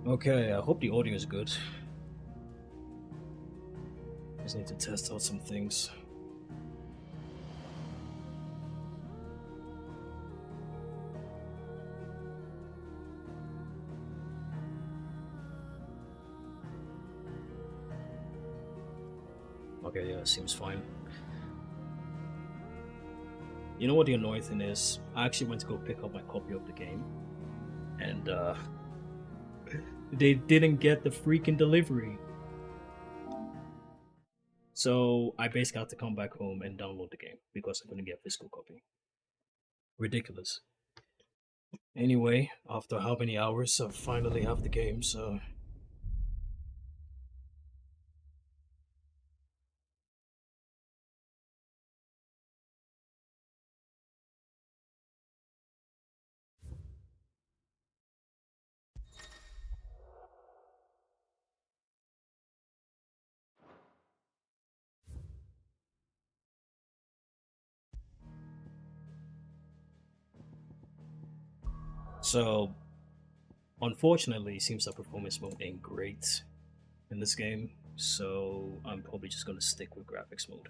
Okay, I hope the audio is good. Just need to test out some things. Okay, yeah, seems fine. You know what the annoying thing is? I actually went to go pick up my copy of the game, and they didn't get the freaking delivery. So I basically had to come back home and download the game because I couldn't get a physical copy. Ridiculous. Anyway, after how many hours, I finally have the game, so. So, unfortunately, it seems that performance mode ain't great in this game, so I'm probably just gonna stick with graphics mode.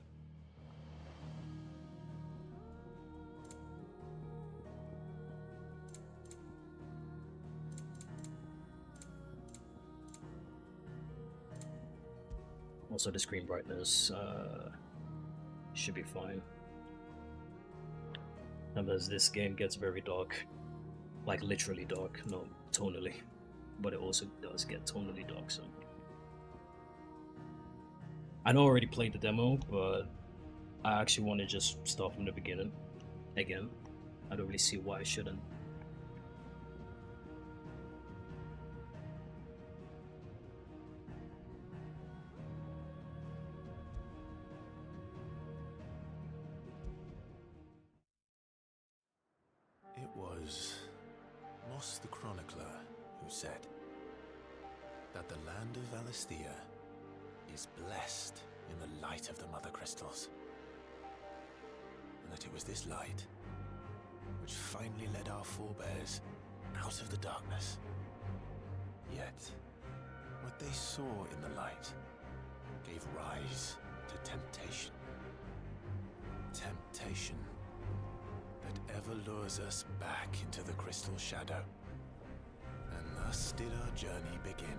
Also, the screen brightness should be fine. And as this game gets very dark, like literally dark, no, tonally, but it also does get tonally dark, so. I know I already played the demo, but I actually want to just start from the beginning again. I don't really see why I shouldn't. It was Moss the Chronicler who said that the land of Valisthea is blessed in the light of the Mother Crystals, and that it was this light which finally led our forebears out of the darkness. Yet, what they saw in the light gave rise to temptation. Temptation that ever lures us back into the crystal shadow. And thus did our journey begin.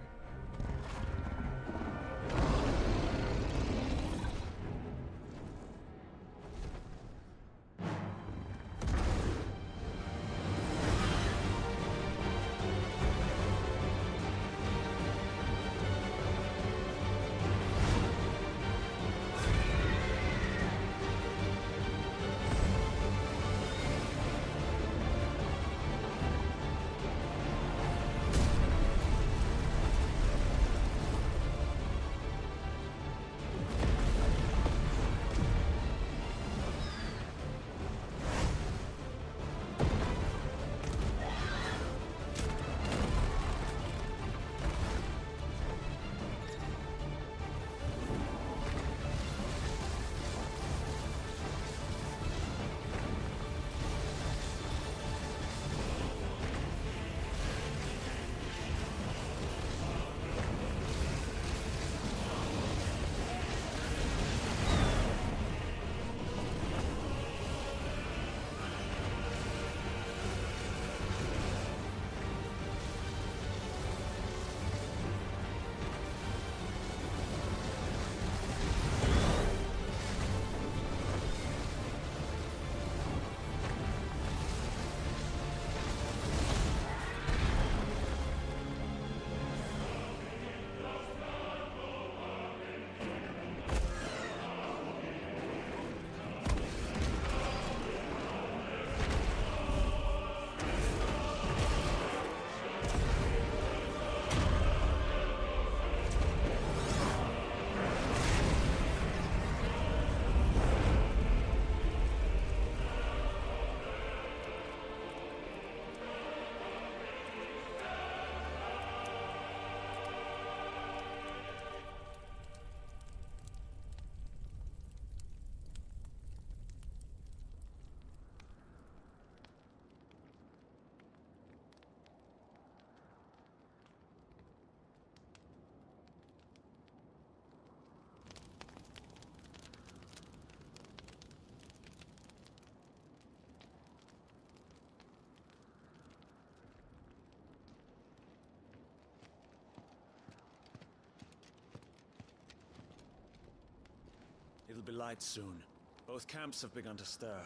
It'll be light soon. Both camps have begun to stir.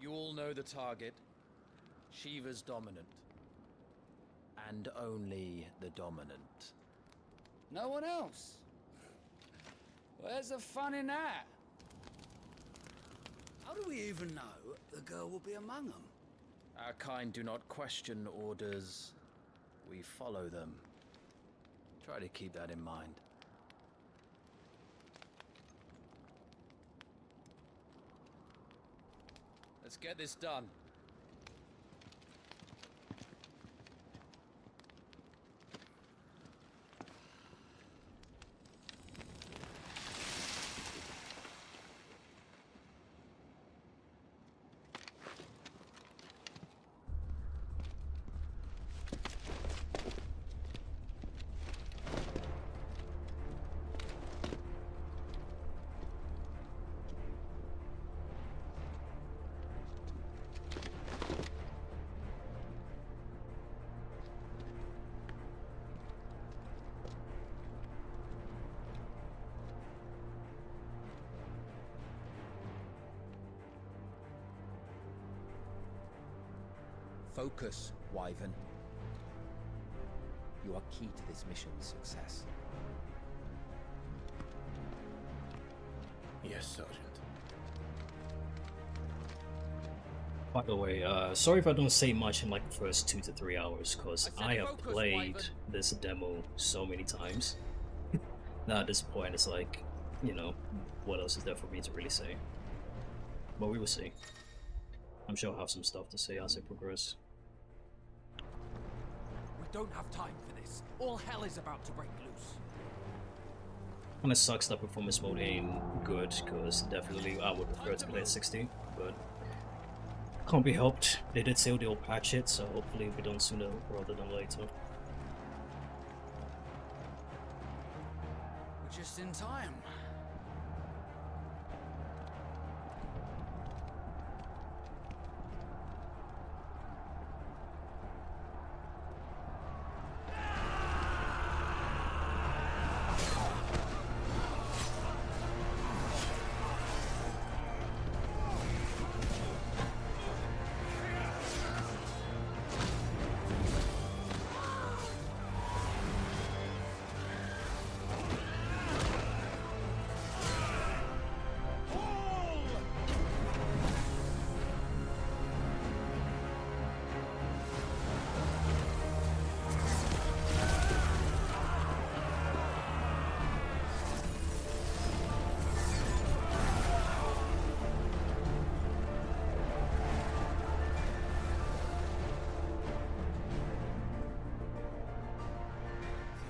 You all know the target. Shiva's dominant. And only the dominant. No one else? Where's the fun in that? How do we even know the girl will be among them? Our kind do not question orders. We follow them. Try to keep that in mind. Let's get this done. Focus, Wyvern. You are key to this mission's success. Yes, Sergeant. By the way, sorry if I don't say much in like the first 2 to 3 hours, because I have focus, played Wyvern. this demo so many times. Now at this point, it's like, you know, what else is there for me to really say? But we will see. I'm sure I'll have some stuff to say as I progress. We don't have time for this. All hell is about to break loose. Kinda sucks that performance mode ain't good, because definitely I would prefer to play at 60, but can't be helped. They did say they'll patch it, so hopefully it'll be done sooner rather than later. We're just in time.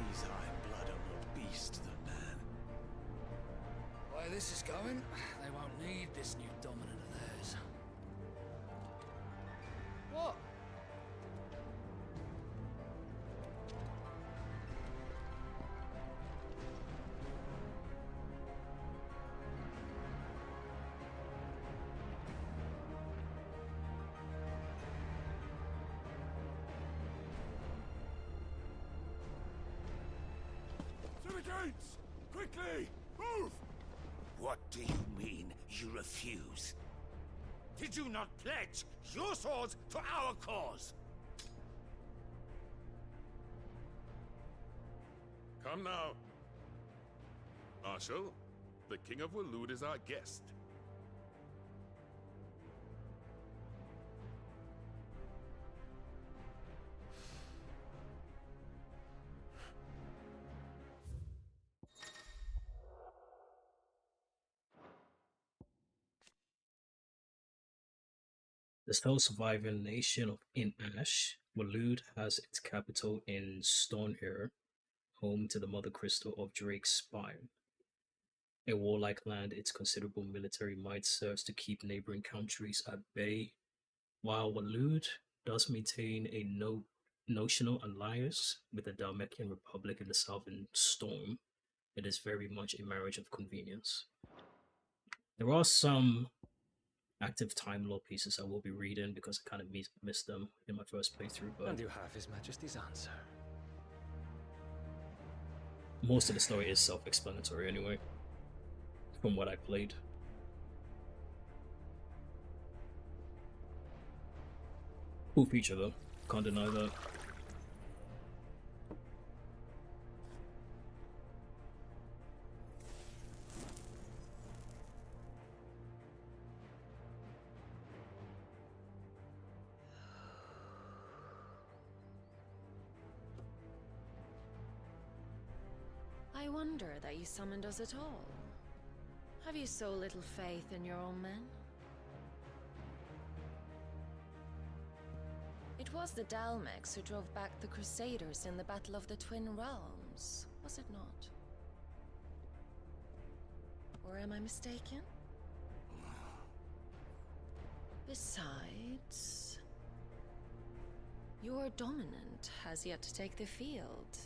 These high blood are more beast than man. Way this is going, they won't need this new dominant of theirs. What? To the gates! Quickly! Move! What do you mean, you refuse? Did you not pledge your swords to our cause? Come now. Marshal, the King of Waloed is our guest. The still surviving nation of In Ash, Waloed has its capital in Stonehear, home to the Mother Crystal of Drake's Spire. A warlike land, its considerable military might serves to keep neighboring countries at bay, while Waloed does maintain a notional alliance with the Dalmekian Republic in the Southern Storm. It is very much a marriage of convenience. There are some active time lore pieces I will be reading because I kind of missed them in my first playthrough, but And you have His Majesty's answer. Most of the story is self-explanatory anyway, from what I played. Cool feature though, can't deny that. I wonder that you summoned us at all. Have you so little faith in your own men? It was the Dalmex who drove back the Crusaders in the Battle of the Twin Realms, was it not? Or am I mistaken? Besides, your dominant has yet to take the field.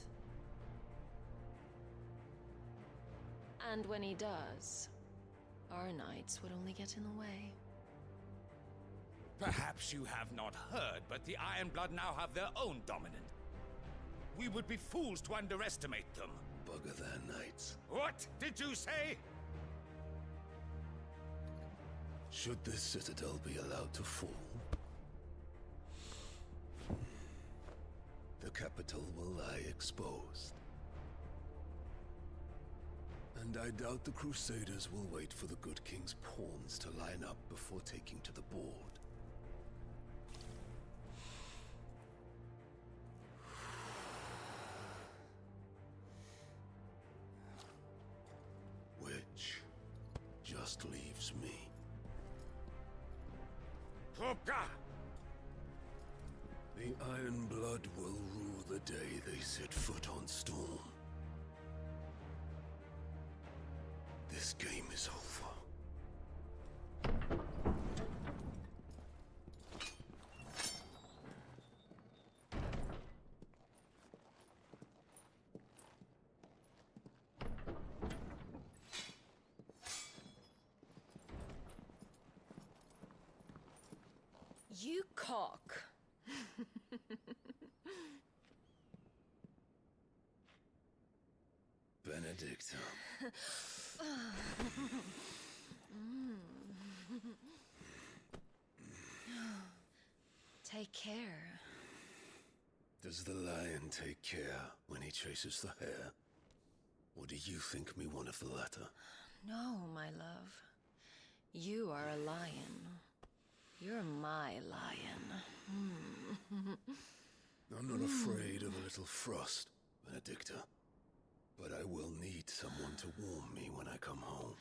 And when he does, our knights would only get in the way. Perhaps you have not heard, but the Ironblood now have their own dominant. We would be fools to underestimate them. Bugger their knights. What did you say? Should this citadel be allowed to fall, the capital will lie exposed. And I doubt the Crusaders will wait for the good king's pawns to line up before taking to the board. Which just leaves me. Hopka! The Ironblood will rule the day they set foot on Storm. This game is over. You cock. Benedicta. Take care. Does the lion take care when he chases the hare? Or do you think me one of the latter? No, my love. You are a lion. You're my lion. I'm not afraid of a little frost, Benedicta. But I will need someone to warm me when I come home.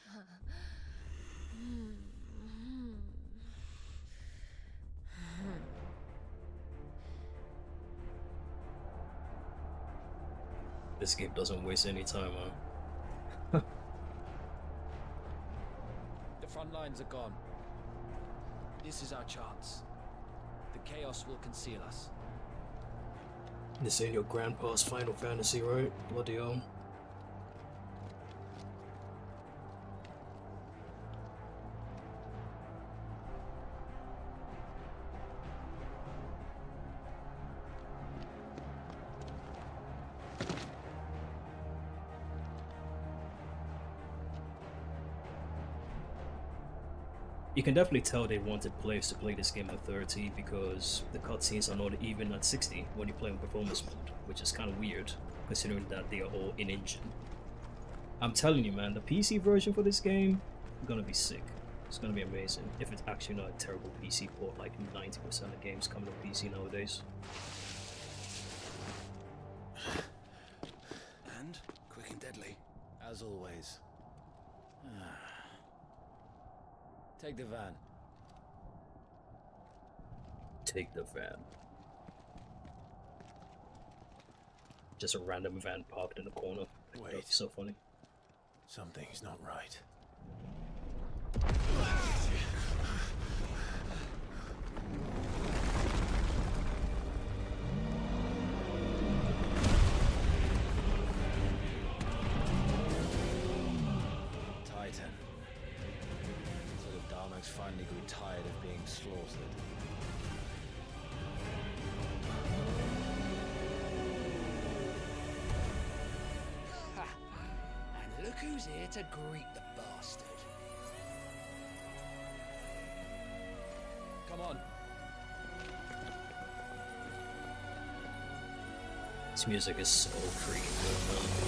This game doesn't waste any time, huh? The front lines are gone. This is our chance. The chaos will conceal us. This ain't your grandpa's Final Fantasy, right? Bloody hell. You can definitely tell they wanted players to play this game at 30 because the cutscenes are not even at 60 when you play on performance mode, which is kind of weird considering that they are all in-engine. I'm telling you, man, the PC version for this game is gonna be sick. It's gonna be amazing if it's actually not a terrible PC port like 90% of games coming on PC nowadays. And quick and deadly. As always. Take the van. Take the van. Just a random van parked in the corner. Wait. That's so funny. Something's not right. Titan. So the Dalmex finally grew tired of being slaughtered. Who's here to greet the bastard? Come on. This music is so freaking good, man.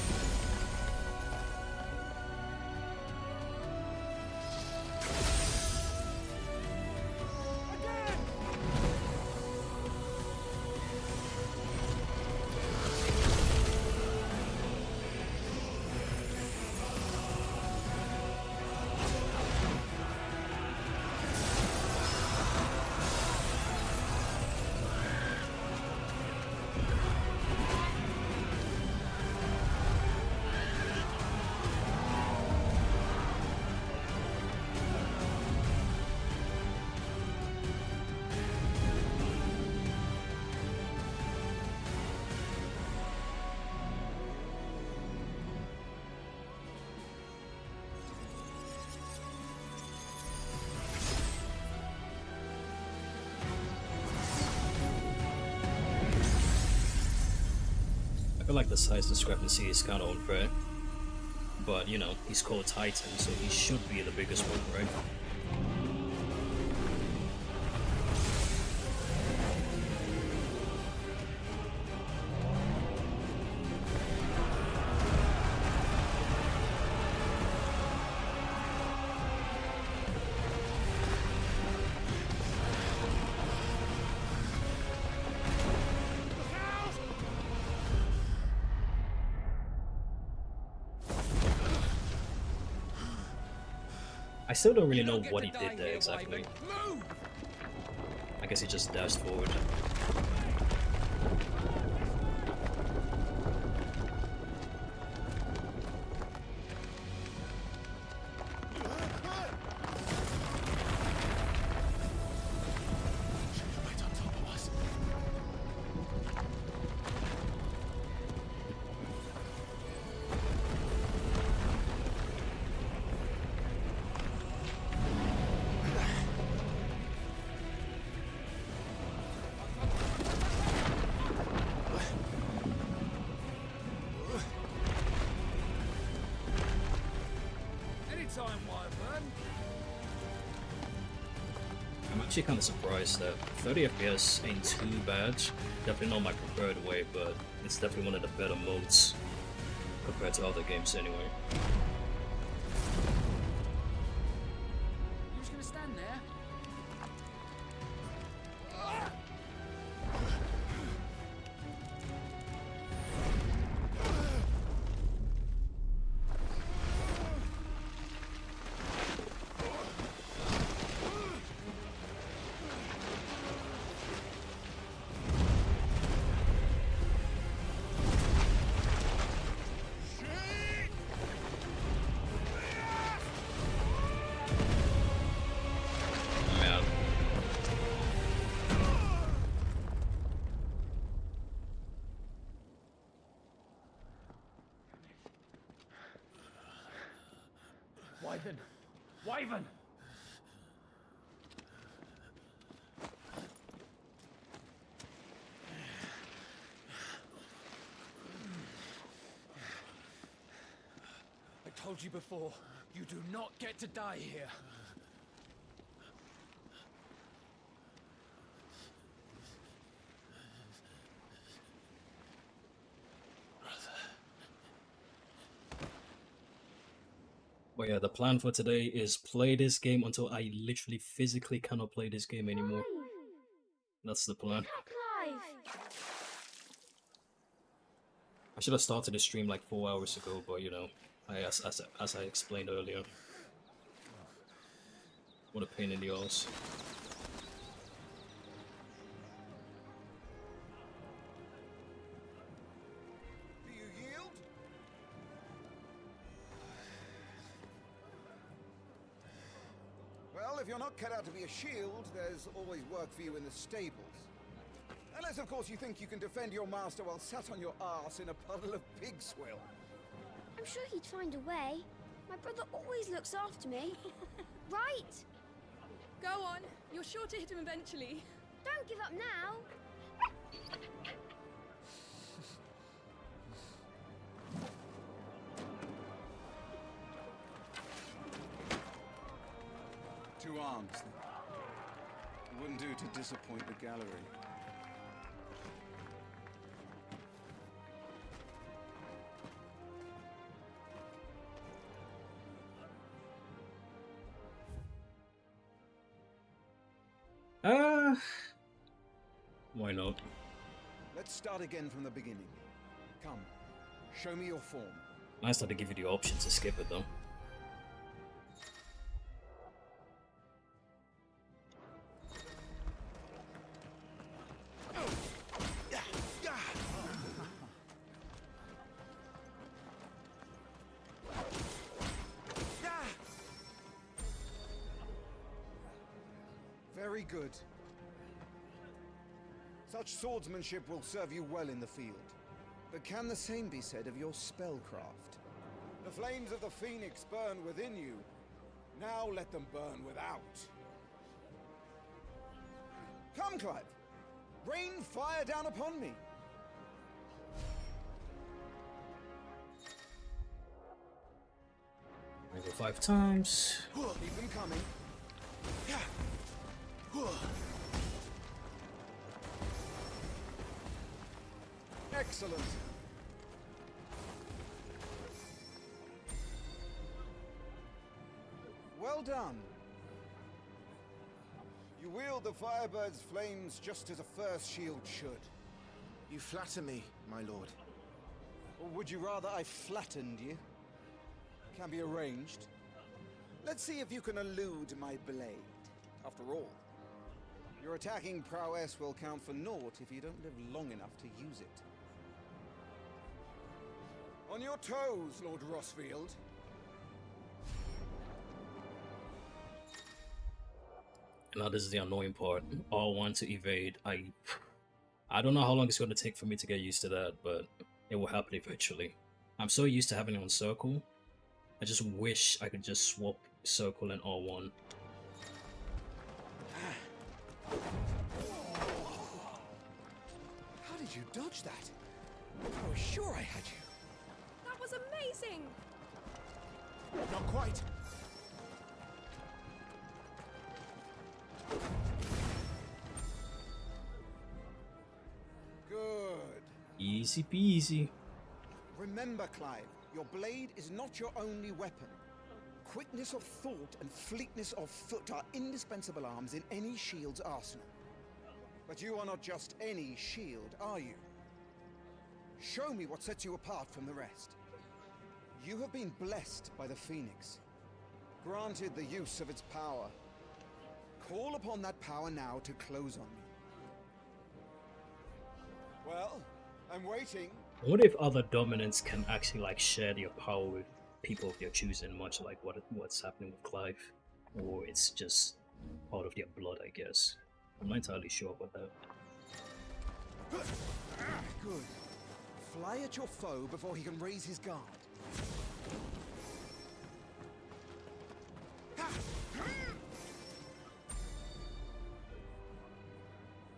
I feel like the size discrepancy is kind of unfair, but you know, he's called Titan, so he should be the biggest one, right? I still don't really know what he did there exactly. I guess he just dashed forward. I'm actually kind of surprised that 30 FPS ain't too bad. Definitely not my preferred way, but it's definitely one of the better modes compared to other games anyway. You just gonna stand there? Man. Wyvern! Wyvern! I told you before, you do not get to die here. But yeah, the plan for today is play this game until I literally physically cannot play this game anymore. That's the plan. I should have started the stream like 4 hours ago, but you know, as I explained earlier, what a pain in the ass. Do you yield? Well, if you're not cut out to be a shield, there's always work for you in the stables. Unless, of course, you think you can defend your master while sat on your arse in a puddle of pig swill. I'm sure he'd find a way. My brother always looks after me. Right? Go on. You're sure to hit him eventually. Don't give up now. arms, then. It wouldn't do to disappoint the gallery. Why not? Let's start again from the beginning. Come, show me your form. Nice that they give you the option to skip it though. Very good. Such swordsmanship will serve you well in the field. But can the same be said of your spellcraft? The flames of the Phoenix burn within you. Now let them burn without. Come, Clive. Rain fire down upon me. I go 5 times. Keep them coming. Excellent. Well done. You wield the Firebird's flames just as a first shield should. You flatter me, my lord. Or would you rather I flattened you? Can be arranged. Let's see if you can elude my blade. After all, your attacking prowess will count for naught if you don't live long enough to use it. On your toes, Lord Rossfield. Now this is the annoying part. R1 to evade. I don't know how long it's going to take for me to get used to that, but it will happen eventually. I'm so used to having it on circle. I just wish I could just swap circle and R1. How did you dodge that? I was sure I had you. That was amazing! Not quite. Good. Easy peasy. Remember, Clive, your blade is not your only weapon. Quickness of thought and fleetness of foot are indispensable arms in any shield's arsenal. But you are not just any shield, are you? Show me what sets you apart from the rest. You have been blessed by the Phoenix, granted the use of its power. Call upon that power now to close on me. Well, I'm waiting. I wonder if other dominants can actually like share their power with people of their choosing, much like what's happening with Clive, or it's just part of their blood, I guess. I'm not entirely sure about that. Good. Fly at your foe before he can raise his guard.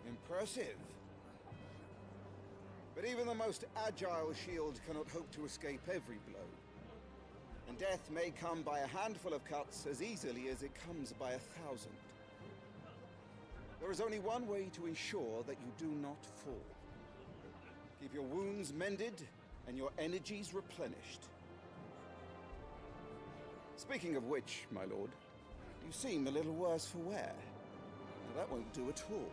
Impressive. But even the most agile shield cannot hope to escape every blow. And death may come by a handful of cuts as easily as it comes by 1,000. There is only one way to ensure that you do not fall. Keep your wounds mended and your energies replenished. Speaking of which, my lord, you seem a little worse for wear. Now, that won't do at all.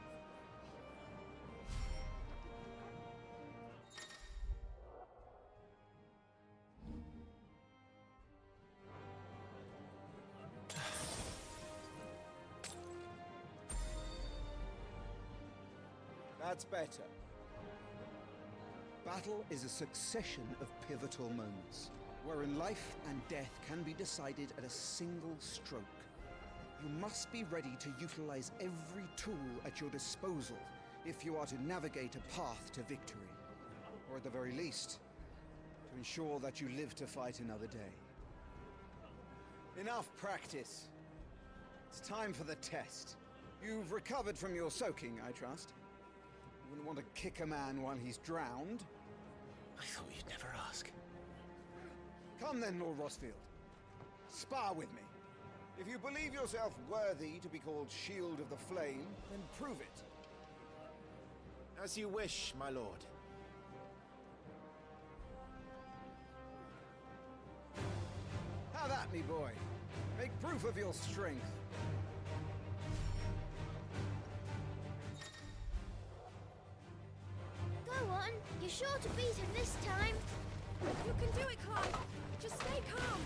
That's better. Battle is a succession of pivotal moments, wherein life and death can be decided at a single stroke. You must be ready to utilize every tool at your disposal if you are to navigate a path to victory, or at the very least, to ensure that you live to fight another day. Enough practice. It's time for the test. You've recovered from your soaking, I trust? You wouldn't want to kick a man while he's drowned. I thought you'd never ask. Come then, Lord Rossfield. Spar with me. If you believe yourself worthy to be called Shield of the Flame, then prove it. As you wish, my lord. How that, me boy? Make proof of your strength. Go on. You're sure to beat him this time. You can do it, Clive. Just stay calm.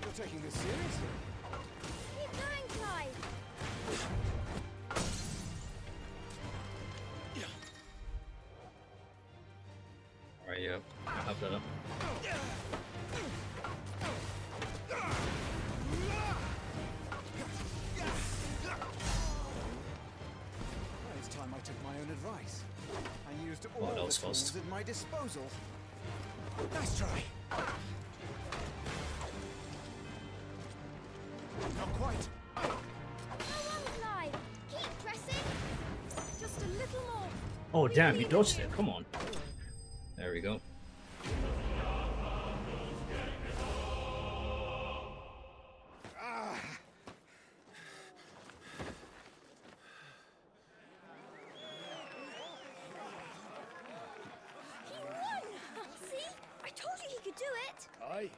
You're taking this seriously. Keep going, Clive. Alright, yeah, I have that up. It's time I took my own advice and used Oh, all that the was tools fast. at my disposal. Nice try. Not quite. Go on, Clive. Keep pressing. Just a little more. Oh damn, he dodged it, come on. There we go. He won! See? I told you he could do it. Aye.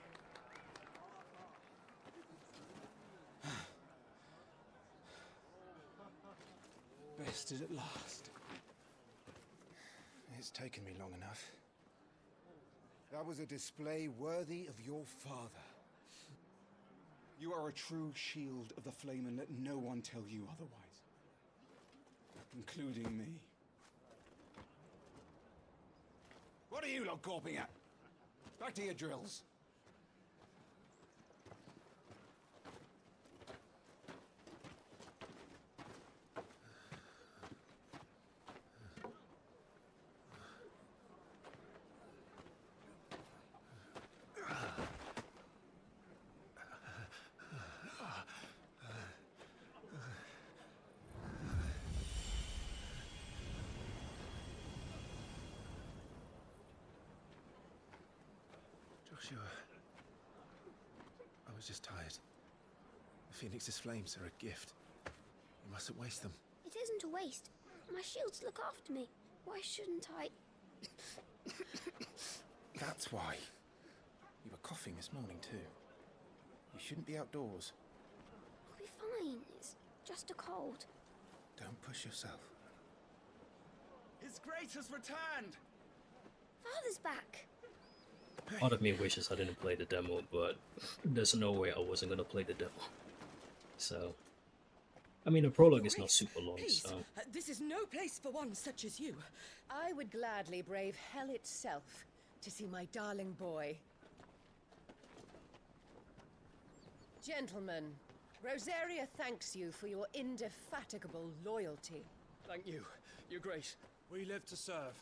Bested at last. It's taken me long enough. That was a display worthy of your father. You are a true shield of the flame, and let no one tell you otherwise. Including me. What are you lot gawping at? Back to your drills. Joshua. I was just tired. The Phoenix's flames are a gift. You mustn't waste them. It isn't a waste. My shields look after me. Why shouldn't I? That's why. You were coughing this morning too. You shouldn't be outdoors. I'll be fine. It's just a cold. Don't push yourself. His Grace has returned! Father's back. Part of me wishes I didn't play the demo, but there's no way I wasn't gonna play the demo. So, I mean, the prologue is not super long, Please, so this is no place for one such as you. I would gladly brave hell itself to see my darling boy. Gentlemen, Rosaria thanks you for your indefatigable loyalty. Thank you, Your Grace. We live to serve.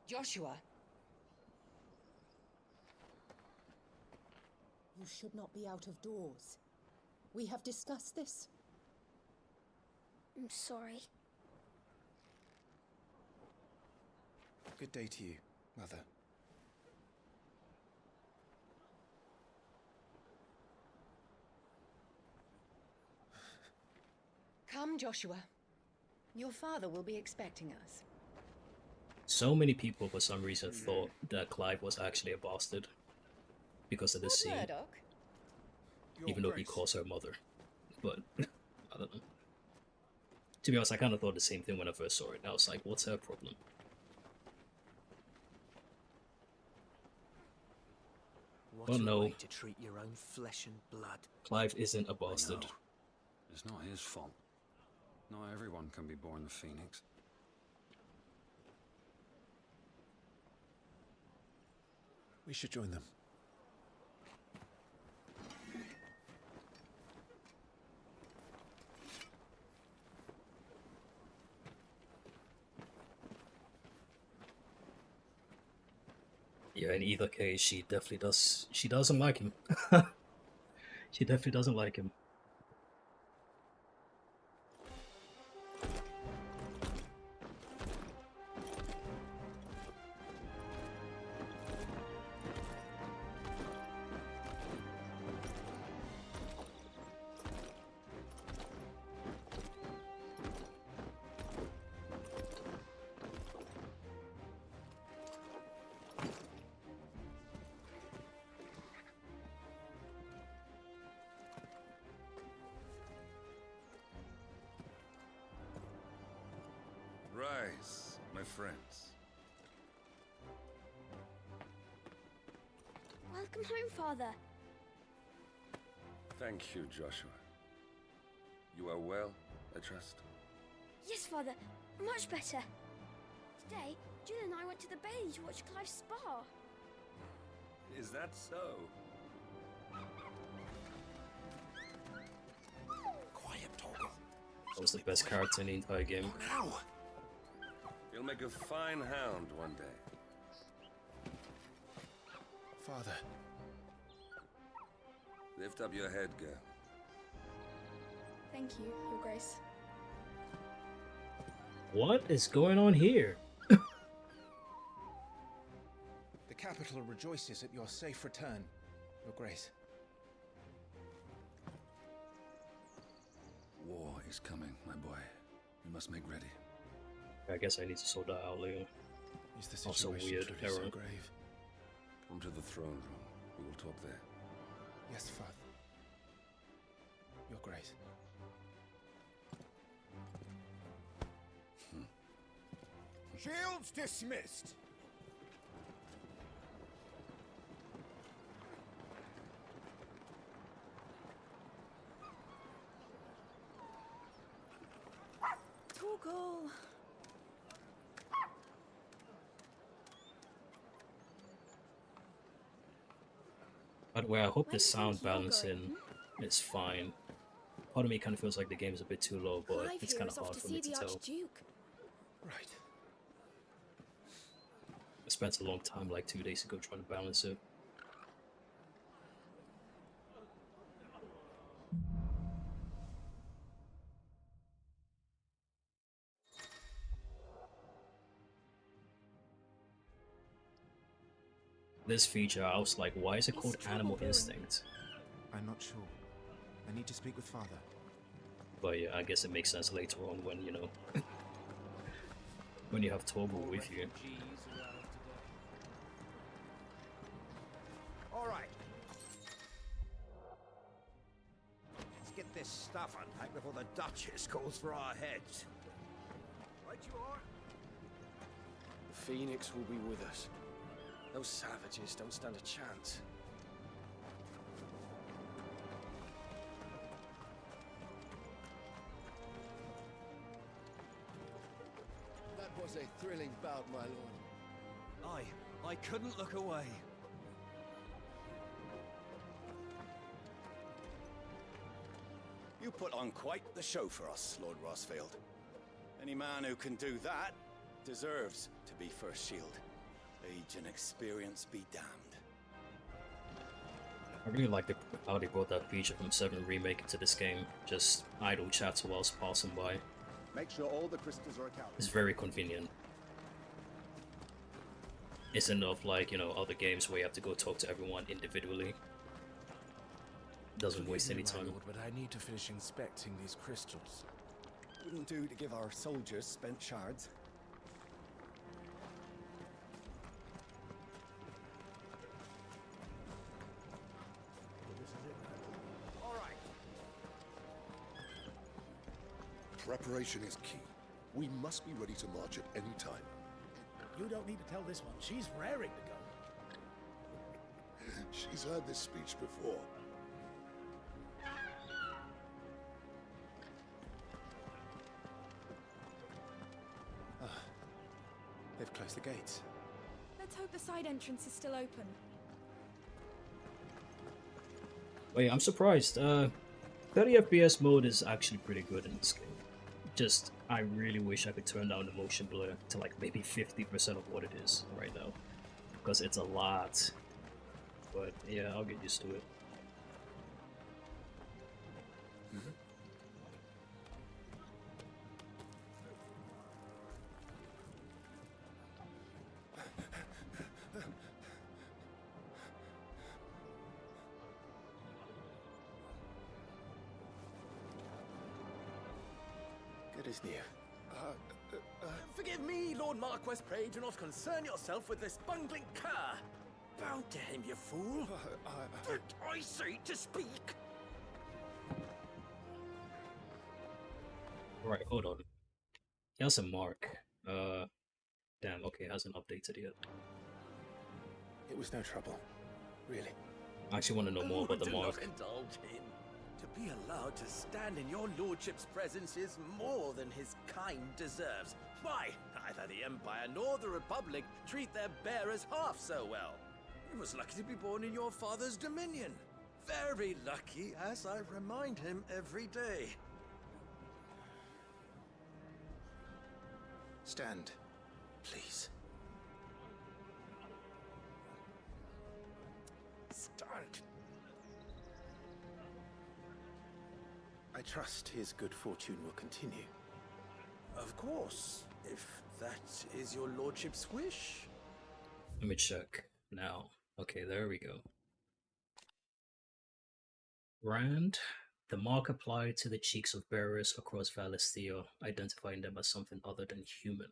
Joshua. You should not be out of doors. We have discussed this. I'm sorry. Good day to you, Mother. Come, Joshua. Your father will be expecting us. so many people for some reason thought that Clive was actually a bastard because of the scene, Murdoch? even though he calls her mother. But I don't know. To be honest, I kind of thought the same thing when I first saw it. I was like, what's her problem? What Oh, no. a way to treat your own flesh and blood. Clive isn't a bastard. No. It's not his fault. Not everyone can be born the Phoenix. We should join them. Yeah, in either case, she definitely does. She doesn't like him. She definitely doesn't like him. Rise, my friends. Welcome home, Father. Thank you, Joshua. You are well, I trust. Yes, Father. Much better. Today, Jill and I went to the bailey to watch Clive's spa. Is that so? Quiet, Torgal. That was the best character in the entire game. Now! You'll make a fine hound one day. Father. Lift up your head, girl. Thank you, Your Grace. What is going on here? The capital rejoices at your safe return, Your Grace. War is coming, my boy. We must make ready. I guess I need to sort that out later. Is the Also situation weird truly so error. grave? Come to the throne room. We will talk there. Yes, Father. Your Grace. Shields dismissed! Torgal! By the way, I hope the Where do you sound think you're balancing is fine. Part of me kind of feels like the game is a bit too low, but Clive it's here kind is of off hard to for me see to the tell. Archduke. Right. I spent a long time, like 2 days ago, trying to balance it. This feature, I was like, why is it called Animal Instinct? I'm not sure. I need to speak with Father. But yeah, I guess it makes sense later on when, you know, when you have Torgal with you. All right. Let's get this stuff unpacked before the Duchess calls for our heads. Right you are. The Phoenix will be with us. Those savages don't stand a chance. That was a thrilling bout, my lord. I couldn't look away. You put on quite the show for us, Lord Rossfield. Any man who can do that deserves to be First Shield. Age and experience be damned. I really like how they brought that feature from 7 Remake into this game. Just idle chats whilst passing by. Make sure all the crystals are accounted. It's very convenient. Instead of, like, you know, other games where you have to go talk to everyone individually. Doesn't waste any time. My lord, but I need to finish inspecting these crystals. Wouldn't do to give our soldiers spent shards. All right. Preparation is key. We must be ready to march at any time. You don't need to tell this one. She's raring to go. She's heard this speech before. They've closed the gates. Let's hope the side entrance is still open. Wait, I'm surprised. 30 FPS mode is actually pretty good in this game. Just, I really wish I could turn down the motion blur to like maybe 50% of what it is right now. Because it's a lot. But yeah, I'll get used to it. Good as new. Forgive me, Lord Marquess, pray do not concern yourself with this bungling cur. Bow to him, you fool. Did I say to speak? Right, hold on. He has a mark. Damn, okay, it hasn't updated yet. It was no trouble, really. I actually want to know more about the do mark. not indulge him. To be allowed to stand in your lordship's presence is more than his kind deserves. Why, neither the Empire nor the Republic treat their bearers half so well. He was lucky to be born in your father's dominion. Very lucky, as I remind him every day. Stand, please. Stand. I trust his good fortune will continue. Of course, if that is your lordship's wish. Let me check now. Okay, there we go. Brand. The mark applied to the cheeks of bearers across Valisthea, identifying them as something other than human.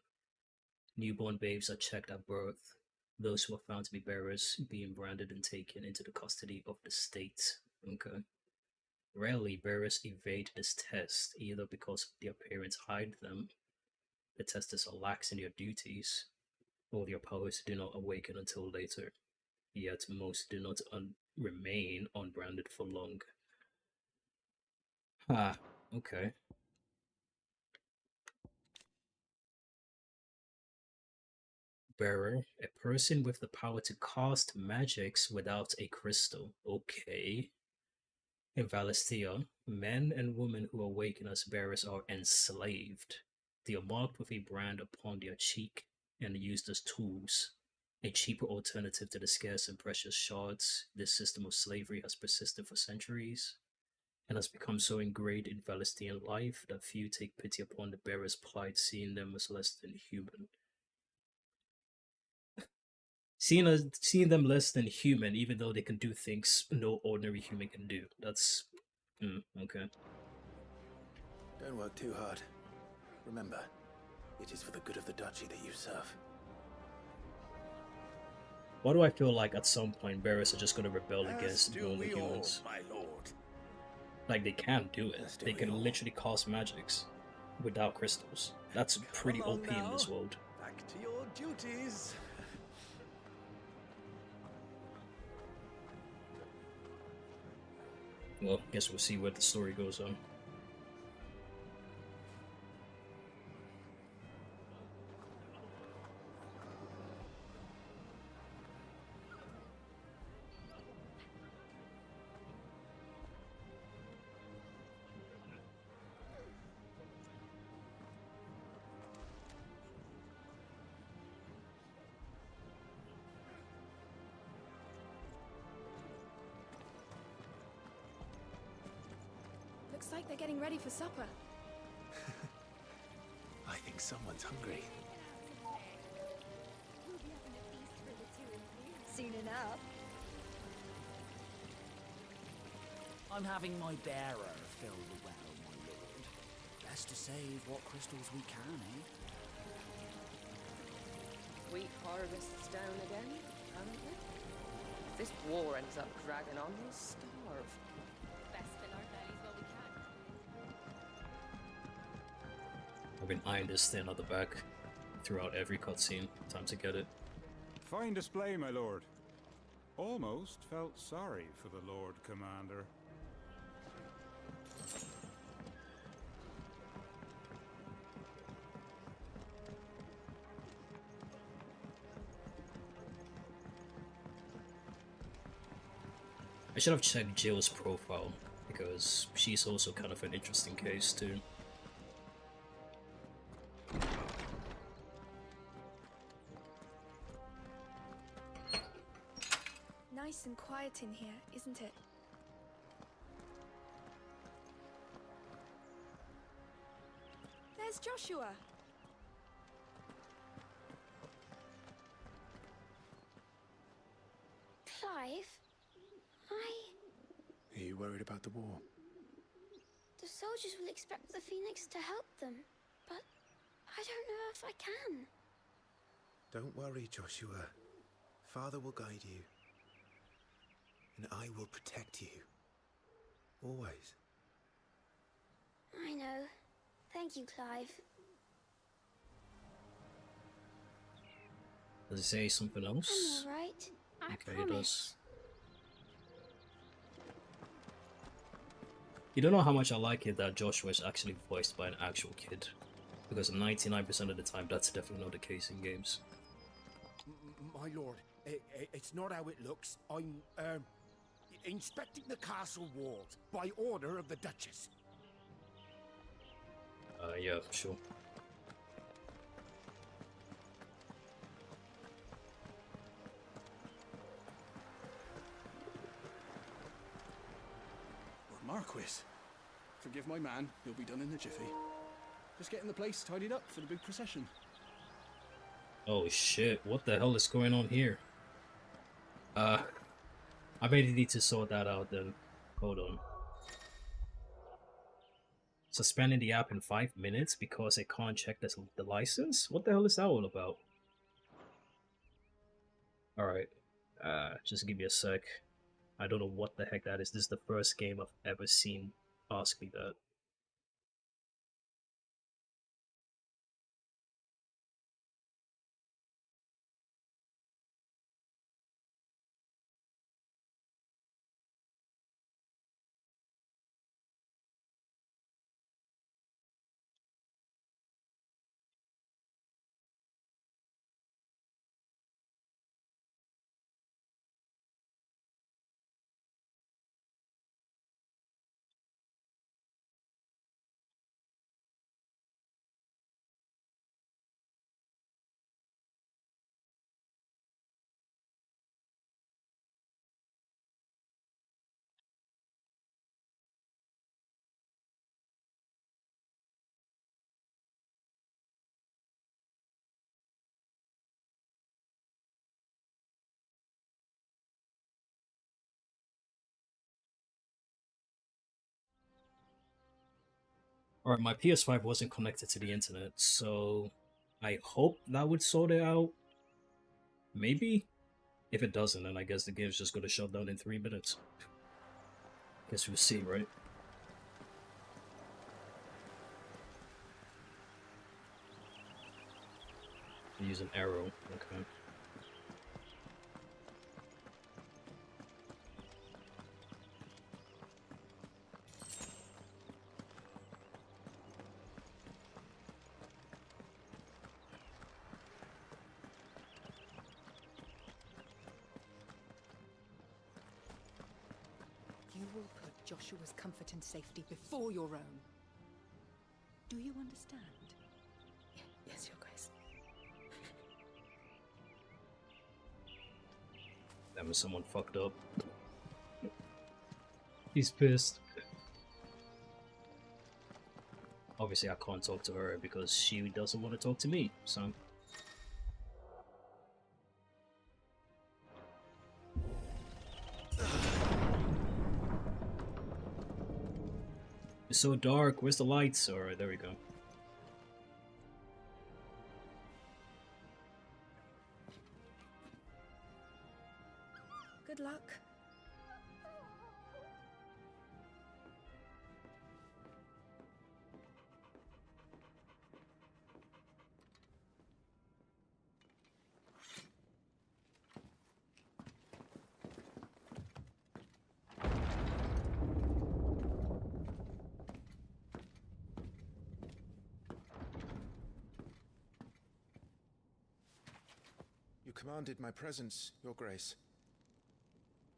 Newborn babes are checked at birth. Those who are found to be bearers being branded and taken into the custody of the state. Okay. Rarely, bearers evade this test, either because their parents hide them, the testers are lax in their duties, or their powers do not awaken until later. Yet most do not remain unbranded for long. Ah, okay. Bearer, a person with the power to cast magics without a crystal. Okay. In Valisthea, men and women who awaken as bearers are enslaved. They are marked with a brand upon their cheek and used as tools. A cheaper alternative to the scarce and precious shards, this system of slavery has persisted for centuries and has become so ingrained in Valisthean life that few take pity upon the bearer's plight, seeing them as less than human. Seeing them less than human, even though they can do things no ordinary human can do. That's okay. Don't work too hard. Remember, it is for the good of the duchy that you serve. Why do I feel like at some point bearers are just going to rebel As against do normal we all, humans? my lord. Like, they can't do it. As do They we can all. literally cast magics without crystals. That's pretty Come on OP in this now. world. Back to your duties. Well, guess we'll see where the story goes on. Looks like they're getting ready for supper. I think someone's hungry. Soon enough. I'm having my bearer filled well, my lord. Best to save what crystals we can, eh? Wheat harvests down again, haven't we? If this war ends up dragging on, we'll starve. Best fill our bellies while we can. I've been eyeing this thing at the back throughout every cutscene. Time to get it. Fine display, my lord. Almost felt sorry for the Lord Commander. I should have checked Jill's profile, because she's also kind of an interesting case too. Nice and quiet in here, isn't it? There's Joshua. Clive, Are you worried about the war? the soldiers will expect the Phoenix to help them, but I don't know if I can. Don't worry, Joshua. Father will guide you. And I will protect you. Always. I know. Thank you, Clive. Does it say something else? I'm all right. I Okay, promise. it does. You don't know how much I like it that Joshua is actually voiced by an actual kid. Because 99% of the time, that's definitely not the case in games. My lord, it's not how it looks. I'm, inspecting the castle walls by order of the Duchess. Yeah, sure. Marquis, forgive my man. He'll be done in a jiffy. Just getting the place tidied up for the big procession. Oh shit, what the hell is going on here? I may need to sort that out then. Hold on. Suspending the app in 5 minutes because it can't check the license? What the hell is that all about? Alright, just give me a sec. I don't know what the heck that is. This is the first game I've ever seen ask me that. Alright, my PS5 wasn't connected to the internet, so I hope that would sort it out. Maybe? If it doesn't, then I guess the game's just gonna shut down in 3 minutes. Guess we'll see, right? Use an arrow, okay. You will put Joshua's comfort and safety before your own. Do you understand? Yes, Your Grace. That was someone fucked up. He's pissed. Obviously, I can't talk to her because she doesn't want to talk to me, so... It's so dark, where's the lights? Alright, there we go. Good luck. You commanded my presence, Your Grace.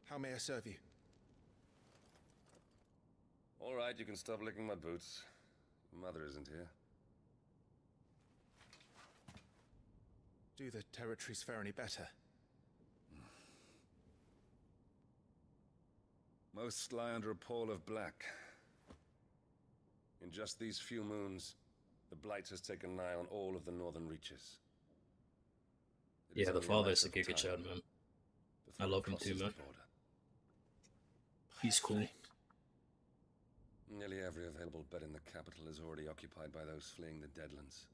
How may I serve you? All right, you can stop licking my boots. Mother isn't here. Do the territories fare any better? Most lie under a pall of black. In just these few moons, the Blight has taken nigh on all of the northern reaches. Yeah, the father is a Giga Chad, man. I love him too, man. He's cool. Nearly every available bed in the capital is already occupied by those fleeing the Deadlands.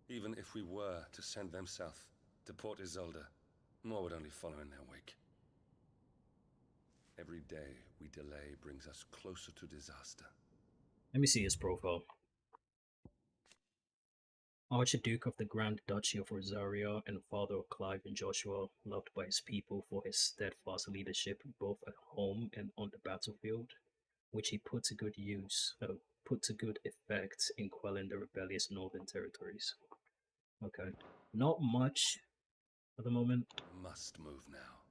Even if we were to send them south, to Port Isolde, more would only follow in their wake. Every day we delay brings us closer to disaster. Let me see his profile. Archduke of the Grand Duchy of Rosario and father of Clive and Joshua, loved by his people for his steadfast leadership both at home and on the battlefield, which he put to good effect in quelling the rebellious northern territories. Okay, not much at the moment. Must move now.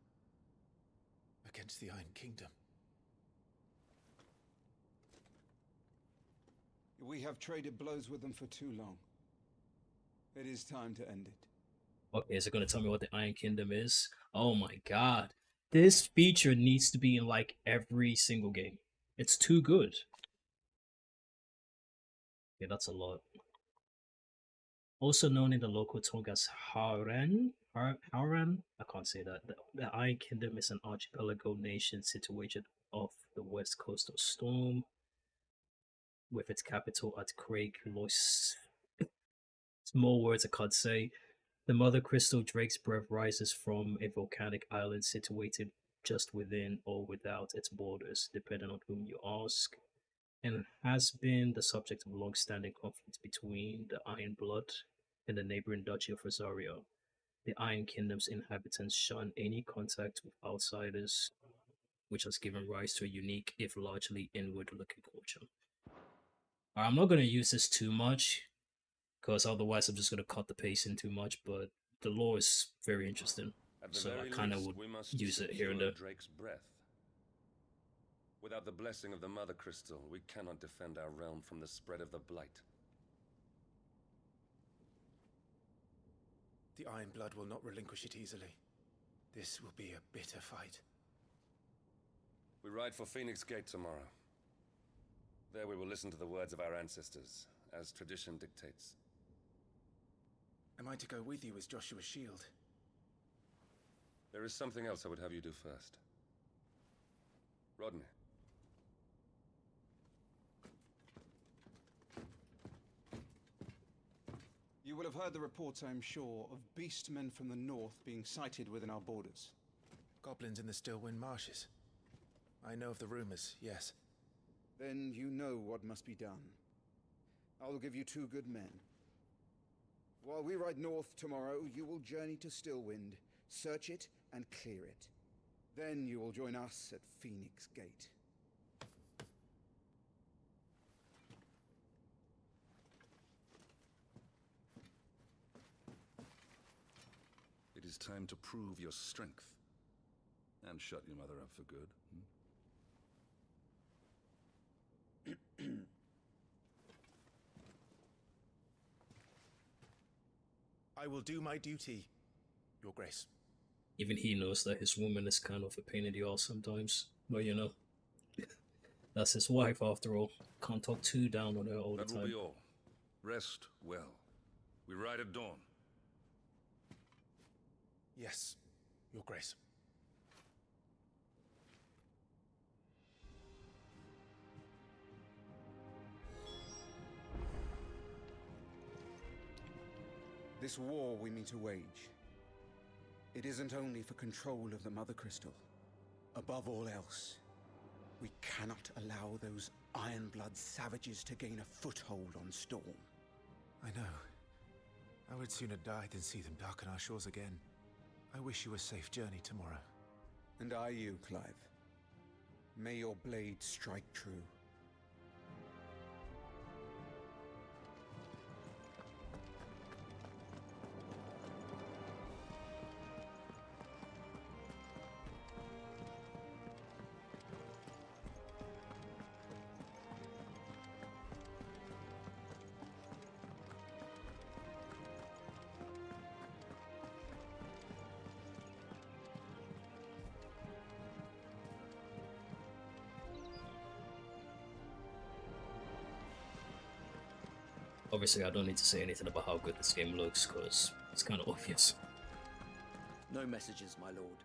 Against the Iron Kingdom. We have traded blows with them for too long. It is time to end it. Okay, is it going to tell me what the Iron Kingdom is? Oh my god. This feature needs to be in like every single game. It's too good. Yeah, that's a lot. Also known in the local tongue as Hauran. Hauran? I can't say that. The Iron Kingdom is an archipelago nation situated off the west coast of Storm, with its capital at Craig Lois. More words I can't say. The Mother Crystal Drake's breath rises from a volcanic island situated just within or without its borders, depending on whom you ask, and has been the subject of long-standing conflict between the Iron Blood and the neighboring Duchy of Rosario. The Iron Kingdom's inhabitants shun any contact with outsiders, which has given rise to a unique, if largely inward-looking culture. I'm not going to use this too much, because otherwise I'm just going to cut the pacing too much, but the lore is very interesting, so I kind of would use it here and there. Drake's breath. Without the blessing of the Mother Crystal, we cannot defend our realm from the spread of the Blight. The Iron Blood will not relinquish it easily. This will be a bitter fight. We ride for Phoenix Gate tomorrow. There we will listen to the words of our ancestors, as tradition dictates. Am I to go with you as Joshua's shield? There is something else I would have you do first. Rodney. You will have heard the reports, I am sure, of beastmen from the north being sighted within our borders. Goblins in the Stillwind Marshes. I know of the rumors, yes. Then you know what must be done. I will give you 2 good men. While we ride north tomorrow, you will journey to Stillwind, search it and clear it. Then you will join us at Phoenix Gate. It is time to prove your strength. And shut your mother up for good. I will do my duty, Your Grace. Even he knows that his woman is kind of a pain in the ass sometimes. But you know, that's his wife after all. Can't talk too down on her all the time. That will be all. Rest well. We ride at dawn. Yes, Your Grace. This war we mean to wage, it isn't only for control of the Mother Crystal. Above all else, we cannot allow those Ironblood savages to gain a foothold on Storm. I know. I would sooner die than see them darken our shores again. I wish you a safe journey tomorrow. And I you, Clive. May your blade strike true. Obviously, I don't need to say anything about how good this game looks, because it's kind of obvious. No messages, my lord.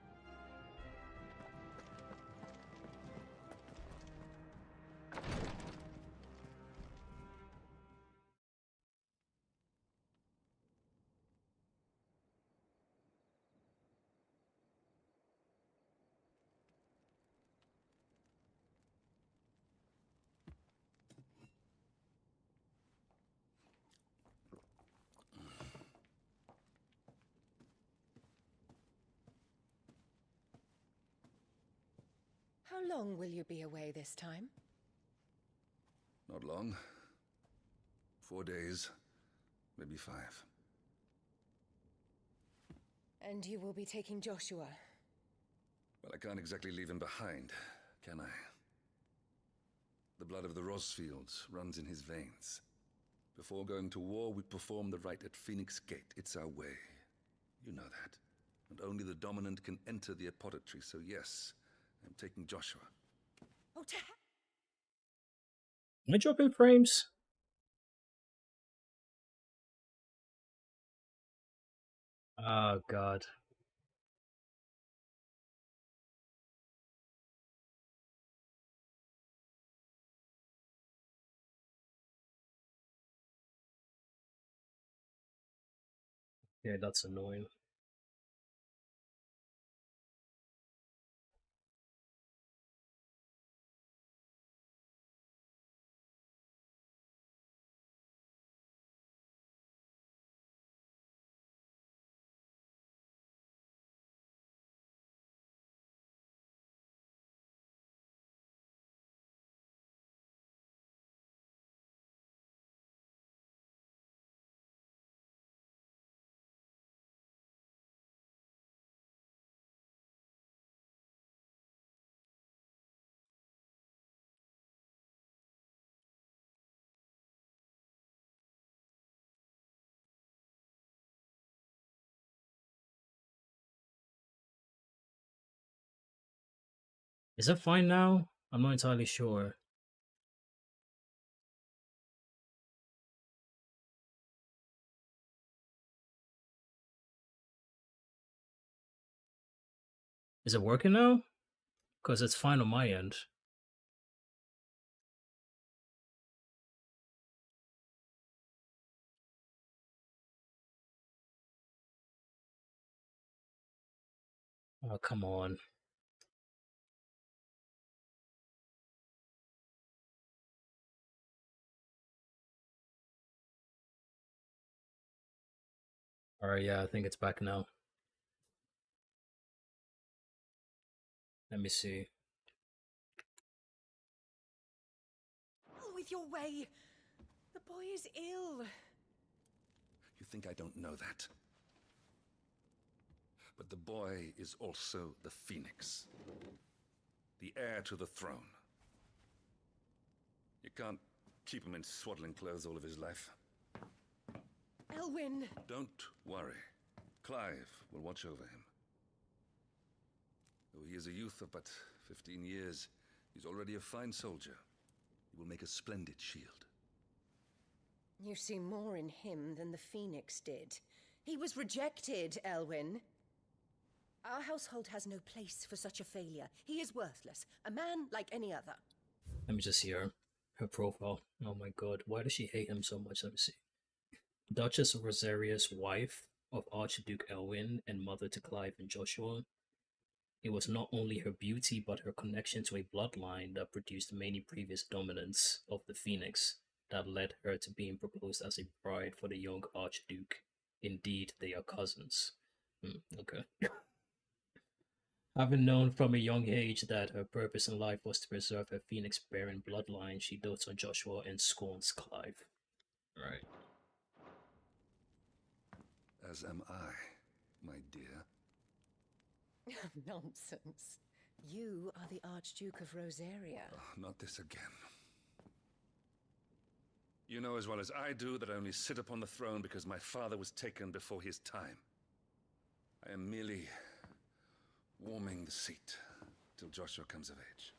long will you be away this time? Not long. 4 days, maybe 5. And you will be taking Joshua? Well, I can't exactly leave him behind, can I? The blood of the Rosfields runs in his veins. Before going to war, we perform the rite at Phoenix Gate. It's our way. You know that. And only the dominant can enter the apothecary, so yes, I'm taking Joshua. Oh, Am I dropping frames? Oh, God. Yeah, that's annoying. Is it fine now? I'm not entirely sure. Is it working now? Because it's fine on my end. Oh, come on. Alright, yeah, I think it's back now. Let me see. Oh, with your way! The boy is ill. You think I don't know that? But the boy is also the Phoenix. The heir to the throne. You can't keep him in swaddling clothes all of his life. Elwyn! Don't worry. Clive will watch over him. Though he is a youth of but 15 years, he's already a fine soldier. He will make a splendid shield. You see more in him than the Phoenix did. He was rejected, Elwyn. Our household has no place for such a failure. He is worthless, a man like any other. Let me just see her profile. Oh my god, why does she hate him so much? Let me see. Duchess Rosaria's wife of Archduke Elwyn and mother to Clive and Joshua. It was not only her beauty but her connection to a bloodline that produced many previous dominants of the Phoenix that led her to being proposed as a bride for the young Archduke. Indeed, they are cousins. Okay. Having known from a young age that her purpose in life was to preserve her Phoenix-bearing bloodline, she dotes on Joshua and scorns Clive. Right. As am I, my dear. Nonsense. You are the Archduke of Rosaria. Oh, not this again. You know as well as I do that I only sit upon the throne because my father was taken before his time. I am merely warming the seat till Joshua comes of age.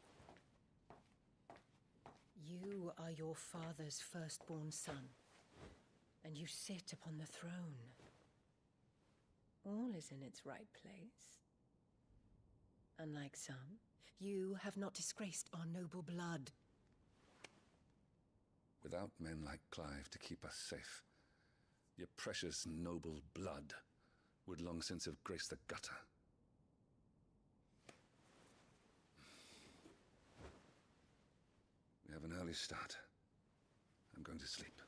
You are your father's firstborn son, and you sit upon the throne. All is in its right place. Unlike some, you have not disgraced our noble blood. Without men like Clive to keep us safe, your precious noble blood would long since have graced the gutter. We have an early start. I'm going to sleep.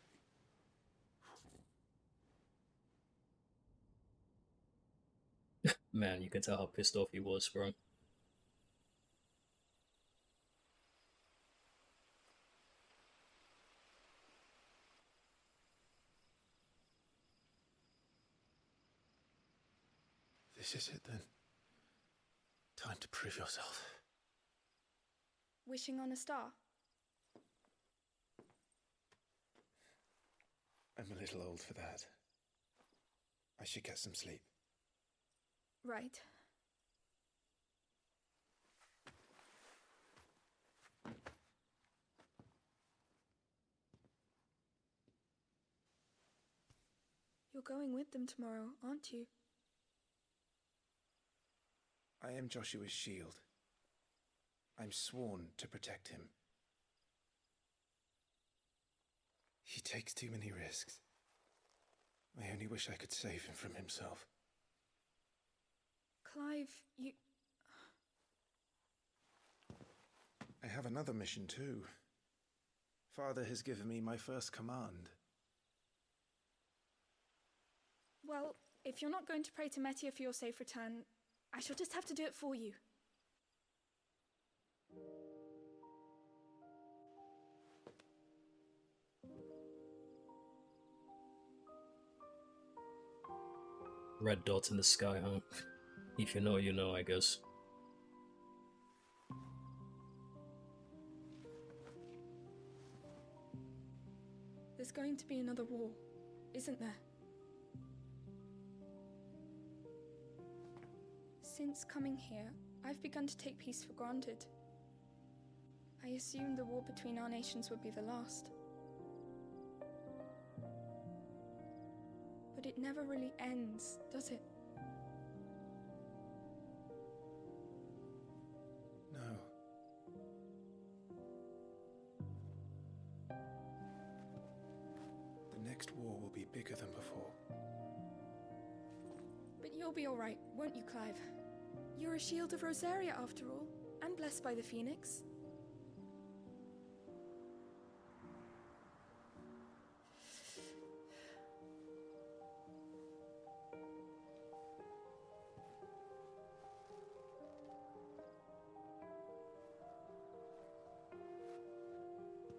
Man, you can tell how pissed off he was, bro. This is it then. Time to prove yourself. Wishing on a star? I'm a little old for that. I should get some sleep. Right. You're going with them tomorrow, aren't you? I am Joshua's shield. I'm sworn to protect him. He takes too many risks. I only wish I could save him from himself. Clive, you... I have another mission too. Father has given me my first command. Well, if you're not going to pray to Metia for your safe return, I shall just have to do it for you. Red dots in the sky, huh? If you know, you know, I guess. There's going to be another war, isn't there? Since coming here, I've begun to take peace for granted. I assumed the war between our nations would be the last. But it never really ends, does it? No. The next war will be bigger than before. But you'll be alright, won't you, Clive? You're a shield of Rosaria after all, and blessed by the Phoenix.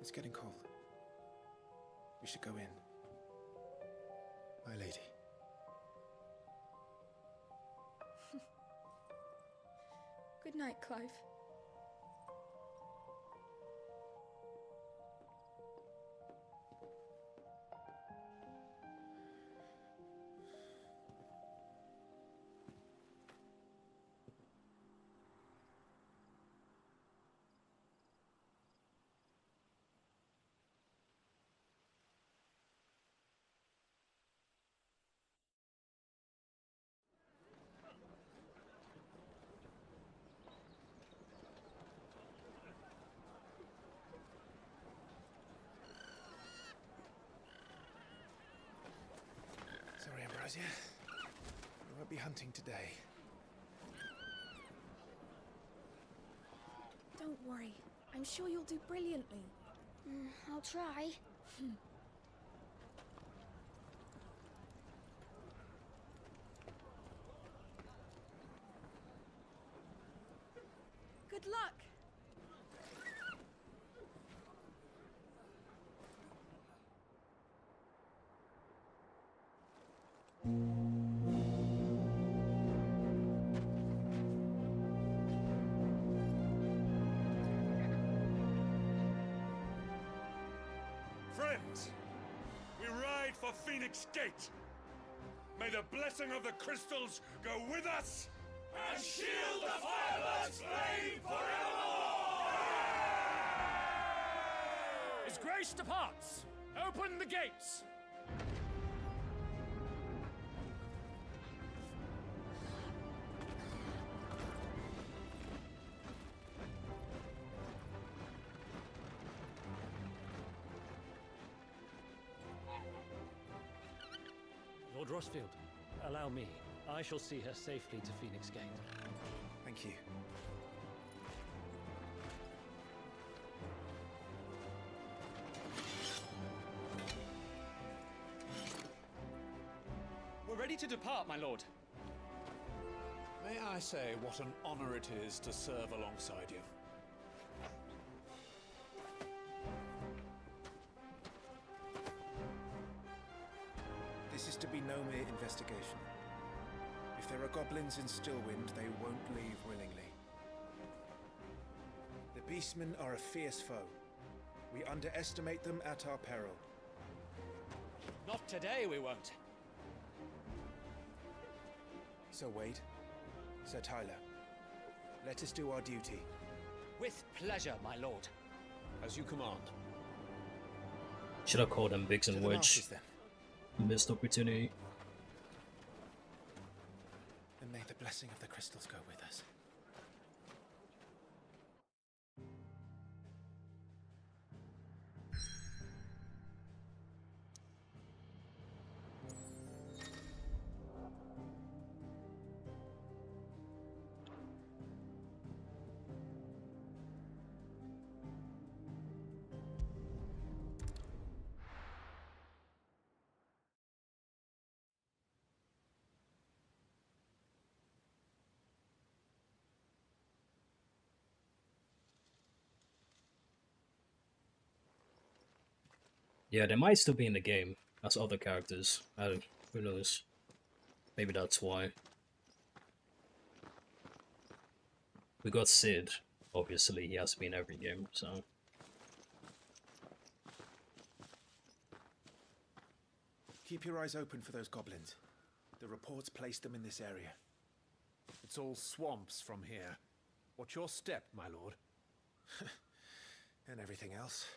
It's getting cold. We should go in. My lady. Good night, Clive. Sorry, Ambrosia. We won't be hunting today. Don't worry. I'm sure you'll do brilliantly. I'll try. Good luck! Friends, we ride for Phoenix Gate. May the blessing of the crystals go with us and shield the Firebird's flame forevermore! His Grace departs! Open the gates! Lord Rossfield, allow me. I shall see her safely to Phoenix Gate. Thank you. We're ready to depart, my lord. May I say what an honor it is to serve alongside you? This is to be no mere investigation. If If there are goblins in Stillwind, they won't leave willingly. The beastmen are a fierce foe. We underestimate them at our peril. Not today, we won't. Sir Wade, Sir Tyler, let us do our duty. With pleasure, my lord. As you command. Should have called them Biggs and To the Wedge. marshes, then. Missed opportunity. And may the blessing of the crystals go with us. Yeah, they might still be in the game as other characters. I don't. Who knows? Maybe that's why. We got Sid. Obviously, he has to be in every game. So. Keep your eyes open for those goblins. The reports placed them in this area. It's all swamps from here. What's your step, my lord? And everything else.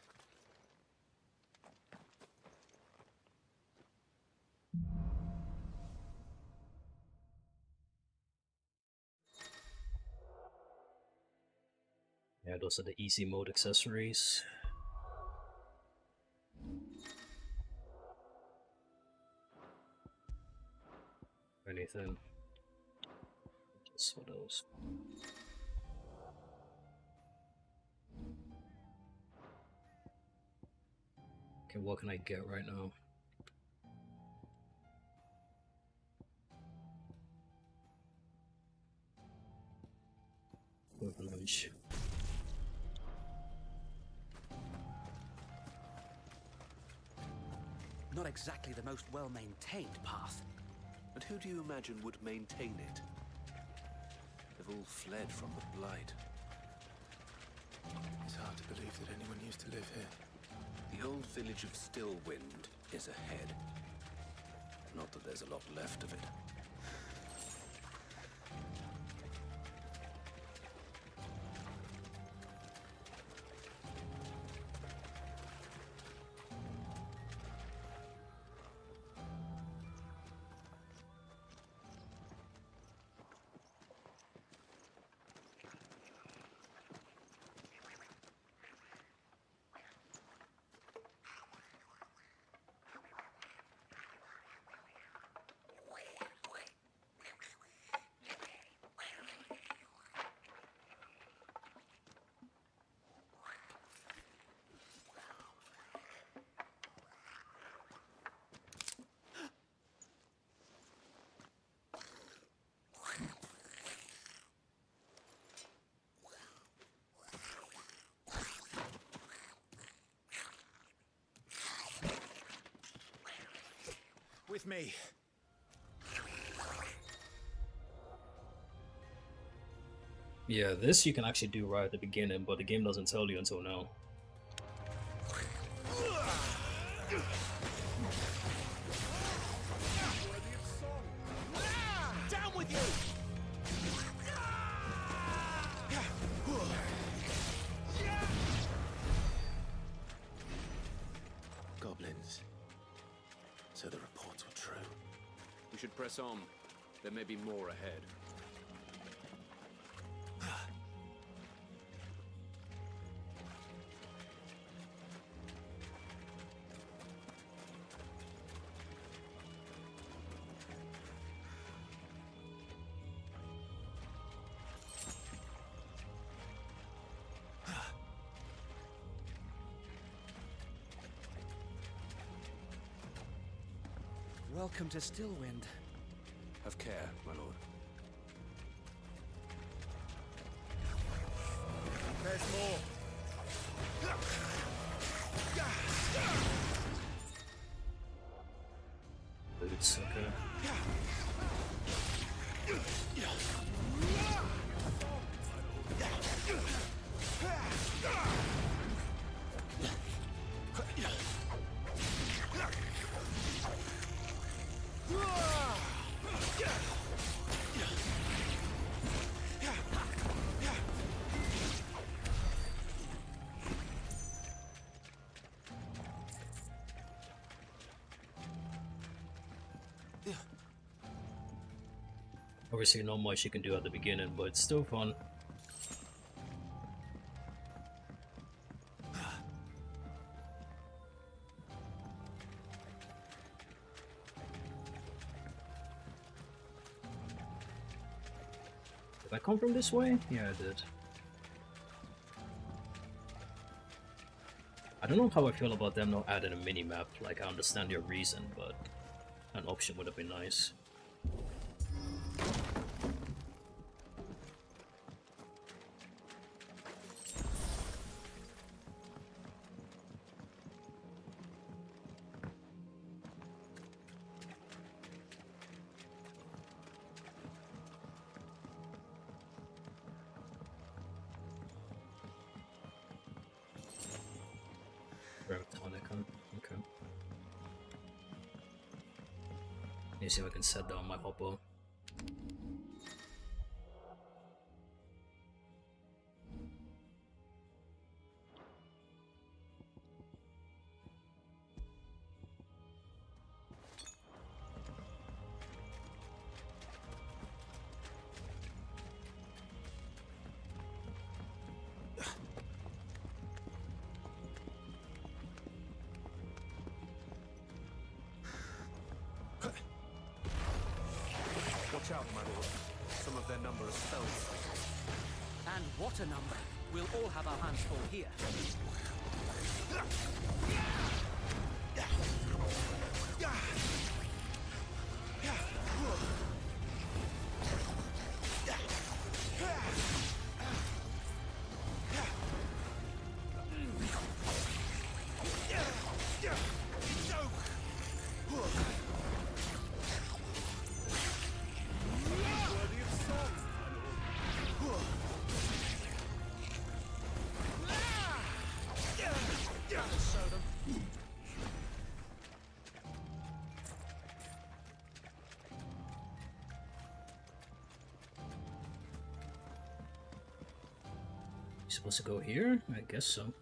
Yeah, those are the easy mode accessories. Anything. Just for those. Okay, what can I get right now? Privilege. Not exactly the most well-maintained path. And who do you imagine would maintain it? They've all fled from the Blight. It's hard to believe that anyone used to live here. The old village of Stillwind is ahead. Not that there's a lot left of it. With me. Yeah, this you can actually do right at the beginning, but the game doesn't tell you until now. Down with you! Goblins. So the reports were true. We should press on. There may be more ahead. Welcome to Stillwind. Have care, my lord. There's more. Boots, okay. Obviously, not much you can do at the beginning, but it's still fun. Did I come from this way? Yeah, I did. I don't know how I feel about them not adding a mini-map. Like, I understand your reason, but an option would have been nice. Okay. Let me see if I can set down my hopper. Watch out, my lord. Some of their number are spells. And what a number! We'll all have our hands full here. Supposed to go here? I guess so.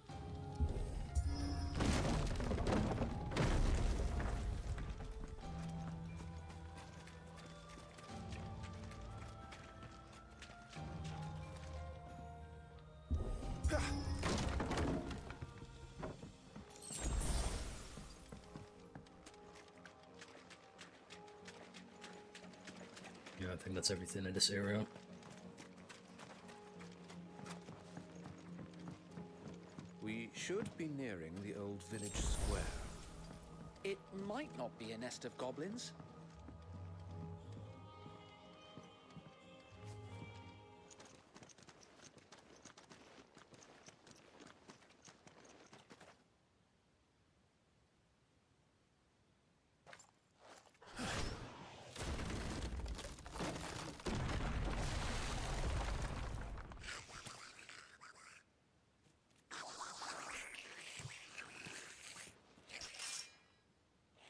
Yeah, I think that's everything in this area. We should be nearing the old village square. It might not be a nest of goblins.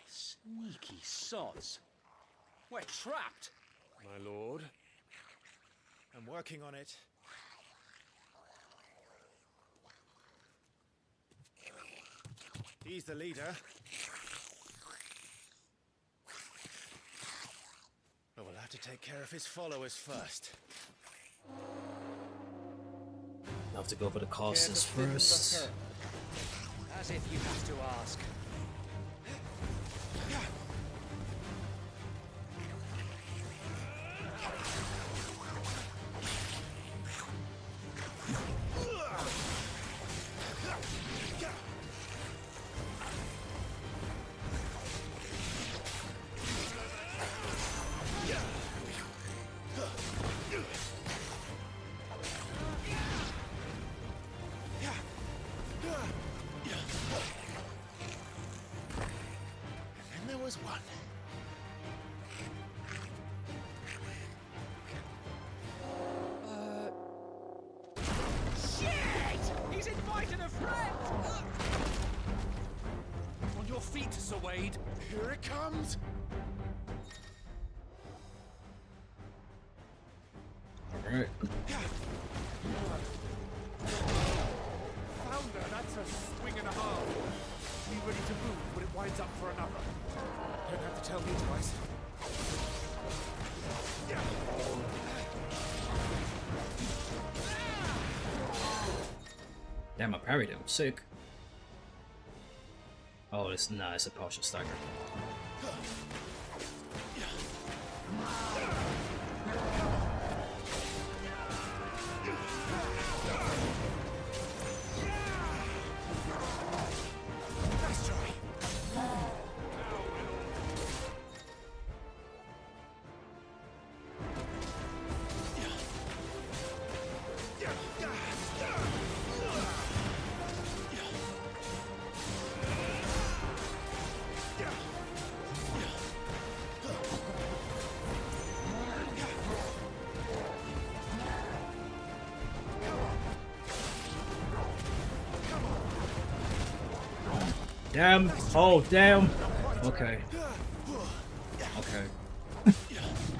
Sneaky sods. We're trapped. My lord. I'm working on it. He's the leader. But we'll have to take care of his followers first. I'll have to go for the casters first. As if you have to ask. And there was one. Shit! He's invited a friend! On your feet, Sir Wade. Here it comes. Alright. Founder, that's a swing and a half. Be ready to move when it winds up for another. Don't have to tell me twice. Damn, I parried him. Sick. Oh, it's nah, it's a partial stagger. Damn. Oh, damn. Okay. Okay.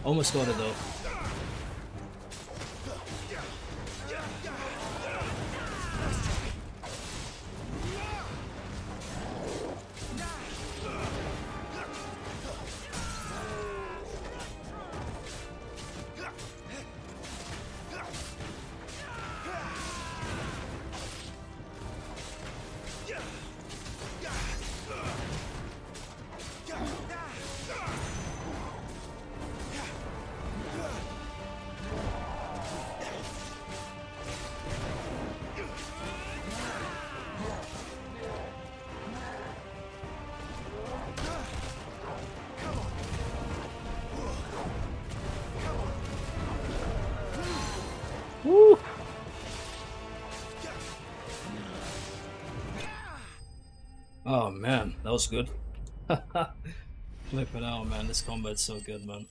Almost got it though. Woo! Oh man, that was good. Flip it out, man. This combat's so good, man.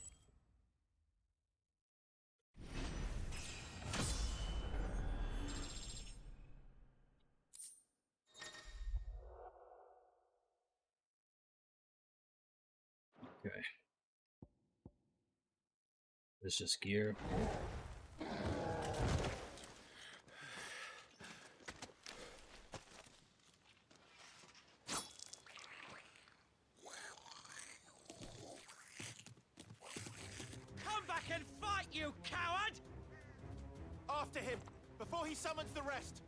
Okay. It's just gear. Come back and fight, you coward! After him, before he summons the rest.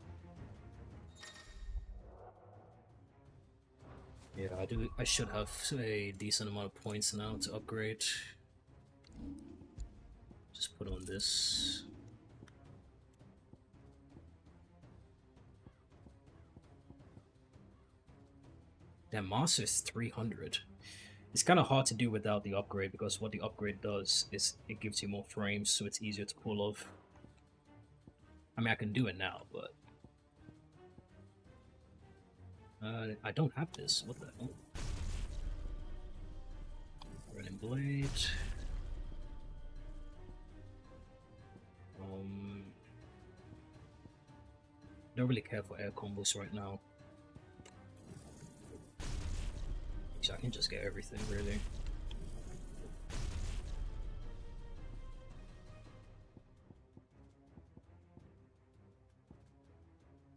Yeah, I should have a decent amount of points now to upgrade. Just put on this. That monster is 300. It's kind of hard to do without the upgrade because what the upgrade does is it gives you more frames, so it's easier to pull off. I mean, I can do it now, but I don't have this. What the hell? Running blade. Don't really care for air combos right now. So I can just get everything, really.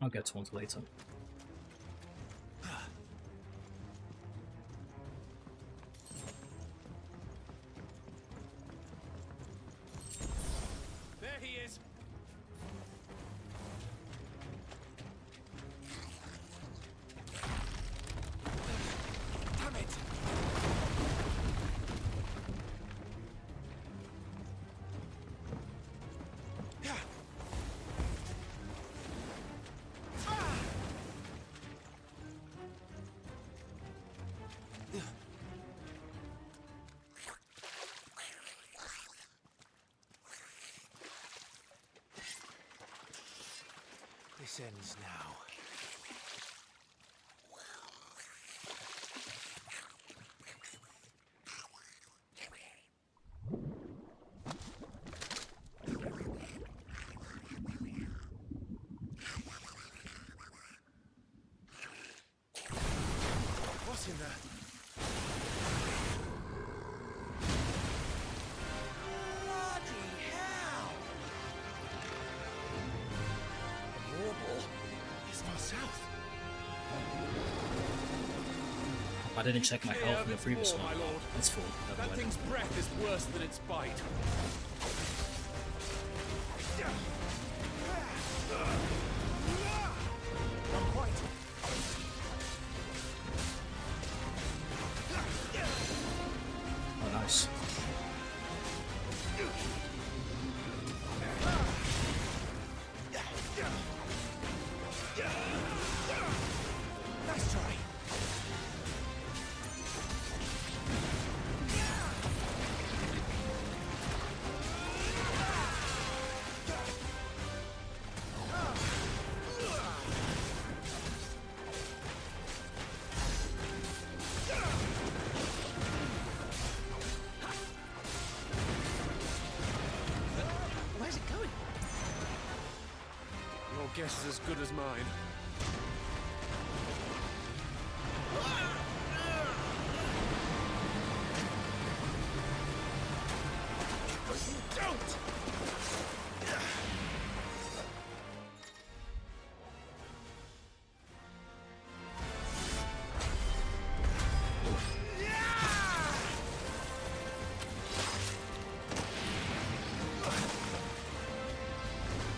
I'll get to ones later. There he is. Damn it. This ends now. What's in there? I didn't check my health in the previous one. It's full. That thing's breath is worse than its bite. guess is as good as mine. Don't!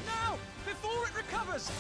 Now! Before it recovers!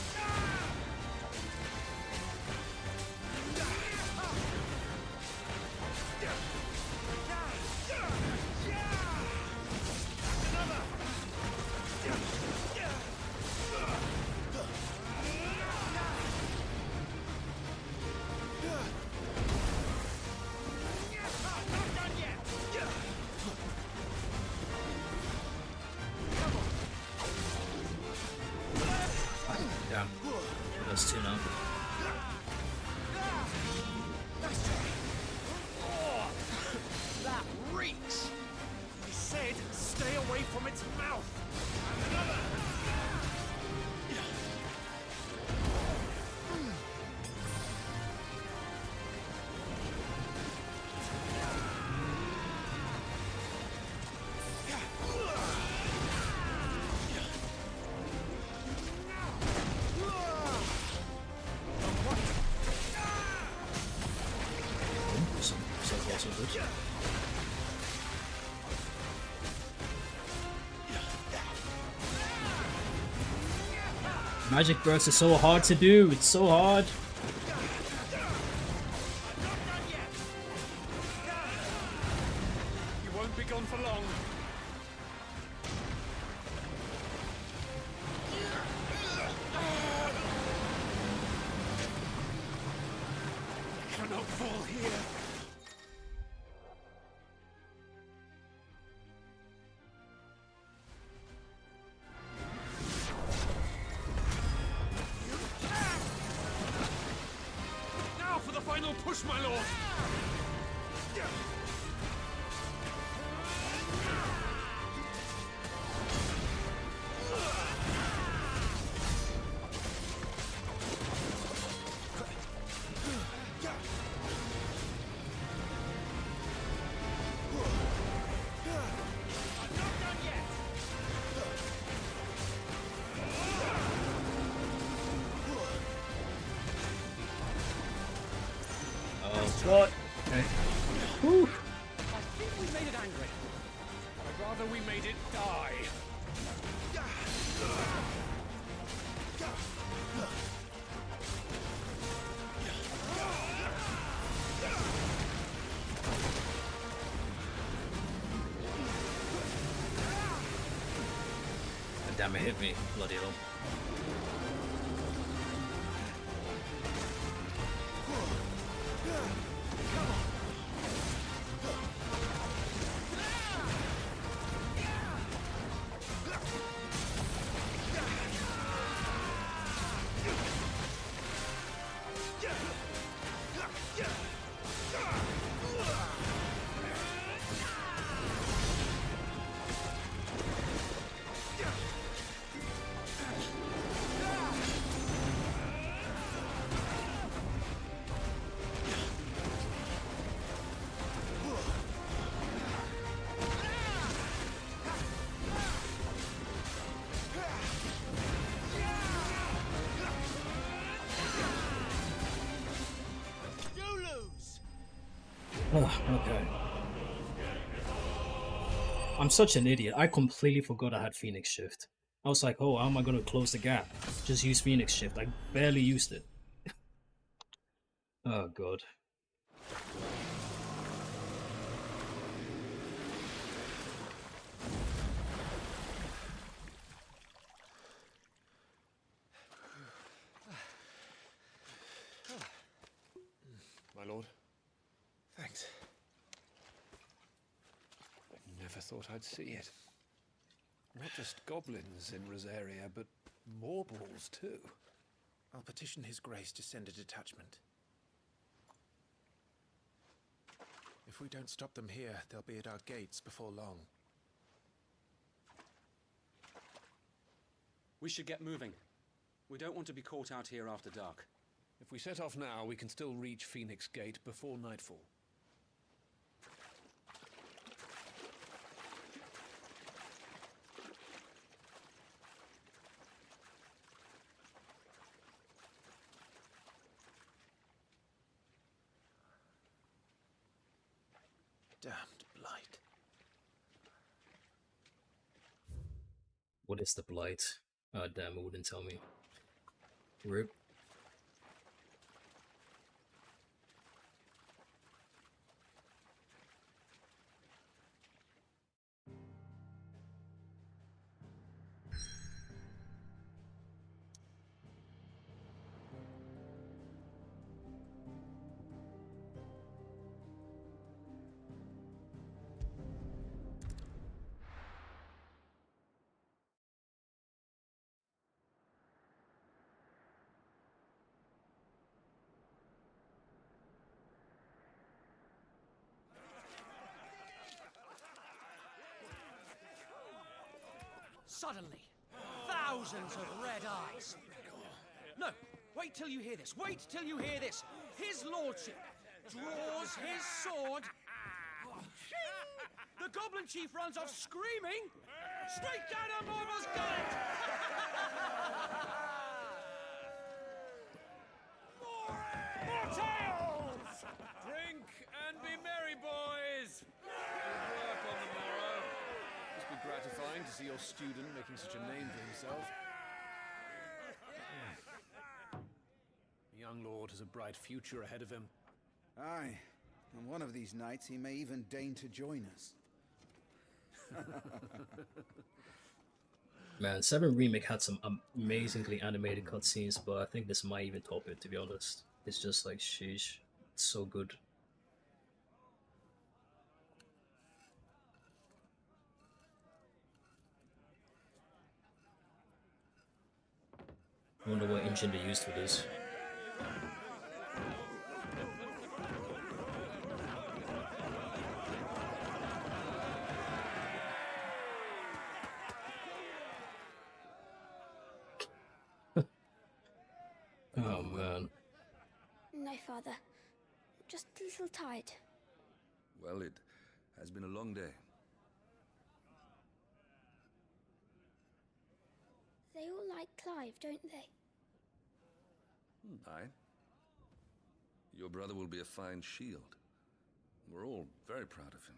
Damn. That's two now. Oh, that reeks! I said stay away from its mouth! So far, so good. Magic bursts are so hard to do. It's so hard. You won't be gone for long. I cannot fall here. Now for the final push, my lord! Oh god. Okay. Whew. I think we made it angry. I'd rather we made it die. Damn, it hit me. Bloody hell. Okay. I'm such an idiot. I completely forgot I had Phoenix Shift. I was like, oh, how am I going to close the gap? Just use Phoenix Shift. I barely used it. Oh, God. My lord. Thanks. I never thought I'd see it. Not just goblins in Rosaria, but mortals too. I'll petition His Grace to send a detachment. If we don't stop them here, they'll be at our gates before long. We should get moving. We don't want to be caught out here after dark. If we set off now, we can still reach Phoenix Gate before nightfall. Damned blight. What is the blight? Oh damn, it wouldn't tell me. Rip. Suddenly, thousands of red eyes. No, wait till you hear this. Wait till you hear this. His lordship draws his sword. The goblin chief runs off screaming straight down a Morbal's gullet. More tales! Drink and be merry, boys! Good work on the morrow. Must be gratifying to see your student making such a name for himself. The young lord has a bright future ahead of him. Aye, and one of these nights he may even deign to join us. Man, 7 Remake had some amazingly animated cutscenes, but I think this might even top it, to be honest. It's just like, sheesh, it's so good. I wonder what engine they used for this. Oh man. No, Father. Just a little tired. Well, it has been a long day. They all like Clive, don't they? Aye. Your brother will be a fine shield. We're all very proud of him.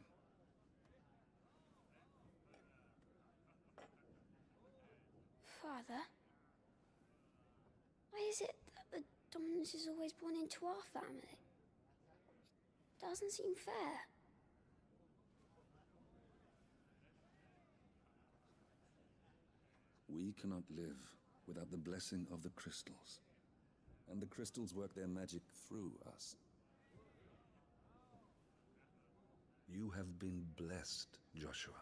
Father? Why is it that the dominance is always born into our family? It doesn't seem fair. We cannot live without the blessing of the crystals. And the crystals work their magic through us. You have been blessed, Joshua.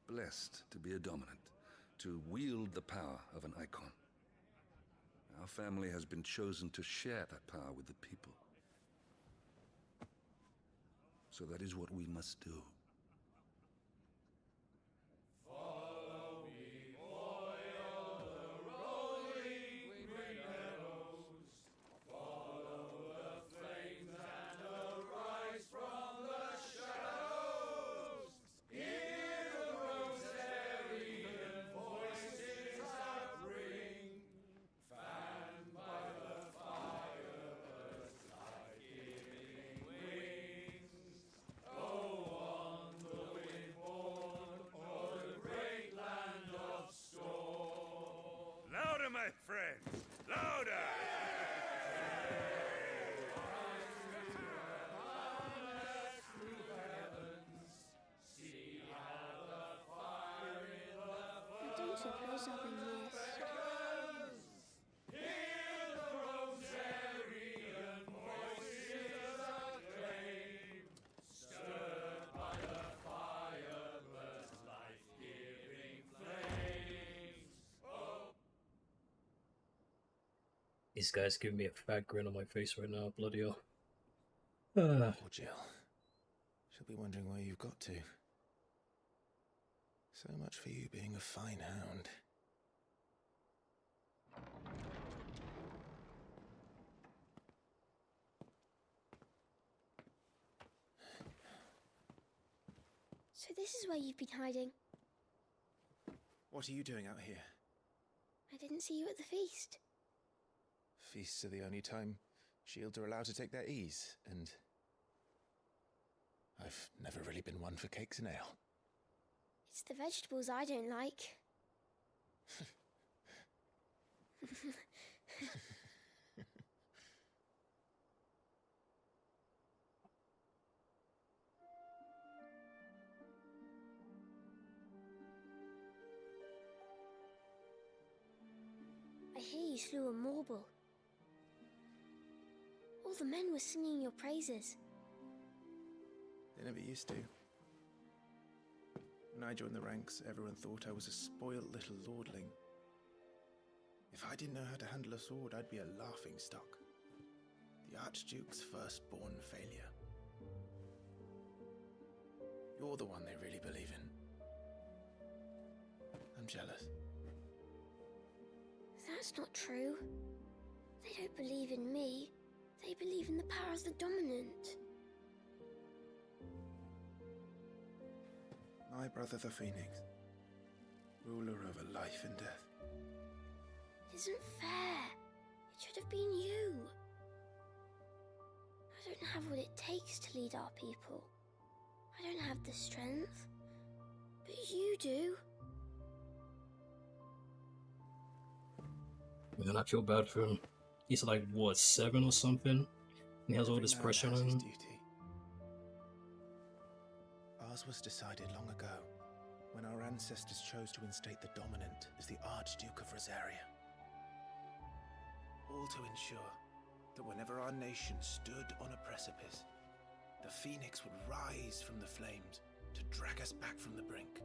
Blessed to be a dominant, to wield the power of an icon. Our family has been chosen to share that power with the people. So that is what we must do. Louder, my friends! Louder! I don't suppose I'll be missed. These guys give me a fat grin on my face right now, bloody hell. Poor Jill. She'll be wondering where you've got to. So much for you being a fine hound. this is where you've been hiding. What are you doing out here? I didn't see you at the feast. Feasts are the only time shields are allowed to take their ease, and I've never really been one for cakes and ale. It's the vegetables I don't like. I hear you slew a Morble. All the men were singing your praises. They never used to. When I joined the ranks, everyone thought I was a spoilt little lordling. If I didn't know how to handle a sword, I'd be a laughing stock. The Archduke's firstborn failure. You're the one they really believe in. I'm jealous. That's not true. They don't believe in me. They believe in the power of the dominant. My brother the Phoenix, ruler over life and death. It isn't fair. It should have been you. I don't have what it takes to lead our people. I don't have the strength. But you do. Man, I feel bad for him. He's like, what, 7 or something? And he has all this pressure on him. Ours was decided long ago, when our ancestors chose to instate the dominant as the Archduke of Rosaria. All to ensure that whenever our nation stood on a precipice, the Phoenix would rise from the flames to drag us back from the brink.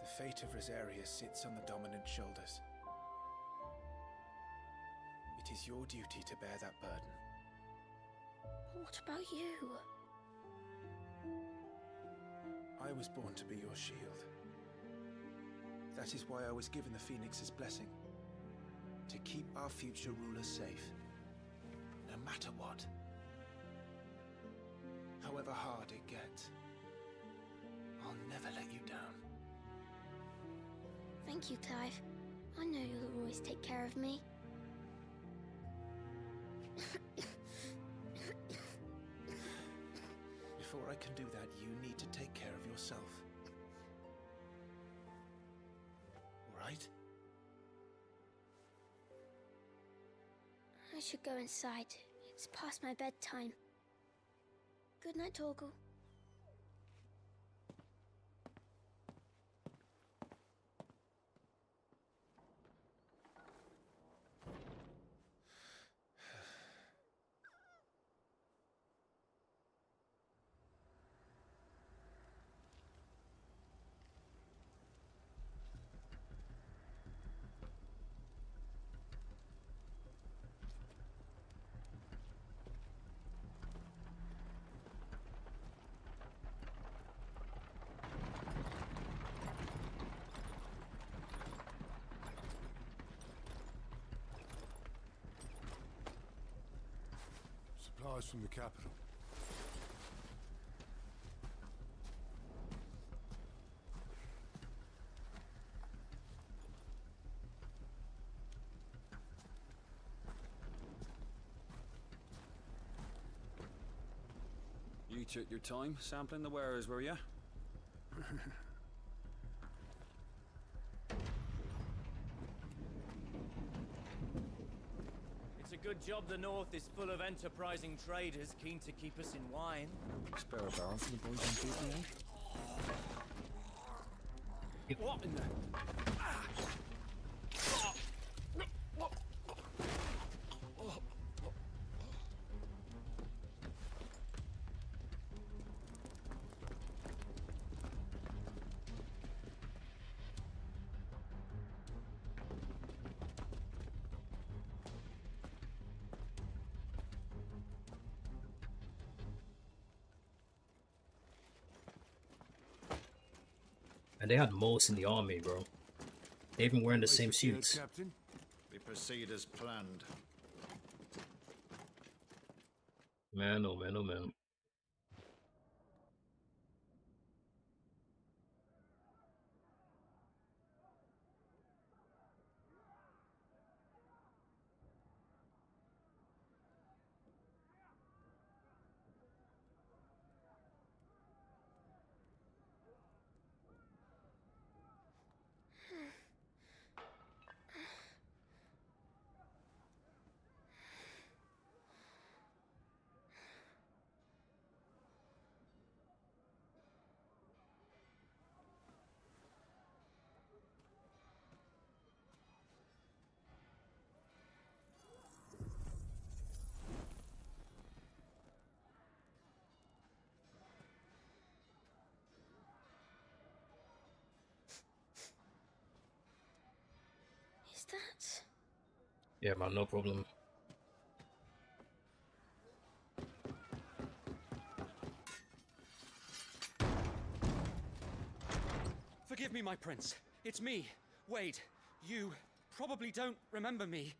The fate of Rosaria sits on the dominant's shoulders. It is your duty to bear that burden. What about you? I was born to be your shield. That is why I was given the Phoenix's blessing. To keep our future rulers safe. No matter what. However hard it gets. I'll never let you down. Thank you, Clive. I know you'll always take care of me. Before I can do that, you need to take care of yourself. All right? I should go inside. It's past my bedtime. Good night, Torgal. Supplies from the capital. You took your time sampling the wares, were ya? It's a good job the North is full of enterprising traders keen to keep us in wine. Spare a barrel for the boys on duty, eh? What in the... And they had most in the army, bro. They even wearing the same suits. Captain, we proceed as planned. Man, oh man, oh man. that? Yeah, man, no problem. Forgive me, my prince. It's me, Wade. You probably don't remember me.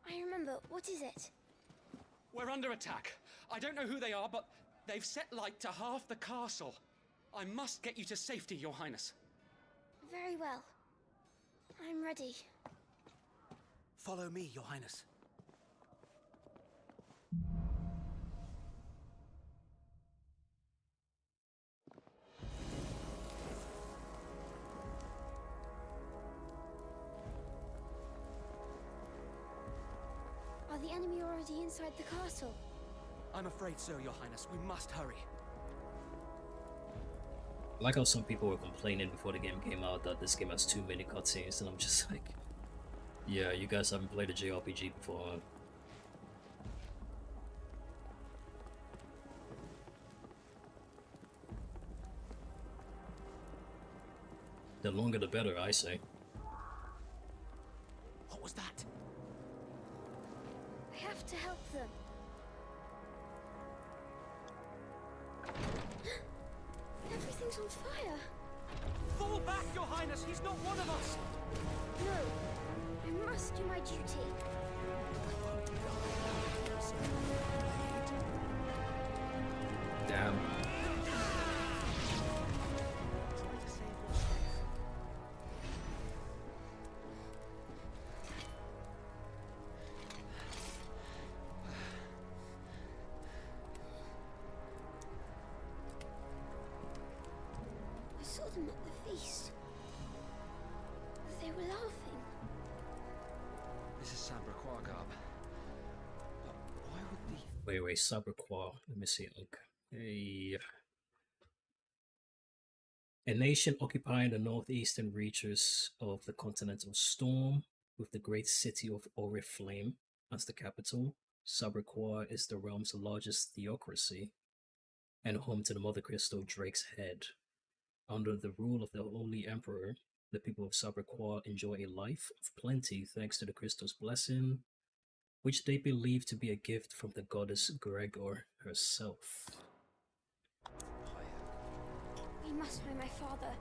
I remember. What is it? We're under attack. I don't know who they are, but they've set light to half the castle. I must get you to safety, Your Highness. Very well. I'm ready. Follow me, Your Highness. Are the enemy already inside the castle? I'm afraid so, Your Highness. We must hurry. I like how some people were complaining before the game came out that this game has too many cutscenes, and I'm just like, yeah, you guys haven't played a JRPG before, huh? The longer the better, I say. What was that? I have to help them. Everything's on fire. Fall back, Your Highness! He's not one of us! No, I must do my duty. Damn. I saw them at the feast. They were laughing. This is Sabra Quargarb. But why would the... Wait, Saberqual. Let me see. Okay. A nation occupying the northeastern reaches of the continental storm, with the great city of Oriflame as the capital. Saberqual is the realm's largest theocracy and home to the Mother Crystal Drake's Head. Under the rule of the Holy Emperor, the people of Saberqual enjoy a life of plenty thanks to the crystal's blessing, which they believe to be a gift from the goddess Gregor herself. We must find my father.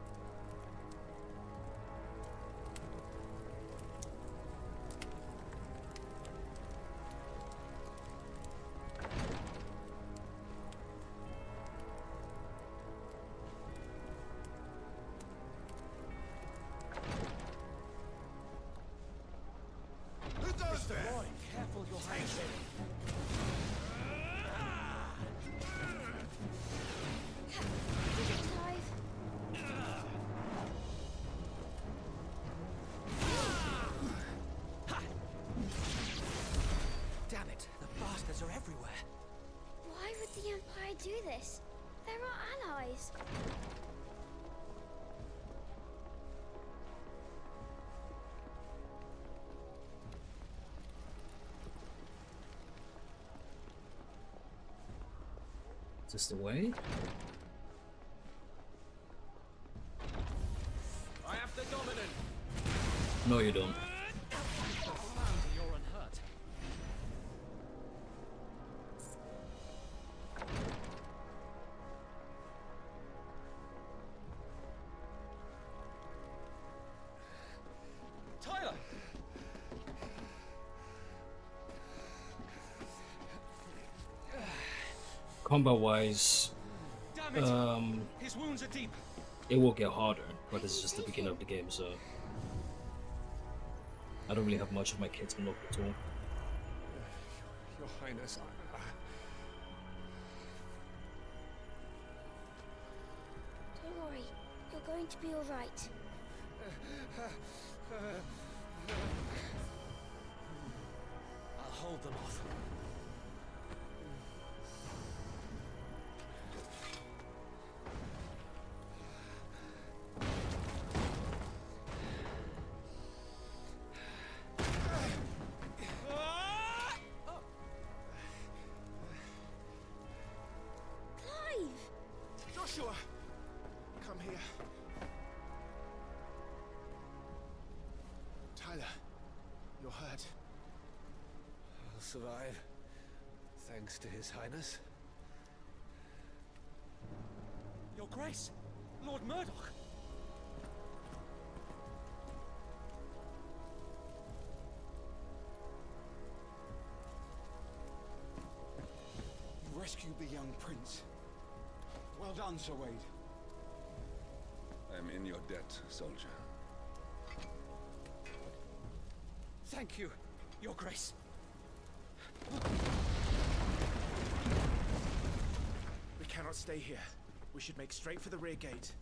Who does that? Boy, careful, Your Highness. Damn it, the bastards are everywhere. Why would the Empire do this? They're our allies. Is this the way? I have the dominant. No, you don't. You're unhurt. Tyler! Combat-wise, Damn it! His wounds are deep. it will get harder, but this is just the beginning of the game, so I don't really have much of my kits unlocked at all. Your Highness, Don't worry, you're going to be all right. I'll hold them off. Joshua! Come here. Tyler, lad. I'll survive, thanks to His Highness. Your Grace, Lord Murdoch. You rescued the young prince. Well done, Sir Wade. I am in your debt, soldier. Thank you, Your Grace. We cannot stay here. We should make straight for the rear gate.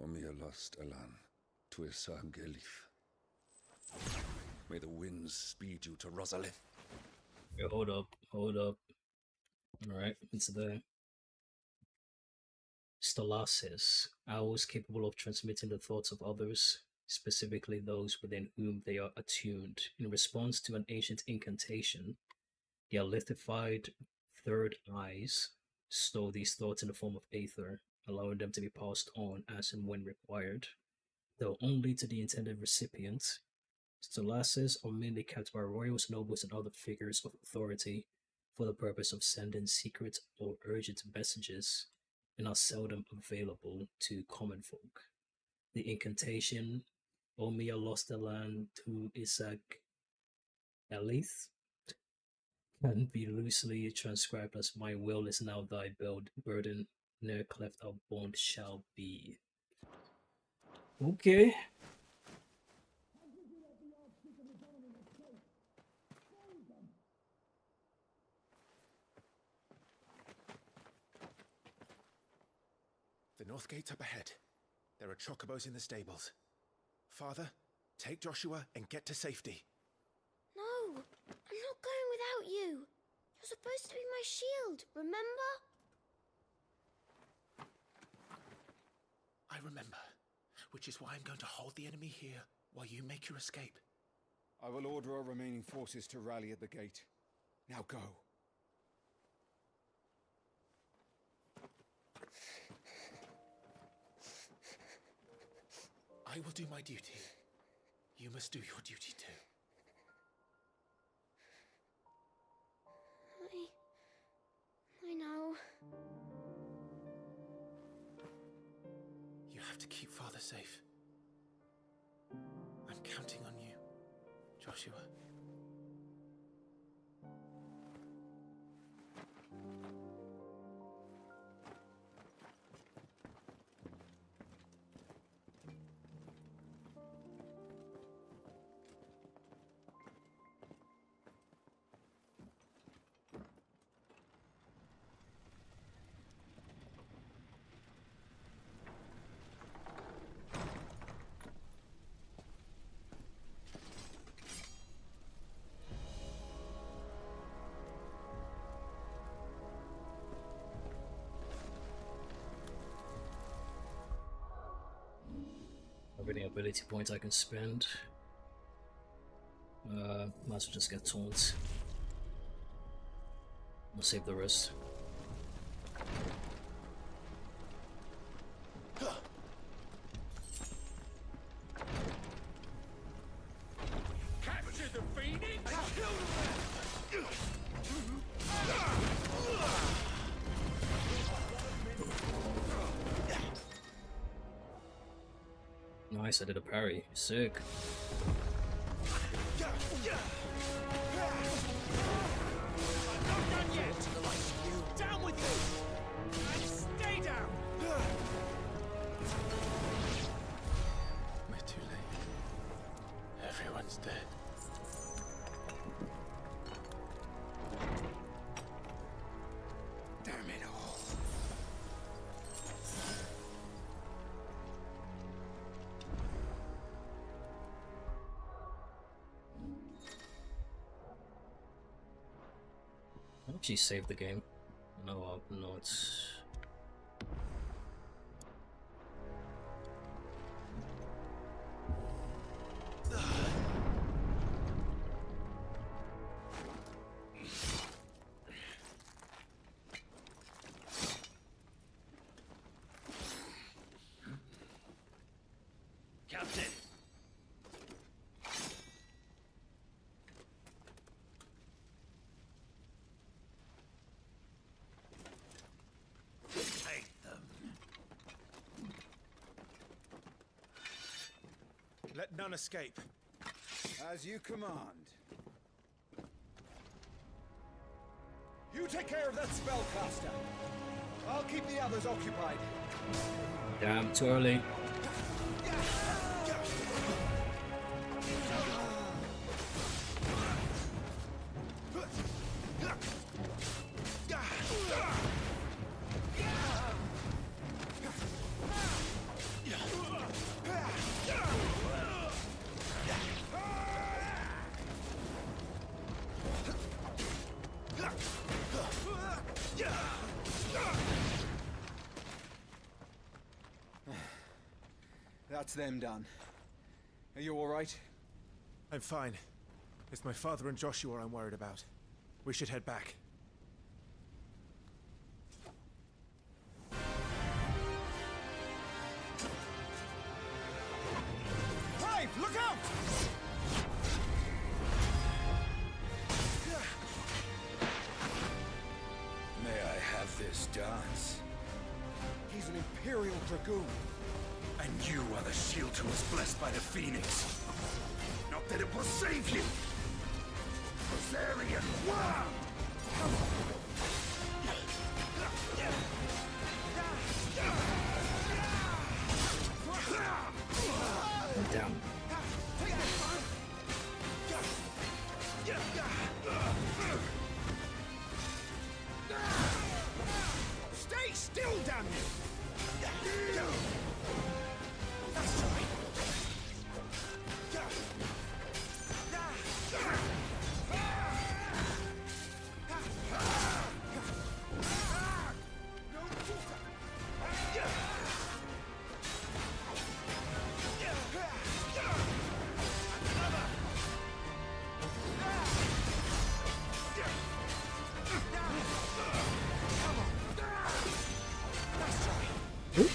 Omia lost Alan, Tuisa Gelif. May the winds speed you to Rosalith. Yo, hold up, hold up. Alright, it's there. Stellaces, owls capable of transmitting the thoughts of others, specifically those within whom they are attuned. In response to an ancient incantation, their lithified third eyes store these thoughts in the form of aether, allowing them to be passed on as and when required, though only to the intended recipient. Stellaces are mainly kept by royals, nobles, and other figures of authority for the purpose of sending secret or urgent messages, and are seldom available to common folk. The incantation, Omia lost the land to Isaac Elith, can be loosely transcribed as my will is now thy burden, ne'er cleft our bond shall be. Okay. The north gate's up ahead. There are chocobos in the stables. Father, take Joshua and get to safety. No, I'm not going without you. You're supposed to be my shield, remember? I remember, which is why I'm going to hold the enemy here while you make your escape. I will order our remaining forces to rally at the gate. Now go. I will do my duty. You must do your duty too. I know. You have to keep Father safe. I'm counting on you, Joshua. Have any ability points I can spend? Might as well just get taunts. I'll save the rest. Capture the Phoenix! Nice, I did a parry. Sick. Not done yet! Down with you! And stay down! We're too late. Everyone's dead. Damn it all. I actually saved the game. No, I'm not. Captain! Take them. Let none escape. As you command. You take care of that spellcaster. I'll keep the others occupied. Damn, too early. That's them done. Are you all right? I'm fine. It's my father and Joshua I'm worried about. We should head back. Clive, look out! May I have this dance? He's an Imperial Dragoon. And you are the shield who was blessed by the Phoenix. Not that it will save you. Rosarian Wow! I'm down. Stay still, damn you!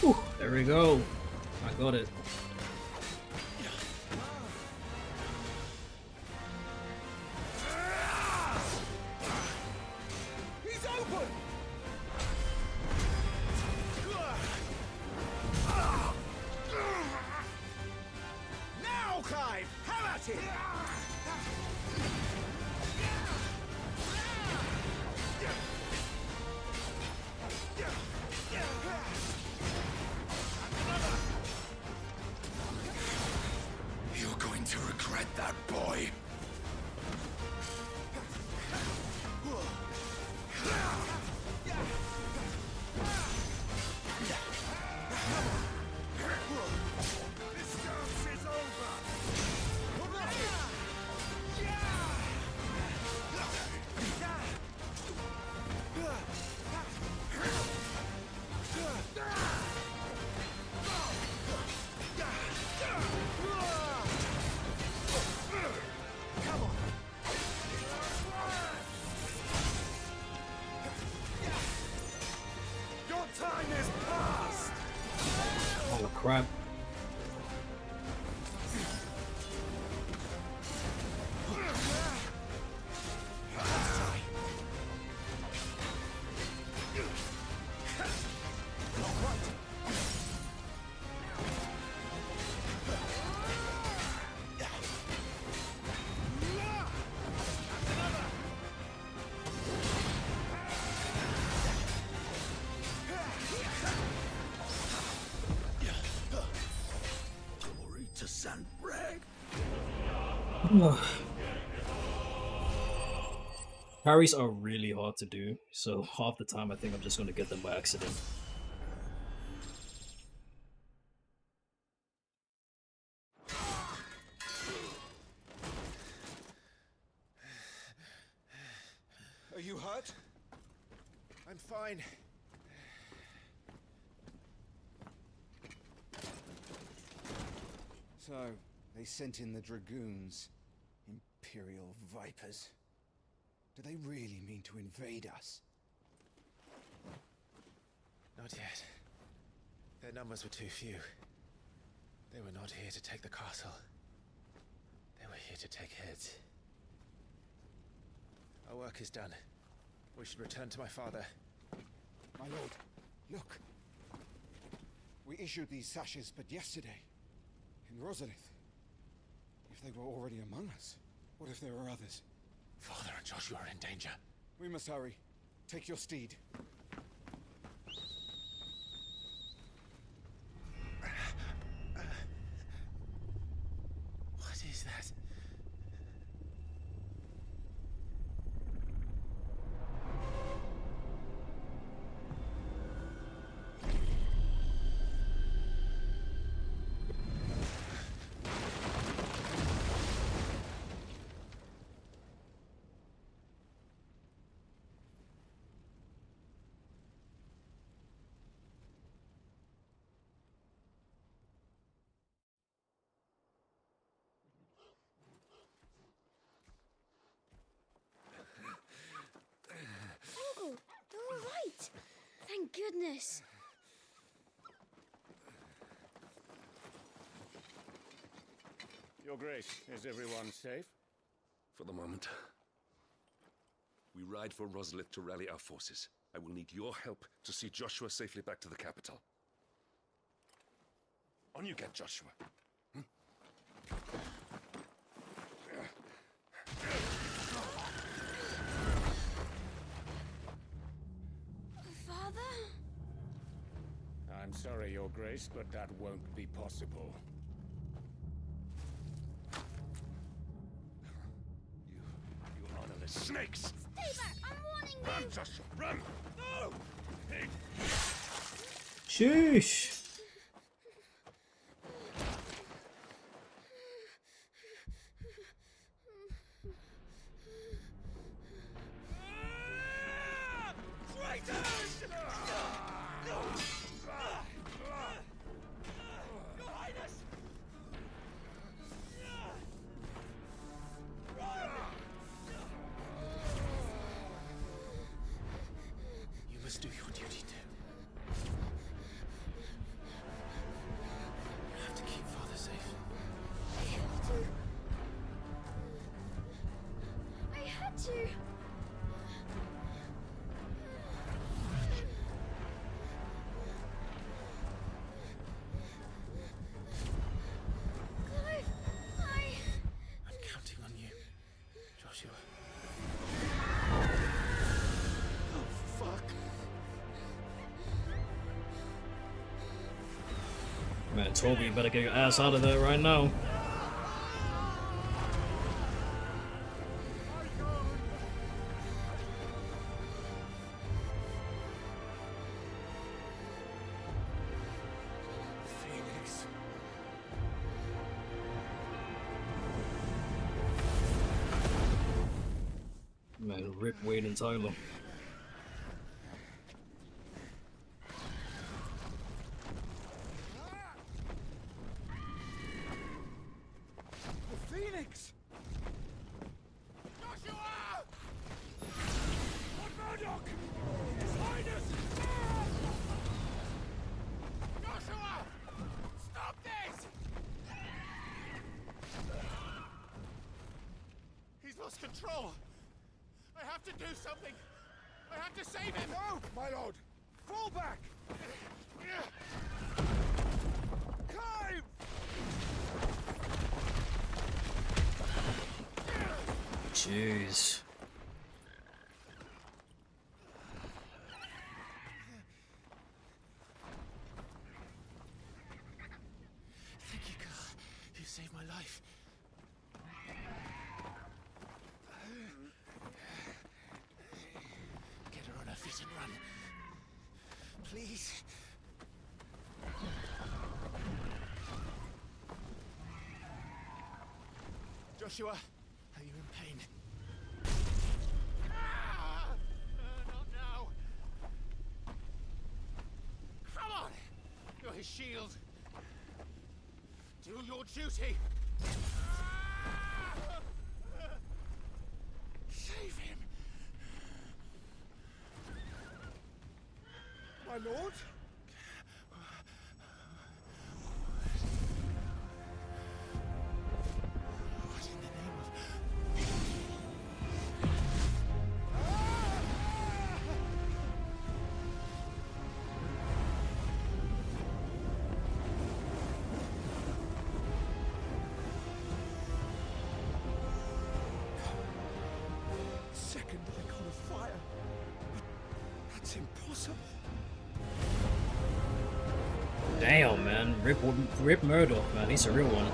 Ooh, there we go. I got it. He's open! Now, Clive! Have at it! You're going to regret that, boy. This dance is over. Your time is past. Oh crap. Glory to Sandbrag. Parries are really hard to do, so half the time I think I'm just going to get them by accident. Are you hurt? I'm fine. So, they sent in the Dragoons. Imperial Vipers. Do they really mean to invade us? Not yet. Their numbers were too few. They were not here to take the castle. They were here to take heads. Our work is done. We should return to my father. My lord, look. We issued these sashes but yesterday, in Rosalith. If they were already among us, what if there were others? Father and Joshua are in danger. We must hurry. Take your steed. What is that? Uncle, you're all right. Thank goodness. Your Grace, is everyone safe? For the moment. We ride for Rosalith to rally our forces. I will need your help to see Joshua safely back to the capital. On you get, Joshua. Father? I'm sorry, Your Grace, but that won't be possible. You honorless snakes! Stay back! I'm warning you! Run, Joshua, run! No! Pig! Sheesh! Traitors! Your Highness! You must do your duty too. You have to keep Father safe. I have to. I had to. Clive, I'm counting on you, Joshua. Oh, fuck. Man, Toby, you better get your ass out of there right now. Phoenix. Man, rip Wade and Tyler. The Phoenix! Joshua! Lord Murdoch! His Highness! Joshua! Stop this! He's lost control. I have to do something. I have to save him. No, my lord. Fall back. Clive! Jeez. Thank you, girl. You saved my life. Get her on her feet and run. Please. Joshua, are you in pain? Not now. Come on. You're his shield. Do your duty. Save him. My lord? possible? Damn, man. Rip Murdoch, man. He's a real one.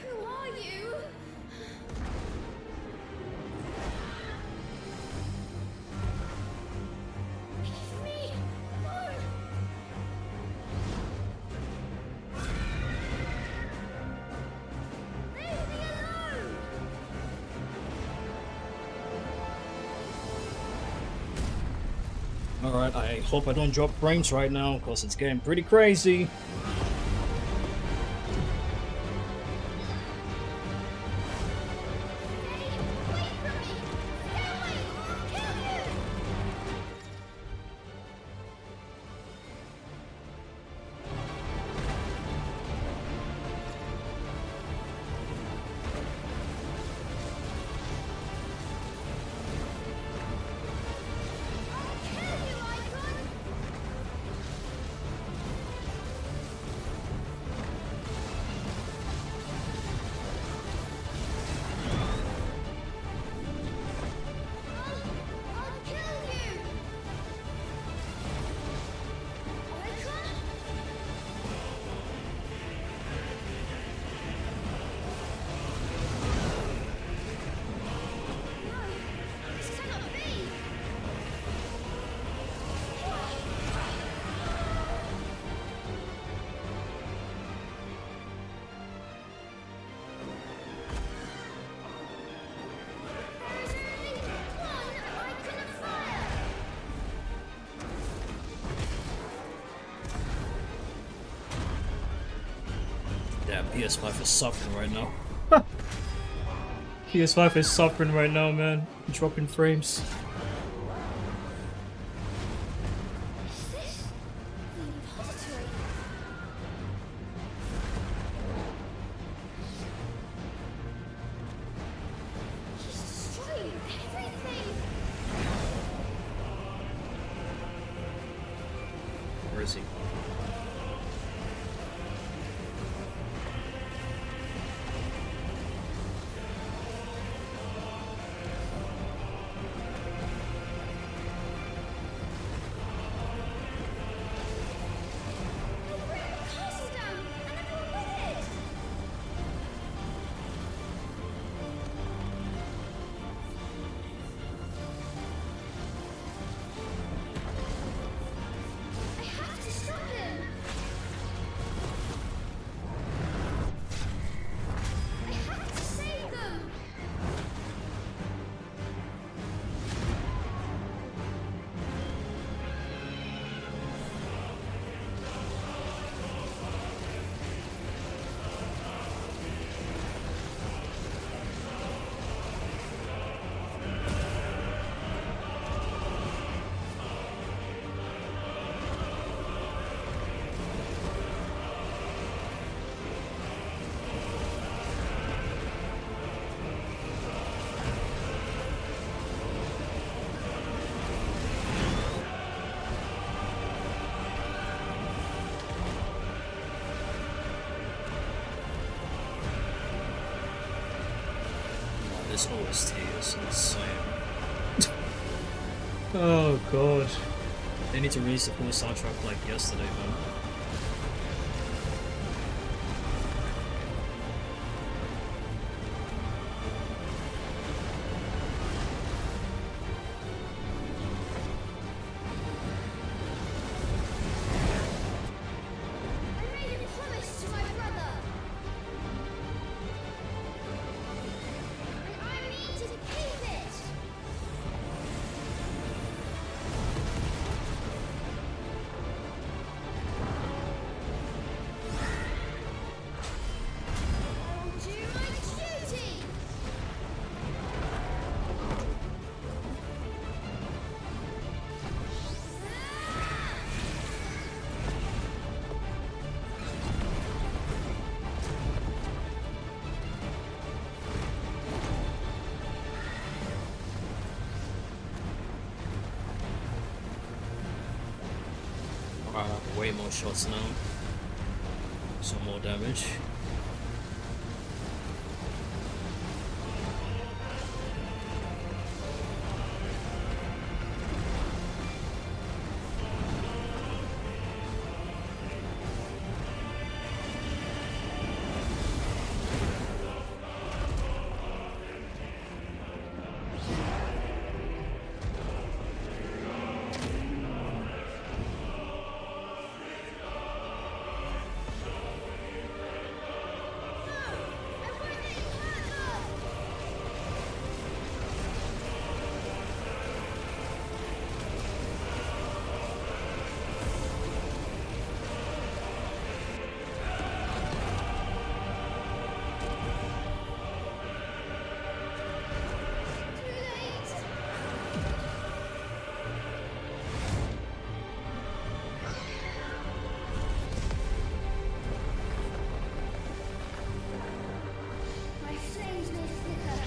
Who are you? Leave me alone. Leave me alone. Alright, I hope I don't drop frames right now, because it's getting pretty crazy. Yeah, PS5 is suffering right now. PS5 is suffering right now, man. Dropping frames. Where is he? This OST is insane. Oh god. They need to release the full soundtrack like yesterday, man. way more shots now. Some more damage. My flames may flicker,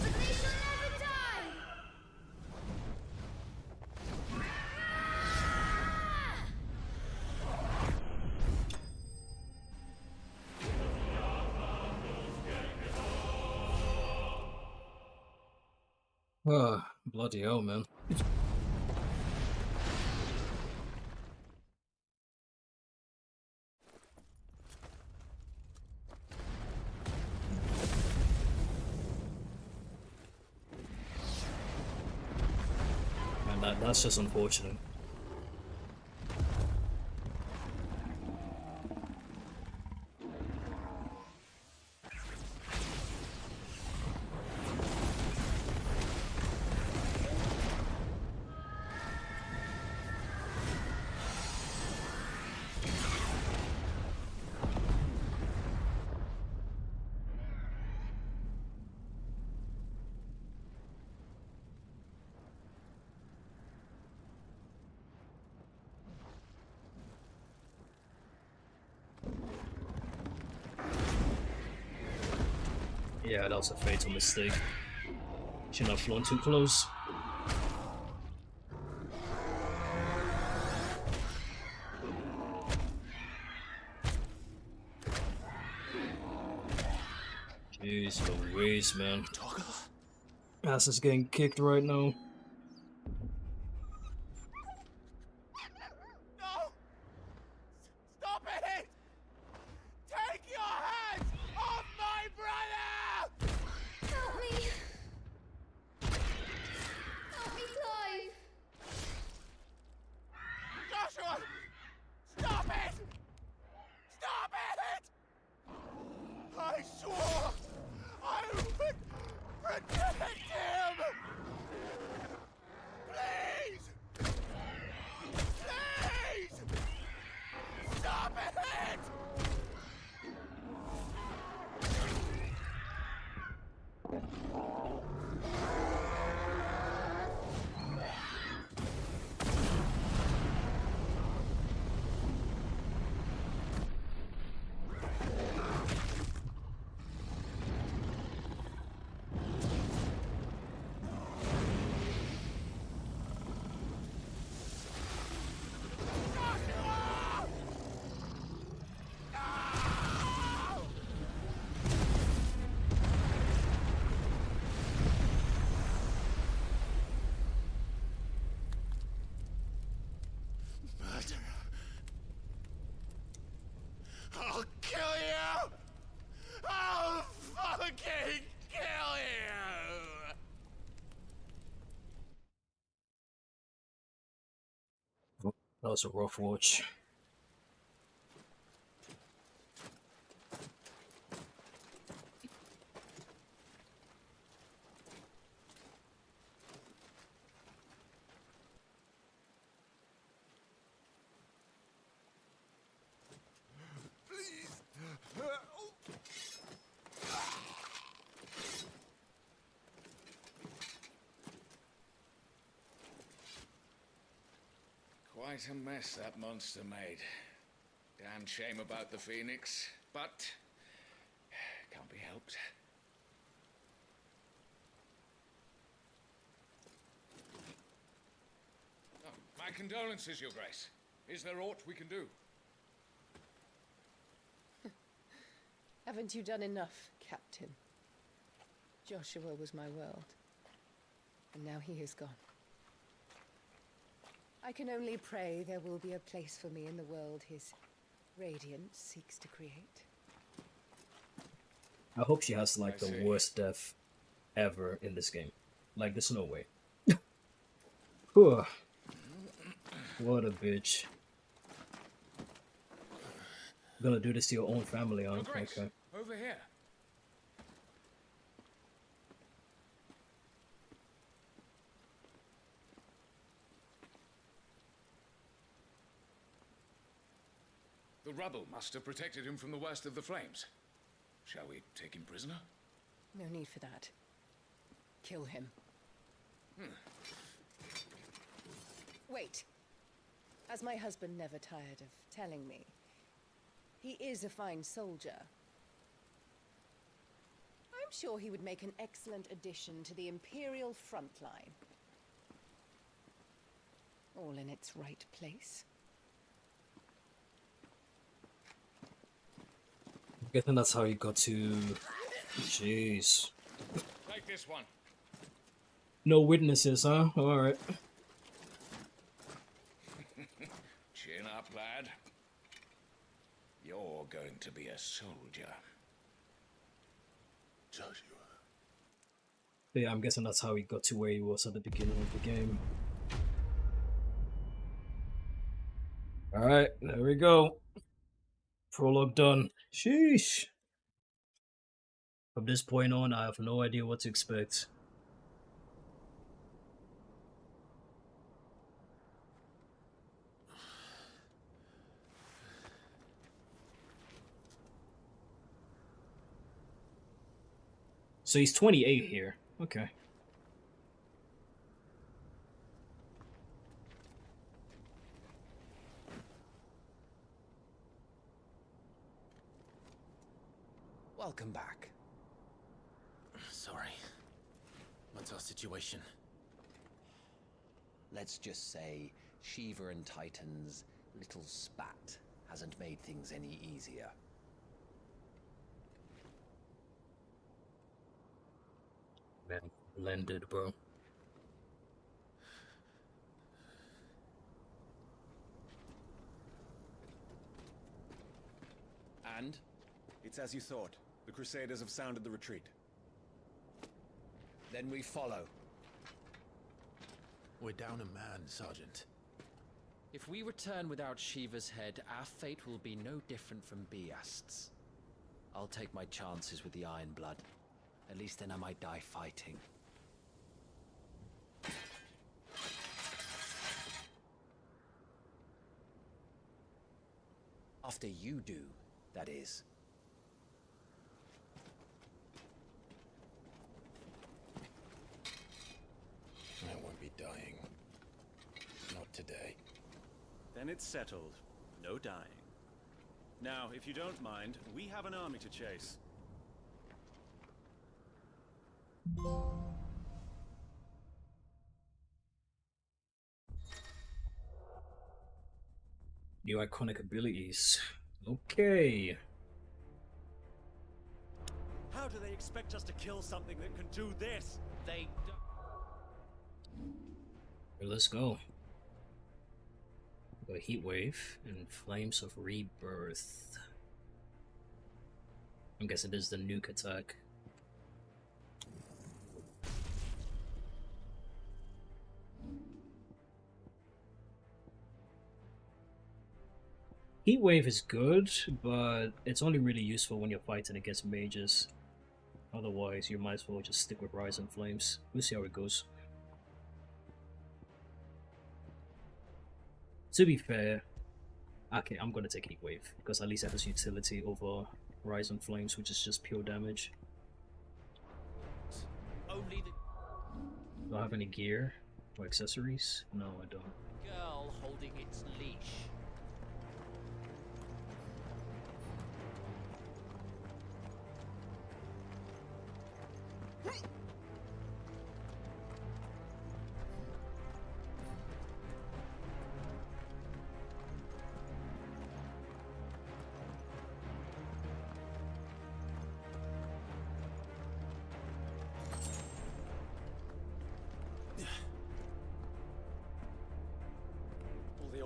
but they shall never die! Ah, bloody hell, man. Man, that's just unfortunate. Yeah, that was a fatal mistake. Shouldn't have flown too close. Jeez Louise, man. Ass is getting kicked right now. Stop it! Take your hands off my brother! Help me! Help me, Clive! Joshua! Stop it! Stop it! I swore I would protect him! Please! Please! Stop it! I'll kill you! I'll fucking kill you! That was a rough watch. Quite a mess that monster made. Damn shame about the Phoenix, but can't be helped. Oh, my condolences, Your Grace. Is there aught we can do? Haven't you done enough, Captain? Joshua was my world, and now he is gone. I can only pray there will be a place for me in the world his radiance seeks to create. I hope she has like the worst death ever in this game. Like, there's no way. Whew. What a bitch. Gonna do this to your own family, huh? Okay. Over here. The rubble must have protected him from the worst of the flames. Shall we take him prisoner? No need for that. Kill him. Wait. As my husband never tired of telling me, he is a fine soldier. I'm sure he would make an excellent addition to the Imperial front line. All in its right place. I guess that's how you got to... Jeez. Take this one. No witnesses, huh? Alright. Chin up, lad. You're going to be a soldier. Joshua. Yeah, I'm guessing that's how he got to where he was at the beginning of the game. Alright, there we go. Prologue done. Sheesh. From this point on, I have no idea what to expect. So he's 28 here. Okay. Welcome back. Sorry. What's our situation? Let's just say Shiva and Titan's little spat hasn't made things any easier. Man, blended, bro. And? It's as you thought. The Crusaders have sounded the retreat. Then we follow. We're down a man, Sergeant. If we return without Shiva's head, our fate will be no different from Biast's. I'll take my chances with the Iron Blood. At least then I might die fighting. After you do, that is. I won't be dying. Not today. Then it's settled. No dying. Now, if you don't mind, we have an army to chase. New iconic abilities. Okay. How do they expect us to kill something that can do this? They Well, let's go. We got Heat Wave and Flames of Rebirth. I'm guessing this is the nuke attack. Heat Wave is good, but it's only really useful when you're fighting against mages. Otherwise, you might as well just stick with Rise and Flames. We'll see how it goes. To be fair, okay, I'm gonna take Heat Wave, because at least it has utility over Rise and Flames, which is just pure damage. Only the Do I have any gear or accessories? No, I don't. girl holding its leash.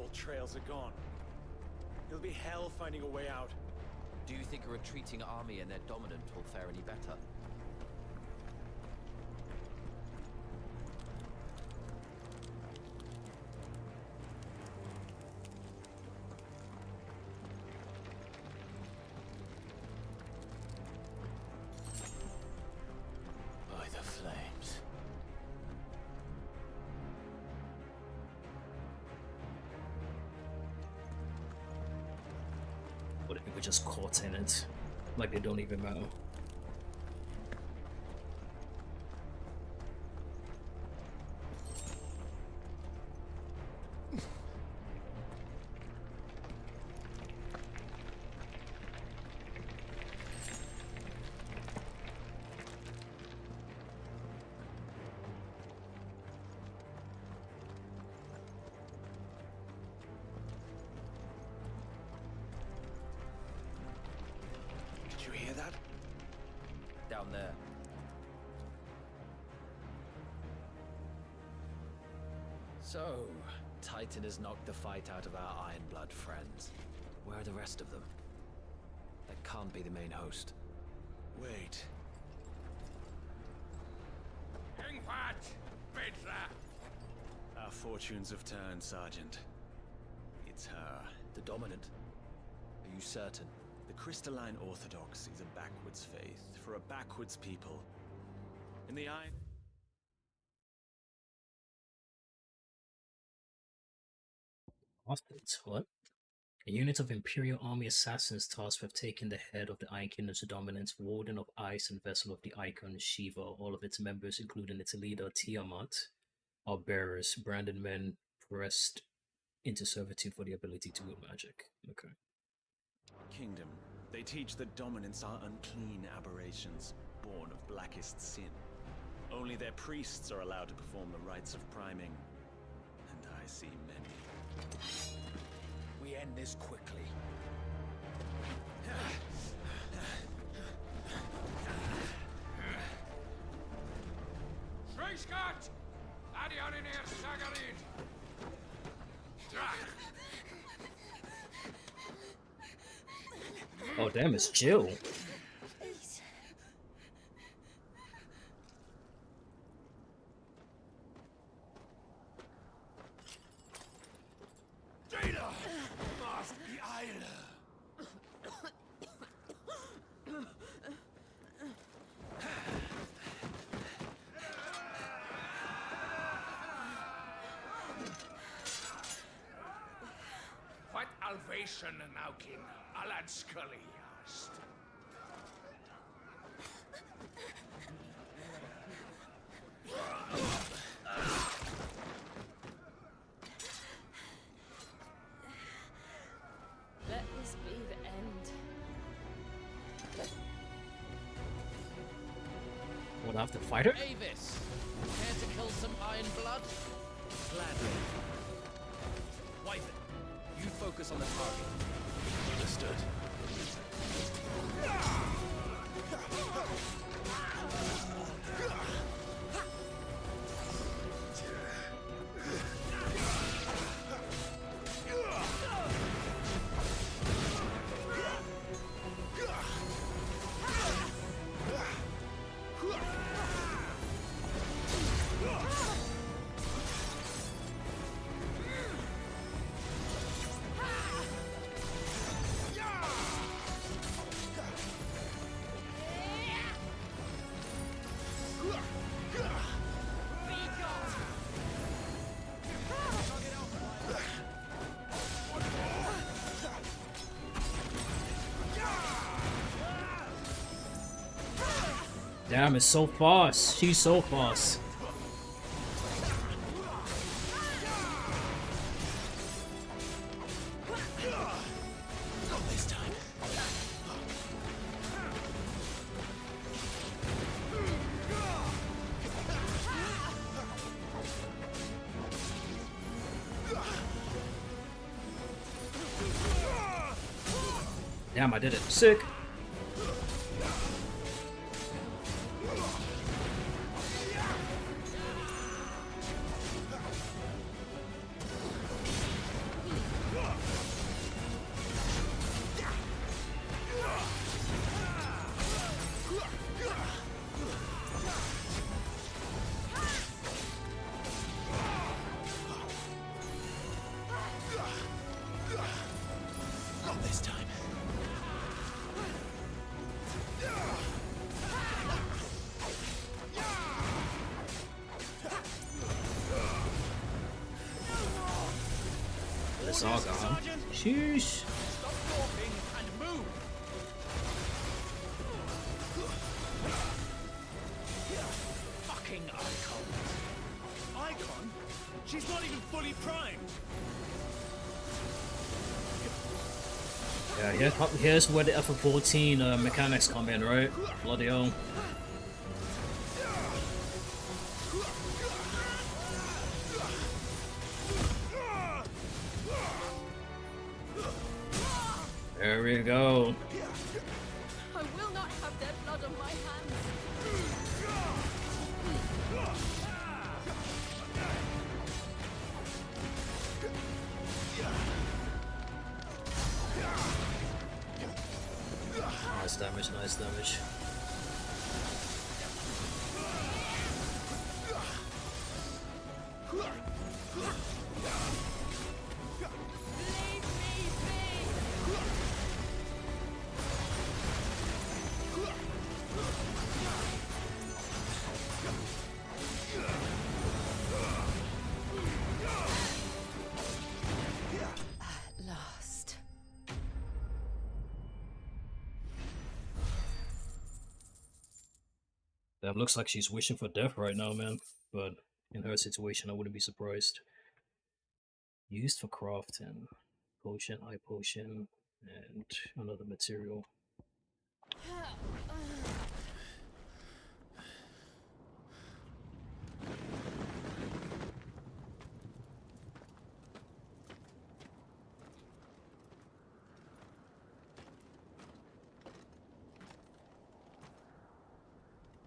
All trails are gone. It'll be hell finding a way out. Do you think a retreating army and their dominant will fare any better? By the flames. What if people just caught in it? Like they don't even matter. Did you hear that? Down there. So, Titan has knocked the fight out of our Ironblood friends. Where are the rest of them? That can't be the main host. Wait. Our fortunes have turned, Sergeant. It's her. The Dominant? Are you certain? The Crystalline Orthodox is a backwards faith for a backwards people. In the eye... Hostiles, what? A unit of Imperial Army assassins tasked with taking the head of the Iron Kingdom's dominant, Warden of Ice and Vessel of the Icon, Shiva, all of its members, including its leader, Tiamat, are bearers, branded men pressed into servitude for the ability to wield magic. Okay. Kingdom. They teach that dominants are unclean aberrations, born of blackest sin. Only their priests are allowed to perform the rites of priming. And I see many. We end this quickly. Scott! Adion in here, Sagarid! Oh damn, it's Jill. Data! Must be Isle! What Alvation now, King? Alad Scully asked. Let this be the end. What, I have to fight her? Avis! Care to kill some Ironblood? Gladly. Wyvern, you focus on the target. Understood. Damn, it's so fast. She's so fast. Not this time. Damn, I did it. Sick. Saga, huh? Sheesh. Stop talking and move! Fucking icon! Icon? She's not even fully primed! Yeah, here's where the F14 mechanics come in, right? Bloody hell. There we go. I will not have their blood on my hands. Nice damage, nice damage. Last. That looks like she's wishing for death right now, man. But in her situation, I wouldn't be surprised. Used for crafting. Potion, eye potion, and another material.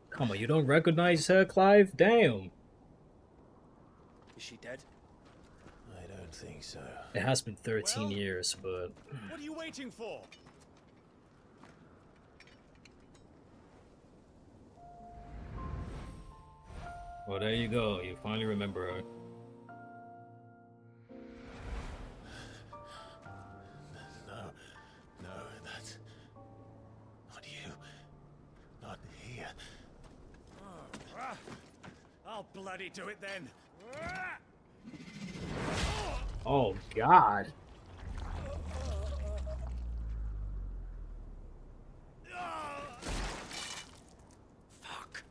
Come on, you don't recognize her, Clive? Damn. Is she dead? I don't think so. It has been 13 years, but... What are you waiting for? Well, there you go. You finally remember her. No, that's not you. Not here. I'll bloody do it then. Oh, God. Fuck.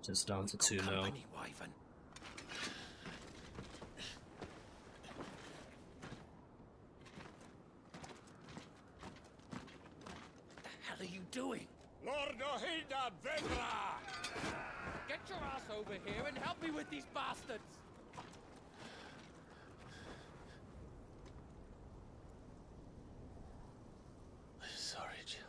Just down to 2 now. Wyvern. The hell are you doing? Lord Ohilda Vendra! Get your ass over here and help me with these bastards! Sorry, Jill.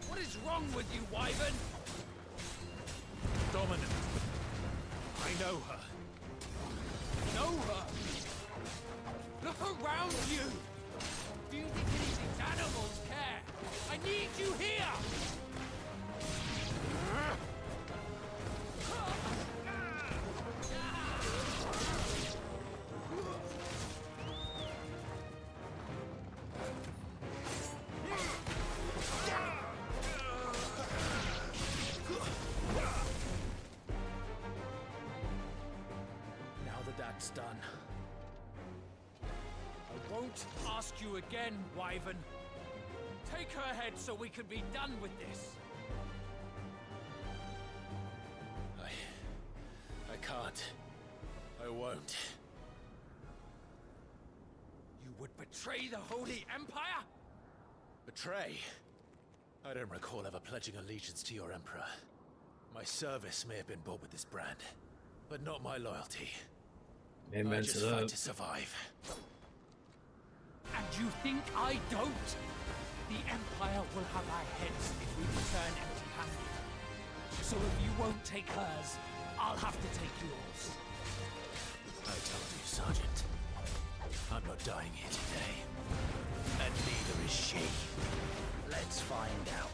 What is wrong with you, Wyvern? Dominant. I know her. Know her? Look around you! Do you think any of these animals care? I need you here! Now that that's done. I won't ask you again, Wyvern. Take her head so we can be done with this. I can't. I won't. You would betray the Holy Empire? Betray? I don't recall ever pledging allegiance to your Emperor. My service may have been bought with this brand, but not my loyalty. Amen I to just that. fight to survive. And you think I don't? The Empire will have our heads if we return empty-handed. So if you won't take hers, I'll have to take yours. I told you, Sergeant. I'm not dying here today. And neither is she. Let's find out.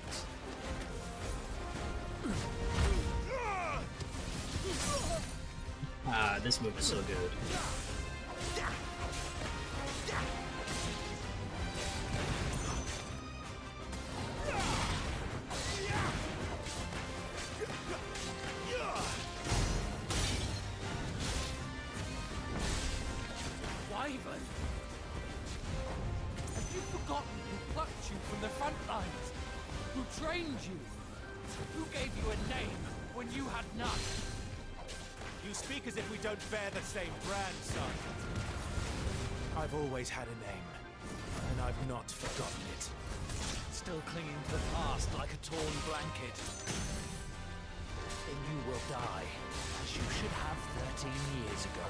Ah, this move is so good. Wyvern? Have you forgotten who plucked you from the front lines? Who trained you? Who gave you a name when you had none? You speak as if we don't bear the same brand, Sergeant. I've always had a name, and I've not forgotten it. Still clinging to the past like a torn blanket. Then you will die, as you should have 13 years ago.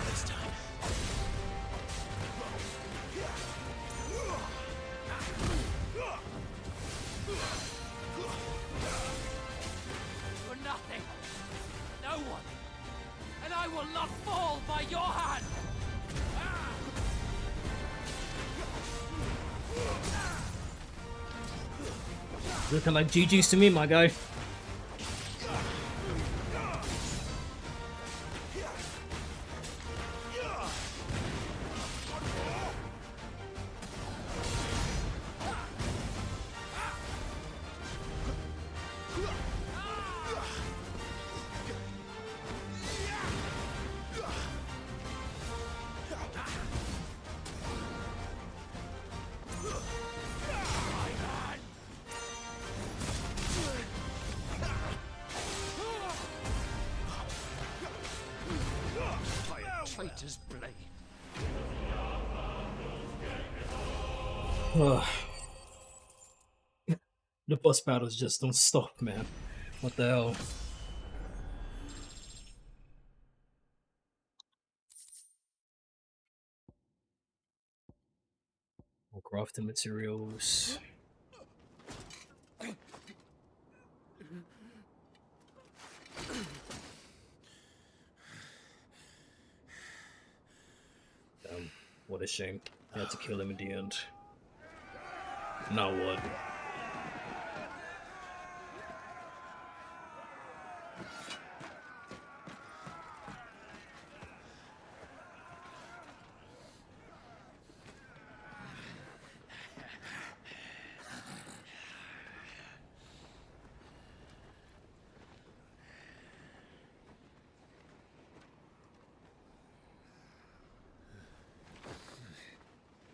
This time. You're nothing. No one. And I will not fall by your hand. Looking like GG's to me, my guy. Traitor's blade. The boss battles just don't stop, man. What the hell? More crafting materials. Damn, what a shame. I had to kill him in the end. Now what?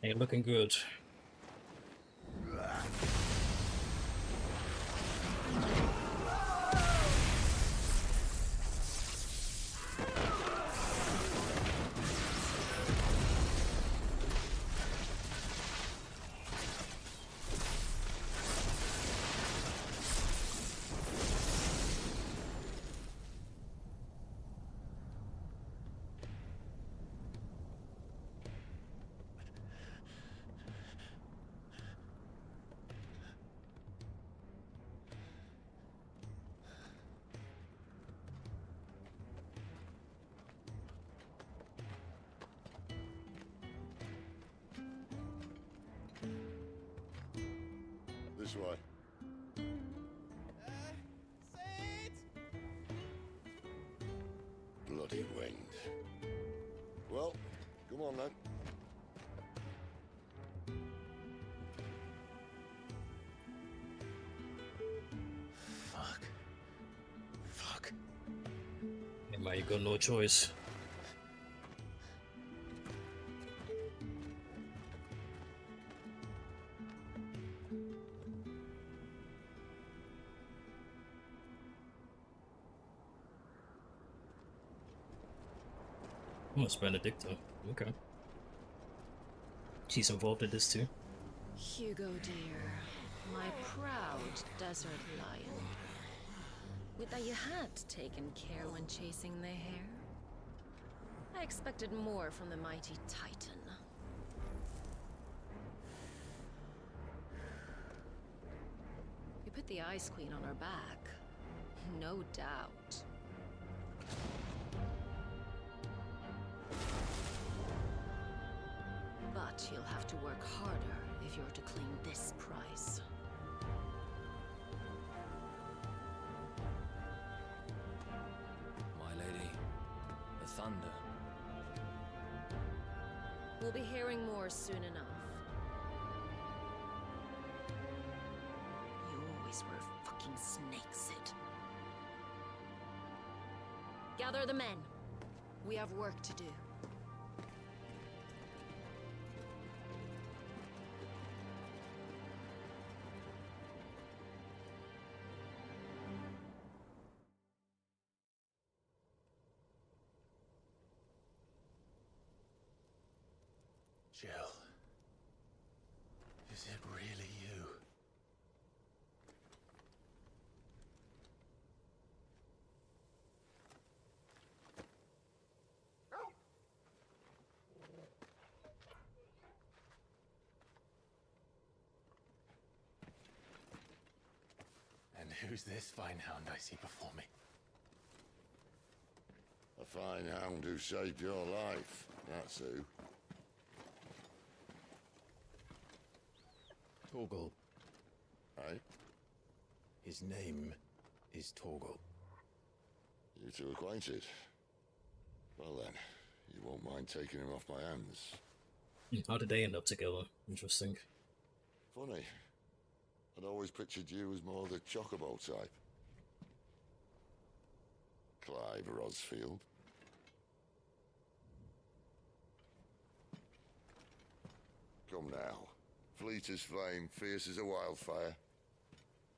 Ain't looking good. This way. Bloody wind. Well, come on then. Fuck. Hey man, you got no choice. Oh, it's Benedicta. Okay. She's involved in this too. Hugo dear, my proud desert lion. Would that you had taken care when chasing the hare? I expected more from the mighty Titan. You put With the Ice Queen on her back, no doubt. But you'll have to work harder if you're to claim this prize. My lady, the thunder. We'll be hearing more soon enough. You always were a fucking snake, Sid. Gather the men. We have work to do. Jill. Is it really you? And who's this fine hound I see before me? A fine hound who saved your life, that's who. Torgal. Aye? His name is Torgal. You two acquainted? Well then, you won't mind taking him off my hands. How did they end up together? Interesting. Funny. I'd always pictured you as more the chocobo type. Clive Rosfield. Come now. Fleet as flame, fierce as a wildfire.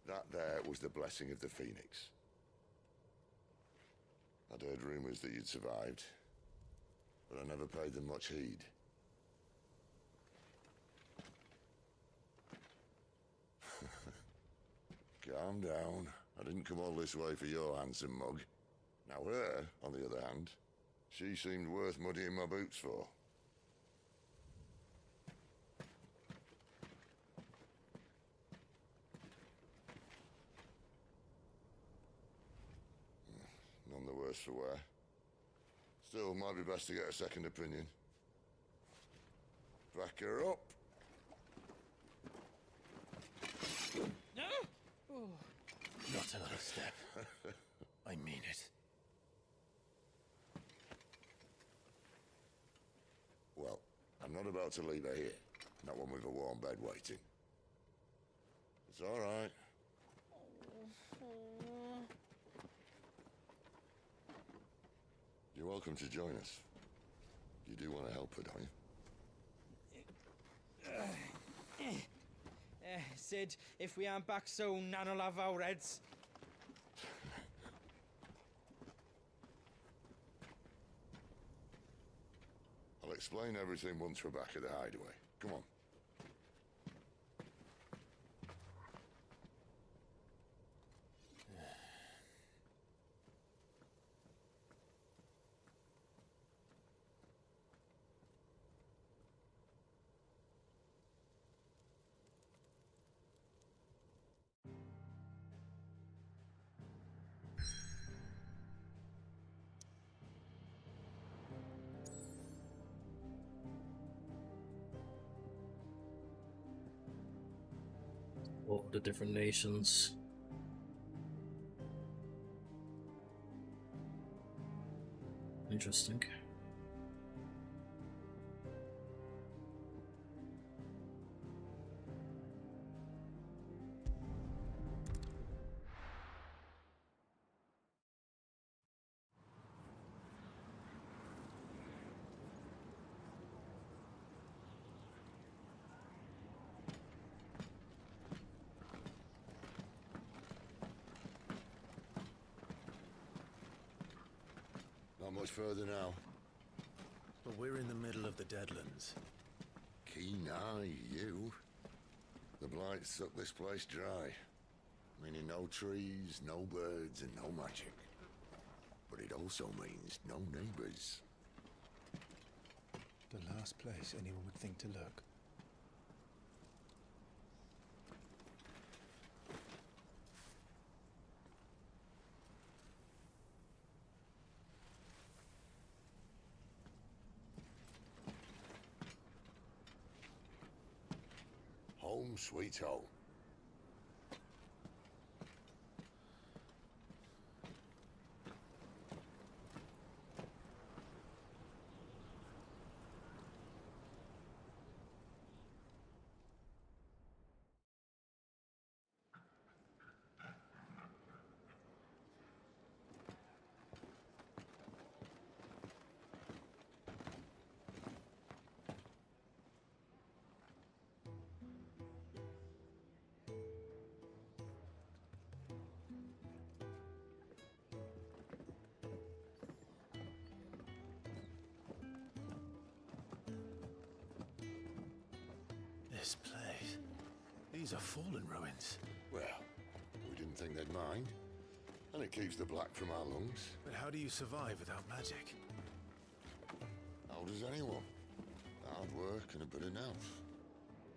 That there was the blessing of the Phoenix. I'd heard rumors that you'd survived, but I never paid them much heed. Calm down. I didn't come all this way for your handsome mug. Now her, on the other hand, she seemed worth muddying my boots for. None the worse for wear. Still, might be best to get a second opinion. Back her up. No? Oh. Not another step. I mean it. Well, I'm not about to leave her here. Not one with a warm bed waiting. It's all right. You're welcome to join us. You do want to help her, don't you? Sid, if we aren't back soon, Nan will have our heads. I'll explain everything once we're back at the hideaway. Come on. All the different nations. Interesting. Not much further now. But we're in the middle of the Deadlands. Keen eye, you. The blight sucked this place dry. Meaning no trees, no birds, and no magic. But it also means no neighbors. The last place anyone would think to look. Home sweet home. This place. These are fallen ruins. Well, we didn't think they'd mind. And it keeps the black from our lungs. But how do you survive without magic? How does anyone? Hard work and a bit of nerve.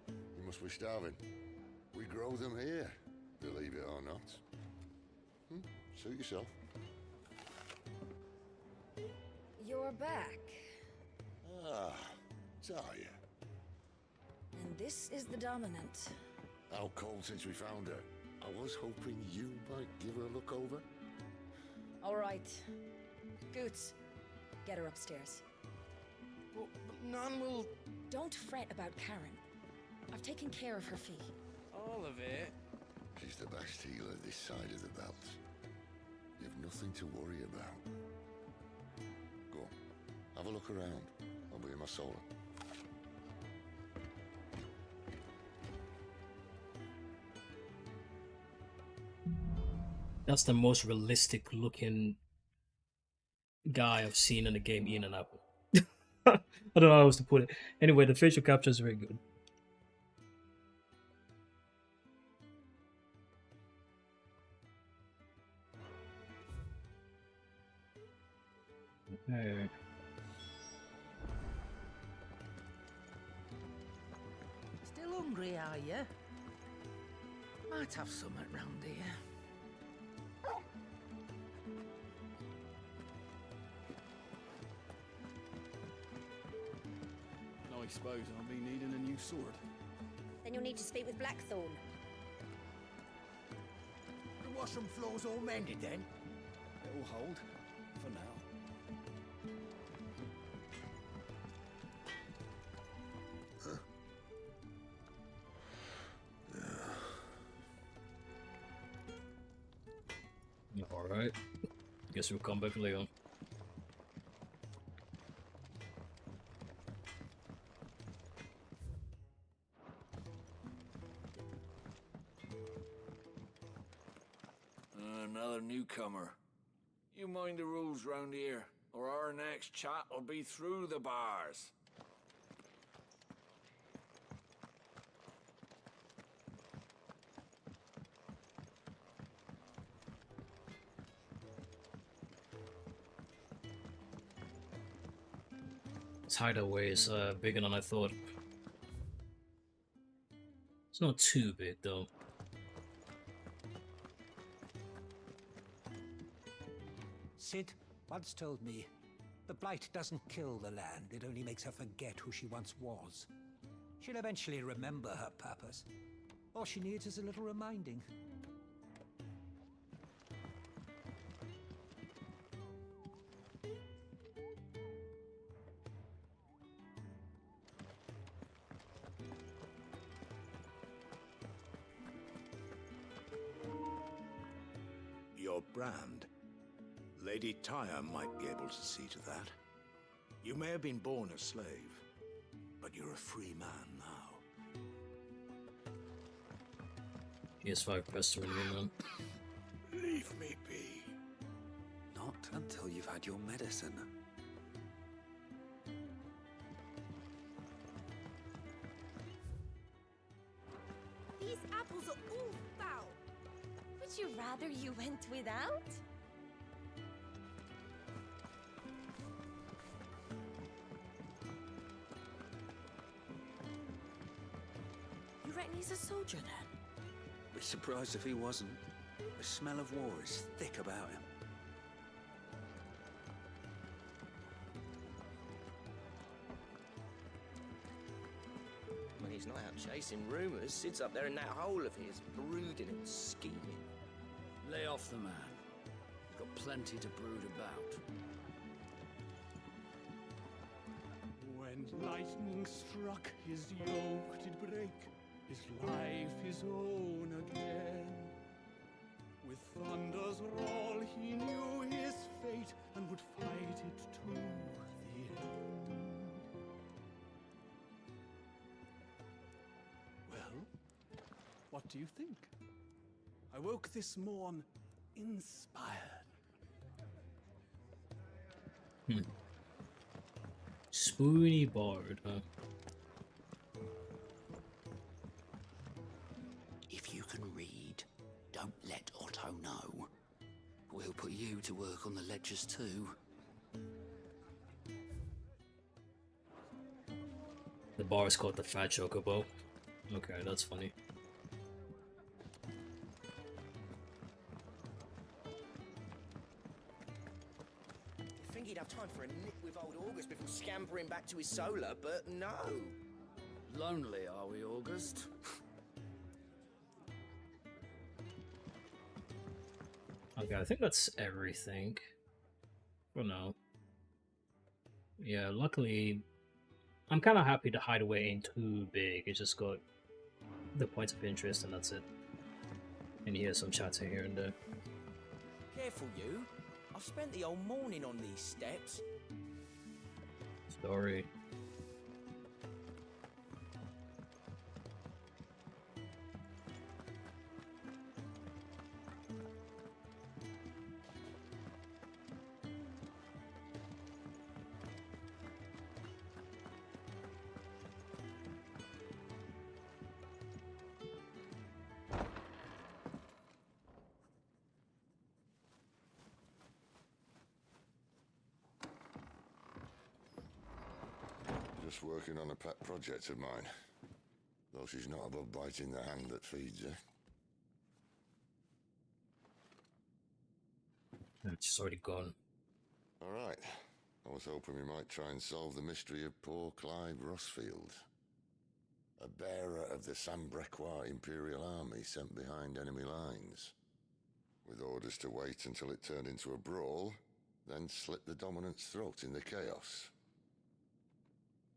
You must be starving. We grow them here, believe it or not. Suit yourself. You're back. Ah, Talia. And this is the Dominant. Out cold since we found her. I was hoping you might give her a look over. All right. Goots, get her upstairs. Well, none will... Don't fret about Karen. I've taken care of her fee. All of it? She's the best healer this side of the belt. You've nothing to worry about. Go on, have a look around. I'll be in my solar. That's the most realistic looking guy I've seen in the game, Ian and Apple. I don't know how else to put it. Anyway, the facial capture is very good. Okay. Still hungry, are you? Might have something round here. I suppose I'll be needing a new sword. Then you'll need to speak with Blackthorn. The washroom floor's all mended then? It'll hold, for now. Alright. Guess we'll come back later. Another newcomer. You mind the rules round here, or our next chat will be through the bars. This hideaway is bigger than I thought. It's not too big though. Sid once told me, the Blight doesn't kill the land, it only makes her forget who she once was. She'll eventually remember her purpose. All she needs is a little reminding. Your brand. Lady Tyre might be able to see to that. You may have been born a slave, but you're a free man now. PS5 pestering me, man. Leave me be. Not until you've had your medicine. These apples are all foul. Would you rather you went without? You reckon he's a soldier then? Be surprised if he wasn't. The smell of war is thick about him. When he's not out Chasing rumours, sits up there in that hole of his, brooding and scheming. Lay off the man. He's got plenty to brood about. When lightning struck, his yoke did break, his life his own again. With thunder's roll, he knew his fate and would fight it to the end. Well, what do you think? I woke this morn inspired. Spoony Bard, huh? If you can read, don't let Otto know. We'll put you to work on the ledgers too. The bar is called the Fat Chocobo. Okay, that's funny. I think he'd have time for a nip with old August before scampering back to his solar, but no. Lonely, are we, August? Okay, I think that's everything for now. Yeah, luckily, I'm kind of happy the hideaway ain't too big. It's just got the points of interest, and that's it. And here's some chats here and there. Careful, you. I've spent the whole morning on these steps. Story. Just working on a pet project of mine. Though she's not above biting the hand that feeds her. It's already gone. Alright. I was hoping we might try and solve the mystery of poor Clive Rossfield. A bearer of the Sambrequois Imperial Army sent behind enemy lines. With orders to wait until it turned into a brawl, then slit the dominant's throat in the chaos.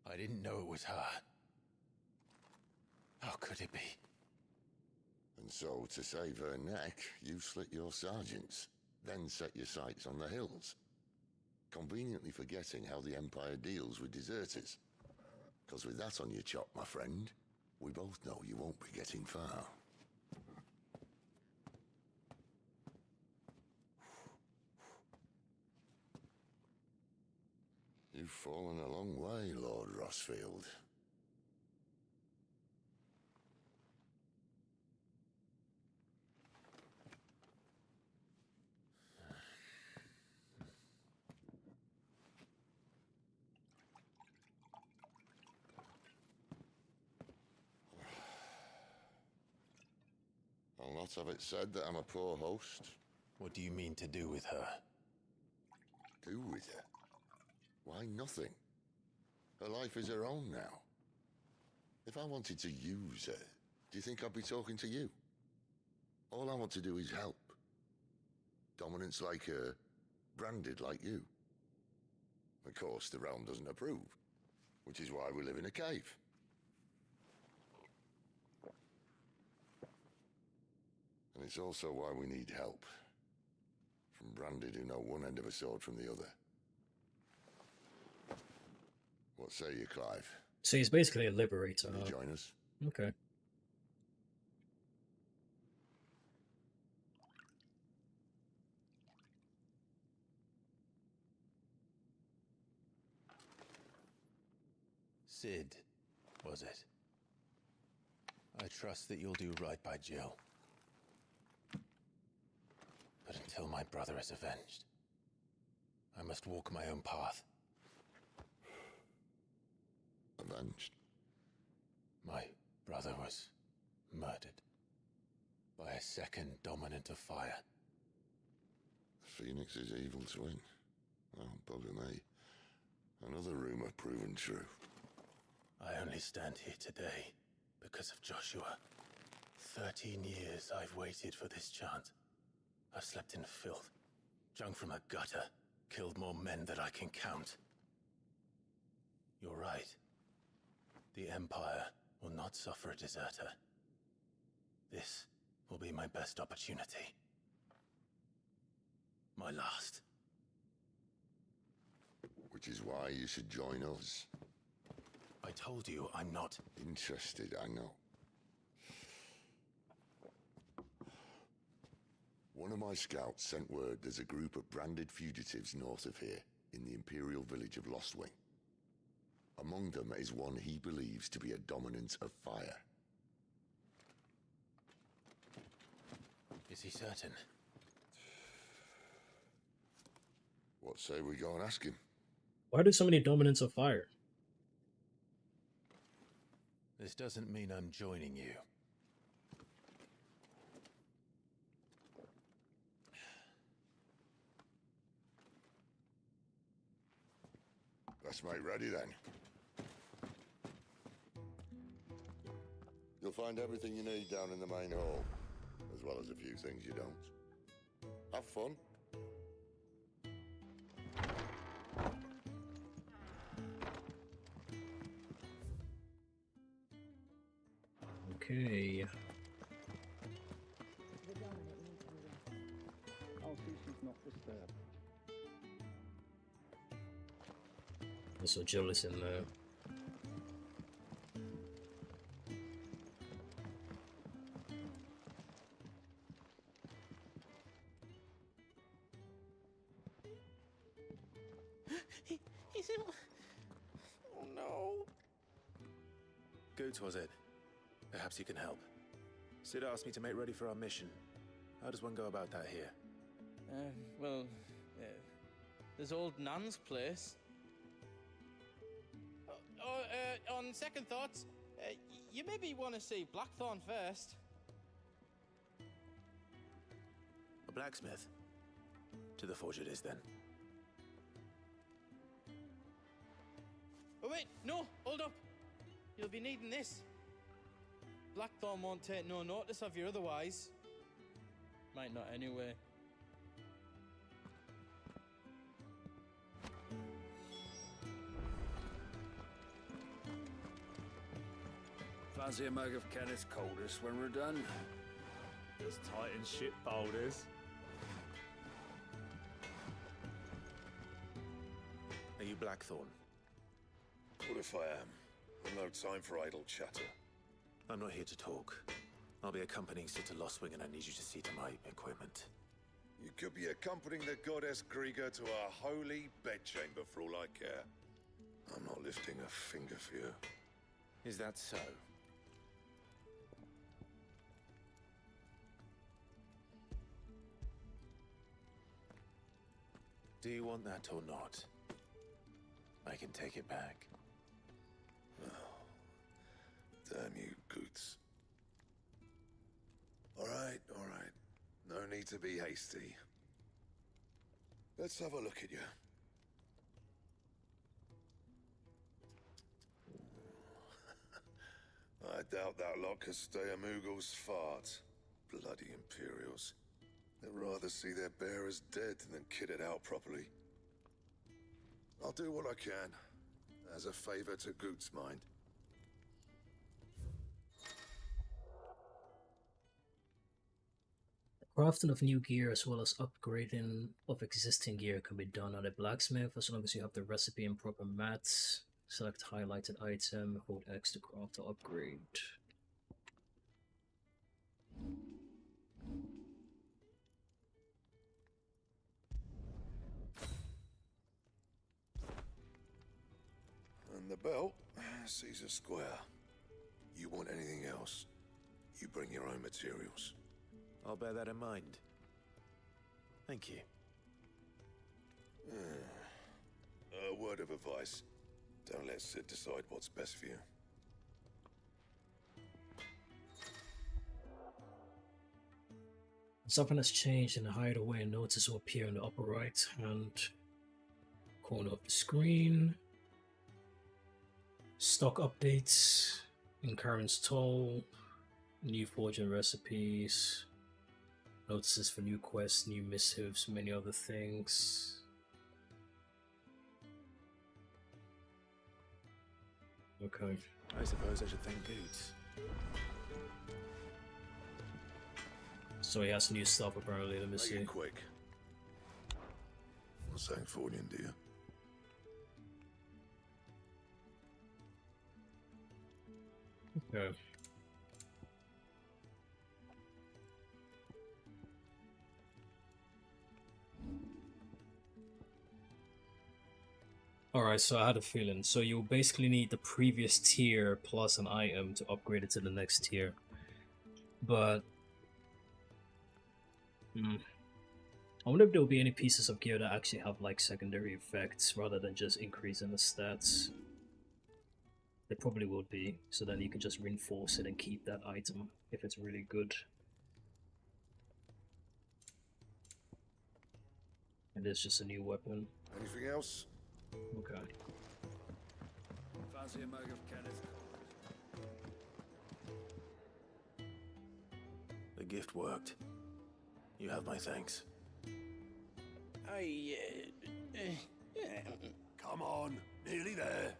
I didn't know it was her. How could it be? And so, to save her neck, you slit your sergeants, then set your sights on the hills. Conveniently forgetting how the Empire deals with deserters. Because with that on your chop, my friend, we both know you won't be getting far. You've fallen a long way, Lord Rossfield. I'll not have it said that I'm a poor host. What do you mean to do with her? Do with her? Why, nothing. Her life is her own now. If I wanted to use her, do you think I'd be talking to you? All I want to do is help. Dominants like her, branded like you. Of course, the realm doesn't approve, which is why we live in a cave. And it's also why we need help. From branded who know one end of a sword from the other. What say you, Clive? So he's basically a liberator. Will you join us? Okay. Sid, was it? I trust that you'll do right by Jill. But until my brother is avenged, I must walk my own path. Avenged? My brother was murdered by a second dominant of fire. Phoenix's evil twin. Oh, bugger me. Another rumor proven true. I only stand here today Because of Joshua. 13 years I've waited for this chance. I've slept in filth, drunk from a gutter, killed more men than I can count. You're right. The Empire will not suffer a deserter. This will be my best opportunity. My last. Which is why you should join us. I told you I'm not interested, I know. One of my scouts sent word there's a group of branded fugitives north of here, in the Imperial village of Lostwing. Among them is one he believes to be a dominant of fire. Is he certain? What say we go and ask him? Why do so many dominants of fire? This doesn't mean I'm joining you. Let's make ready then. You'll find everything you need down in the main hall, as well as a few things you don't. Have fun. Okay. I'll see she's not disturbed. So Jill is in there. He's in... Oh no. Goots, was it? Perhaps you can help. Sid asked me to make ready for our mission. How does one go about that here? Well, there's old Nan's place. On second thoughts, you maybe want to see Blackthorn first. A blacksmith? To the forge it is, then. Oh wait, no, hold up. You'll be needing this. Blackthorn won't take no notice of you otherwise. Might not anyway. Fancy a mug of Kenneth's coldest when we're done? Just tighten shit boulders. Are you Blackthorn? What if I am? I've no time for idle chatter. I'm not here to talk. I'll be accompanying Sid to Lostwing, and I need you to see to my equipment. You could be accompanying the goddess Krieger to our holy bedchamber for all I care. I'm not lifting a finger for you. Is that so? Do you want that or not? I can take it back. Oh, damn you, Goots. All right. No need to be hasty. Let's have a look at you. I doubt that lot could stay a Moogle's fart. Bloody Imperials. They'd rather see their bearers dead than kitted out properly. I'll do what I can, as a favor to Goot's mind. Crafting of new gear as well as upgrading of existing gear can be done at a blacksmith as long as you have the recipe and proper mats. Select highlighted item, hold X to craft or upgrade. And the belt sees a square. You want anything else, you bring your own materials. I'll bear that in mind. Thank you. A word of advice. Don't let Sid decide what's best for you. Something has changed in the hideaway and notice will appear in the upper right hand corner of the screen. Stock updates. Incurrence toll, new fortune recipes, notices for new quests, new missives, many other things. Okay. I suppose I should thank Goots. So he has new stuff apparently, let me Make see. it quick. What's that for you, dear? Okay. Alright, so I had a feeling. So you basically need the previous tier plus an item to upgrade it to the next tier. But I wonder if there will be any pieces of gear that actually have like secondary effects rather than just increasing the stats. There probably would be, so then you can just reinforce it and keep that item if it's really good. And it's just a new weapon. Anything else? Okay. Fancy a mug of Kenneth? The gift worked. You have my thanks. Come on, nearly there.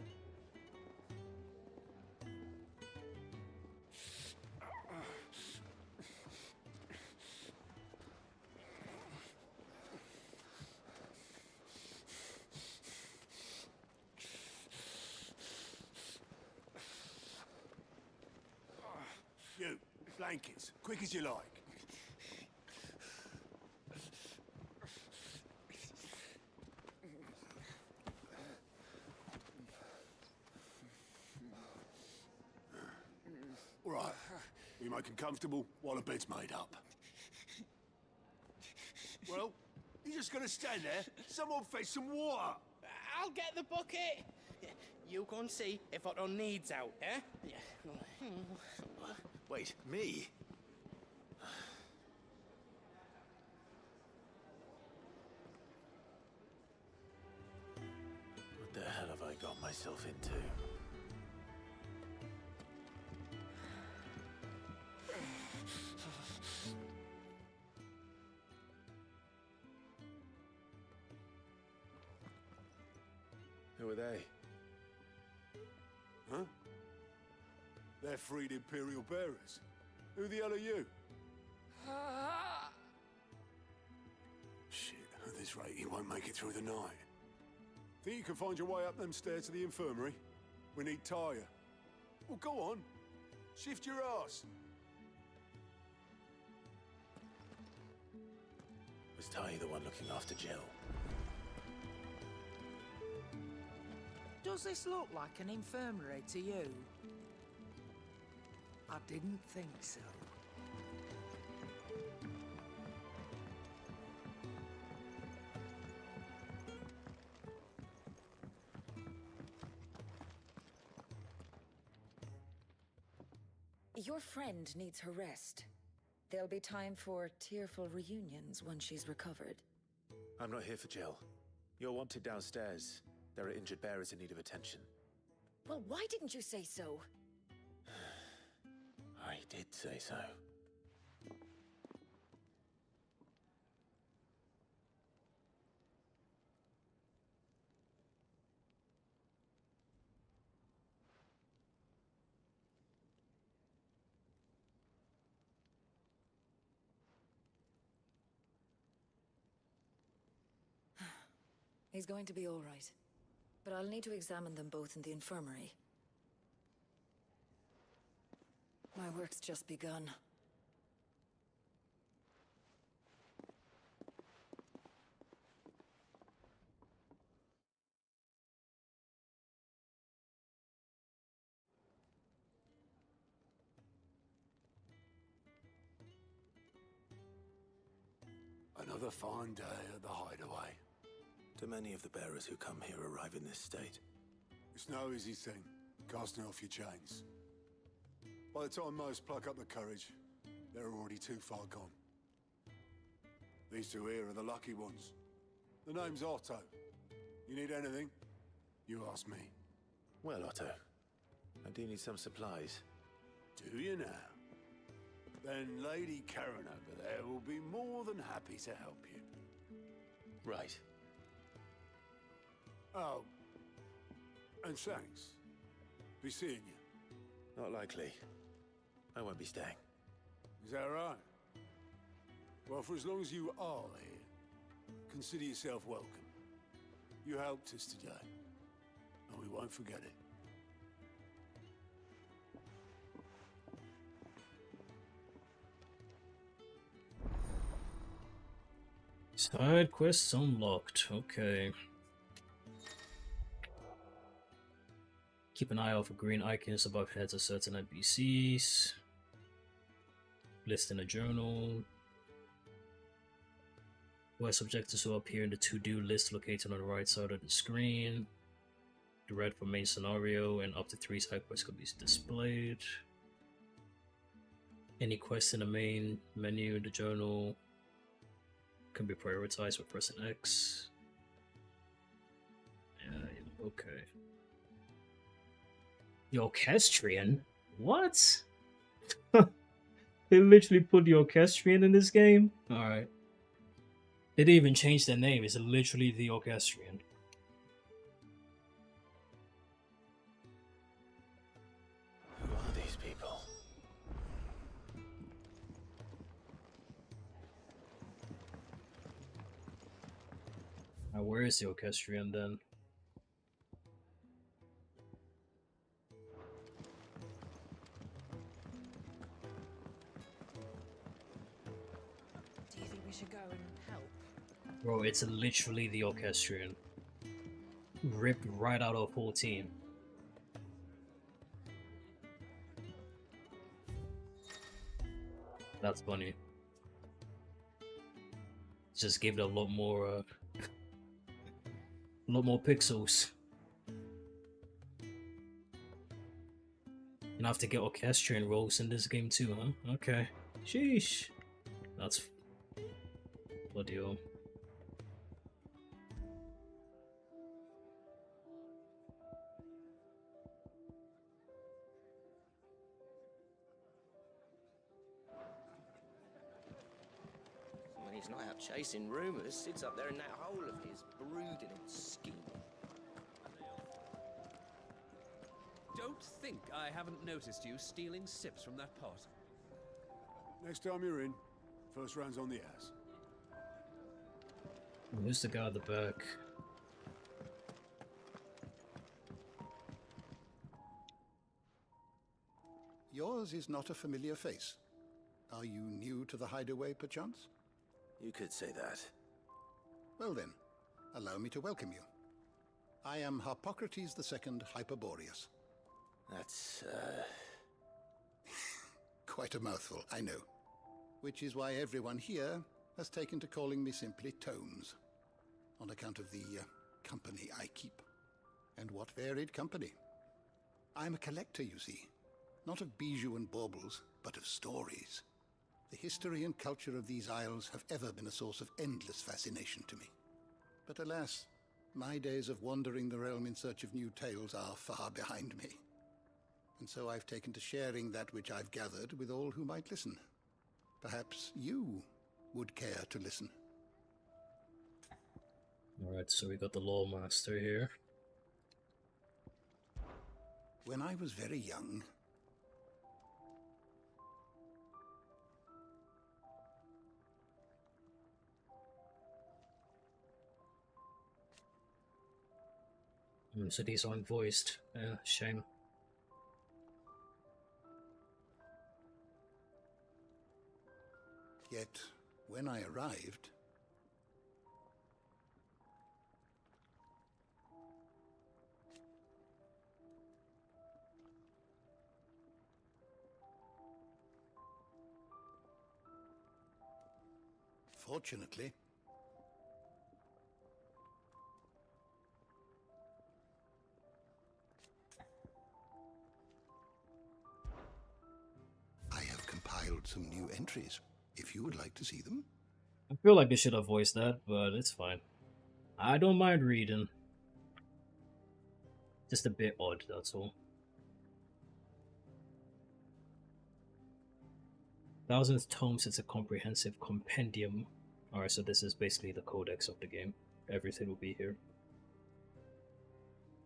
You, blankets, quick as you like. All right, we make them comfortable while the bed's made up. Well, you're just gonna stand there? Someone fetch some water. I'll get the bucket. You go and see if Otto needs out, eh? Wait, me? What the hell have I got myself into? Who are they? Huh? They're freed Imperial bearers. Who the hell are you? Shit, at this rate, he won't make it through the night. Think you can find your way up them stairs to the infirmary? We need Tyre. Well, go on. Shift your ass. Was Ty the one looking after Jill? Does this look like an infirmary to you? I didn't think so. Your friend needs her rest. There'll be time for tearful reunions once she's recovered. I'm not here for Jill. You're wanted downstairs. There are injured bearers in need of attention. Well, why didn't you say so? I did say so. He's going to be all right. But I'll need to examine them both in the infirmary. My work's just begun. Another fine day at the hideaway. Do many of the bearers who come here arrive in this state? It's no easy thing, casting off your chains. By the time most pluck up the courage, they're already too far gone. These two here are the lucky ones. The name's Otto. You need anything? You ask me. Well, Otto, I do need some supplies. Do you now? Then Lady Karen over there will be more than happy to help you. Right. Oh, and thanks. Be seeing you. Not likely. I won't be staying. Is that right? Well, for as long as you are here, consider yourself welcome. You helped us today, and we won't forget it. Side quests unlocked. Okay. Keep an eye out for green icons above heads of certain NPCs. List in a journal. Quest objectives will appear in the to-do list located on the right side of the screen. The red for main scenario, and up to 3 side quests could be displayed. Any quest in the main menu in the journal can be prioritized with pressing X. Yeah, okay. The Orchestrion? What? They literally put the Orchestrion in this game? Alright. They didn't even change their name, it's literally the Orchestrion. Who are these people? Now, where is the Orchestrion then? Do you think we should go and help? Bro, it's literally the Orchestrion. Ripped right out of 14. That's funny. Just give it a lot more pixels. You have to get Orchestrion roles in this game too, huh? Okay. Sheesh. That's bloody hell. When he's not out chasing rumors, sits up there in that hole of his, brooding and scheming. Don't think I haven't noticed you stealing sips from that pot. Next time you're in, first round's on the ass. Who's the guy at the back? Yours is not a familiar face. Are you new to the hideaway, perchance? You could say that. Well then, allow me to welcome you. I am Harpocrates II Hyperboreus. That's, Quite a mouthful, I know. Which is why everyone here has taken to calling me simply Tomes, on account of the company I keep. And what varied company. I'm a collector, you see. Not of bijou and baubles, but of stories. The history and culture of these isles have ever been a source of endless fascination to me. But alas, my days of wandering the realm in search of new tales are far behind me. And so I've taken to sharing that which I've gathered with all who might listen. Perhaps you would care to listen. Alright, so we got the Law Master here. When I was very young, So these aren't voiced. Yeah, shame. yet when I arrived, fortunately, I have compiled some new entries, if you would like to see them. I feel like they should have voiced that, but it's fine. I don't mind reading. Just a bit odd, that's all. Thousandth Tomes is a comprehensive compendium. Alright, so this is basically the codex of the game. Everything will be here.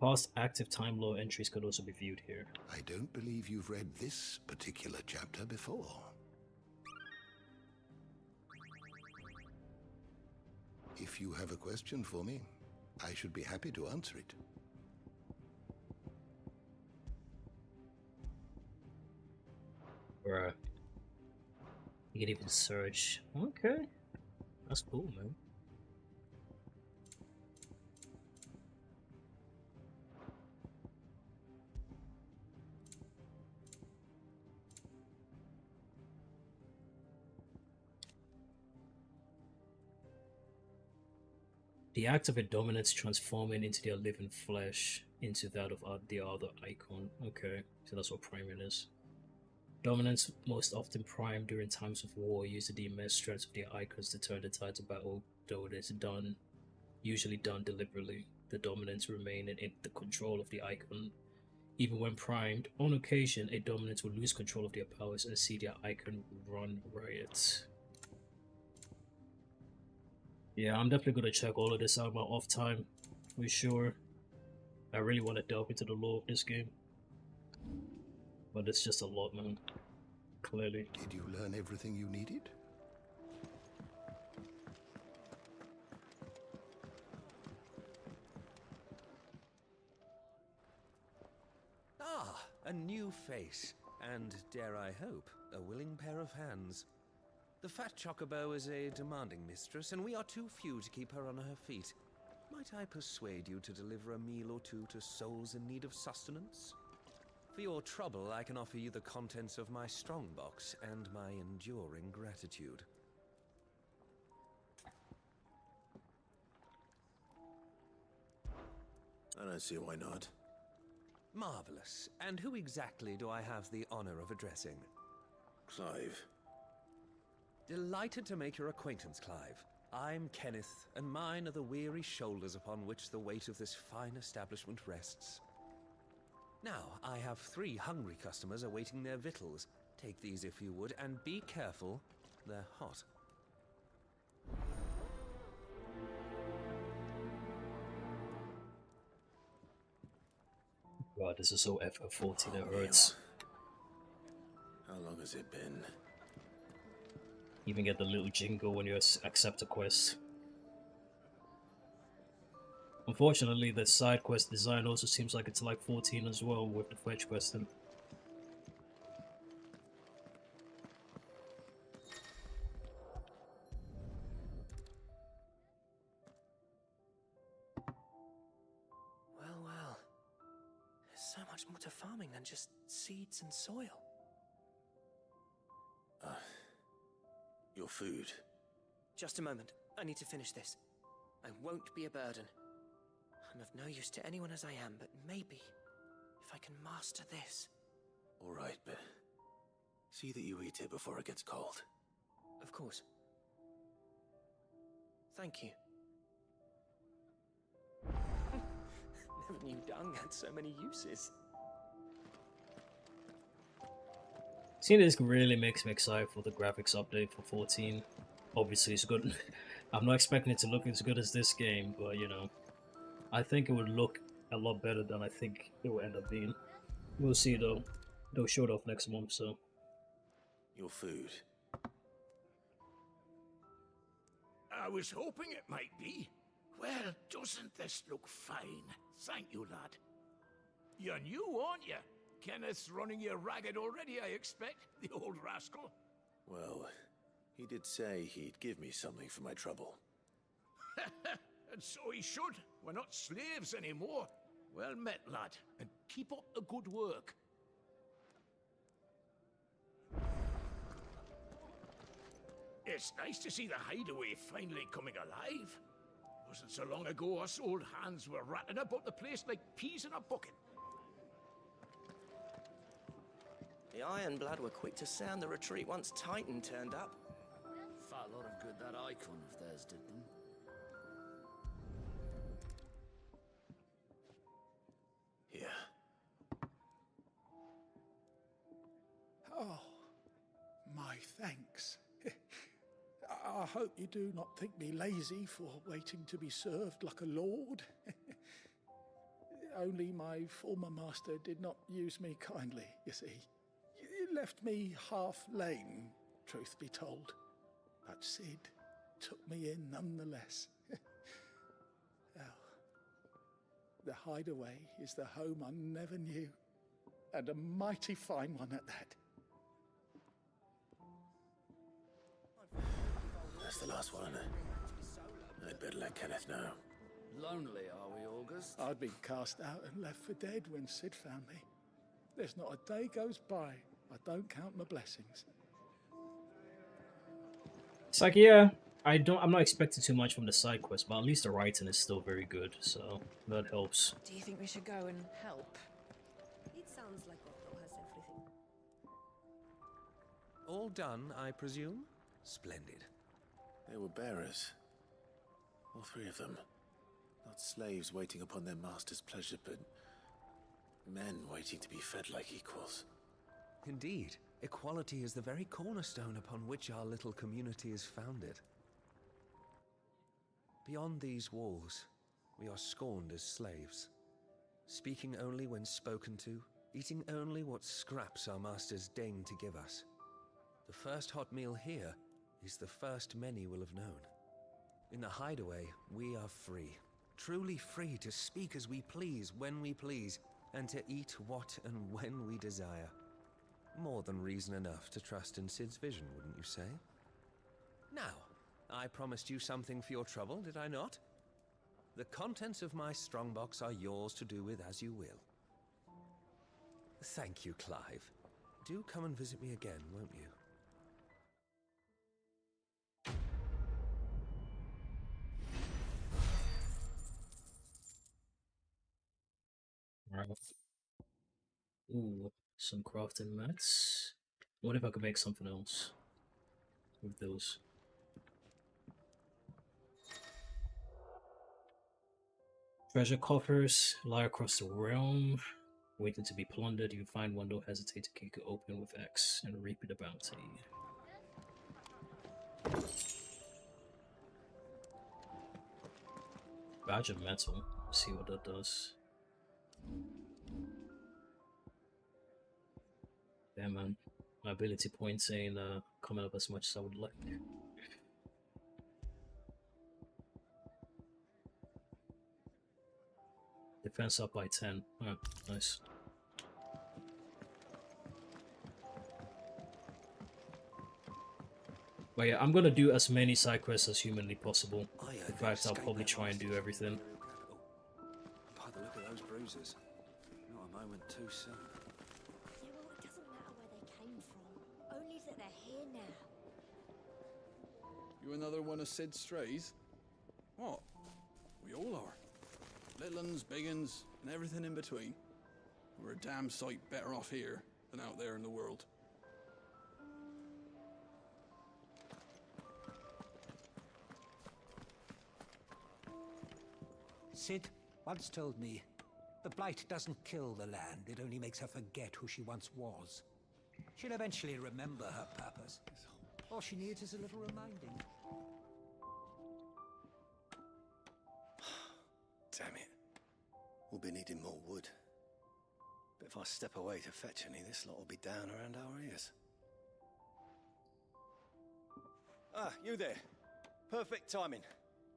Past active time law entries could also be viewed here. I don't believe you've read this particular chapter before. If you have a question for me, I should be happy to answer it. Bruh. You can even search. Okay. That's cool, man. The act of a dominance transforming into their living flesh into that of the other icon. Okay, so that's what priming is. Dominants, most often prime during times of war, use the immense strength of their icons to turn the tide of battle, though it is usually done deliberately. The dominants remain in the control of the icon. Even when primed, on occasion, a dominant will lose control of their powers and see their icon run riot. Yeah, I'm definitely gonna check all of this out in my off time, for sure. I really want to delve into the lore of this game. But it's just a lot, man. Clearly. Did you learn everything you needed? Ah, a new face. And, dare I hope, a willing pair of hands. The fat chocobo is a demanding mistress, and we are too few to keep her on her feet. Might I persuade you to deliver a meal or two to souls in need of sustenance? For your trouble, I can offer you the contents of my strongbox and my enduring gratitude. I don't see why not. Marvelous. And who exactly do I have the honor of addressing? Clive. Delighted to make your acquaintance, Clive. I'm Kenneth, and mine are the weary shoulders upon which the weight of this fine establishment rests. Now, I have 3 hungry customers awaiting their victuals. Take these if you would, and be careful, they're hot. God, this is so FF14, it hurts. How long has it been? Even get the little jingle when you accept a quest. Unfortunately, the side quest design also seems like it's like 14 as well with the fetch question. Well, well. There's so much more to farming than just seeds and soil. Your food. Just a moment. I need to finish this. I won't be a burden. I'm of no use to anyone as I am, but maybe if I can master this. All right, but see that you eat it before it gets cold. Of course. Thank you. Never knew dung had so many uses. Seeing this really makes me excited for the graphics update for 14. Obviously, it's good. I'm not expecting it to look as good as this game, but you know, I think it would look a lot better than I think it will end up being. We'll see though. They'll show it off next month, so. Your food. I was hoping it might be. Well, doesn't this look fine? Thank you, lad. You're new, aren't you? Kenneth's running you ragged already, I expect, the old rascal. Well, he did say he'd give me something for my trouble. And so he should. We're not slaves anymore. Well met, lad, and keep up the good work. It's nice to see the hideaway finally coming alive. Wasn't so long ago us old hands were ratting about the place like peas in a bucket. The Ironblood were quick to sound the retreat once Titan turned up. Fat lot of good that icon of theirs did them. Oh, my thanks. I hope you do not think me lazy for waiting to be served like a lord. Only my former master did not use me kindly, you see. He left me half lame, truth be told. But Sid took me in nonetheless. Well, the hideaway is the home I never knew, and a mighty fine one at that. That's the last one. I'd better let Kenneth know. Lonely, are we, August? I'd been cast out and left for dead when Sid found me. There's not a day goes by I don't count my blessings. It's like, yeah, I'm not expecting too much from the side quest, but at least the writing is still very good, so that helps. Do you think we should go and help? It sounds like Otto has everything. All done, I presume? Splendid. They were bearers. All three of them. Not slaves waiting upon their master's pleasure, but men waiting to be fed like equals. Indeed. Equality is the very cornerstone upon which our little community is founded. Beyond these walls, we are scorned as slaves, speaking only when spoken to, eating only what scraps our masters deign to give us. The first hot meal here is the first many will have known. In the hideaway, we are free, truly free to speak as we please, when we please, and to eat what and when we desire. More than reason enough to trust in Sid's vision, wouldn't you say? Now, I promised you something for your trouble, did I not? The contents of my strongbox are yours to do with as you will. Thank you, Clive. Do come and visit me again, won't you? Right. Ooh, some crafting mats. What if I could make something else with those? Treasure coffers lie across the realm, waiting to be plundered. You find one, don't hesitate to kick it open with X and repeat the bounty. Badge of metal. Let's see what that does. Yeah, man. My ability points ain't coming up as much as I would like. Defense up by 10. Oh, nice. But yeah, I'm gonna do as many side quests as humanly possible. In fact, I'll probably try and do everything. By the look of those bruises, not a moment too soon. Yeah, well, it doesn't matter where they came from, only that they're here now. You another one of Sid's strays? What? We all are. Little uns, big uns, and everything in between. We're a damn sight better off here than out there in the world. Sid once told me, the Blight doesn't kill the land, it only makes her forget who she once was. She'll eventually remember her purpose. All she needs is a little reminding. Damn it. We'll be needing more wood. But if I step away to fetch any, this lot will be down around our ears. Ah, you there. Perfect timing.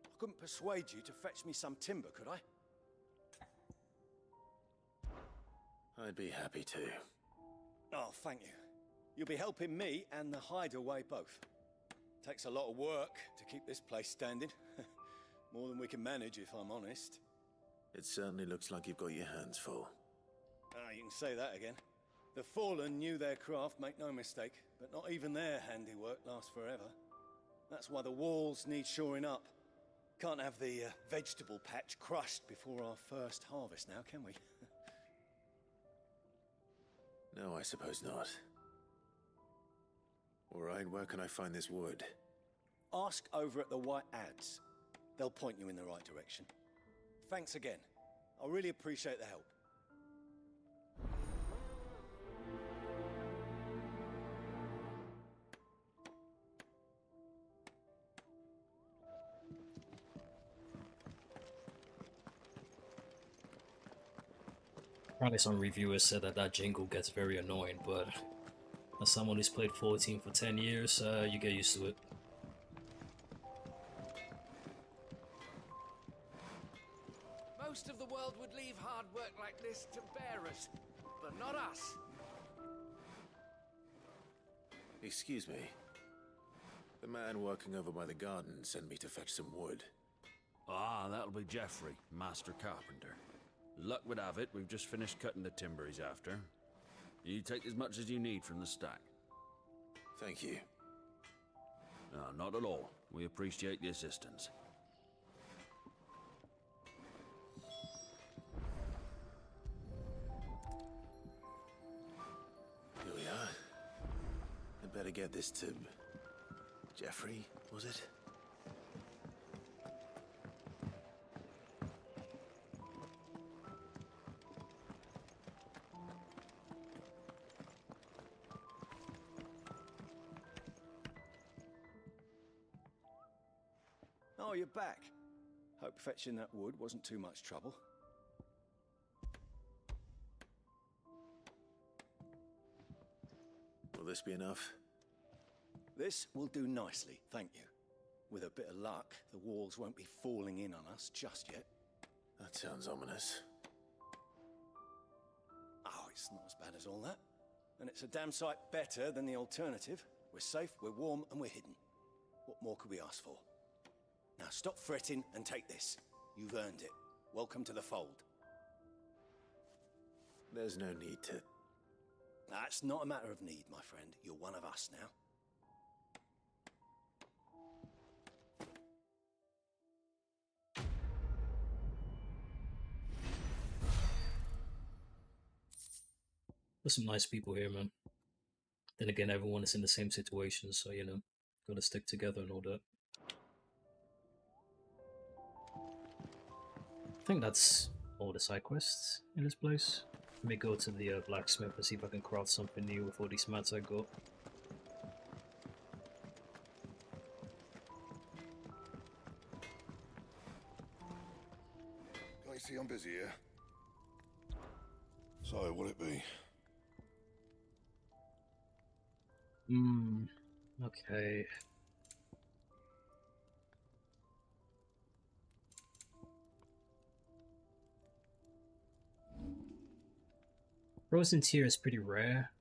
I couldn't persuade you to fetch me some timber, could I? I'd be happy to. Oh, thank you. You'll be helping me and the hideaway both. Takes a lot of work to keep this place standing. More than we can manage, if I'm honest. It certainly looks like you've got your hands full. Ah, you can say that again. The Fallen knew their craft, make no mistake, but not even their handiwork lasts forever. That's why the walls need shoring up. Can't have the vegetable patch crushed before our first harvest now, can we? No, I suppose not. All right, where can I find this wood? Ask over at the White Ads. They'll point you in the right direction. Thanks again. I really appreciate the help. Probably some reviewers said that that jingle gets very annoying, but as someone who's played 14 for 10 years, you get used to it. Most of the world would leave hard work like this to bearers, but not us. Excuse me. The man working over by the garden sent me to fetch some wood. Ah, that'll be Geoffrey, Master Carpenter. Luck would have it, we've just finished cutting the timber he's after. You take as much as you need from the stack. Thank you. No, not at all. We appreciate the assistance. Here we are. I'd better get this to... Geoffrey, was it? Oh, you're back. Hope fetching that wood wasn't too much trouble. Will this be enough? This will do nicely, thank you. With a bit of luck, the walls won't be falling in on us just yet. That sounds ominous. Oh, it's not as bad as all that. And it's a damn sight better than the alternative. We're safe, we're warm, and we're hidden. What more could we ask for? Now stop fretting and take this. You've earned it. Welcome to the fold. There's no need to... That's not a matter of need, my friend. You're one of us now. There's some nice people here, man. Then again, everyone is in the same situation, so, you know, gotta stick together and all that. I think that's all the side quests in this place. Let me go to the blacksmith and see if I can craft something new with all these mats I got. Can't you see I'm busy here? So, what'll it be? Okay. Frozen Tear is pretty rare,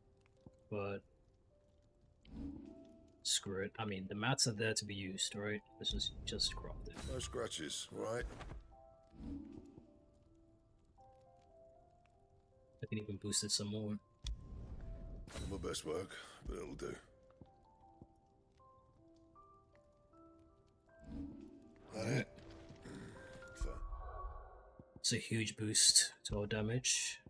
but screw it. I mean, the mats are there to be used, right? This is just crafted. No scratches, right? I can even boost it some more. My best work, but it'll do. That it? Fine. It's a huge boost to our damage.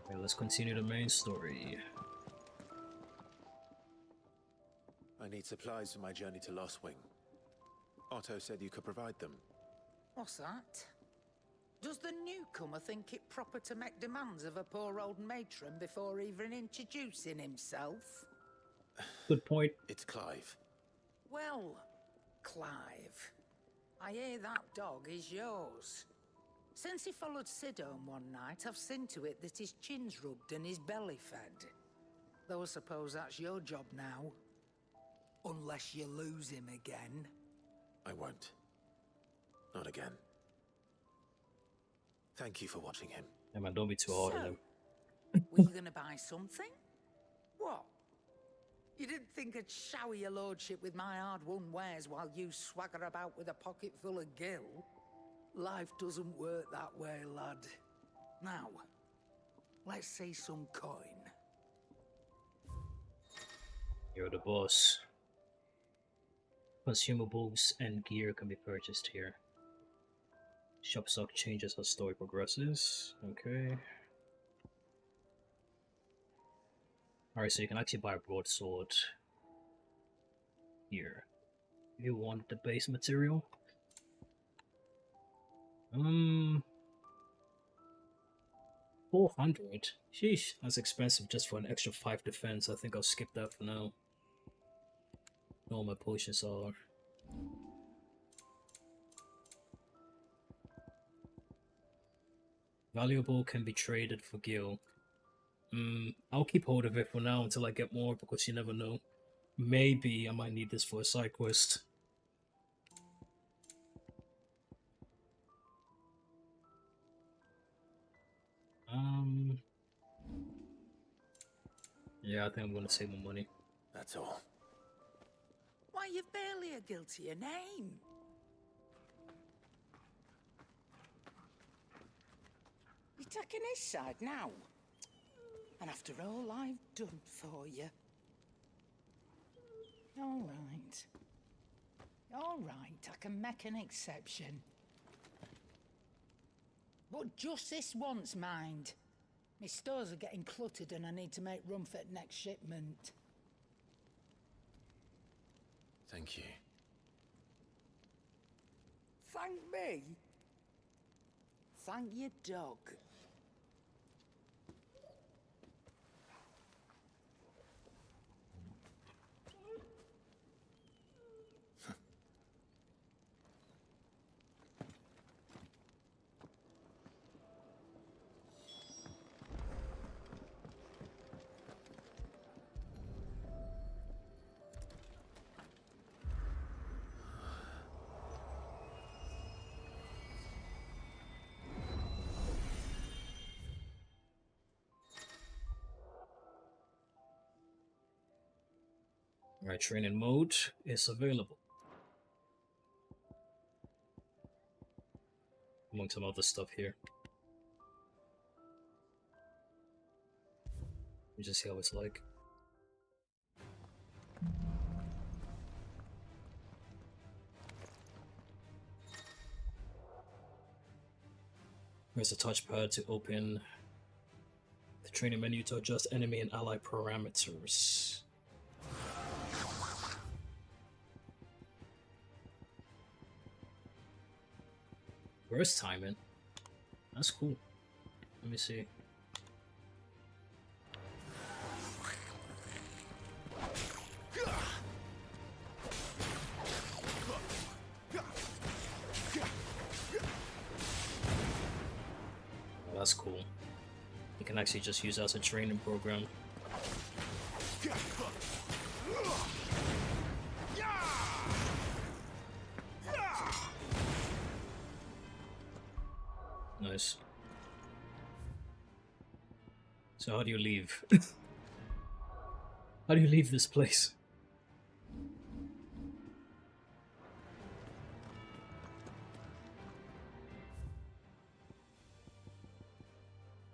Okay, let's continue the main story. I need supplies for my journey to Lost Wing. Otto said you could provide them. What's that? Does the newcomer think it proper to make demands of a poor old matron before even introducing himself? Good point. It's Clive. Well, Clive, I hear that dog is yours. Since he followed Sid home one night, I've seen to it that his chin's rubbed and his belly fed. Though I suppose that's your job now. Unless you lose him again. I won't. Not again. Thank you for watching him. Yeah, man, don't be too hard on him. Were you gonna buy something? What? You didn't think I'd shower your lordship with my hard-won wares while you swagger about with a pocket full of gil? Life doesn't work that way, lad. Now, let's see some coin. You're the boss. Consumables and gear can be purchased here. Shop stock changes as story progresses. Okay. Alright, so you can actually buy a broadsword here. If you want the base material. 400? Sheesh, that's expensive just for an extra 5 defense. I think I'll skip that for now. All my potions are Valuable can be traded for Gil. I'll keep hold of it for now until I get more, because you never know. Maybe I might need this for a side quest. Yeah, I think I'm gonna save my money. That's all. Why, you've barely a guiltier name. You're taking his side now. And after all I've done for you. All right. All right, I can make an exception. But just this once, mind. My stores are getting cluttered and I need to make room for the next shipment. Thank you. Thank me? Thank your dog. Alright, training mode is available. Among some other stuff here. Let me just see how it's like. Press the touchpad to open the training menu to adjust enemy and ally parameters. Burst timing. That's cool. Let me see. Oh, that's cool. You can actually just use it as a training program. Nice. So how do you leave? How do you leave this place?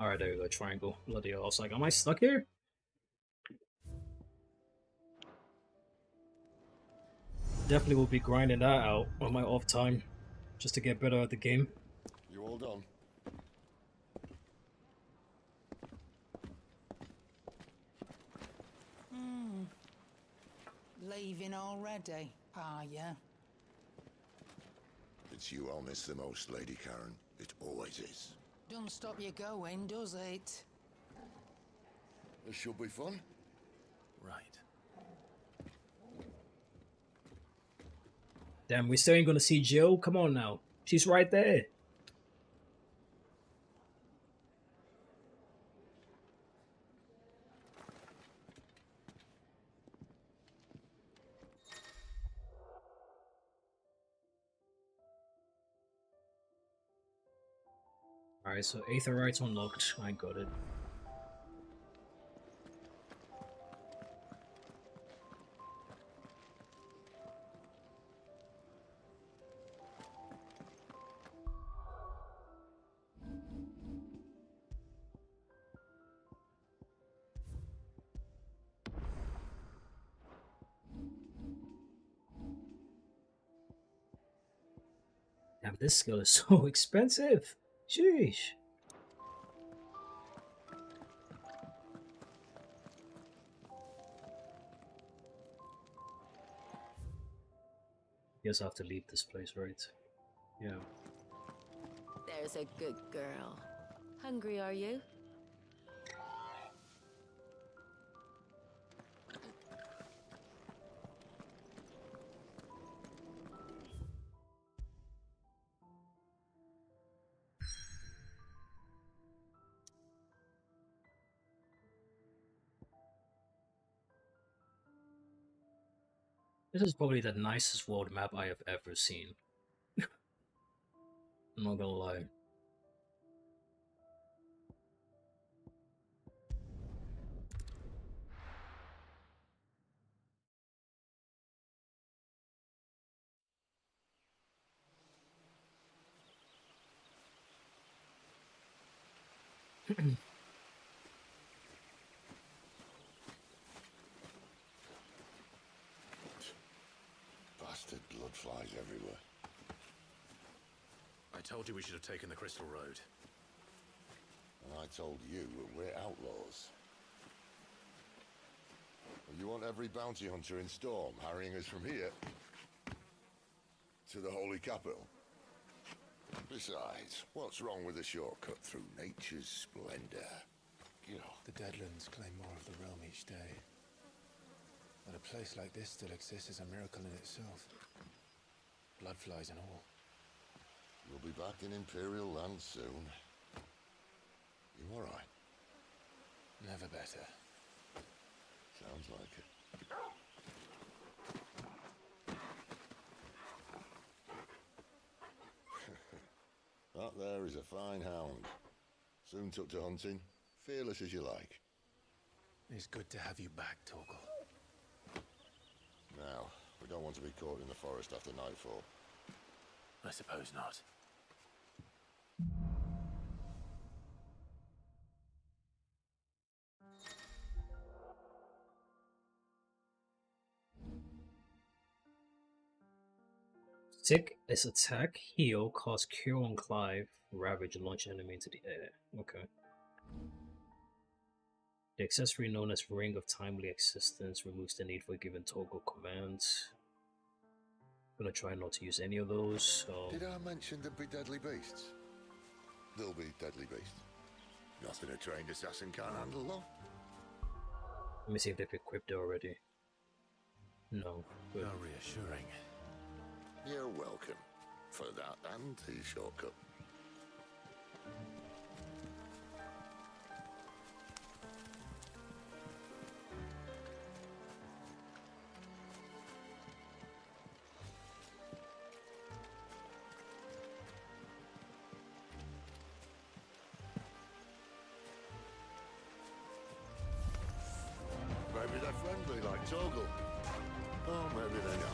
Alright, there we go, triangle. Bloody hell, I was like, am I stuck here? Definitely will be grinding that out on my off time, just to get better at the game. You all done? Leaving already, are ya? It's you I'll miss the most, Lady Karen. It always is. Don't stop you going, does it? This should be fun. Right. Damn, we still ain't gonna see Jill? Come on now. She's right there. Alright, so Aetherite's unlocked. I got it. Damn, this skill is so expensive. Sheesh. Guess I have to leave this place, right? Yeah. There's a good girl. Hungry, are you? This is probably the nicest world map I have ever seen. I'm not gonna lie. Bastard blood flies everywhere. I told you we should have taken the Crystal Road. And I told you that we're outlaws. Well, you want every bounty hunter in Storm harrying us from here to the Holy Capital? Besides, what's wrong with a shortcut through nature's splendor? You know. The Deadlands claim more of the realm each day. That a place like this still exists is a miracle in itself. Bloodflies and all. We'll be back in Imperial land soon. You all right? Never better. Sounds like it. That there is a fine hound. Soon took to hunting. Fearless as you like. It's good to have you back, Torgal. Now, we don't want to be caught in the forest after nightfall. I suppose not. Tick is attack, heal, cause cure on Clive, ravage, launch enemy into the air. Okay. The accessory known as Ring of Timely Existence removes the need for giving toggle commands. I'm gonna try not to use any of those. So... Did I mention there'd be deadly beasts? There'll be deadly beasts. Nothing a trained assassin can't handle, though. Let me see if they've equipped it already. No. Good. How reassuring. You're welcome for that and his shortcut. Maybe they're friendly like Torgal. Or maybe they're not.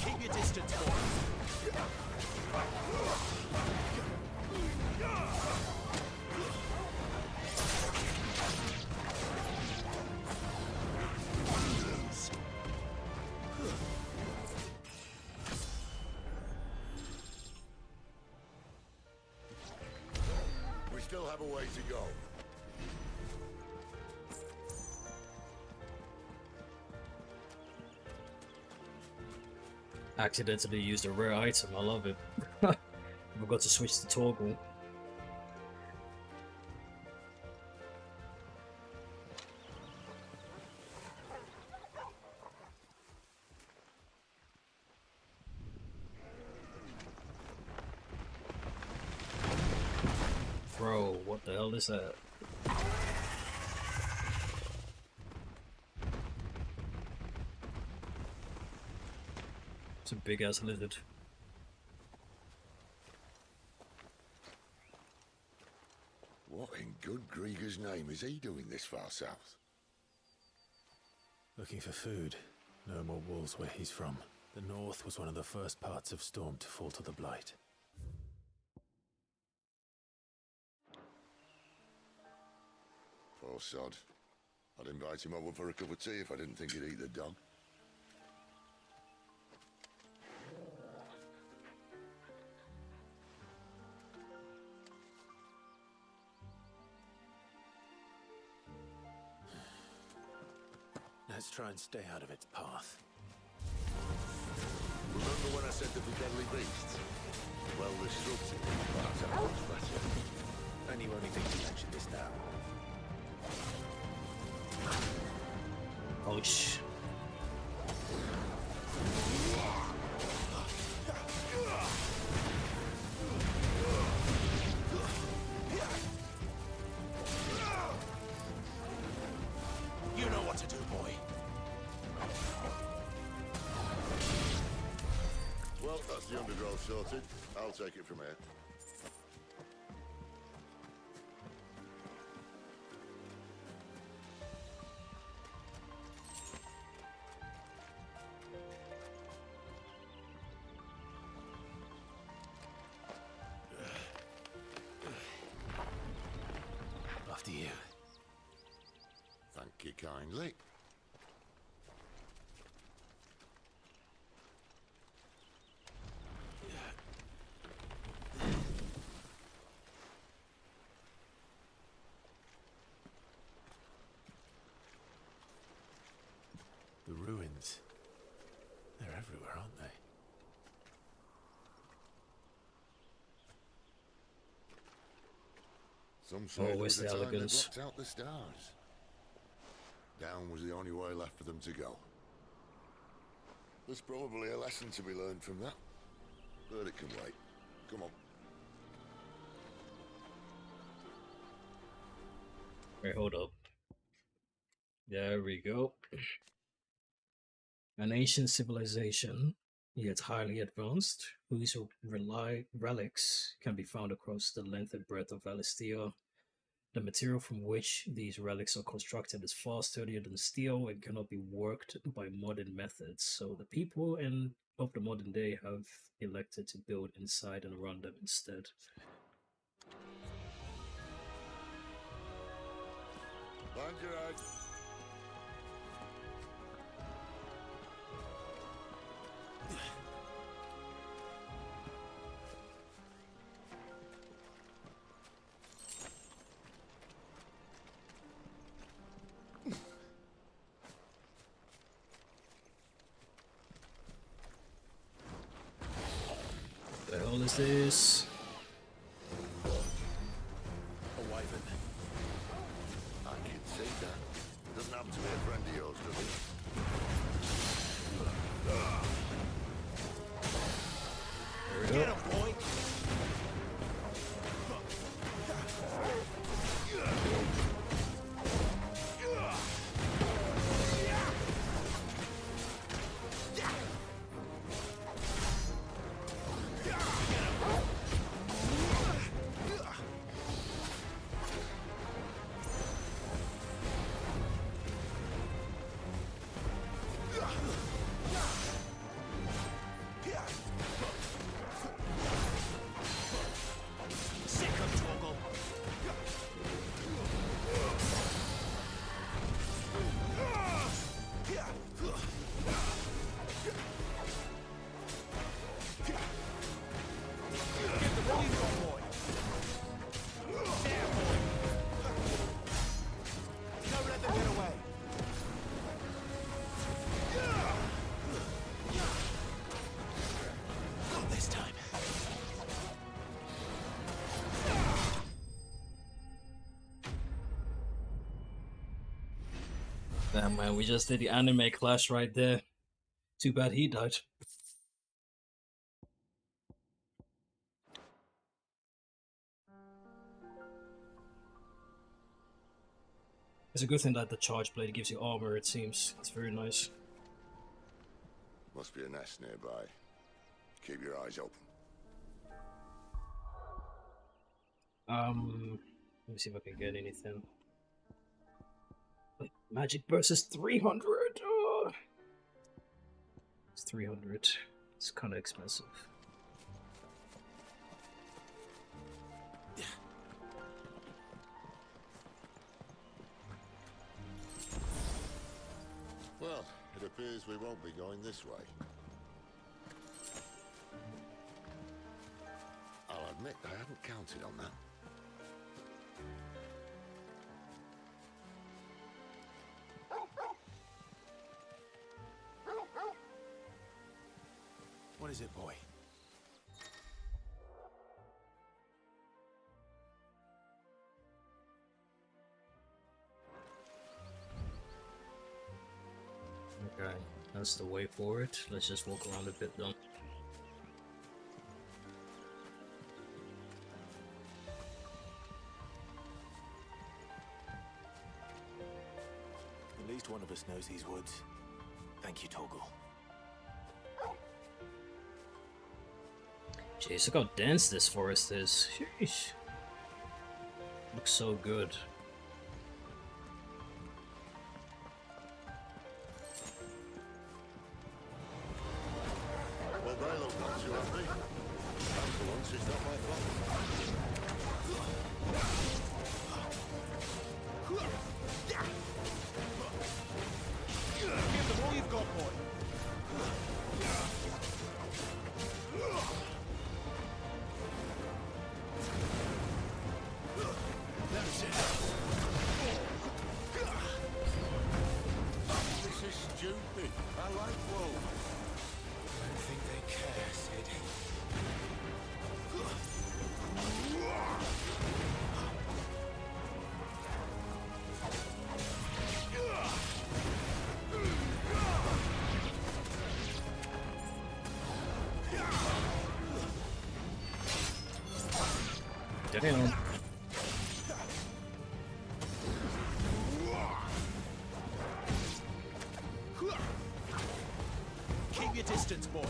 Keep your distance, boy. We still have a way to go. Accidentally used a rare item, I love it. Forgot to switch to toggle. Bro, what the hell is that? It's a big ass lizard. What in good Grieger's name is he doing this far south? Looking for food. No more wolves where he's from. The north was one of the first parts of Storm to fall to the Blight. Poor sod. I'd invite him over for a cup of tea if I didn't think he'd eat the dog. Let's try and stay out of its path. Remember when I said there'd be deadly beasts? Well, the shrubs in the parts are much better. And you only think to mention this now. Ouch. what to do, boy. Well, that's the undergrowth sorted. I'll take it from here. After you. Thank you kindly. The ruins. They're everywhere, aren't they? Some say there Always was a the time they elegance. blocked out the stars. Down was the only way left for them to go. There's probably a lesson to be learned from that. But it can wait. Come on. Wait, hold up. There we go. An ancient civilization, yet highly advanced, whose relics can be found across the length and breadth of Alistia. The material from which these relics are constructed is far sturdier than steel and cannot be worked by modern methods. So the people of the modern day have elected to build inside and around them instead. Mind your eye. The hell is this? A wyvern. I can see that. Doesn't happen to be a friend of yours, does it? There we go. Get him, boy! Damn man, we just did the anime clash right there. Too bad he died. It's a good thing that the charge blade gives you armor, it seems. It's very nice. Must be a nest nearby. Keep your eyes open. Let me see if I can get anything. Magic burst is 300. Oh. It's 300. It's kind of expensive. Well, it appears we won't be going this way. I'll admit I hadn't counted on that. What is it, boy? Okay, that's the way for it. Let's just walk around a bit though. The least one of us knows these woods. Thank you, Torgal. Jeez, look how dense this forest is. Sheesh. Looks so good. Well, they look not too happy. And for once, it's not my fault. Give them all you've got, boy. That's it. This is stupid. I like wolves. I don't think they care, Sid. Damn. Keep your distance, boy.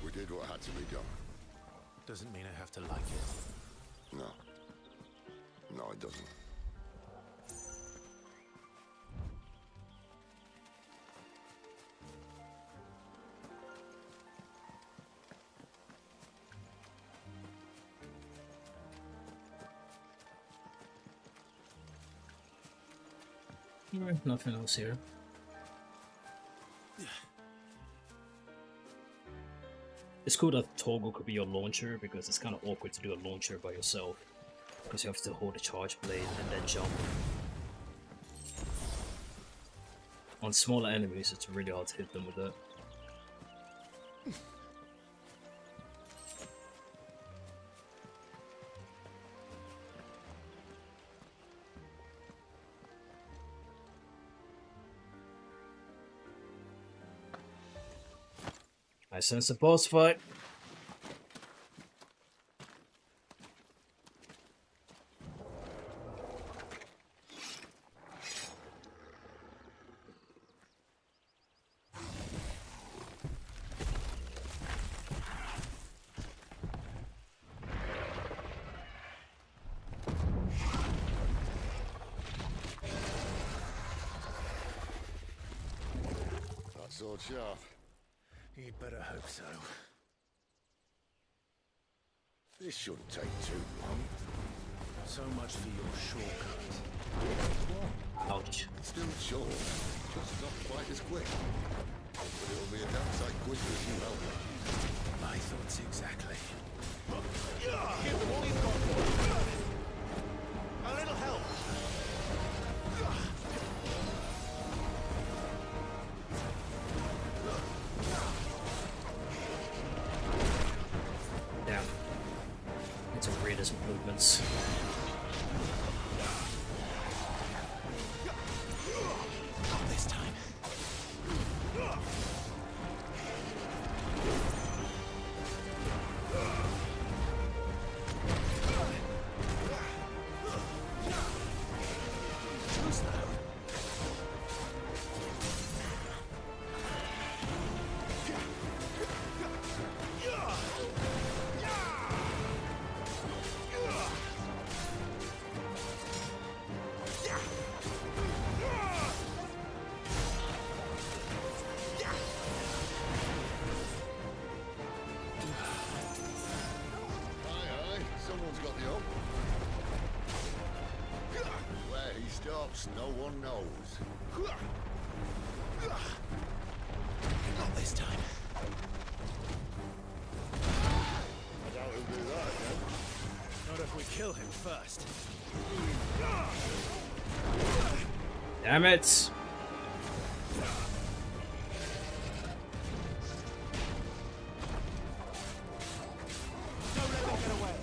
We did what had to be done. Doesn't mean I have to like it. No. No, it doesn't. Alright, nothing else here. It's cool that Torgal could be your launcher because it's kind of awkward to do a launcher by yourself because you have to hold the charge blade and then jump. On smaller enemies, it's really hard to hit them with that. I sense a boss fight. That sword sharp. You'd better hope so. This shouldn't take too long. So much for your shortcut. Ouch. Still short. Just not quite as quick. But it'll be a damn sight quicker if you help me. My thoughts exactly. Give them all you've got, boy. A little help. Damn. It's a weirdest movements. Not this time. Too slow. Aye, someone's got the up. Where he stops, no one knows. Not this time. I doubt he'll do that again. Not if we kill him first. Damn it! Don't let them get away.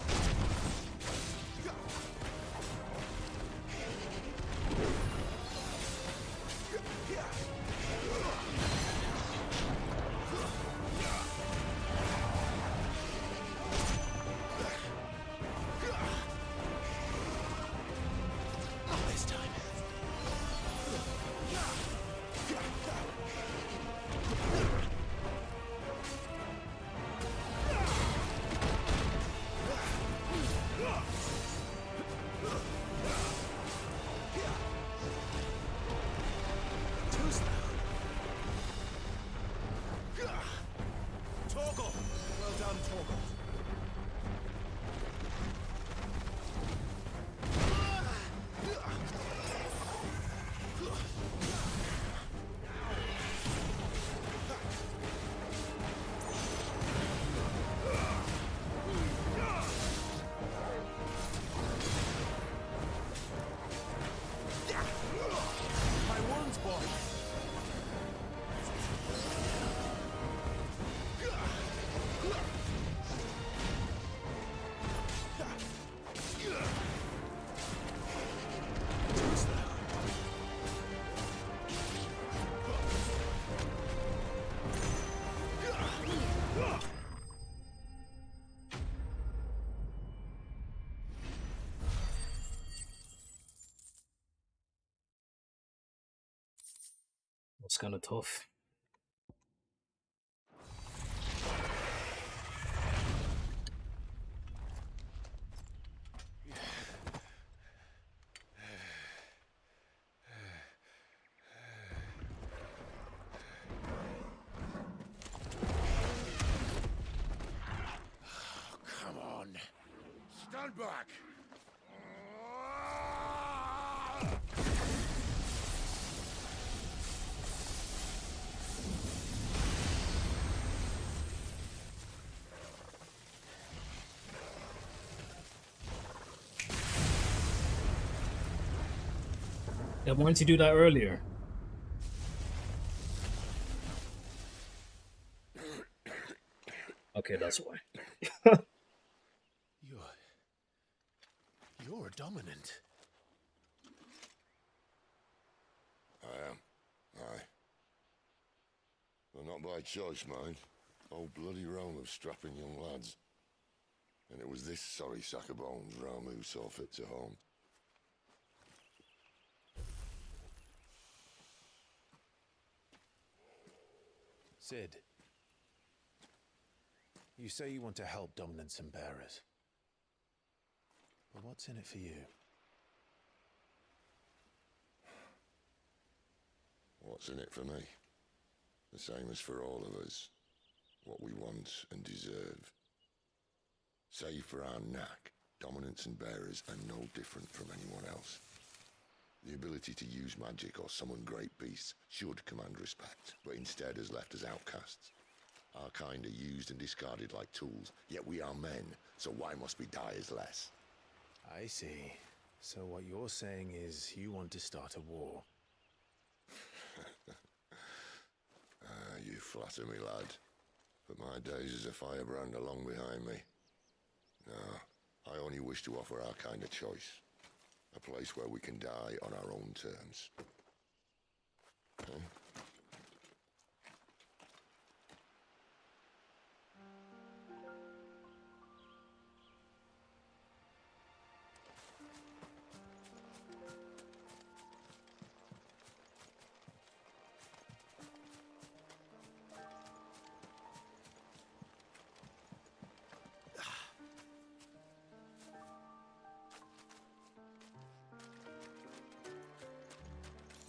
It's kind of tough. Come on. Stand back. Yeah, why didn't you do that earlier? Okay, that's why. You're a dominant. I am. Aye. Well, not by choice, mind. Old bloody Rome of strapping young lads. And it was this sorry sack of bones Rome who saw fit to home. Sid, you say you want to help dominants and bearers. But what's in it for you? What's in it for me? The same as for all of us. What we want and deserve. Save for our knack, dominants and bearers are no different from anyone else. The ability to use magic or summon great beasts should command respect, but instead has left us outcasts. Our kind are used and discarded like tools, yet we are men, so why must we die as less? I see. So what you're saying is you want to start a war. You flatter me, lad. But my days as a firebrand are long behind me. No, I only wish to offer our kind a choice. A place where we can die on our own terms. Huh?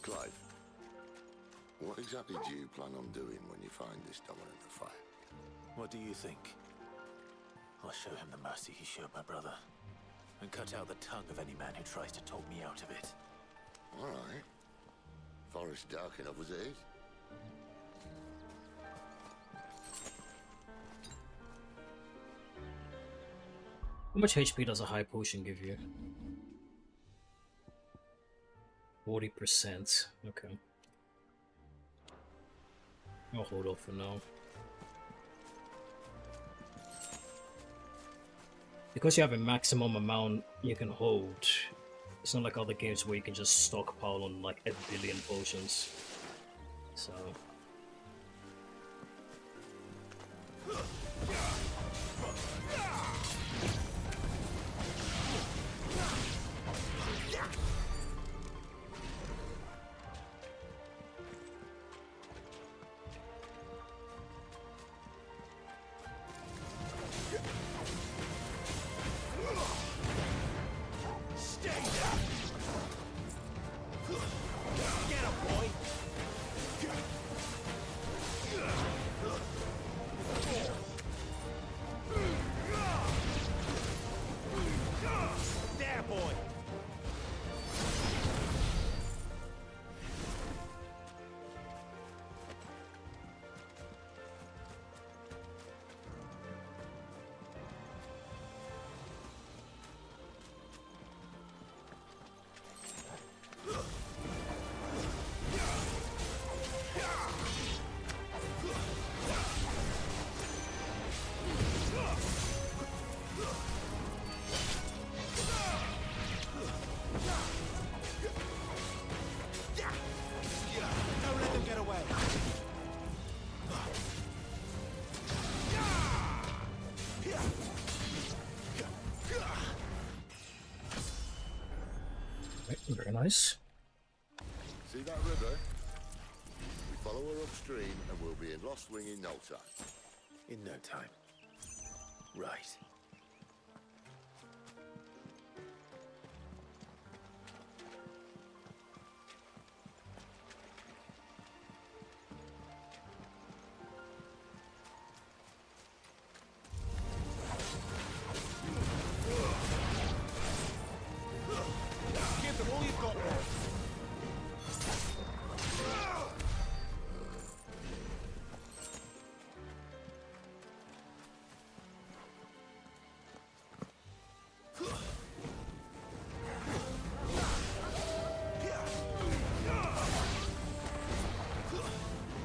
Clive, what exactly do you plan on doing when you find this dominant of fire? What do you think? I'll show him the mercy he showed my brother, and cut out the tongue of any man who tries to talk me out of it. All right. Forest dark enough as it is. How much HP does a high potion give you? 40%. Okay. I'll hold off for now. Because you have a maximum amount you can hold, it's not like other games where you can just stockpile on like 1 billion potions. So... Very nice. See that river? We Follow her upstream and we'll be in Lost Wing in no time. In no time. Right. Give them all you've got, boy.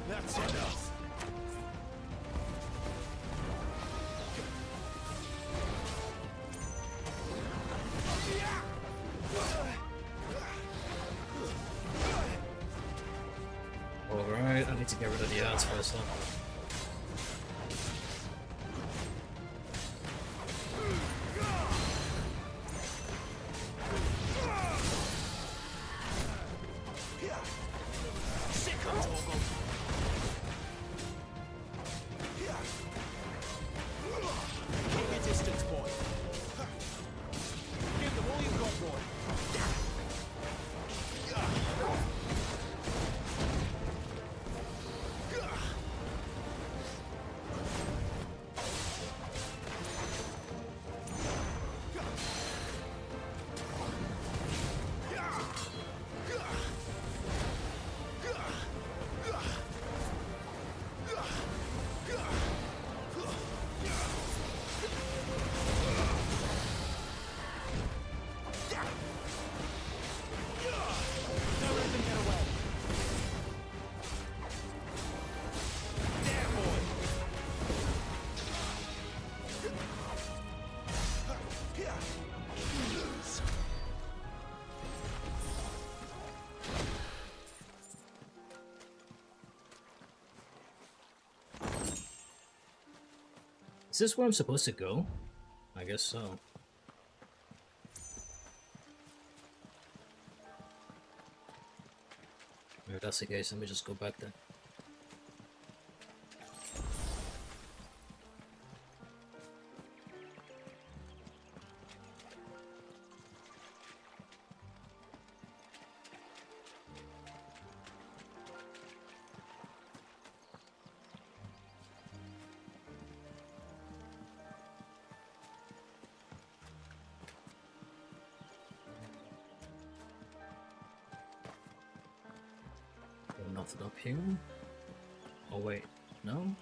That's enough. Alright, I need to get rid of the ads first though. Keep your distance, boy. Give them all you've got, boy. Don't let them get away. There, boy. Is this where I'm supposed to go? I guess so. If that's the case, let me just go back then. Nothing up here. Oh wait, no?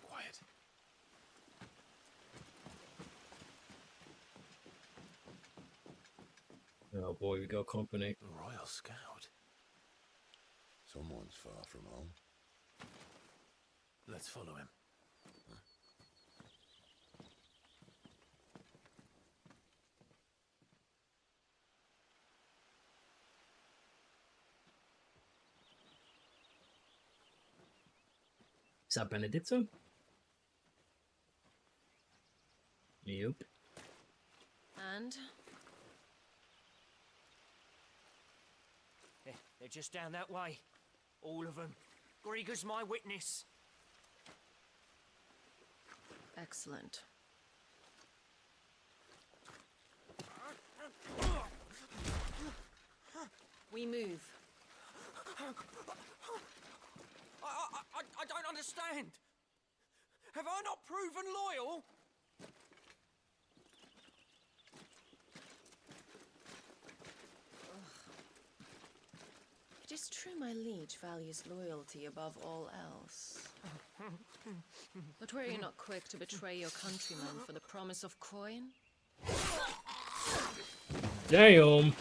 Quiet. Oh boy, we got company. A Royal Scout. Someone's far from home. Let's follow him. Is that Benedicto? Yep. And? They're just down that way. All of them. Grieger's my witness. Excellent. We move. I don't understand. Have I not proven loyal? It is true my liege values loyalty above all else. But were you not quick to betray your countrymen for the promise of coin? Damn.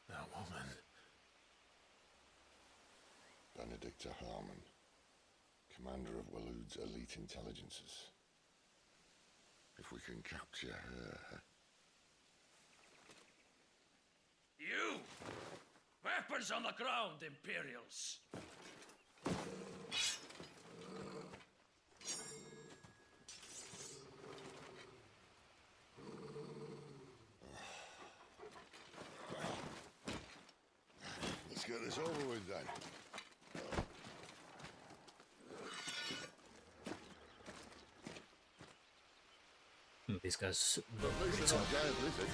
That woman. Benedicta Harmon, commander of Walood's elite intelligences. If we can capture her... You! Weapons on the ground, Imperials! Let's get this over with then. These guys look At least they're not giant lizards.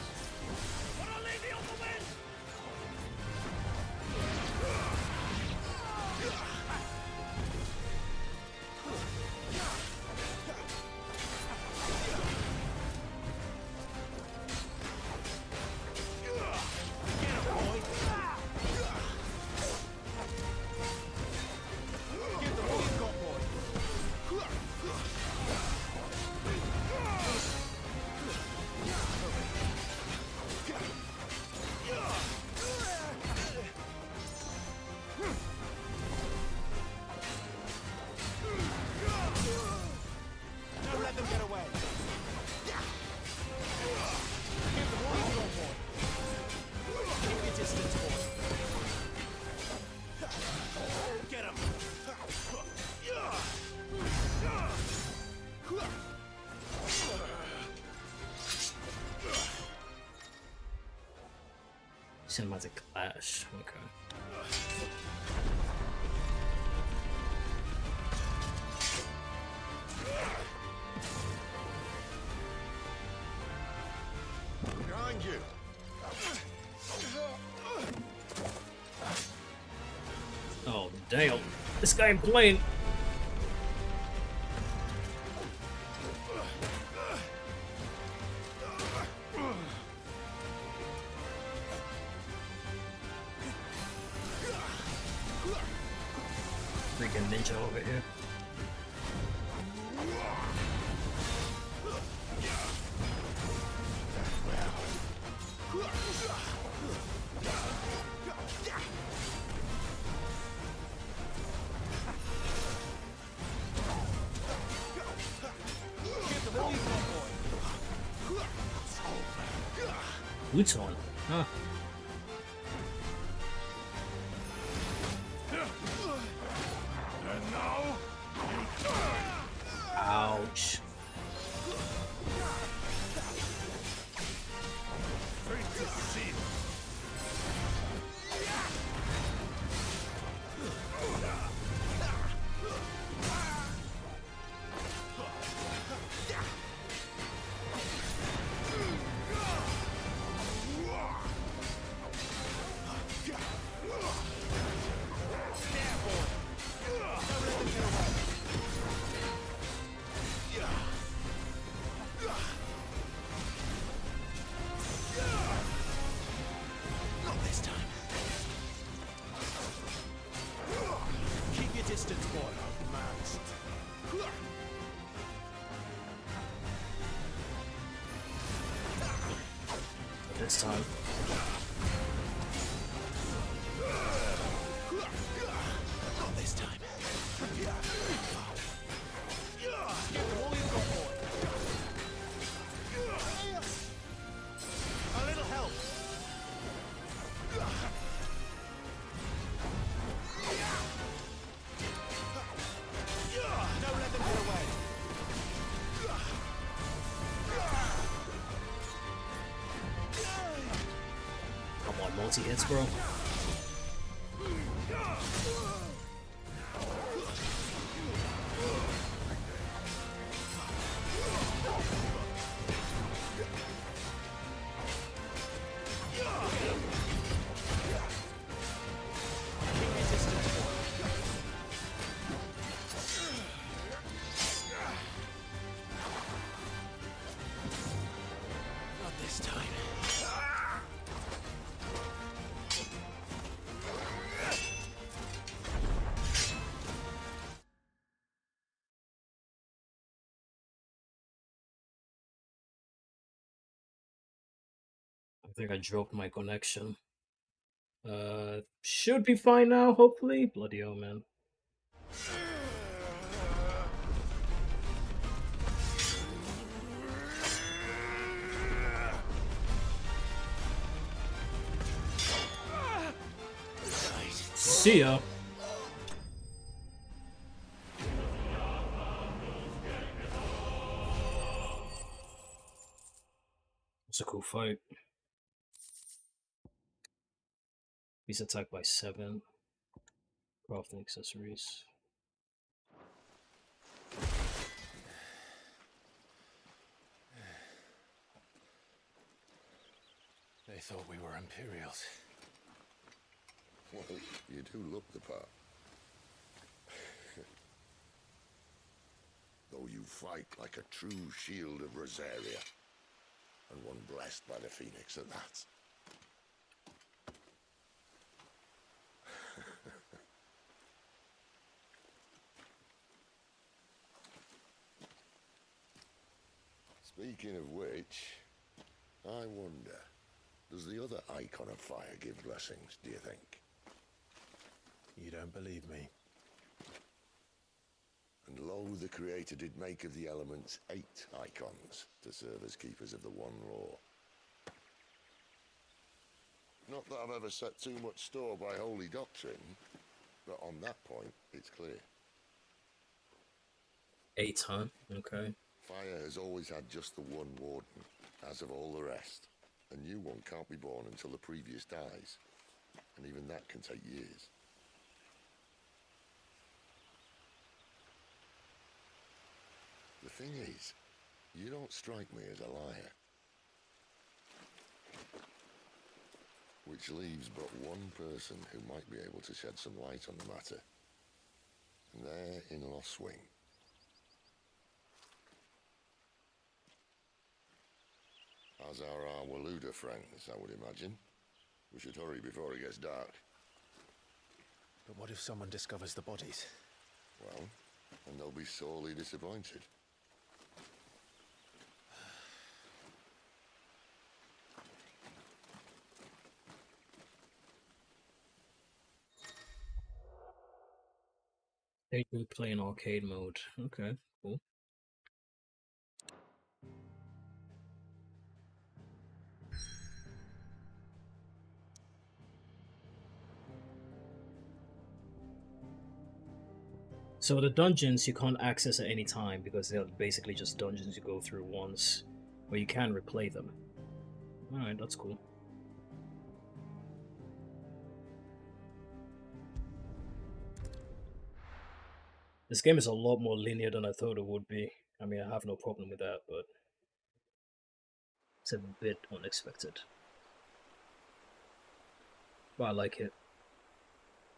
Cinematic clash. Okay. Behind you. Oh damn! This guy ain't playing. Freaking ninja over here. Boots on, huh? And now, Ouch. fate is sealed. Not this time. Keep your distance, boy. This time. Not this time. A little help. Don't let them get away. Come on, multi-hits, bro. I think I dropped my connection. Should be fine now, hopefully. Bloody hell, man. See ya. It's a cool fight. He's attacked by 7. Crafting accessories. They thought we were Imperials. Well, you do look the part. Though you fight like a true shield of Rosaria. And one blessed by the Phoenix at that. Speaking of which, I wonder, does the other icon of fire give blessings, do you think? You don't believe me? And lo, the Creator did make of the elements 8 icons to serve as keepers of the one law. Not that I've ever set too much store by holy doctrine, but on that point, it's clear. 8, huh? Okay. Fire has always had just the one warden, as of all the rest. A new one can't be born until the previous dies, and even that can take years. The thing is, you don't strike me as a liar. Which leaves but one person who might be able to shed some light on the matter. And they're in Lost Wing. As are our Waluda friends, I would imagine. We should hurry before it gets dark. But what if someone discovers the bodies? Well, and they'll be sorely disappointed. They do play in arcade mode. Okay, cool. So the dungeons you can't access at any time because they're basically just dungeons you go through once, but you can replay them. Alright, that's cool. This game is a lot more linear than I thought it would be. I mean, I have no problem with that, but it's a bit unexpected. But I like it.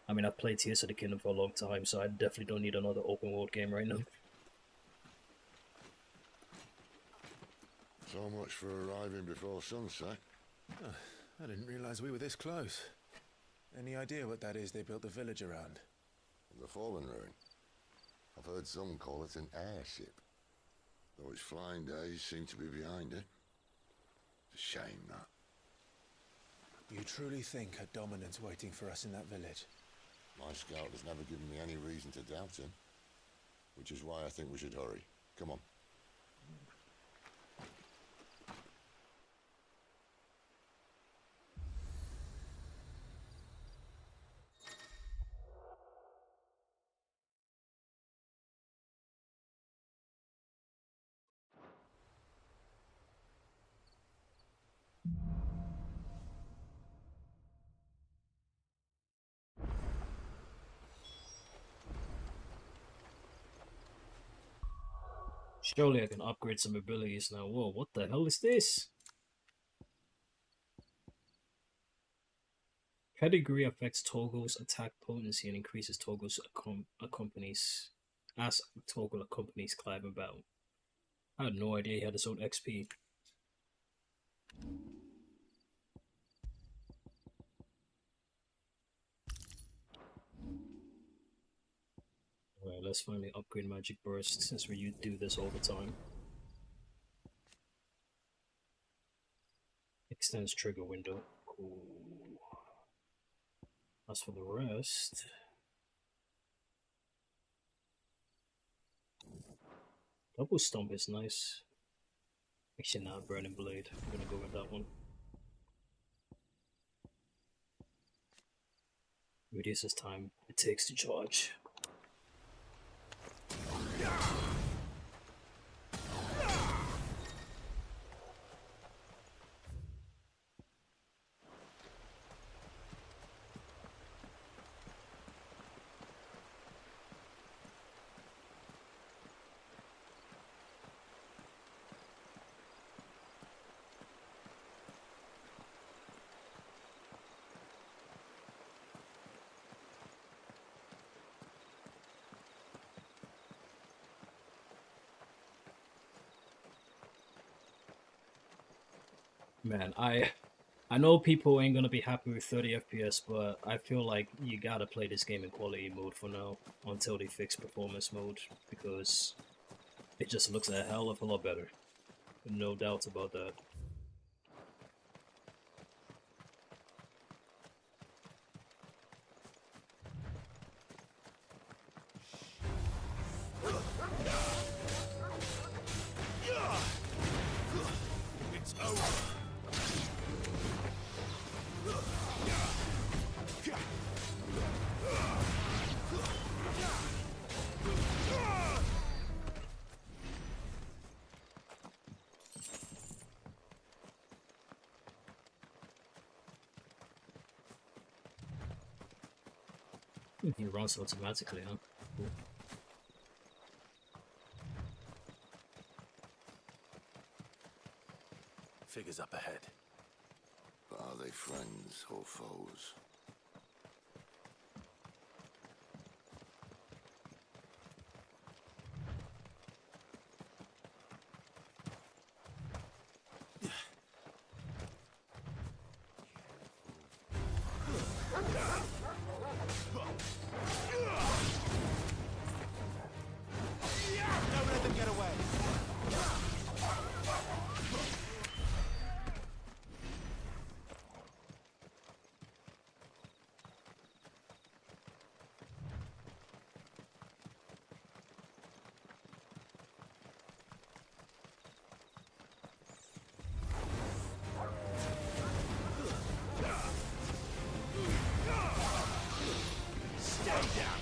I mean, I've played Tears of the Kingdom for a long time, so I definitely don't need another open world game right now. So much for arriving before sunset. Oh, I didn't realize we were this close. Any idea what that is they built the village around? The Fallen Ruin. I've heard some call it an airship. Though its flying days seem to be behind it. It's a shame, that. You truly think a dominant's waiting for us in that village? My scout has never given me any reason to doubt him. Which is why I think we should hurry. Come on. Surely I can upgrade some abilities now. Whoa, what the hell is this? Pedigree affects Toggle's attack potency and increases Toggle's accompanies as Toggle accompanies Clive about. I had no idea he had his own XP. Alright, let's finally upgrade Magic Burst since we do this all the time. extends trigger window. Cool. As for the rest, double stomp is nice. Actually, not burning blade. I'm gonna go with that one. Reduces time it takes to charge. Man, I know people ain't gonna be happy with 30 FPS, but I feel like you gotta play this game in quality mode for now until they fix performance mode, because it just looks a hell of a lot better. No doubts about that. It's over. It runs automatically, huh? Cool. Figures up ahead. But are they friends or foes? Don't let them get away. Stay down.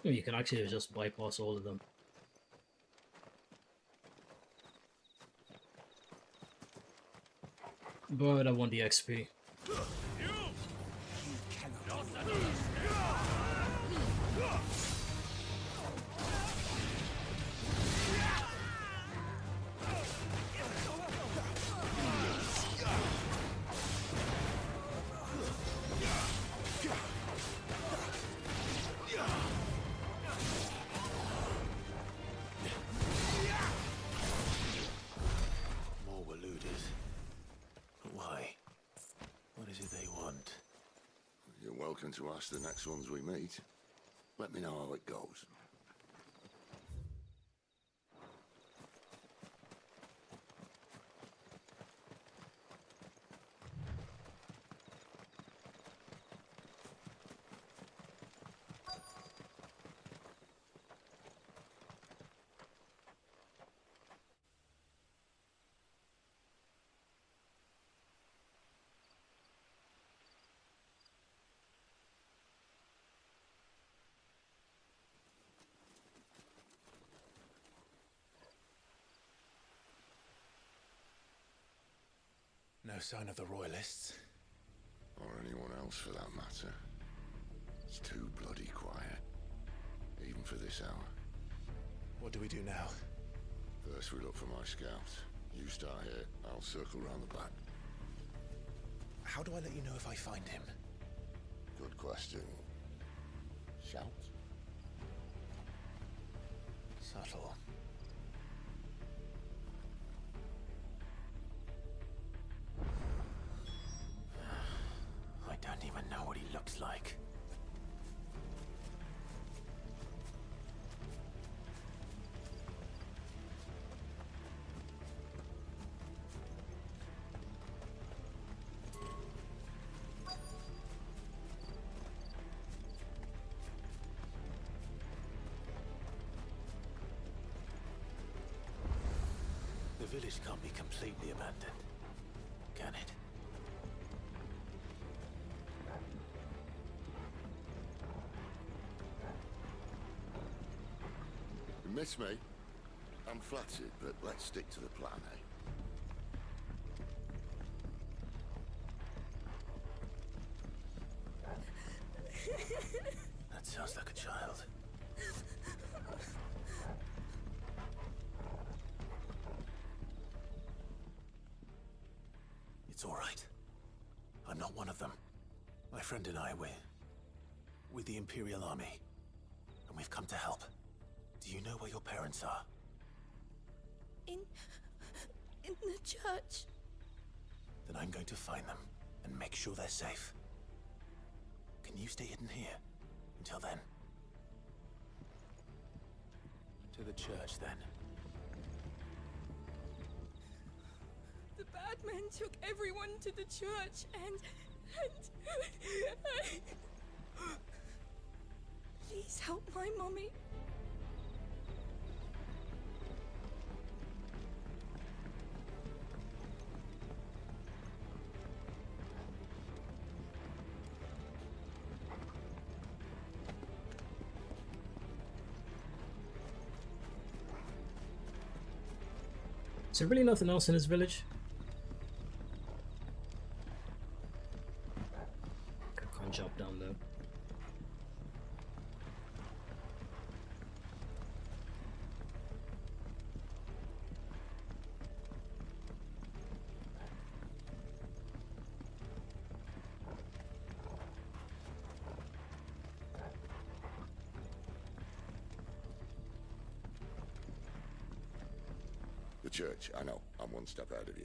You can actually just bypass all of them. But I want the XP. More were looted. But why? What is it they want? You're welcome to ask the next ones we meet. Let me know how it goes. No sign of the Royalists. Or anyone else for that matter. It's too bloody quiet. Even for this hour. What do we do now? First we look for my scouts. You start here, I'll circle round the back. How do I let you know if I find him? Good question. Shout? Subtle. I don't even know what he looks like. The village can't be completely abandoned, can it? You miss me? I'm flattered, but let's stick to the plan, eh? That sounds like a child. It's all right. I'm not one of them. My friend and I, we're with the Imperial Army, and we've come to help. Do you know where your parents are? In the church. Then I'm going to find them and make sure they're safe. Can you stay hidden here until then? To the church, then. The bad men took everyone to the church and please help my mommy. Is there really nothing else in this village? I can't jump down there. The church, I know. I'm one step ahead of you.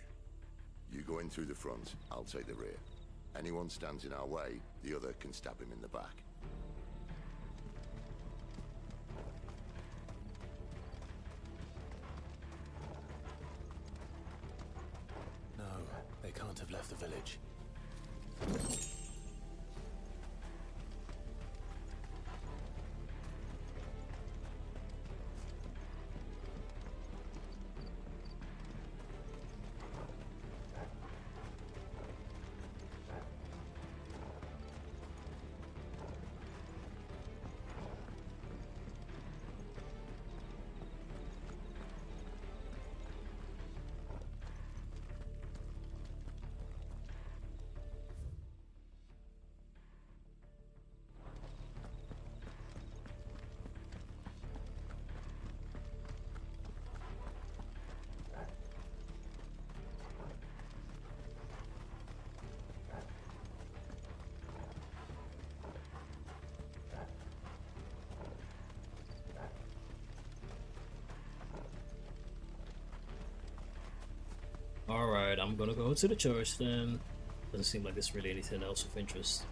You go in through the front, I'll take the rear. Anyone stands in our way, the other can stab him in the back. No, they can't have left the village. Alright, I'm gonna go to the church then. Doesn't seem like there's really anything else of interest.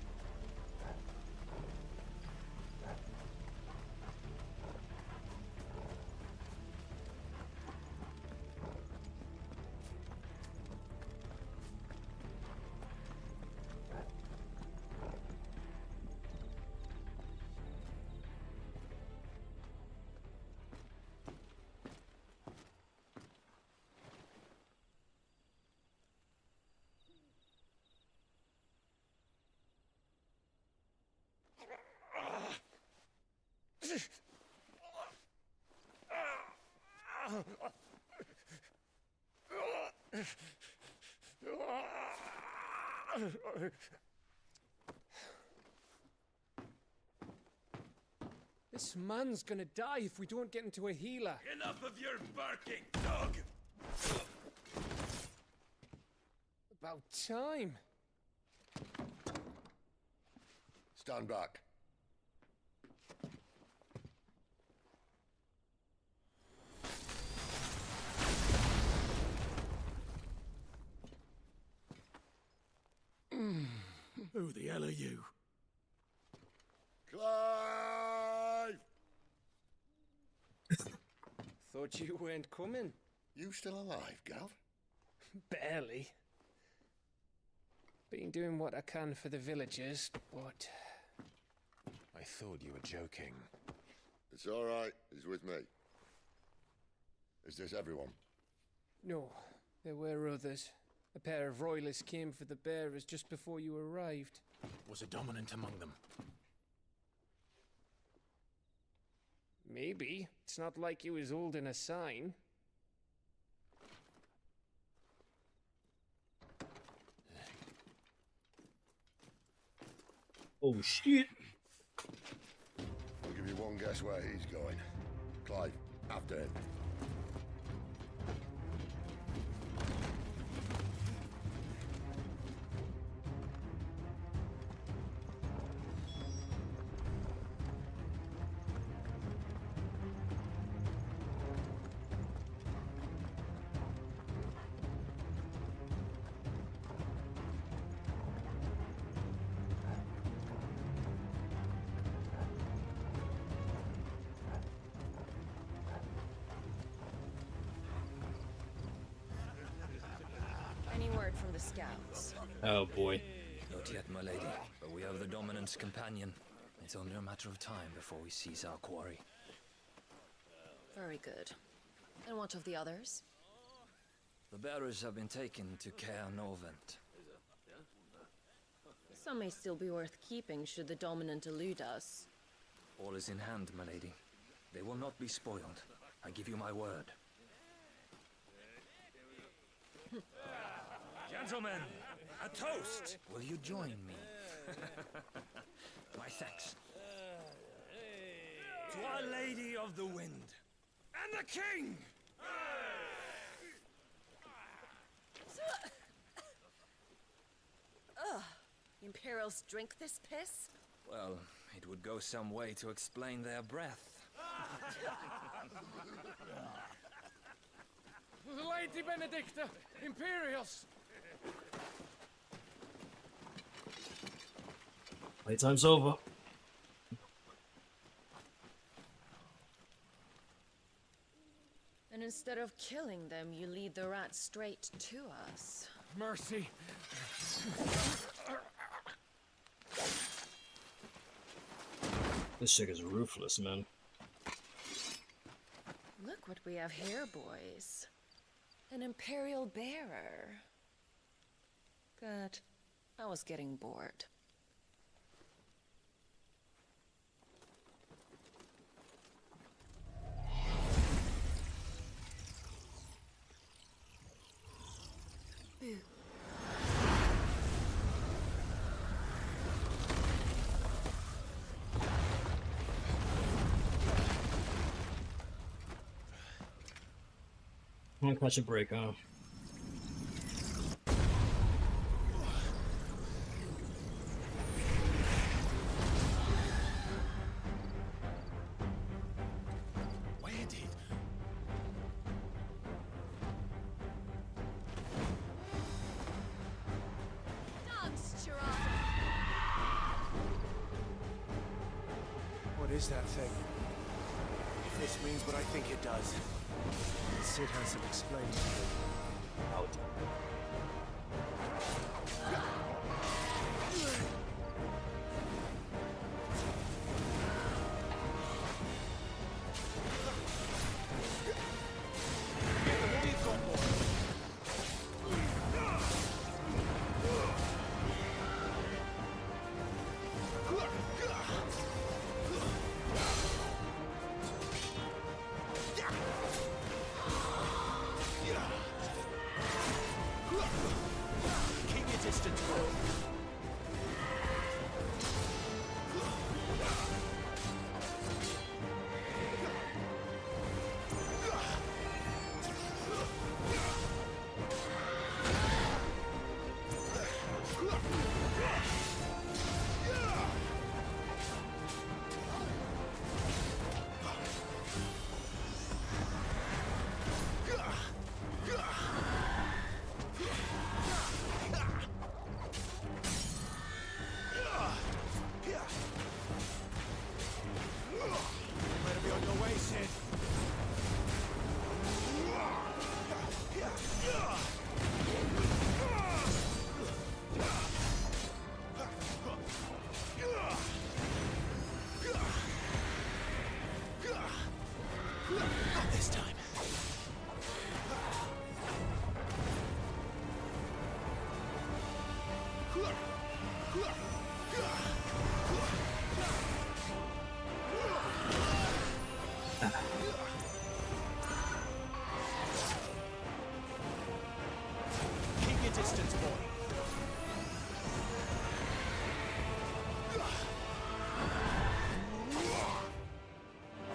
This man's gonna die if we don't get into a healer. Enough of your barking, dog! About time. Stand back. Who the hell are you? Clive! Thought you weren't coming. You still alive, Gav? Barely. Been doing what I can for the villagers, but... I thought you were joking. It's all right. He's with me. Is this everyone? No, there were others. A pair of royalists came for the bearers just before you arrived. Was a dominant among them? Maybe. It's not like he was holding a sign. Oh shit! I'll give you one guess where he's going. Clive, after him. Any word from the scouts? Oh boy. Not yet, my lady, but we have the dominant's companion. It's only a matter of time before we seize our quarry. Very good. And what of the others? The bearers have been taken to Caer Norvent. Some may still be worth keeping should the dominant elude us. All is in hand, my lady. They will not be spoiled. I give you my word. Gentlemen, a toast! Will you join me? My thanks. To Our Lady of the Wind and the King! Ugh. Imperials drink this piss? Well, it would go some way to explain their breath. Lady Benedicta! Imperials! Playtime's over. And instead of killing them, you lead the rats straight to us. Mercy. This chick is ruthless, man. Look what we have here, boys. An Imperial bearer. Good. I was getting bored. Boo. I'm gonna catch a break, huh? Where did? What is that thing? If this means what I think it does, Sid has to explain to me. Out.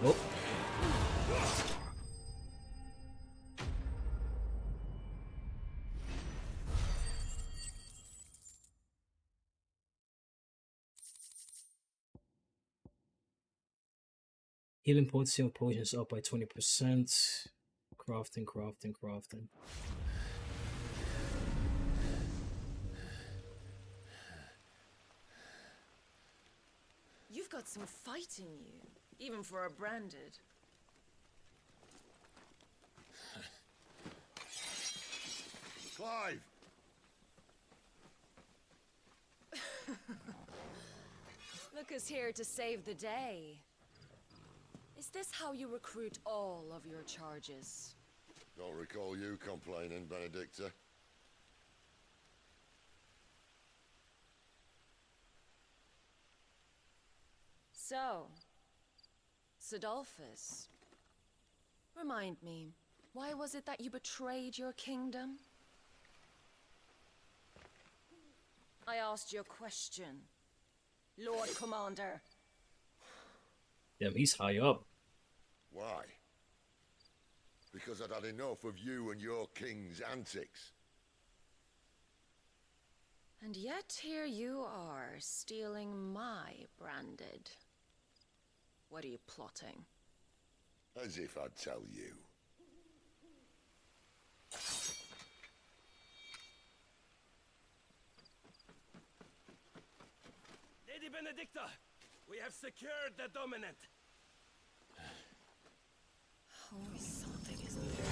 Oh. Healing potency of potions up by 20%. Crafting, crafting, crafting. You've got some fight in you, even for a branded. Clive! Look who's here to save the day. Is this how you recruit all of your charges? Don't recall you complaining, Benedicta. So, Sidolphus, remind me, why was it that you betrayed your kingdom? I asked you a question, Lord Commander. Damn, he's high up. Why? Because I'd had enough of you and your king's antics. And yet here you are, stealing my branded. What are you plotting? As if I'd tell you. Lady Benedicta, we have secured the dominant. Always something, isn't there?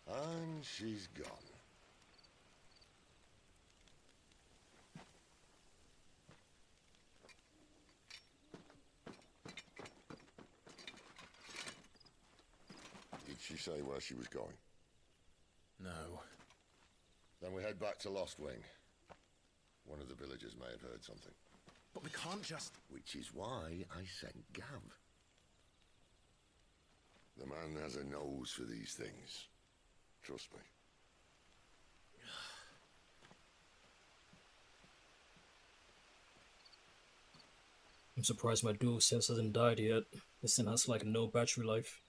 And she's gone. Did she say where she was going? No. Then we head back to Lost Wing. One of the villagers may have heard something. But we can't just... Which is why I sent Gav. The man has a nose for these things. Trust me. I'm surprised my dual sense hasn't died yet. This thing has like no battery life.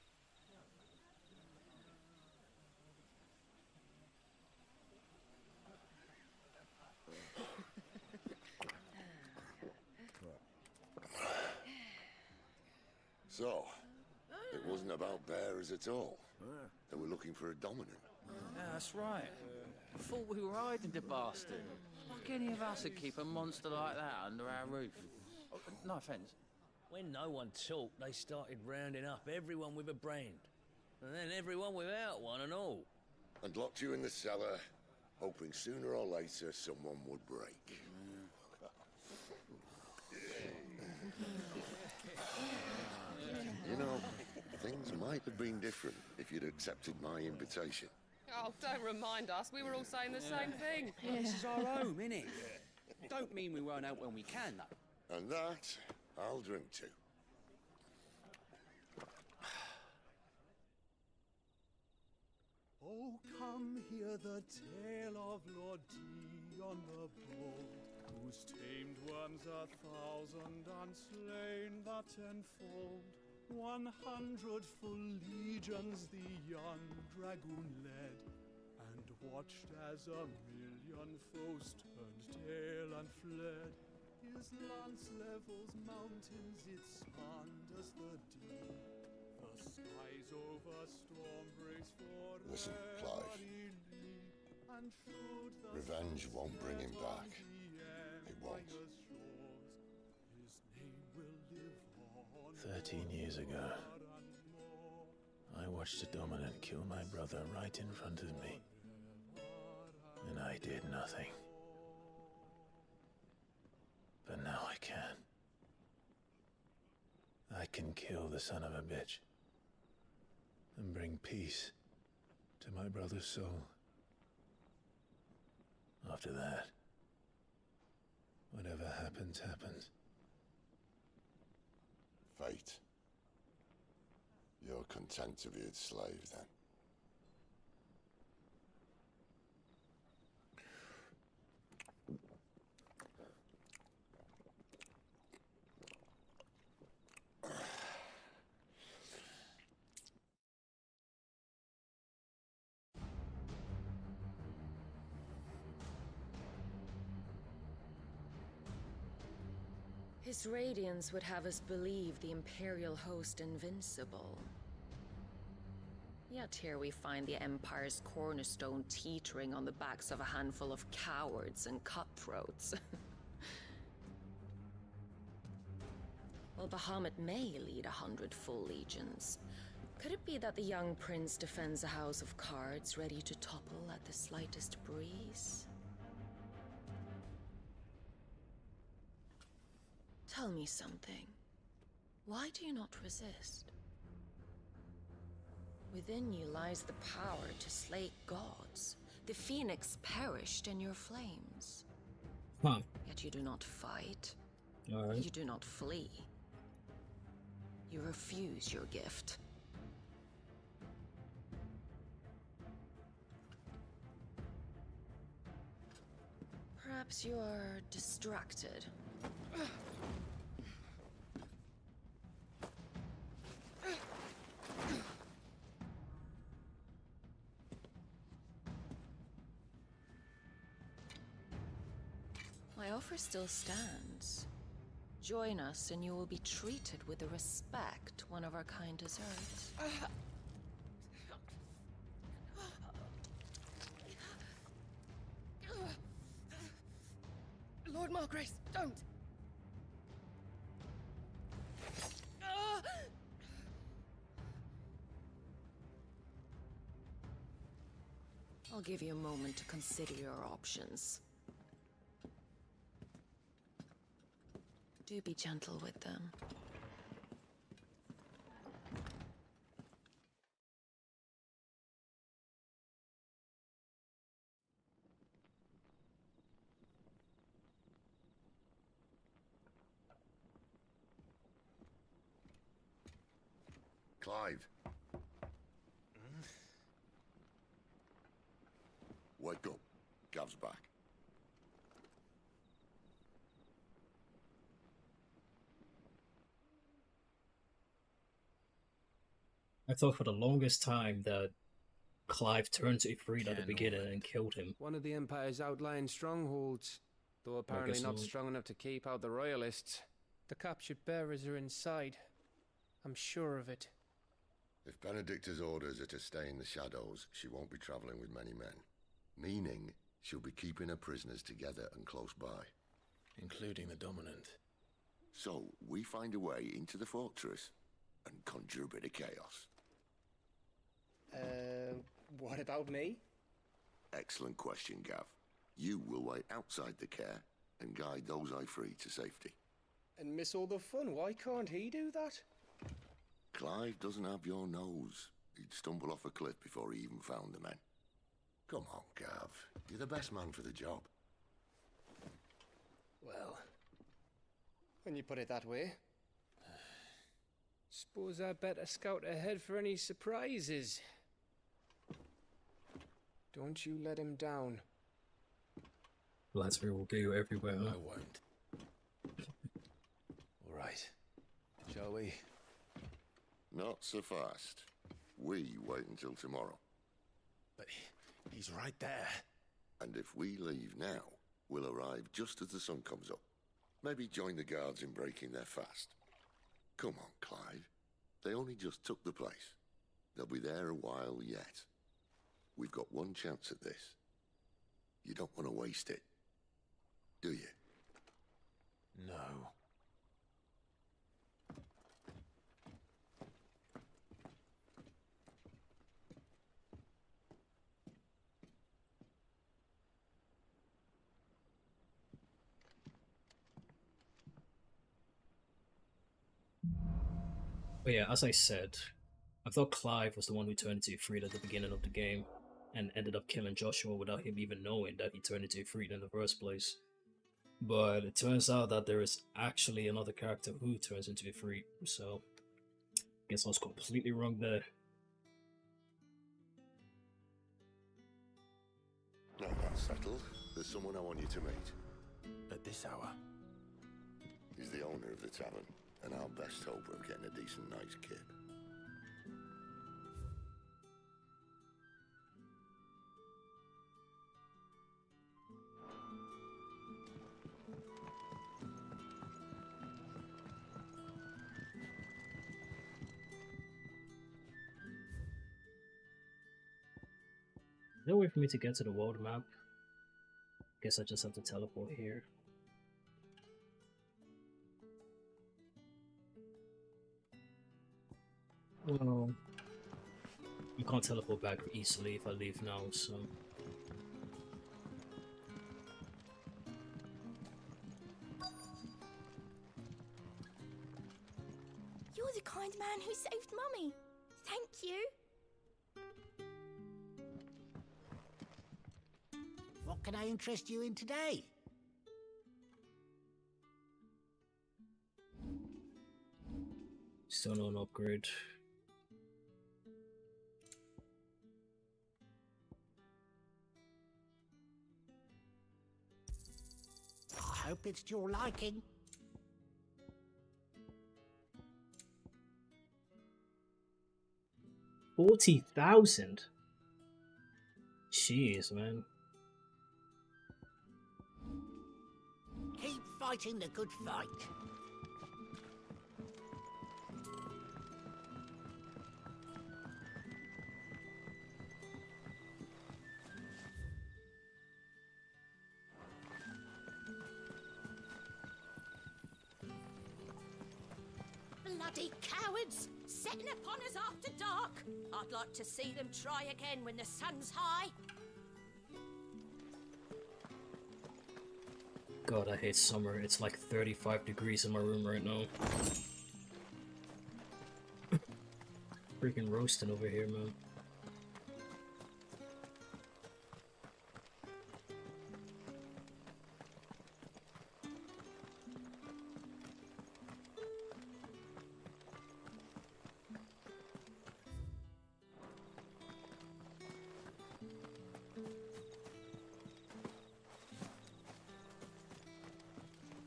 So, it wasn't about bearers at all. They were looking for a dominant. Yeah, that's right. I thought we were hiding the bastard. Like any of us would keep a monster like that under our roof. Oh, no offence. When no one talked, they started rounding up everyone with a brand. And then everyone without one and all. And locked you in the cellar, hoping sooner or later someone would break. You know, things might have been different if you'd accepted my invitation. Oh, don't remind us. We were all saying the same thing. This is our home, innit? Don't mean we won't out when we can, though. And that, I'll drink to. Oh, come hear the tale of Lord Dion the Bold, whose tamed worms 1,000 and slain the tenfold. 100 full legions the young dragoon led, and watched as 1,000,000 foes turned tail and fled. His lance levels mountains, it spanders the deep. The skies over storm breaks for Listen, Clive. and should the Revenge won't bring him back. It won't. his name will live on 13 years ago, I watched a dominant kill my brother right in front of me. And I did nothing. But now I can. I can kill the son of a bitch. And bring peace to my brother's soul. After that, whatever happens, happens. Fate. You're content to be its slave, then? His radiance would have us believe the Imperial host invincible. Yet here we find the Empire's cornerstone teetering on the backs of a handful of cowards and cutthroats. While Bahamut may lead 100 full legions, could it be that the young prince defends a house of cards ready to topple at the slightest breeze? Tell me something. Why do you not resist? Within you lies the power to slay gods. The phoenix perished in your flames. Huh. Yet you do not fight. All right. You do not flee. You refuse your gift. Perhaps you are distracted. My offer still stands. Join us and you will be treated with the respect one of our kind deserves. Lord Margrace, don't! I'll give you a moment to consider your options. Do be gentle with them. Clive. Wake up. Gav's back. I thought for the longest time that Clive turned to Ifrit at the beginning and killed him. One of the Empire's outlying strongholds, though apparently not strong enough to keep out the Royalists. The captured bearers are inside. I'm sure of it. If Benedicta's orders are to stay in the shadows, she won't be traveling with many men. Meaning, she'll be keeping her prisoners together and close by. Including the Dominant. So, we find a way into the fortress and conjure a bit of chaos. What about me? Excellent question, Gav. You will wait outside the care and guide those I free to safety. And miss all the fun. Why can't he do that? Clive doesn't have your nose. He'd stumble off a cliff before he even found the men. Come on, Gav. You're the best man for the job. Well, when you put it that way. Suppose I better scout ahead for any surprises. Don't you let him down. Lasbury will get you everywhere. I won't. All right. Shall we? Not so fast. We wait until tomorrow. But he's right there. And if we leave now, we'll arrive just as the sun comes up. Maybe join the guards in breaking their fast. Come on, Clive. They only just took the place. They'll be there a while yet. We've got one chance at this. You don't want to waste it, do you? No. But yeah, as I said, I thought Clive was the one who turned into Ifrit at the beginning of the game and ended up killing Joshua without him even knowing that he turned into Ifrit in the first place. But it turns out that there is actually another character who turns into Ifrit, so I guess I was completely wrong there. Now that's settled. There's someone I want you to meet. At this hour? He's the owner of the tavern, and our best hope of getting a decent night's kip. there a way for me to get to the world map? Guess I just have to teleport here. Well, you can't teleport back easily if I leave now, so... You're the kind man who saved Mummy. Thank you. What can I interest you in today? Still no upgrade. I hope it's to your liking. 40,000. Jeez, man. Keep fighting the good fight. Bloody cowards! Setting upon us after dark! I'd like to see them try again when the sun's high. God, I hate summer. It's like 35 degrees in my room right now. Freaking roasting over here, man.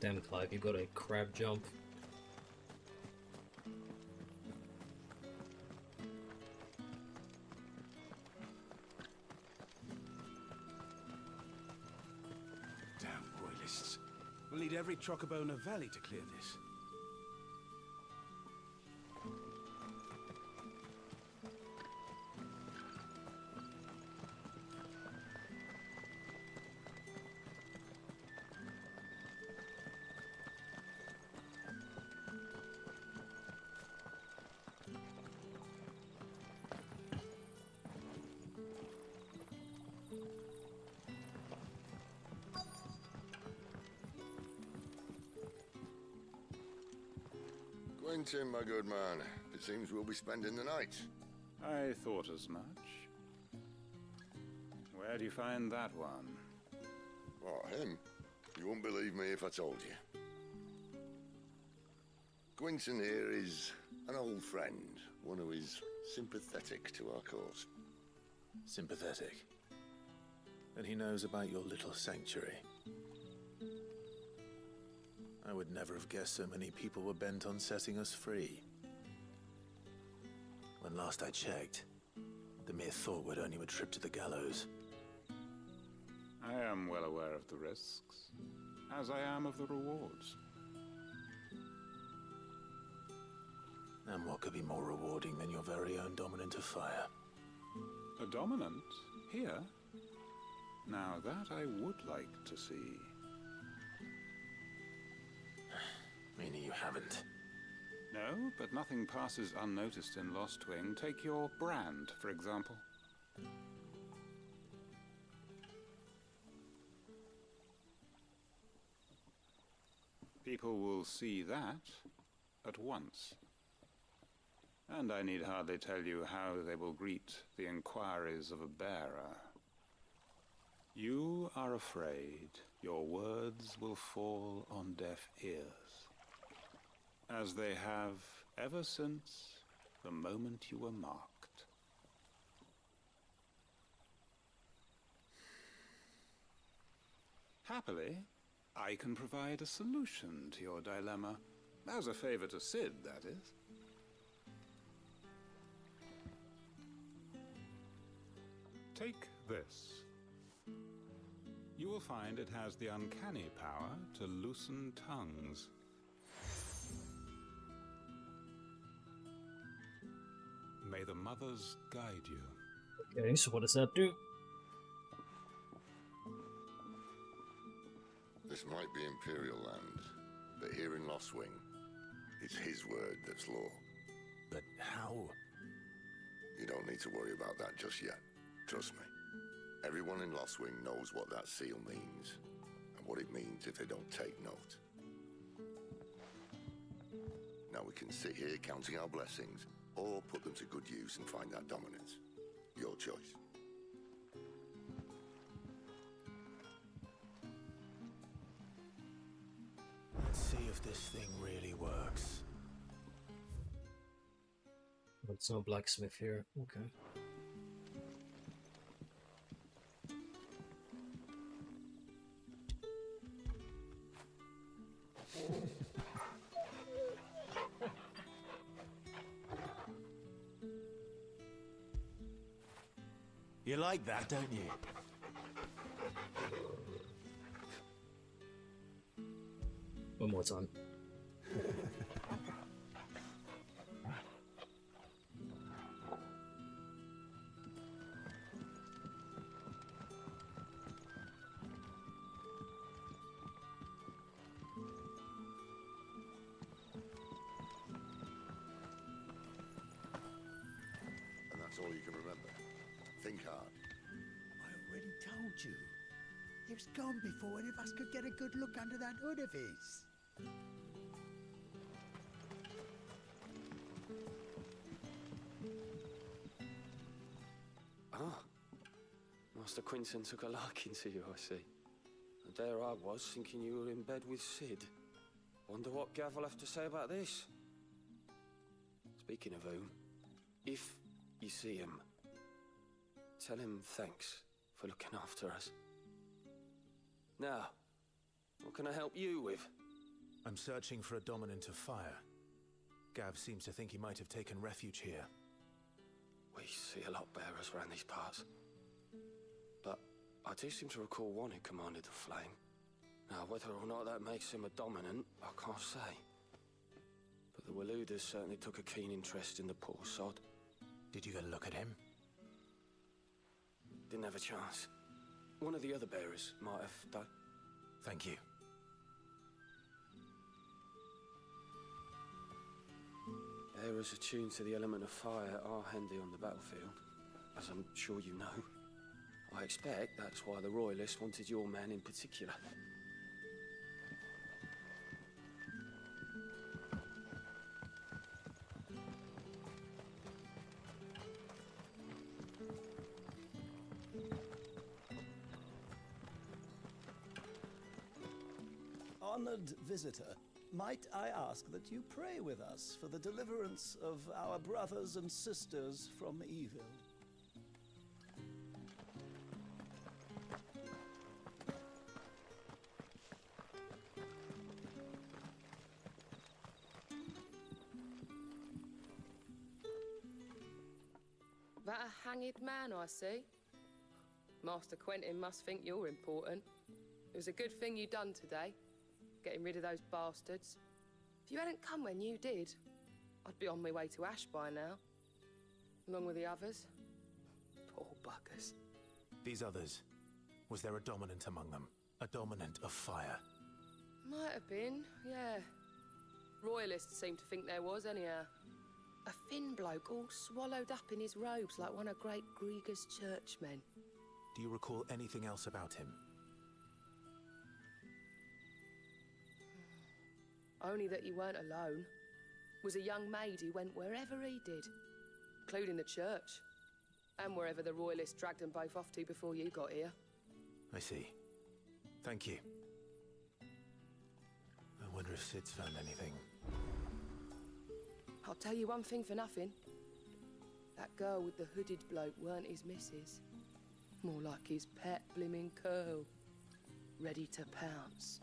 Damn, Clive, you got a crab jump. Damn royalists. We'll need every Chocobona Valley to clear this. Quentin, my good man. It seems we'll be spending the night. I thought as much. Where do you find that one? What, him? You wouldn't believe me if I told you. Quentin here is an old friend, one who is sympathetic to our cause. Sympathetic. And he knows about your little sanctuary. I would never have guessed so many people were bent on setting us free. When last I checked, the mere thought would earn you a trip to the gallows. I am well aware of the risks, as I am of the rewards. And what could be more rewarding than your very own dominant of fire? A dominant? Here? Now that I would like to see. Meaning you haven't? No, but nothing passes unnoticed in Lost Wing. Take your brand, for example. People will see that at once. And I need hardly tell you how they will greet the inquiries of a bearer. You are afraid your words will fall on deaf ears, as they have ever since the moment you were marked. Happily, I can provide a solution to your dilemma, as a favor to Sid, that is. Take this. You will find it has the uncanny power to loosen tongues. May the mothers guide you. Okay, so what does that do? This might be Imperial land, but here in Lostwing, it's his word that's law. But how? You don't need to worry about that just yet. Trust me. Everyone in Lostwing knows what that seal means, and what it means if they don't take note. Now we can sit here counting our blessings, or put them to good use and find that dominance. Your choice. Let's see if this thing really works. But it's no blacksmith here. Okay. You like that, don't you? One more time. And that's all you can remember. Think hard. I already told you. He was gone before any of us could get a good look under that hood of his. Ah. Master Quinton took a liking to you, I see. And there I was, thinking you were in bed with Sid. Wonder what Gav will have to say about this. Speaking of whom, if you see him, tell him thanks for looking after us. Now, what can I help you with? I'm searching for a dominant of fire. Gav seems to think he might have taken refuge here. We see a lot bearers around these parts. But I do seem to recall one who commanded the flame. Now, whether or not that makes him a dominant, I can't say. But the Waluders certainly took a keen interest in the poor sod. Did you get a look at him? Didn't have a chance. One of the other bearers might have done. Thank you. Bearers attuned to the element of fire are handy on the battlefield, as I'm sure you know. I expect that's why the Royalists wanted your man in particular. Honored visitor, might I ask that you pray with us for the deliverance of our brothers and sisters from evil? That a hanged man, I see. Master Quentin must think you're important. It was a good thing you done today, getting rid of those bastards. If you hadn't come when you did, I'd be on my way to Ash by now, along with the others. Poor buggers. These others, was there a dominant among them? A dominant of fire? Might have been, yeah. Royalists seem to think there was, anyhow. A thin bloke all swallowed up in his robes like one of Great Grieger's churchmen. Do you recall anything else about him? Only that he weren't alone. Was a young maid who went wherever he did, including the church, and wherever the Royalists dragged them both off to before you got here. I see. Thank you. I wonder if Sid's found anything. I'll tell you one thing for nothing. That girl with the hooded bloke weren't his missus. More like his pet blimmin' curl. Ready to pounce.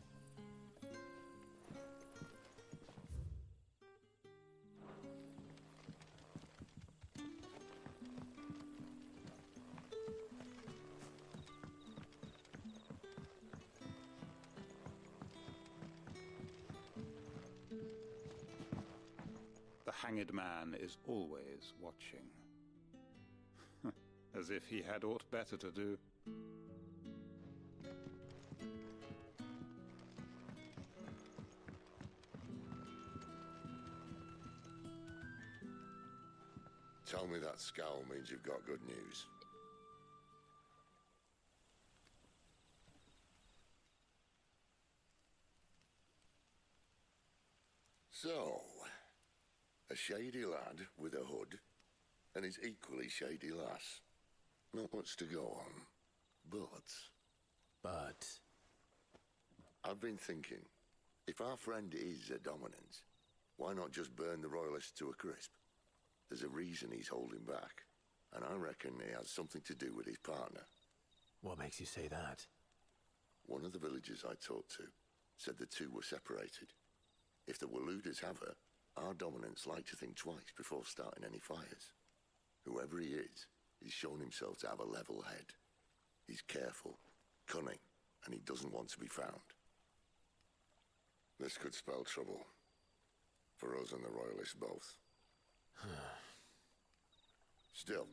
The hanged man is always watching. As if he had aught better to do. Tell me that scowl means you've got good news. So, a shady lad with a hood, and his equally shady lass. Not much to go on, but... I've been thinking, if our friend is a dominant, why not just burn the Royalists to a crisp? There's a reason he's holding back, and I reckon it has something to do with his partner. What makes you say that? One of the villagers I talked to said the two were separated. If the Waluders have her, our dominants like to think twice before starting any fires. Whoever he is, he's shown himself to have a level head. He's careful, cunning, and he doesn't want to be found. This could spell trouble. For us and the Royalists both. Still,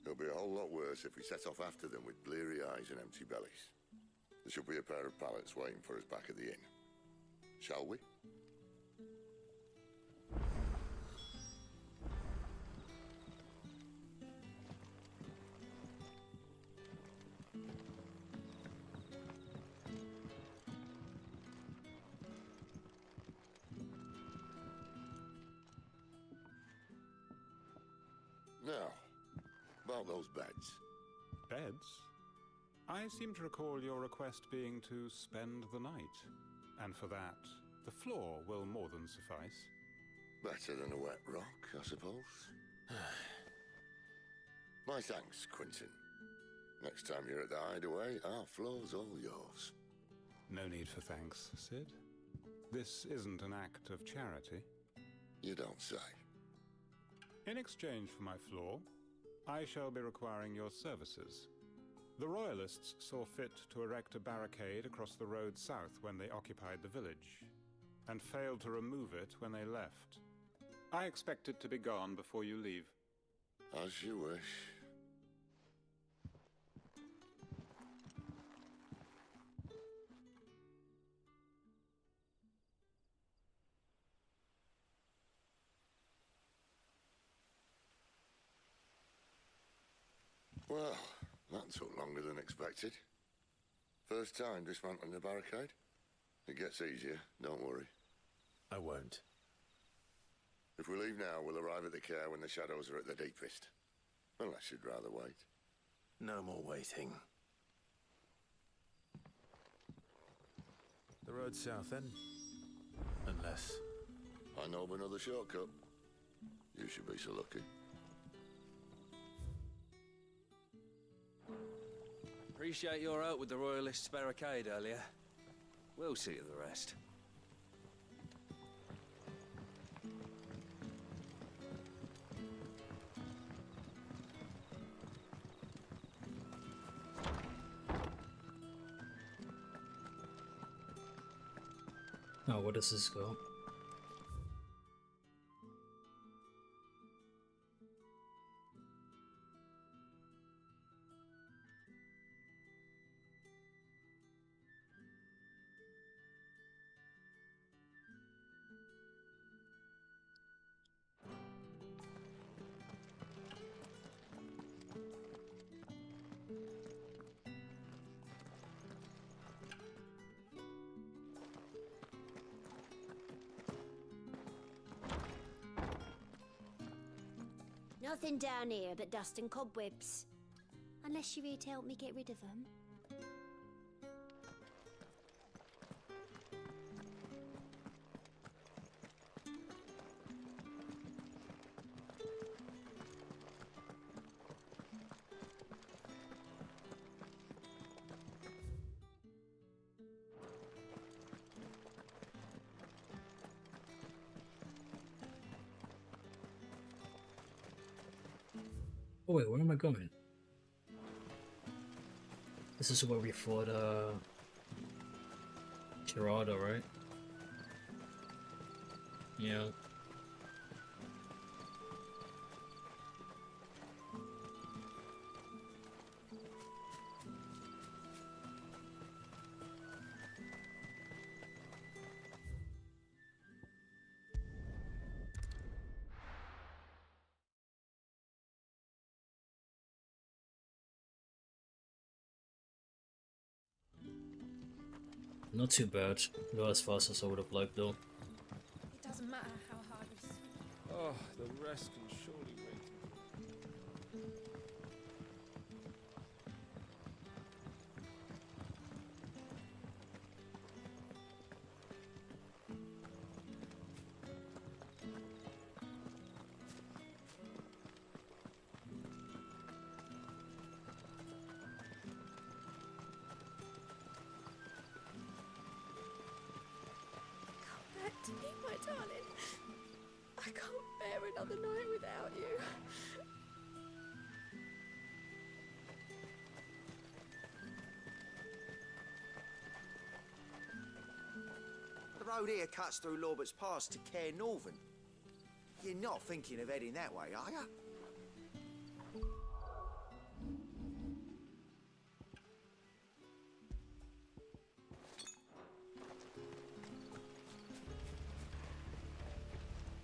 it'll be a whole lot worse if we set off after them with bleary eyes and empty bellies. There should be a pair of pallets waiting for us back at the inn. Shall we? Now, about those beds. Beds? I seem to recall your request being to spend the night. And for that, the floor will more than suffice. Better than a wet rock, I suppose. My thanks, Quentin. Next time you're at the hideaway, our floor's all yours. No need for thanks, Sid. This isn't an act of charity. You don't say. In exchange for my floor, I shall be requiring your services. The Royalists saw fit to erect a barricade across the road south when they occupied the village, and failed to remove it when they left. I expect it to be gone before you leave. As you wish. Well, that took longer than expected. First time dismantling the barricade? It gets easier, don't worry. I won't. If we leave now, we'll arrive at the care when the shadows are at their deepest. Unless you'd rather wait. No more waiting. The road south, then? Unless... I know of another shortcut. You should be so lucky. Appreciate your help with the Royalists' barricade earlier. We'll see to the rest. Now, where does this go? Nothing down here but dust and cobwebs. Unless you're here to help me get rid of them. Oh wait, where am I going? This is where we fought, Gerardo, right? Yeah. Not too bad. Not as fast as I would have liked though. It doesn't matter how hard we swim. Oh, the rest can surely wait. Come back to me, my darling. I can't bear another night without you. The road here cuts through Lorbert's Pass to Care Northern. You're not thinking of heading that way, are you?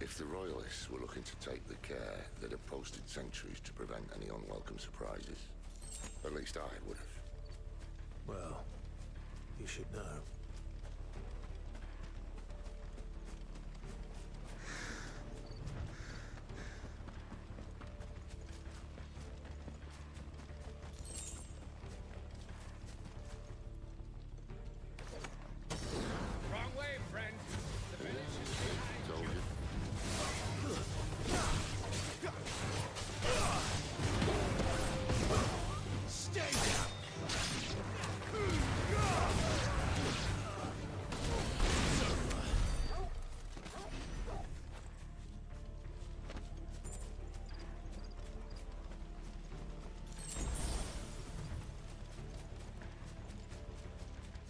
If the Royalists were looking to take the care, they'd have posted sentries to prevent any unwelcome surprises. At least I would have. Well, you should know. Wrong way, friend. The village is behind Told you. Stay down!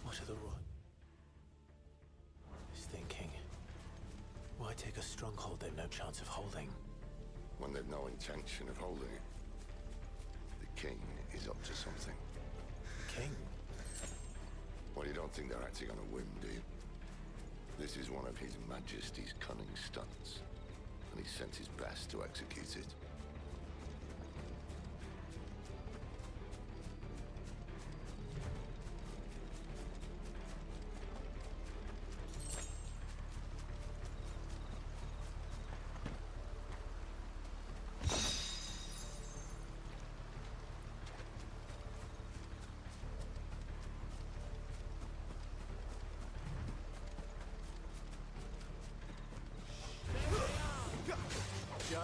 What are the He's thinking. Why take a stronghold they've no chance of holding? When they've no intention of holding it. The king is up to something. King? Well, you don't think they're acting on a whim, do you? This is one of His Majesty's cunning stunts, and he sent his best to execute it.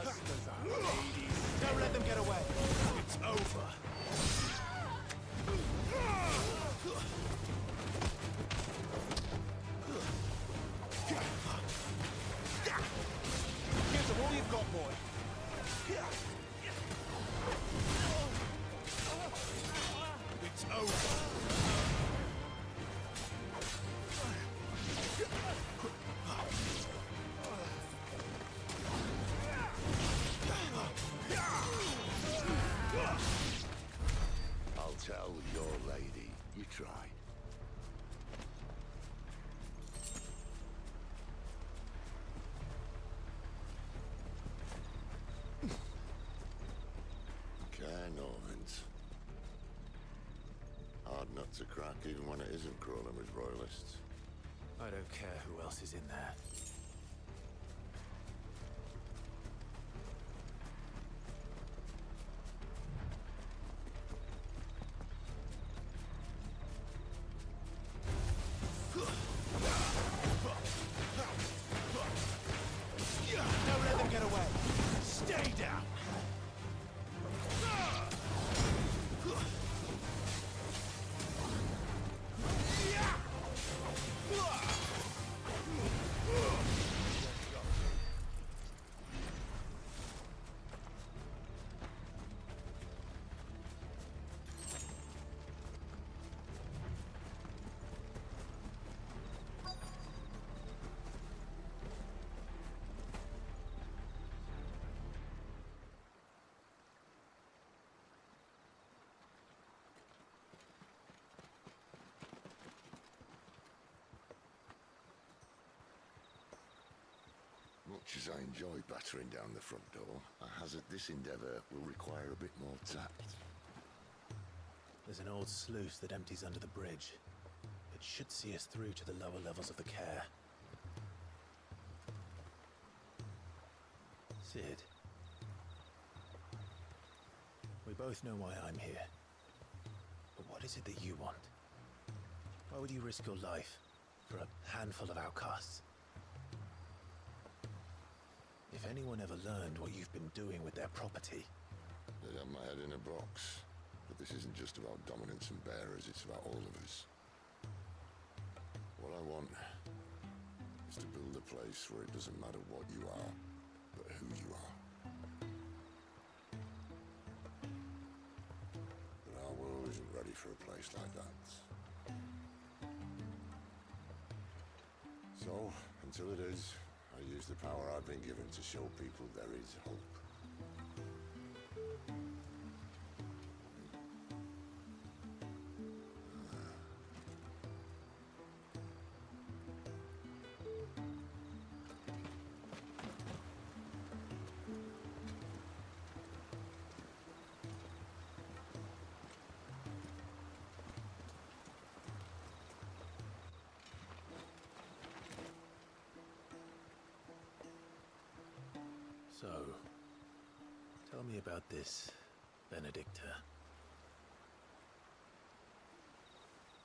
Just as our ladies... Don't let them get away! It's over! Give them all you've got, boy! It's over! I'll tell your lady you tried. Norvins. Hard nut to crack even when it isn't crawling with royalists. I don't care who else is in there. Don't let them get away! Stay down! Much as I enjoy battering down the front door, I hazard this endeavour will require a bit more tact. There's an old sluice that empties under the bridge. It should see us through to the lower levels of the care. Sid. We both know why I'm here. But what is it that you want? Why would you risk your life for a handful of outcasts? If anyone ever learned what you've been doing with their property... They'd have my head in a box. But this isn't just about dominance and bearers, it's about all of us. What I want is to build a place where it doesn't matter what you are, but who you are. But our world isn't ready for a place like that. So, until it is, I use the power I've been given to show people there is hope. So, tell me about this, Benedicta.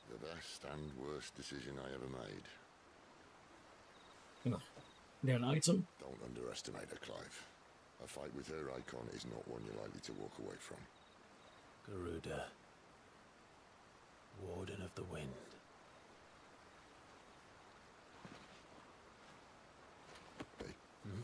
The best and worst decision I ever made. They're an item? Don't underestimate her, Clive. A fight with her icon is not one you're likely to walk away from. Garuda, Warden of the Wind. Hey. Hmm?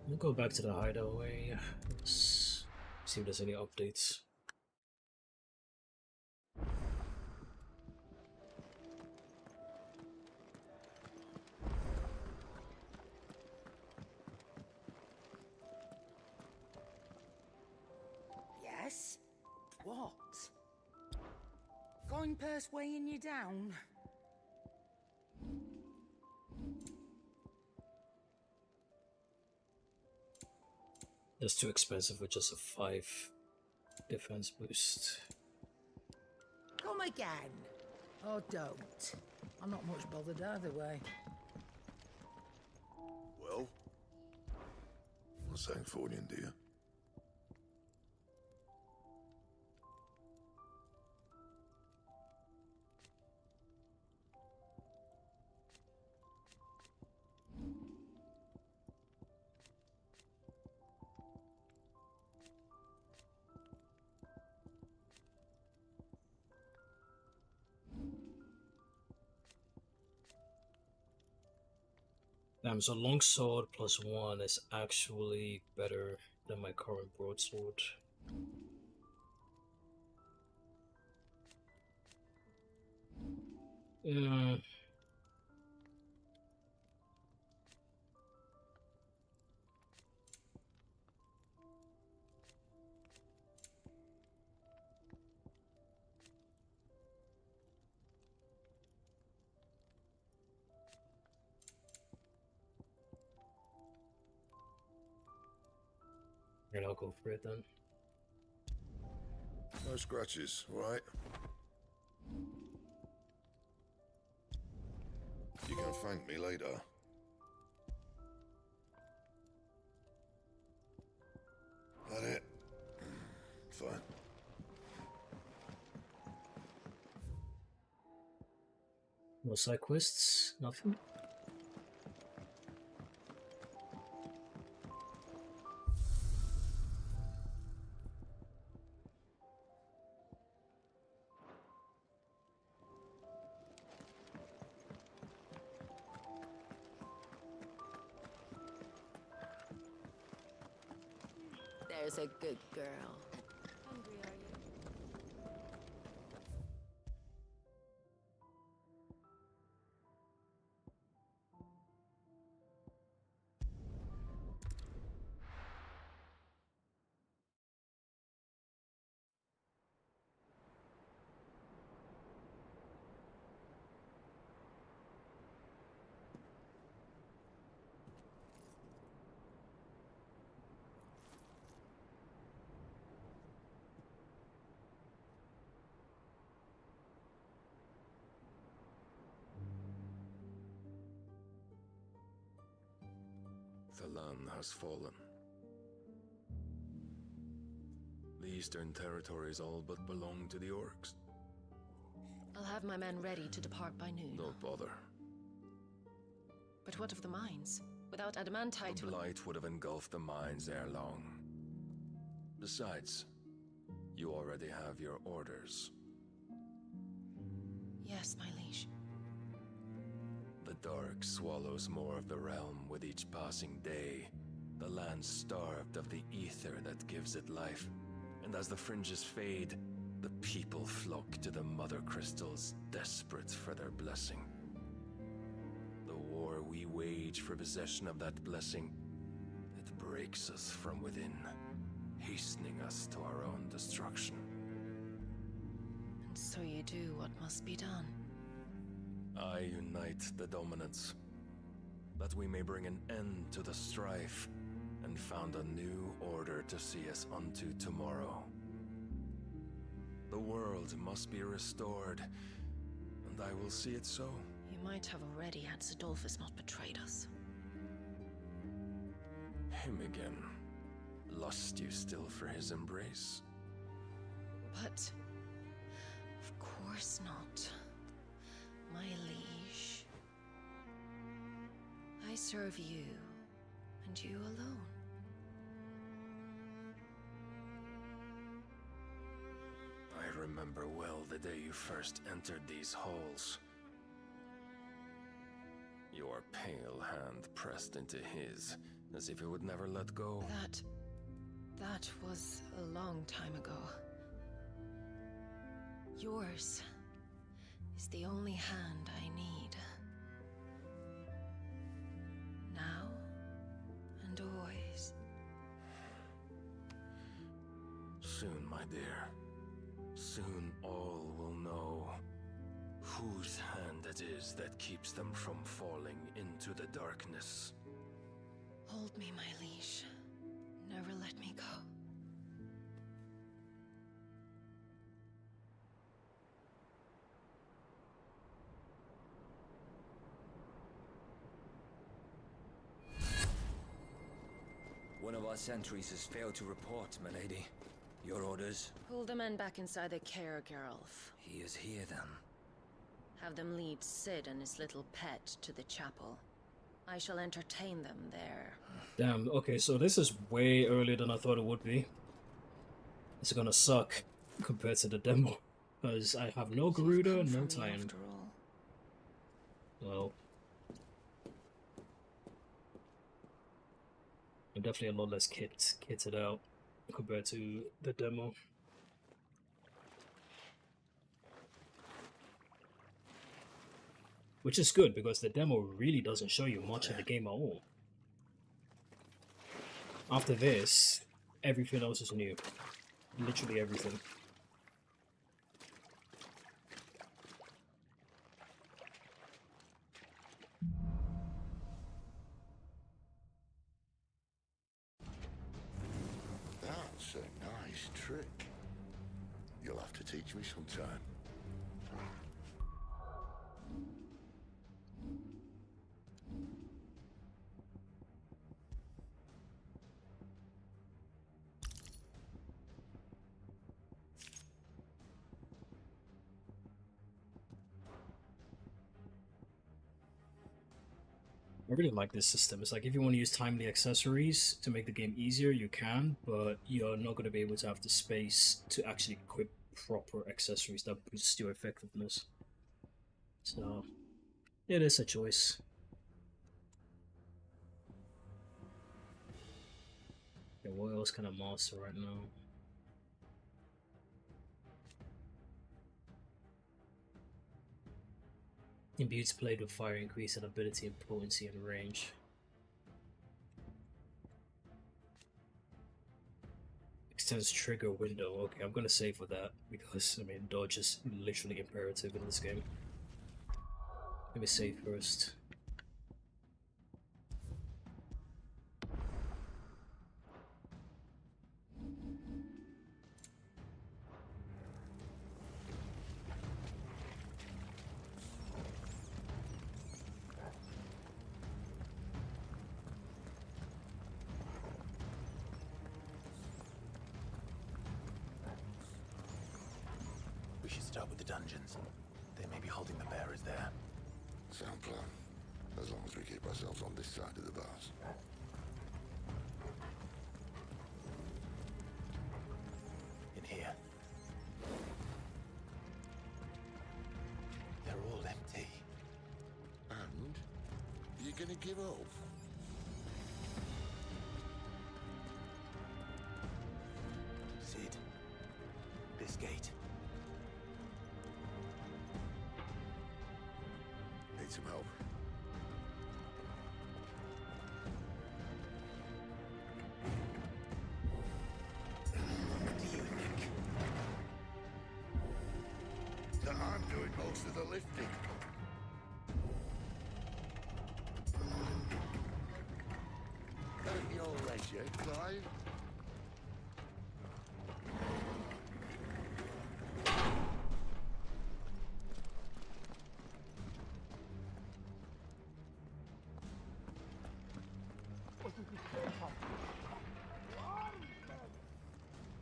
We'll go back to the hideaway. Let's see if there's any updates. Yes? What? Going purse weighing you down? That's too expensive with just a 5 defense boost. Come again. Or don't. I'm not much bothered either way. Well? What's that for you, dear? So longsword +1 is actually better than my current broadsword. Yeah. And I'll go for it then. No scratches, right? You can thank me later. That it? Fine. No side quests? Nothing? There's a good girl. Hungry, are you? Milan has fallen. The Eastern territories all but belong to the orcs. I'll have my men ready to depart by noon. Don't bother. But what of the mines? Without adamantite... The blight would have engulfed the mines ere long. Besides, you already have your orders. Yes, my liege. The dark swallows more of the realm with each passing day. The land starved of the ether that gives it life. And as the fringes fade, the people flock to the mother crystals, desperate for their blessing. The war we wage for possession of that blessing, it breaks us from within, hastening us to our own destruction. And so you do what must be done. I unite the dominants, that we may bring an end to the strife, and found a new order to see us unto tomorrow. The world must be restored, and I will see it so. You might have already had Zidolphus not betrayed us. Him again. Lust you still for his embrace? But... of course not. My liege. I serve you, and you alone. I remember well the day you first entered these halls. Your pale hand pressed into his, as if it would never let go. That was a long time ago. Yours is the only hand I need. Now and always. Soon, my dear. Soon all will know whose hand it is that keeps them from falling into the darkness. Hold me, my liege. Never let me go. One of our sentries has failed to report, milady. Your orders? Pull the men back inside their care, Geralf. He is here, then. Have them lead Sid and his little pet to the chapel. I shall entertain them there. Damn, okay, so this is way earlier than I thought it would be. It's gonna suck compared to the demo. Because I have no Garuda, no time. Well, I'm definitely a lot less kitted out compared to the demo. Which is good, because the demo really doesn't show you much of the game at all. After this, everything else is new. Literally everything. That's a nice trick. You'll have to teach me sometime. I really like this system. It's like if you want to use timely accessories to make the game easier, you can, but you're not going to be able to have the space to actually equip proper accessories that boost your effectiveness. So, it is a choice. Yeah, what else can I master right now? Imbues played with fire increase in ability and potency and range. Extends trigger window. Okay, I'm gonna save for that because I mean dodge is literally imperative in this game. Let me save first. should start with the dungeons. They may be holding the bearers there. Sound plan. As long as we keep ourselves on this side of the bars. In here. They're all empty. And? You gonna give up? Sid. This gate. Need some help? What do you think? That I'm doing most of the lifting. At your leisure, Clive.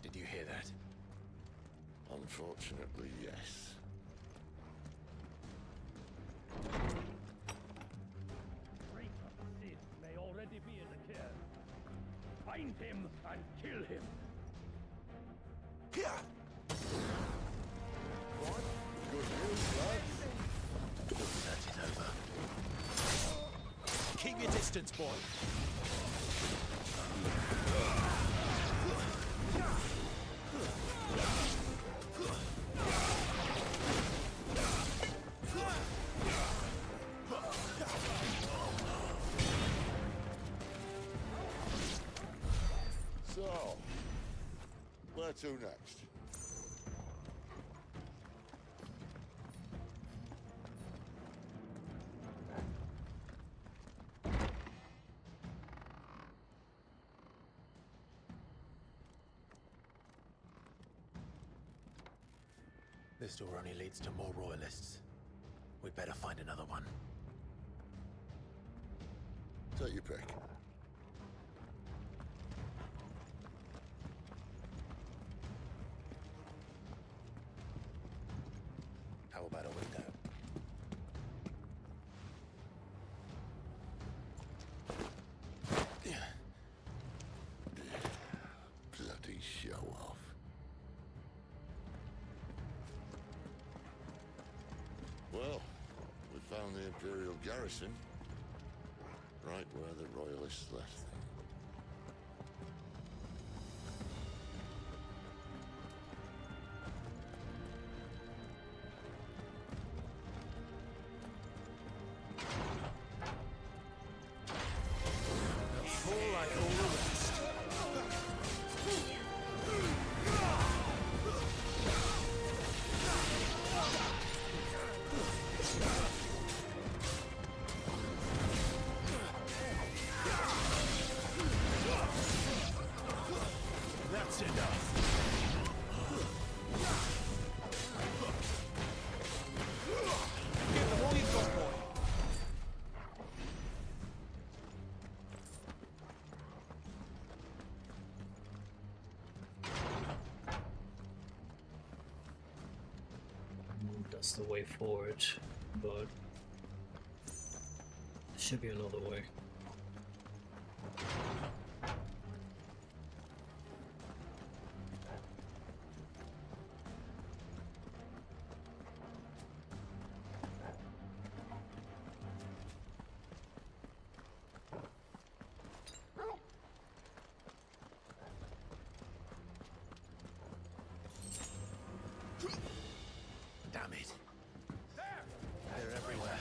Did you hear that? Unfortunately, yes. Traitor Sid may already be in the care. Find him and kill him. Here! What? Good news, lads. The search is over. Keep your distance, boy. So, where to next? This door only leads to more royalists. We'd better find another one. Take your pick. How about a window? Bloody show off. Well, we found the Imperial garrison. Right where the Royalists left them. Fall like all the rest. That's enough. Give them all you've got, boy. That's the way forward, but there should be another way. Damn it. They're everywhere.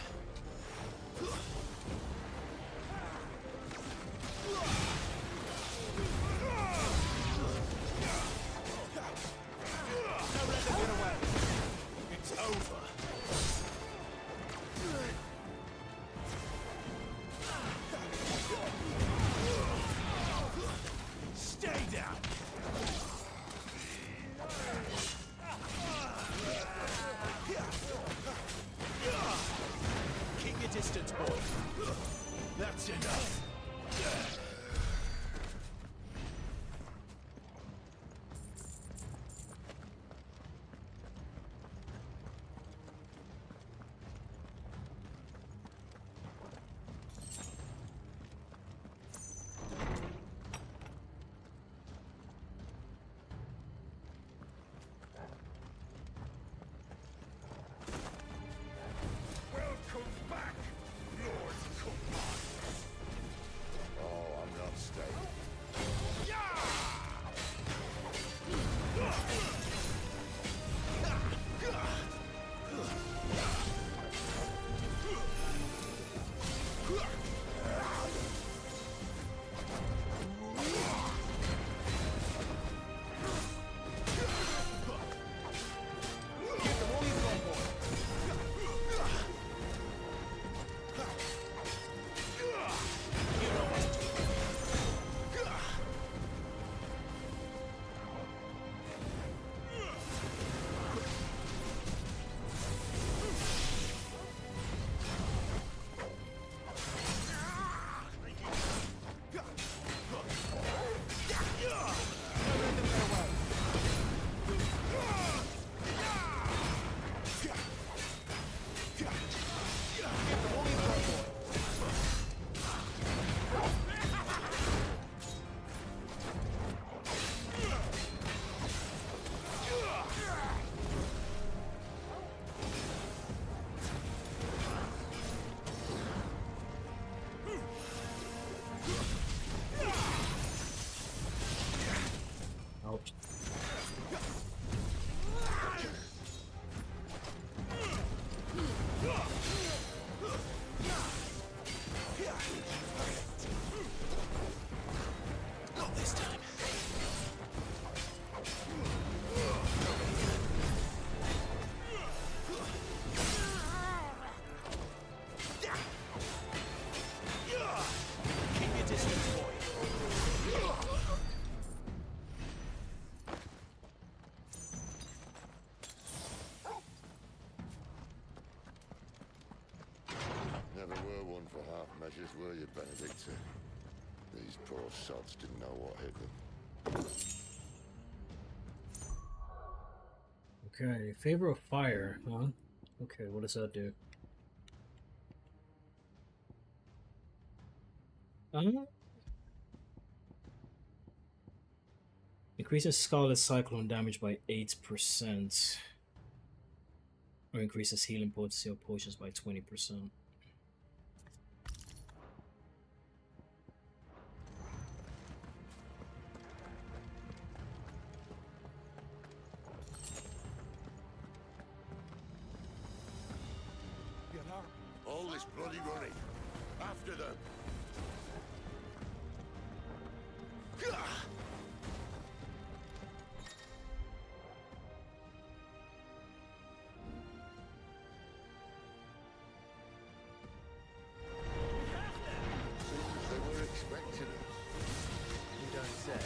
for half measures, were you, Benedicta? These poor sods didn't know what hit them. Okay, favor of fire, huh? Okay, what does that do? Increases Scarlet Cyclone damage by 8%. Or increases healing potency of potions by 20%. All this bloody running. After them. Seems they were expecting us. You don't say.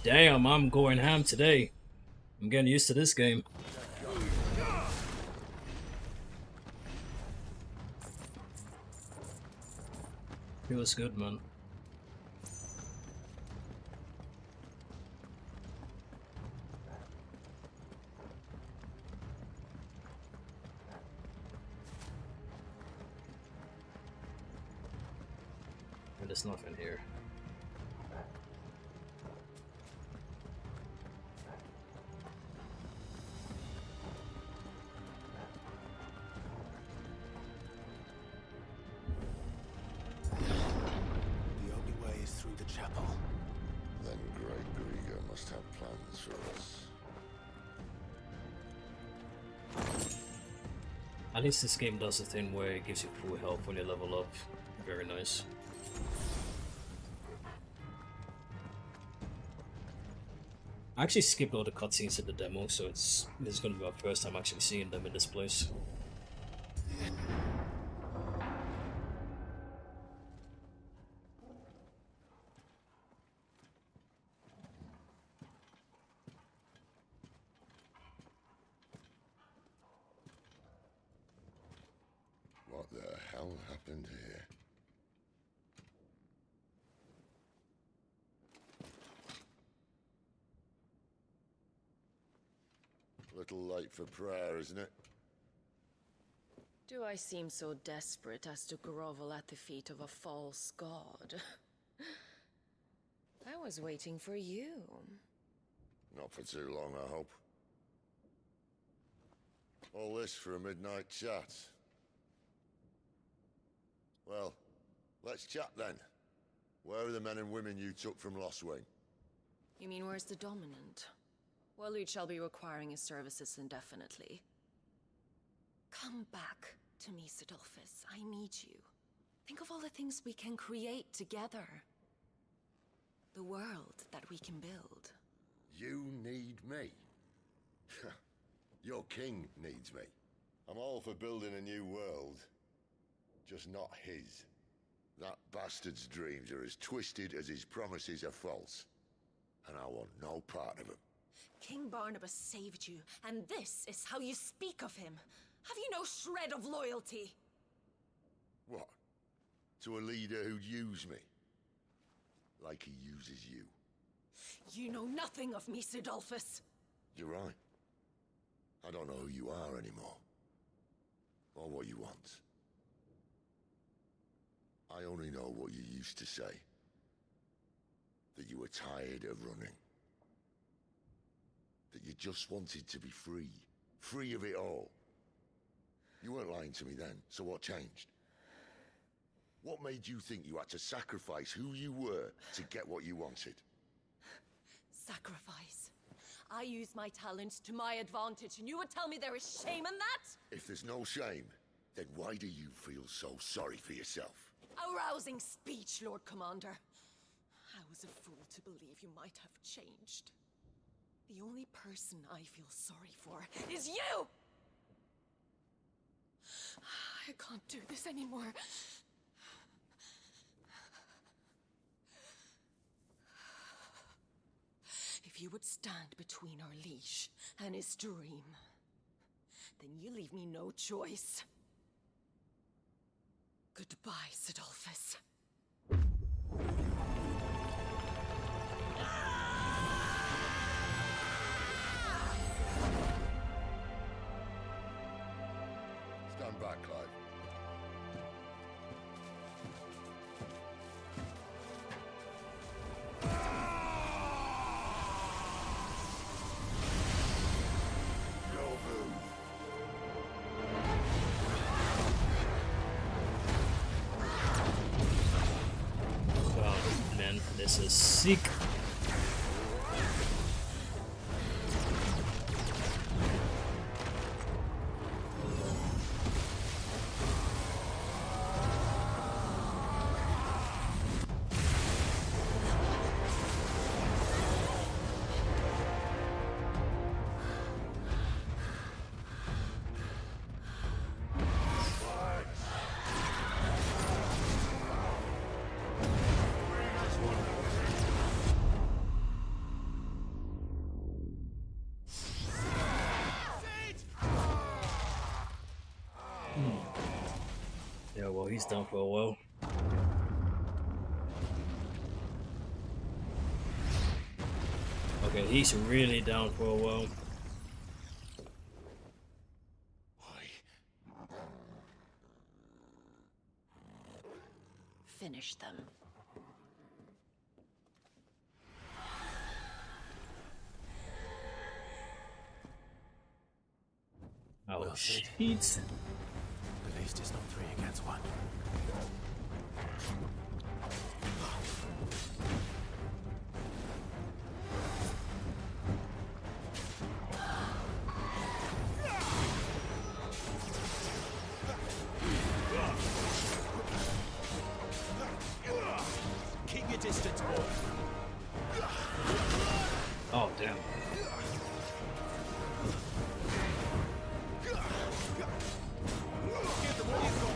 Damn, I'm going ham today. I'm getting used to this game. Feels good, man. And there's nothing here. At least this game does a thing where it gives you full health when you level up. Very nice. I actually skipped all the cutscenes in the demo, so this is gonna be my first time actually seeing them in this place. What the hell happened here? Little late for prayer, isn't it? Do I seem so desperate as to grovel at the feet of a false god? I was waiting for you. Not for too long, I hope. All this for a midnight chat. Well, let's chat then. Where are the men and women you took from Lostwing? You mean where's the dominant? Waleed shall be requiring his services indefinitely. Come back to me, Sidolphus. I need you. Think of all the things we can create together. The world that we can build. You need me? Your king needs me. I'm all for building a new world, just not his. That bastard's dreams are as twisted as his promises are false, and I want no part of them. King Barnabas saved you, and this is how you speak of him. Have you no shred of loyalty? What? To a leader who'd use me? Like he uses you? You know nothing of me, Sidolphus. You're right. I don't know who you are anymore. Or what you want. I only know what you used to say. That you were tired of running. That you just wanted to be free. Free of it all. You weren't lying to me then, so what changed? What made you think you had to sacrifice who you were to get what you wanted? Sacrifice. I use my talents to my advantage, and you would tell me there is shame in that? If there's no shame, then why do you feel so sorry for yourself? A rousing speech, Lord Commander. I was a fool to believe you might have changed. The only person I feel sorry for is you! I can't do this anymore. If you would stand between our liege and his dream, then you leave me no choice. Goodbye, Sidolphus. Stand back, Clive. Oh man, this is sick. Yeah, well, he's done for a while. Okay, he's really down for a while. Finish them. Oh, shit. At least it's not 3 against 1. Keep your distance, boy. Oh, damn. Give them what you've got,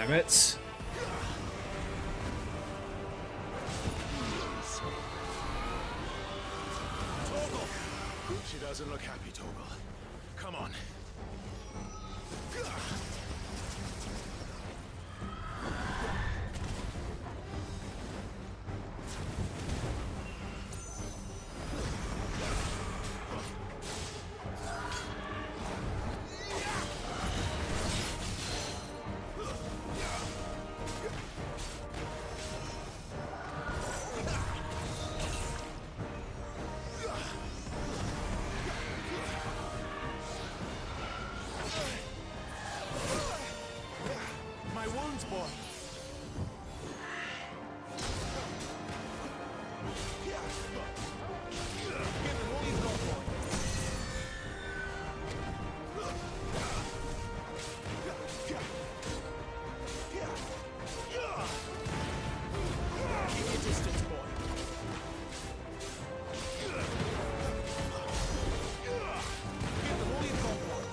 Damn it. Torgal! She doesn't look happy, Torgal. Come on. My wounds, boy. Keep your distance, boy. Give them all you've got, boy.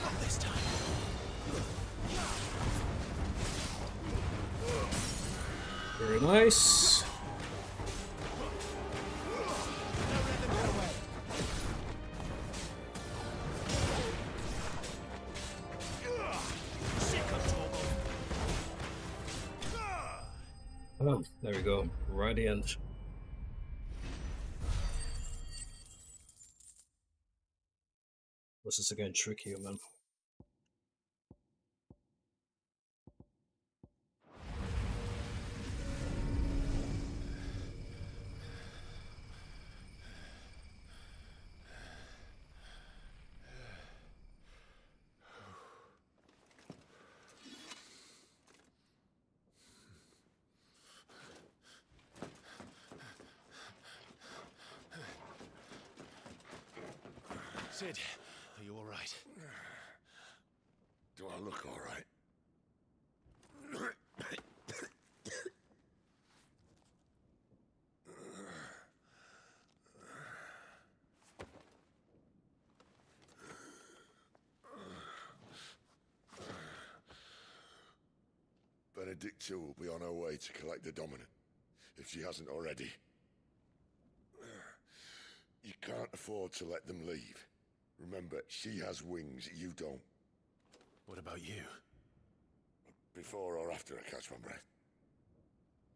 Not this time. Very nice. Oh, there we go. Right at the end. This is again trickier, man. Sid, are you all right? Do I look all right? Benedicta will be on her way to collect the Dominant, if she hasn't already. You can't afford to let them leave. Remember, she has wings, you don't. What about you? Before or after I catch my breath?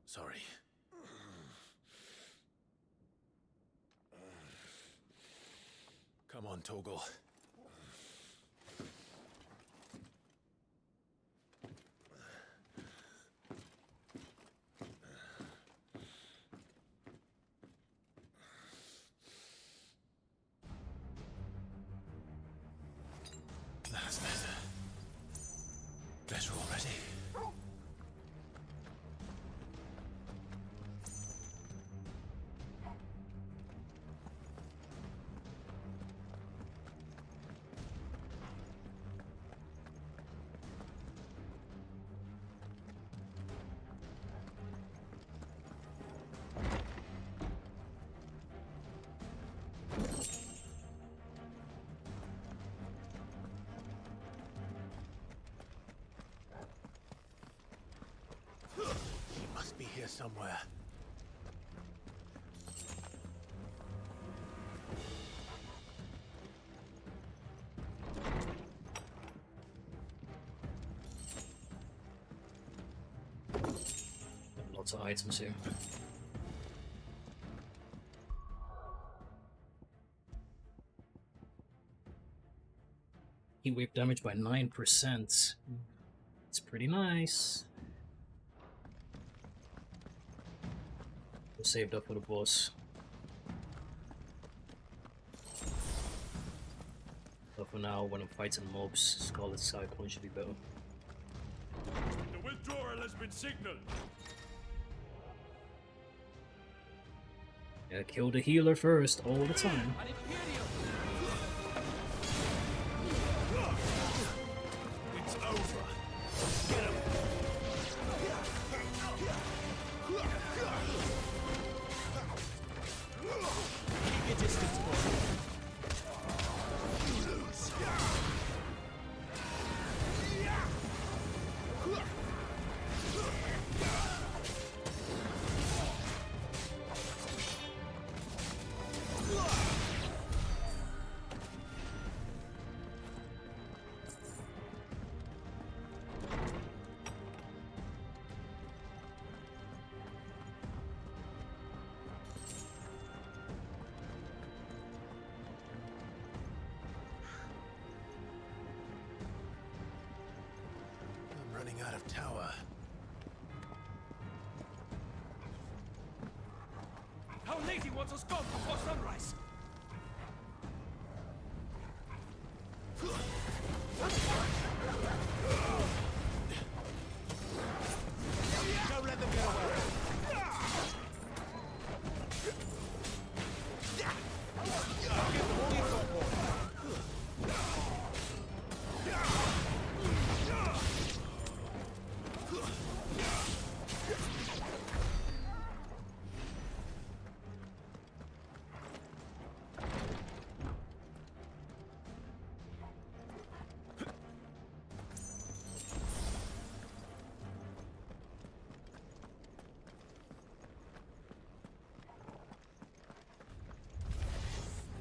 Sorry. Come on, Torgal. That's better. Better already. He must be here somewhere. Lots of items here. He whip damage by 9%. It's pretty nice. We're saved up for the boss. But for now, when I'm fighting mobs, Scarlet Cyclone should be better. The withdrawal has been signaled. Yeah, kill the healer first all the time. It's over. Get him. Keep your distance, boy. You lose. I'm running out of tower. Our lady wants us gone before sunrise. Don't let them get away. Give them all you've got, boy.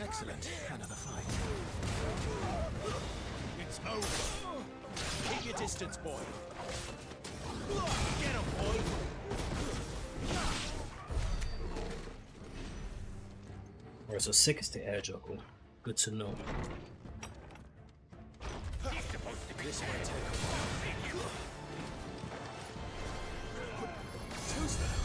Excellent. Another fight. It's over. Keep your distance, boy. Get him, boy. Alright, so 6 is the air juggle. Good to know. This way, too. Who's that?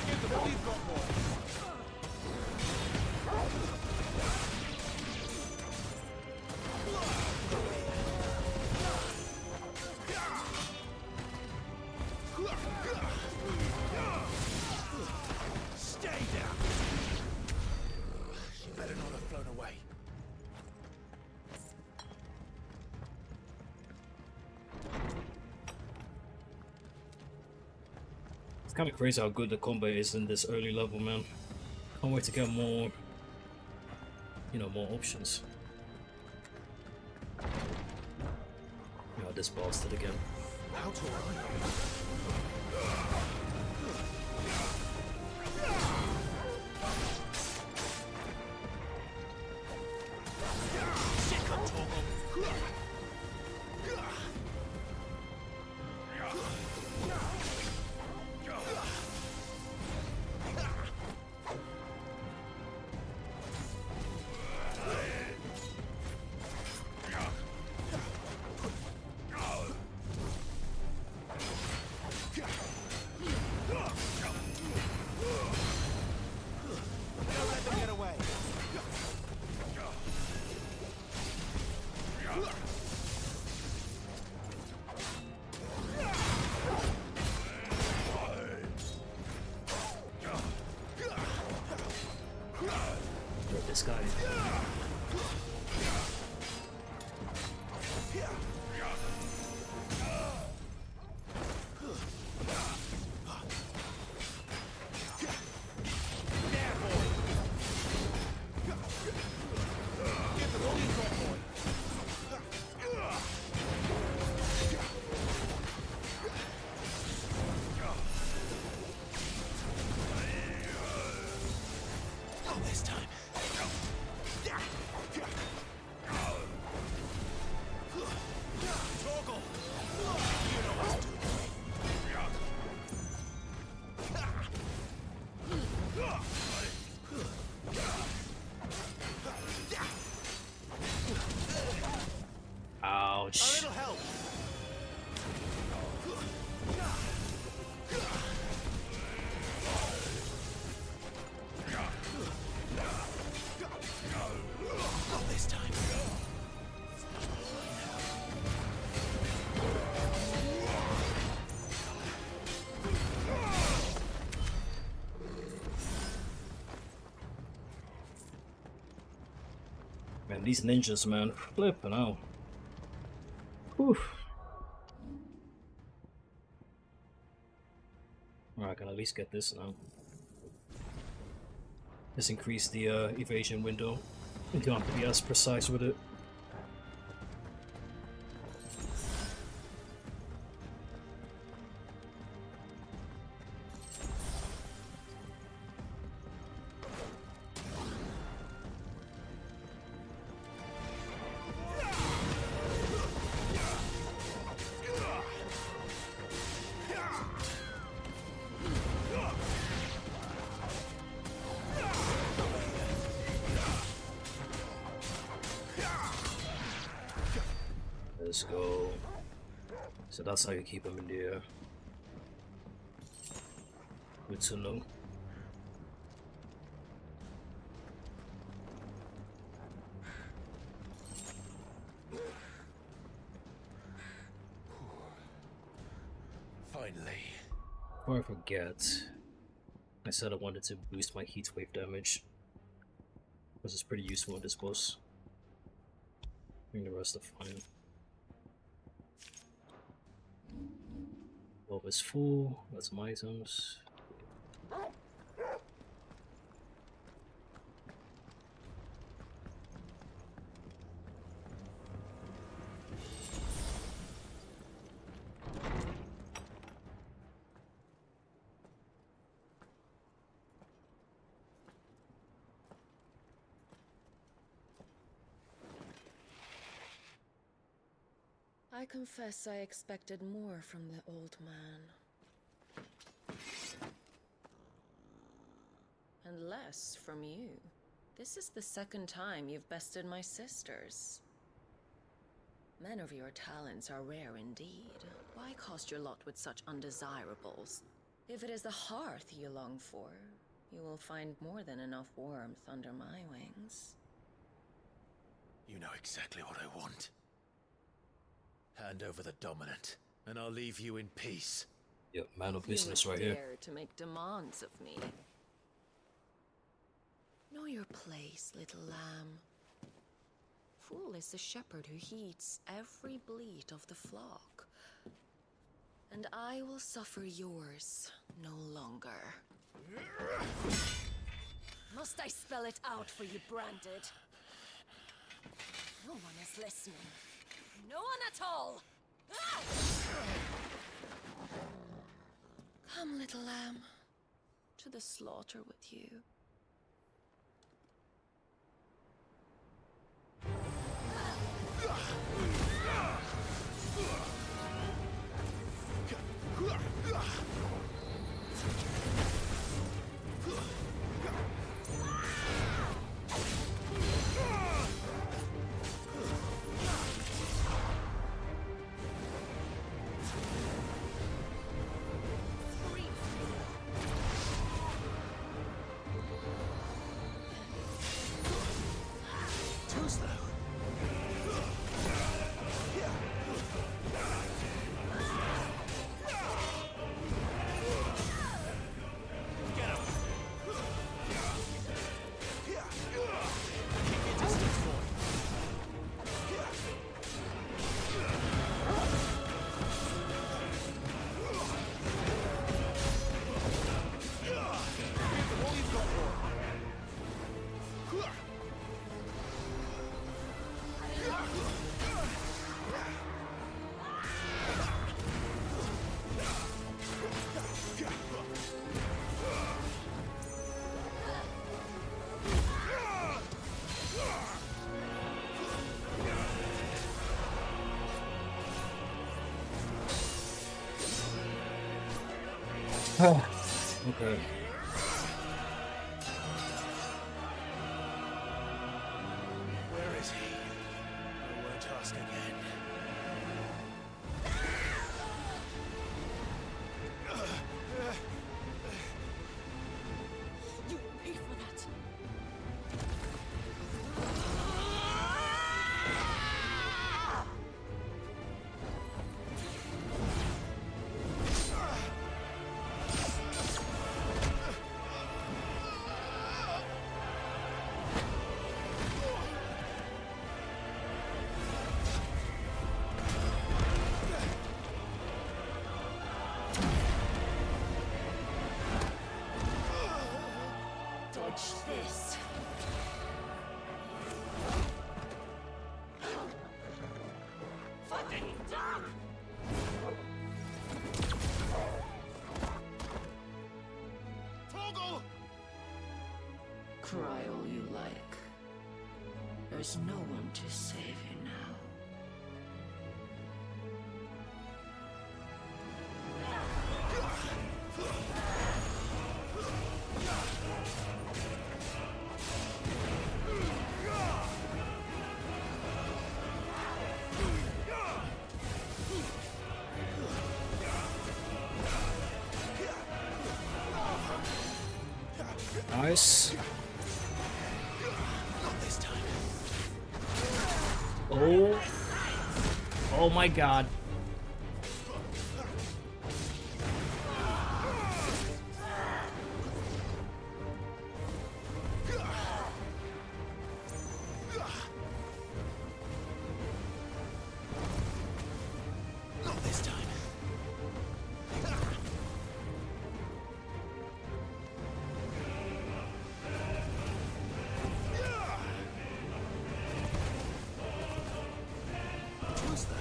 Give them all you've got, boy. Stay down. She better not have flown away. It's kind of crazy how good the combat is in this early level, man. Can't wait to get more, you know, more options. Oh, this bastard again. How tall are you? Sick of Togo. Don't let them get away. Drop this guy. Give them all you've got, boy. Not this time. Man, these ninjas, man, flipping out. Whew. Alright, I can at least get this now. Let's increase the evasion window. You don't have to be as precise with it. Let's go. So that's how you keep them in the air. Good to know. Finally. Before I forget, I said I wanted to boost my heat wave damage. Because it's pretty useful in this boss. I think the rest are fine. Well, it's full. Got some items. I confess I expected more from the old man. And less from you. This is the second time you've bested my sisters. Men of your talents are rare indeed. Why cost your lot with such undesirables? If it is the hearth you long for, you will find more than enough warmth under my wings. You know exactly what I want. Hand over the dominant, and I'll leave you in peace. Yep, man of business right here. You dare to make demands of me. Know your place, little lamb. Fool is the shepherd who heeds every bleat of the flock. And I will suffer yours no longer. Must I spell it out for you, Branded? No one is listening. No one at all! Ah! Come, little lamb, to the slaughter with you. Okay. Where is he? I won't ask again. You pay for that. There's no one to save you now. Nice. Oh. Oh my god. Not this time. What's that?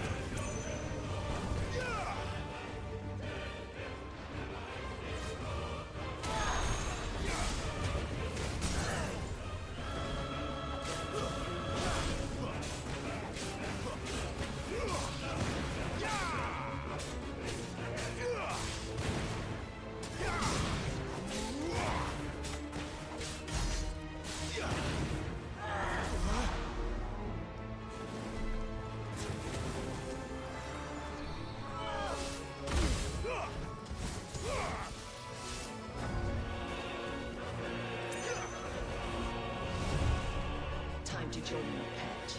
Time to join your pet.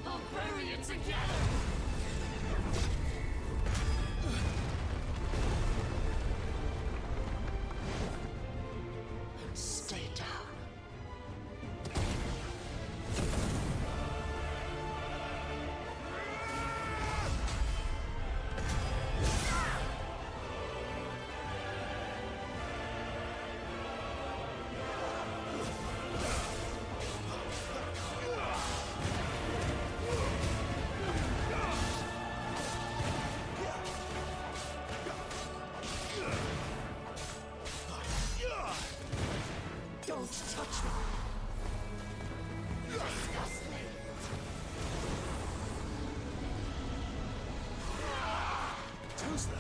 I'll bury you together! Stay down. Don't touch me! Too slow.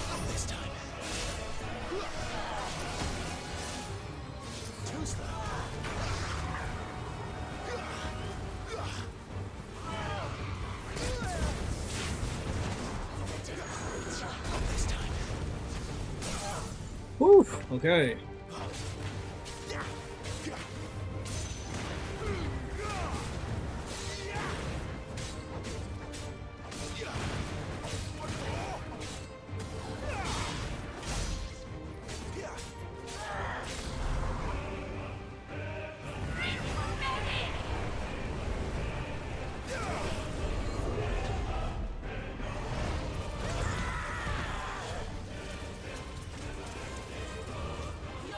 Not this time. Too slow. Not this time. Whew. Okay. You're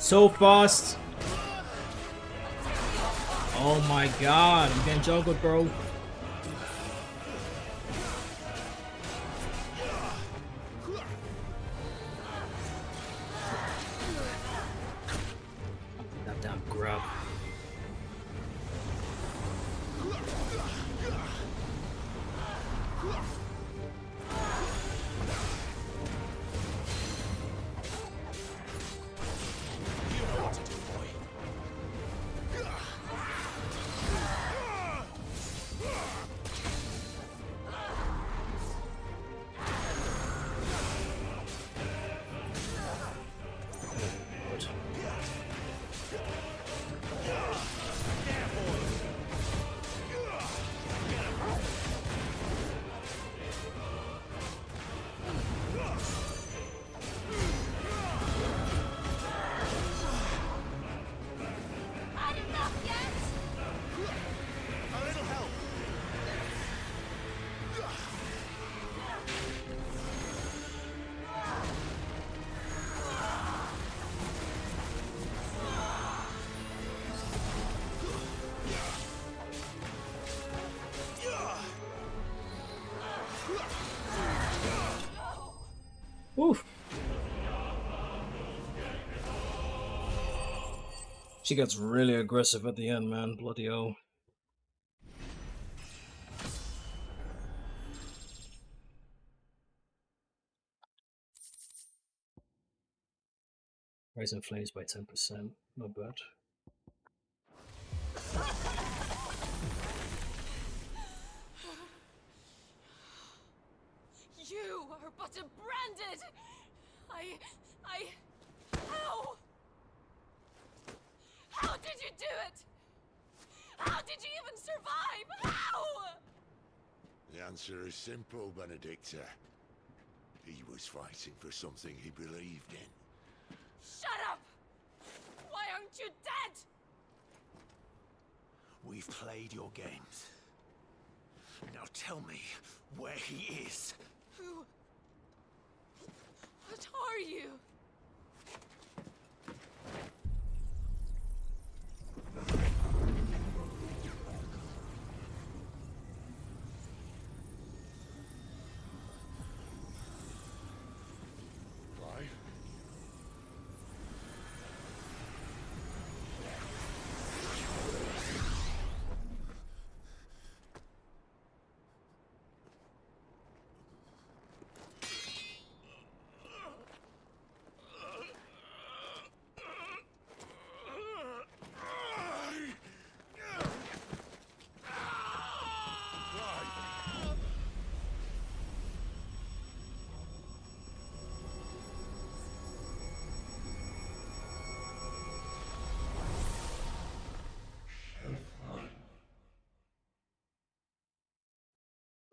So fast. Oh my god, I'm getting juggled, bro. That damn grab. Oof. She gets really aggressive at the end, man. Bloody hell. Raising flames by 10%. Not bad. You are but a branded! How? How did you do it? How did you even survive? How? The answer is simple, Benedicta. He was fighting for something he believed in. Shut up! Why aren't you dead? We've played your games. Now tell me where he is. Who? What are you?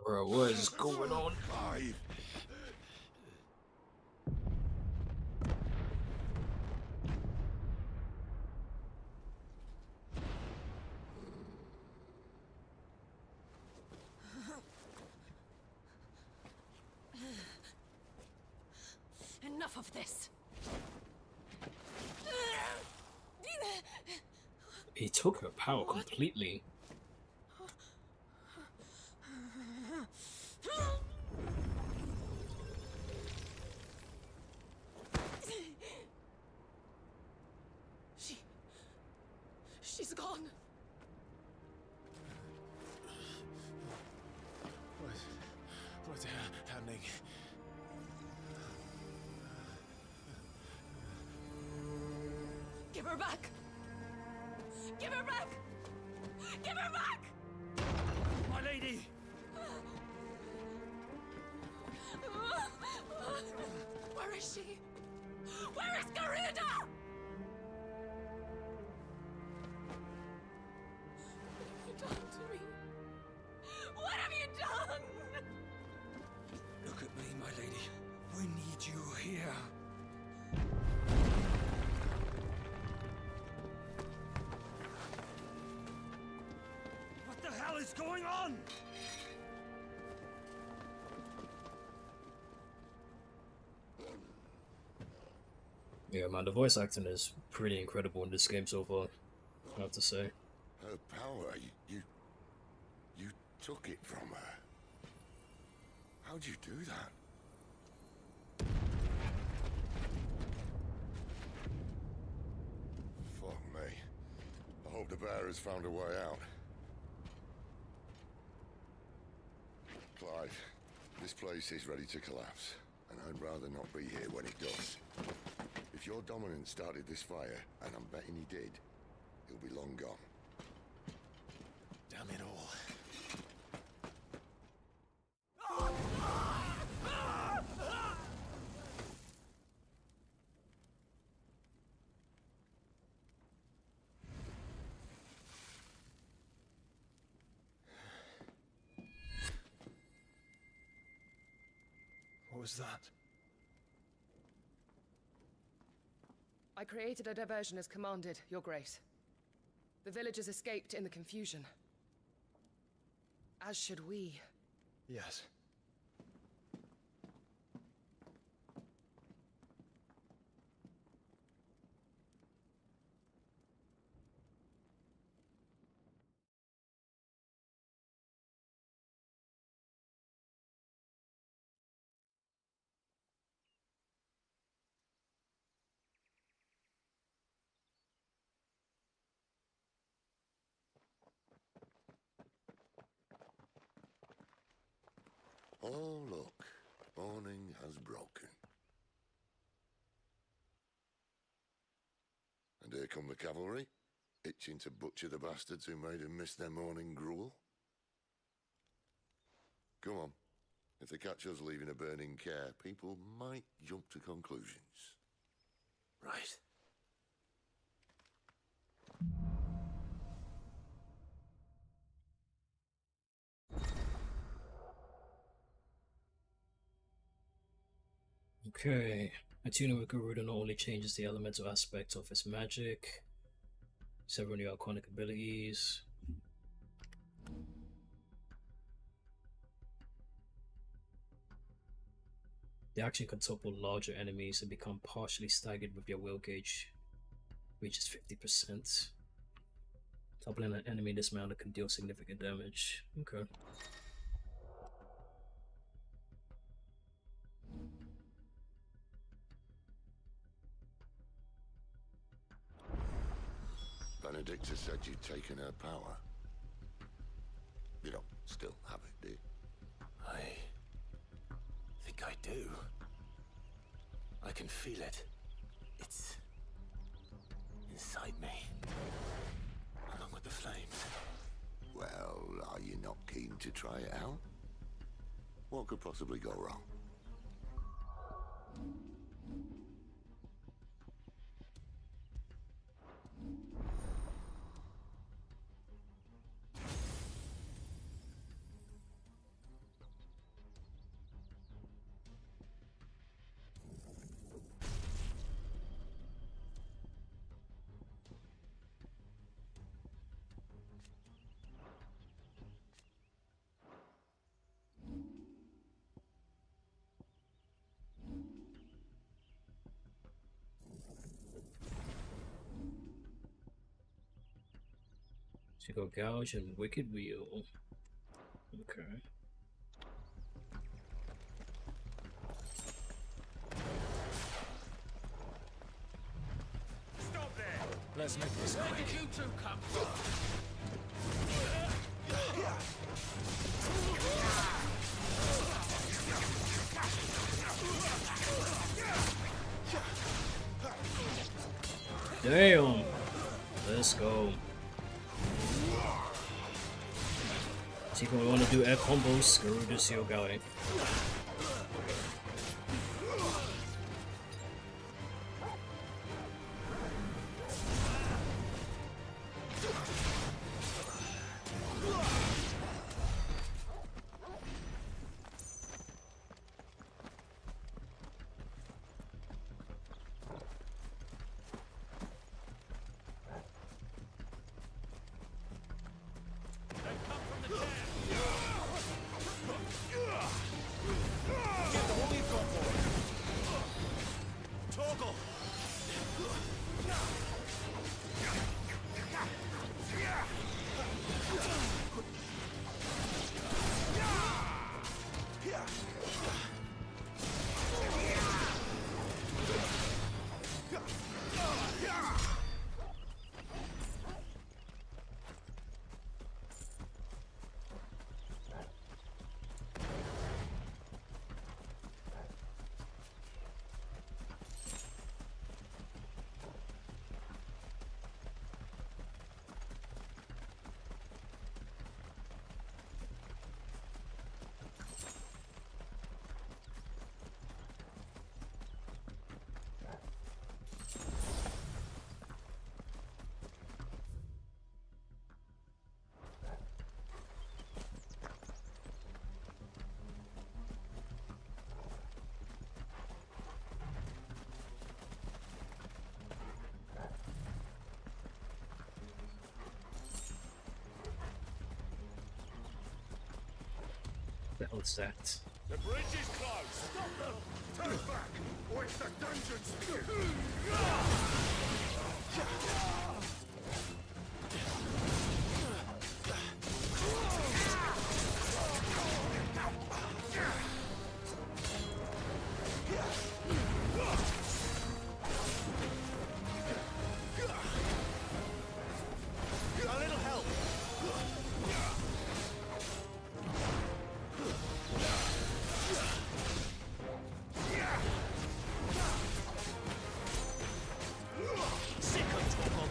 Bro, what is going on? Enough of this. He took her power completely. She's gone. What's happening? Give her back! Give her back! Give her back! My lady! Where is she? Where is Garuda? What have you done to me? What have you done? Look at me, my lady. We need you here. What the hell is going on? Yeah, man, the voice acting is pretty incredible in this game so far, I have to say. Her power, you took it from her. How'd you do that? Fuck me. I hope the bear has found a way out. Clive, this place is ready to collapse, and I'd rather not be here when it does. If your dominant started this fire, and I'm betting he did, he'll be long gone. Damn it all. What was that? I created a diversion as commanded, Your Grace. The villagers escaped in the confusion. As should we. Yes. Oh, look. Morning has broken. And here come the cavalry, itching to butcher the bastards who made them miss their morning gruel. Come on. If they catch us leaving a burning care, people might jump to conclusions. Right. Okay, attuning with Garuda not only changes the elemental aspect of his magic, several new iconic abilities. They actually can topple larger enemies and become partially staggered with their will gauge, reaches 50%. Toppling an enemy dismounted can deal significant damage. Okay. Benedicta said you'd taken her power. You don't still have it, do you? I think I do. I can feel it. It's inside me, along with the flames. Well, are you not keen to try it out? What could possibly go wrong? So you go Gouge and Wicked Wheel. Okay. Stop there! Let's make this Where quick. did you two come from? Damn! Let's go. See if we want to do air combos, screw this yo guy. the hell is that? The bridge is closed. Stop them! Turn back, or it's the dungeons for you. A little help. Sick of trouble.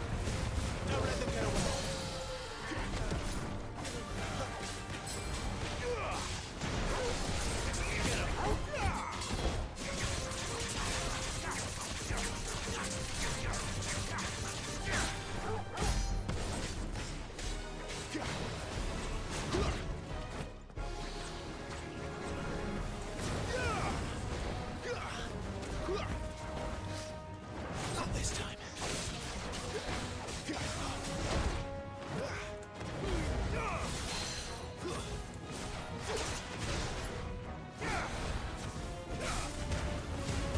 Don't let them get away. Not this time.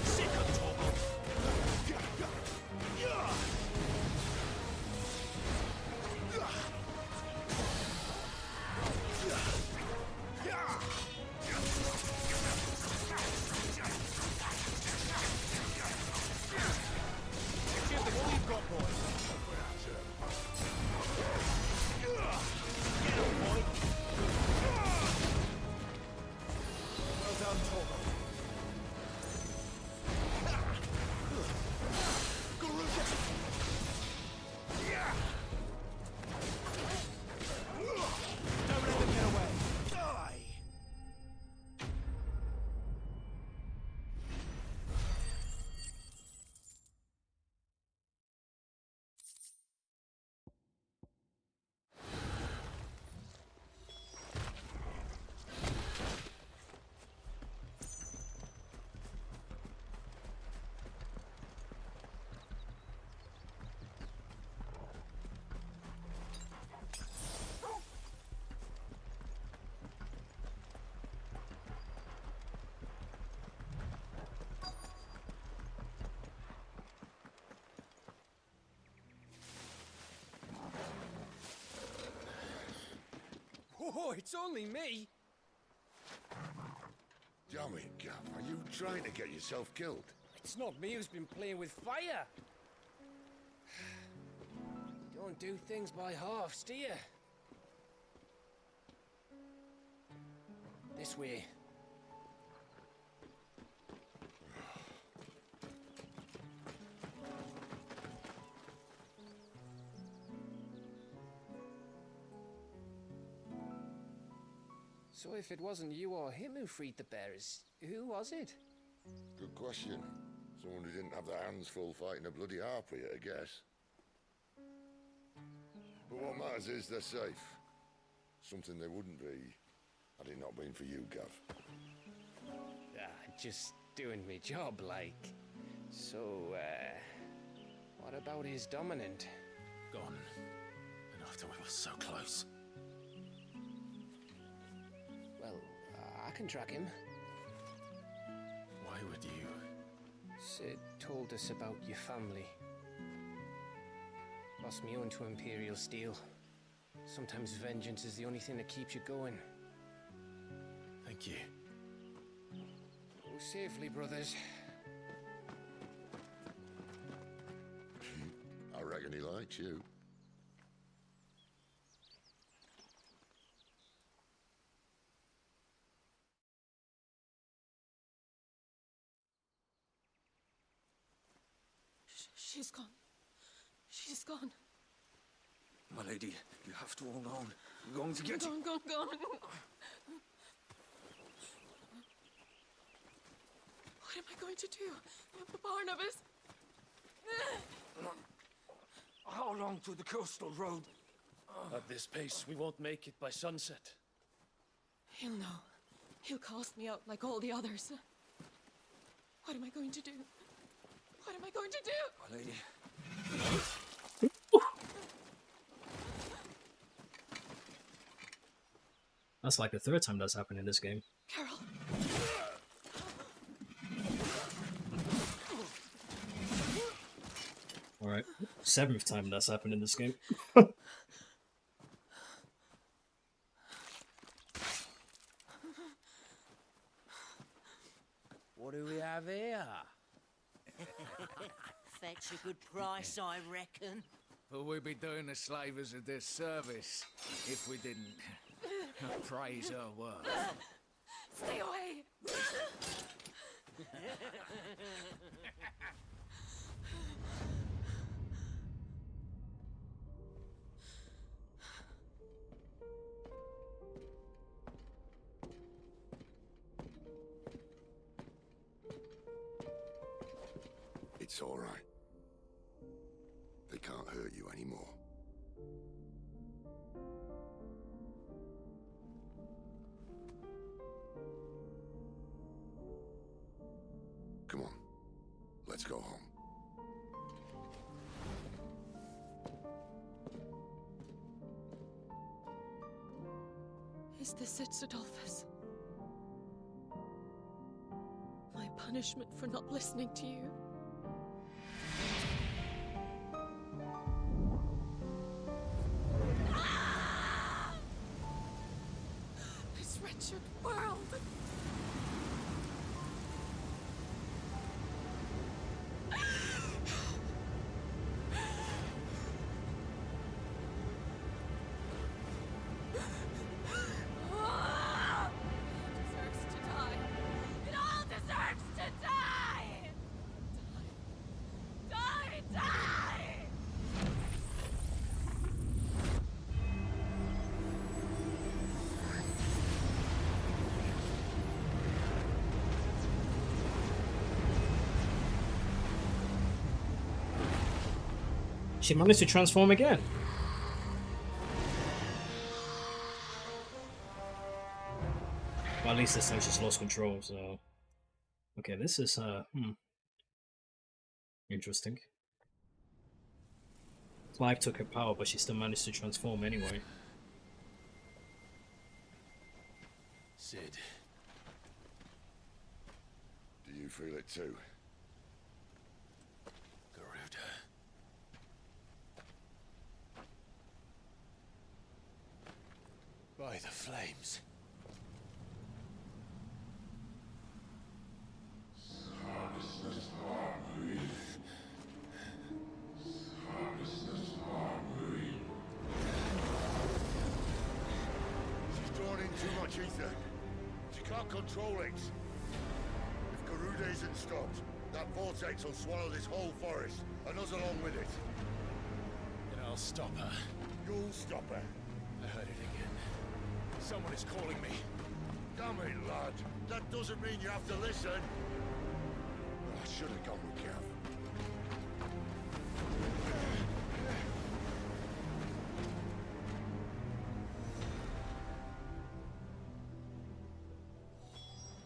Sick of trouble. Give them all you've got, boys. Get on, boy. Well done, Torgo. Garuda. Don't let them get away. Die. Oh, it's only me. Damn it, Gav. Are you trying to get yourself killed? It's not me who's been playing with fire. You don't do things by halves, do you? This way. So if it wasn't you or him who freed the bearers, who was it? Good question. Someone who didn't have their hands full fighting a bloody harpy, I guess. But what matters is they're safe. Something they wouldn't be had it not been for you, Gav. Just doing me job, like. So, what about his dominant? Gone. And after we were so close. Well, I can track him. Why would you? Sid told us about your family. Lost me own to Imperial Steel. Sometimes vengeance is the only thing that keeps you going. Thank you. Go safely, brothers. I reckon he likes you. She's gone. She's gone. My lady, you have to hold on. We're going to get you. Gone. What am I going to do? Barnabas? How long to the coastal road? At this pace, we won't make it by sunset. He'll know. He'll cast me out like all the others. What am I going to do? What am I going to do? My lady. That's like the third time that's happened in this game. Carol. Alright, 7th time that's happened in this game. What do we have here? Fetch a good price, I reckon. But we'd be doing the slavers a disservice if we didn't praise her work. Stay away. It's all right. They can't hurt you anymore. Come on. Let's go home. Is this it, Adolphus? My punishment for not listening to you? This wretched world! Deserves to die. It all deserves to die! Die! Die! She managed to transform again. Well, at least this time she's lost control, so... Okay, this is, interesting. Clive took her power, but she still managed to transform anyway. Sid. Do you feel it too? Garuda. By the flames. She's drawn in too much ether. She can't control it. If Garuda isn't stopped, that vortex will swallow this whole forest, and us along with it. Then I'll stop her. You'll stop her. I heard it again. Someone is calling me. Damn it, lad. That doesn't mean you have to listen. I should have gone with Gav.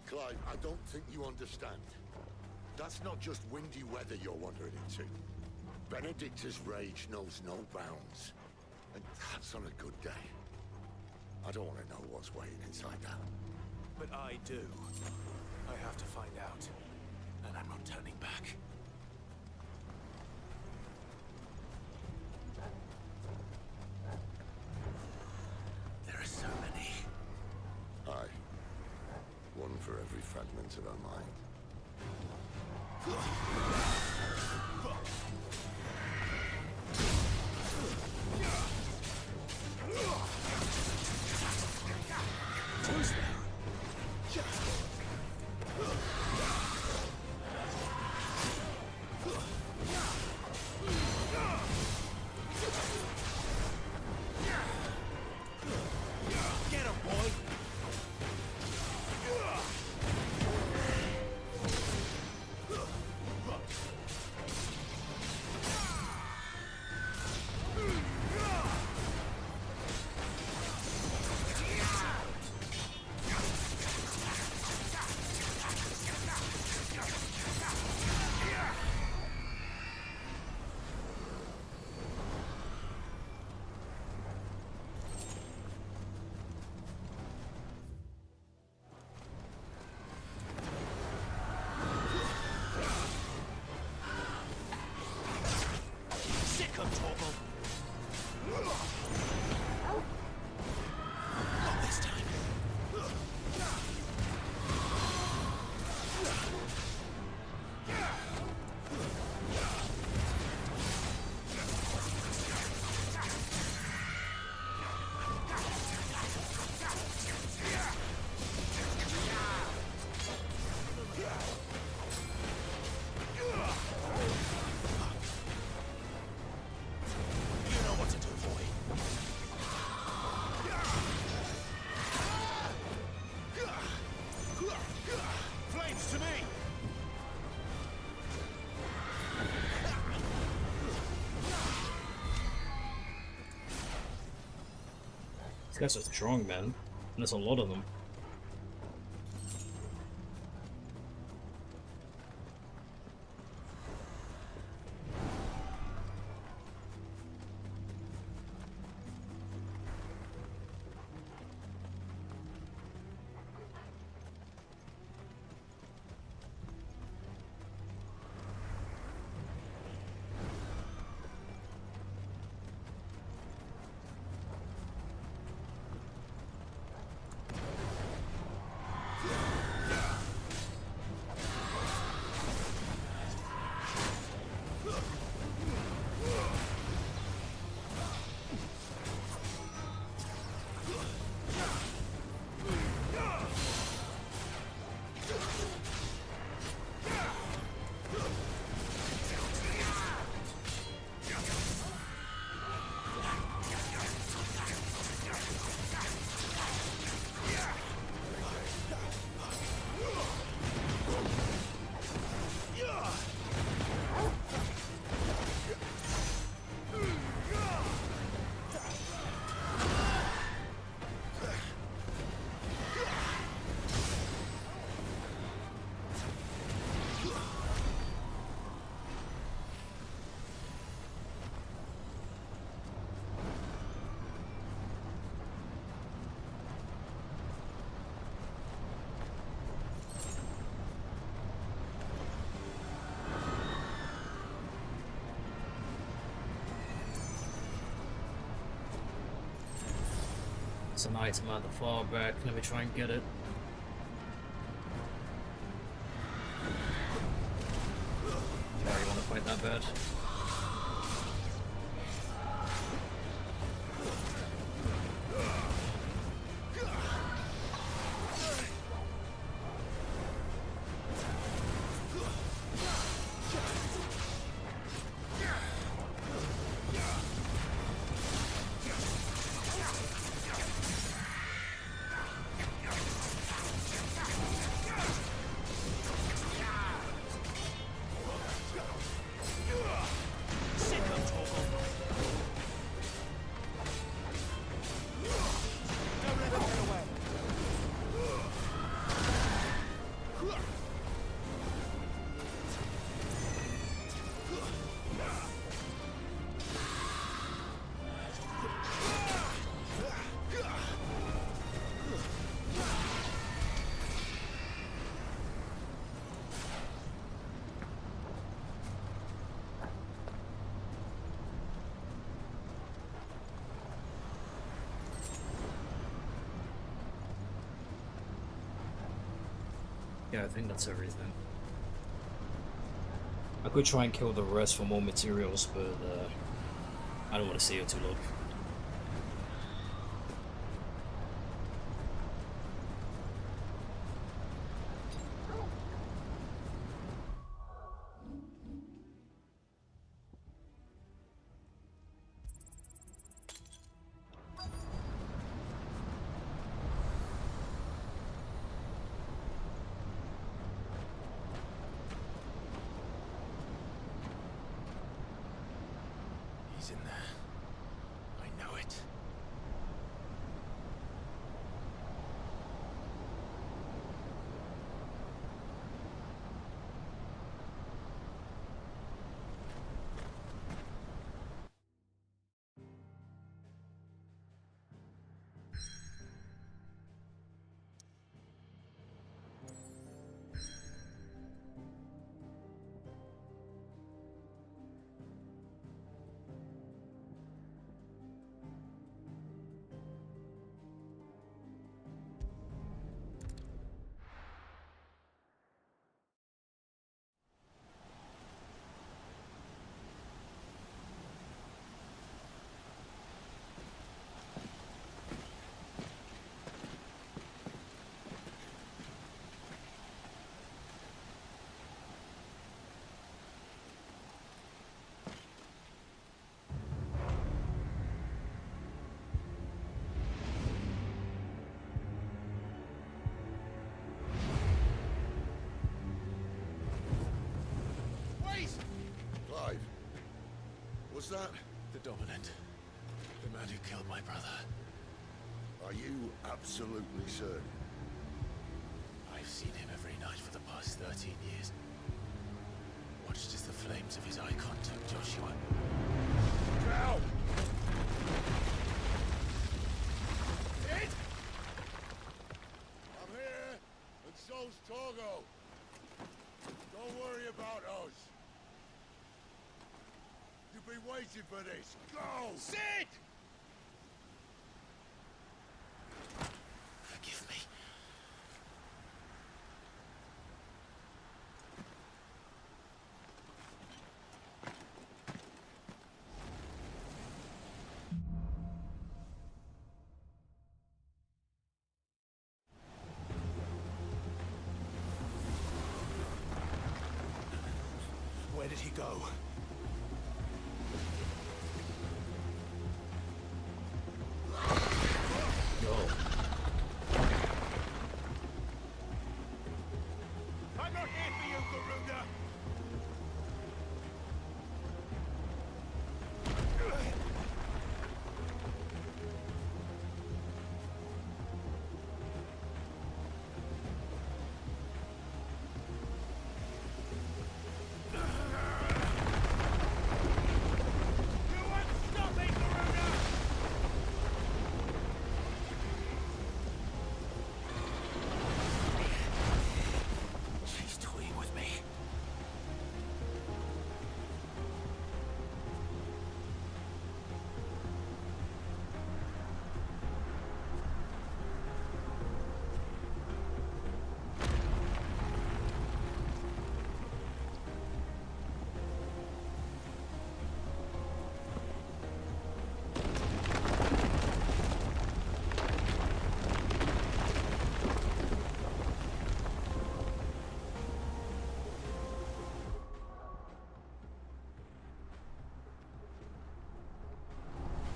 Clive, I don't think you understand. That's not just windy weather you're wandering into. Benedicta's rage knows no bounds. And that's on a good day. I don't want to know what's waiting inside that. But I do. I have to find out. And I'm not turning back. There are so many. Aye. One for every fragment of our mind. Who's there? Get him, boy! guys are strong, man. And there's a lot of them. It's an item at the far back. Let me try and get it. Yeah, you want to fight that bad? Yeah, I think that's everything. I could try and kill the rest for more materials, but I don't want to see it too long. He's in there. I know it. Clive, was that? The Dominant. The man who killed my brother. Are you absolutely certain? I've seen him every night for the past 13 years. Watched as the flames of his icon took Joshua. Down! Sid? I'm here, and so's Torgo. Don't worry about us. You've been waiting for this. Go! Sid! Forgive me. Where did he go? I'm not here for you, Garuda! She's toying with me.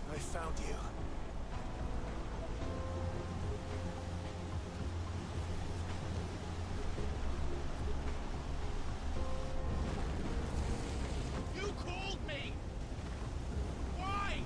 I found you. You called me! Why?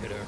Hit her.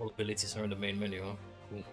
All abilities are in the main menu, huh? Cool.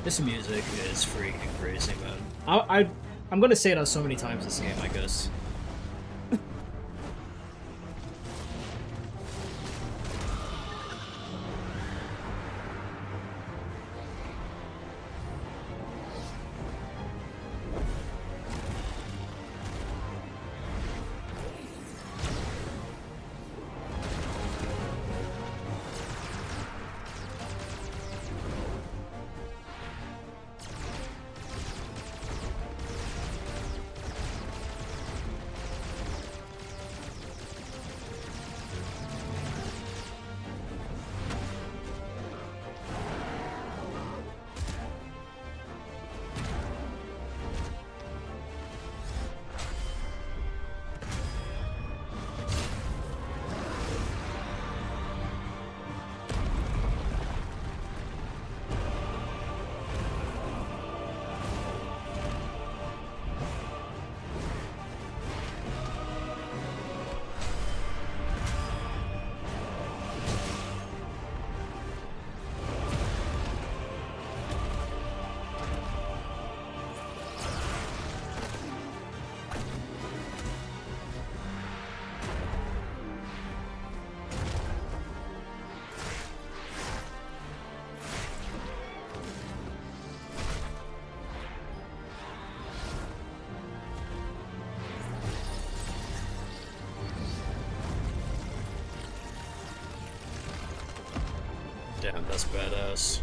This music is freaking crazy, man. I'm gonna say that so many times this game, I guess. Damn, that's badass.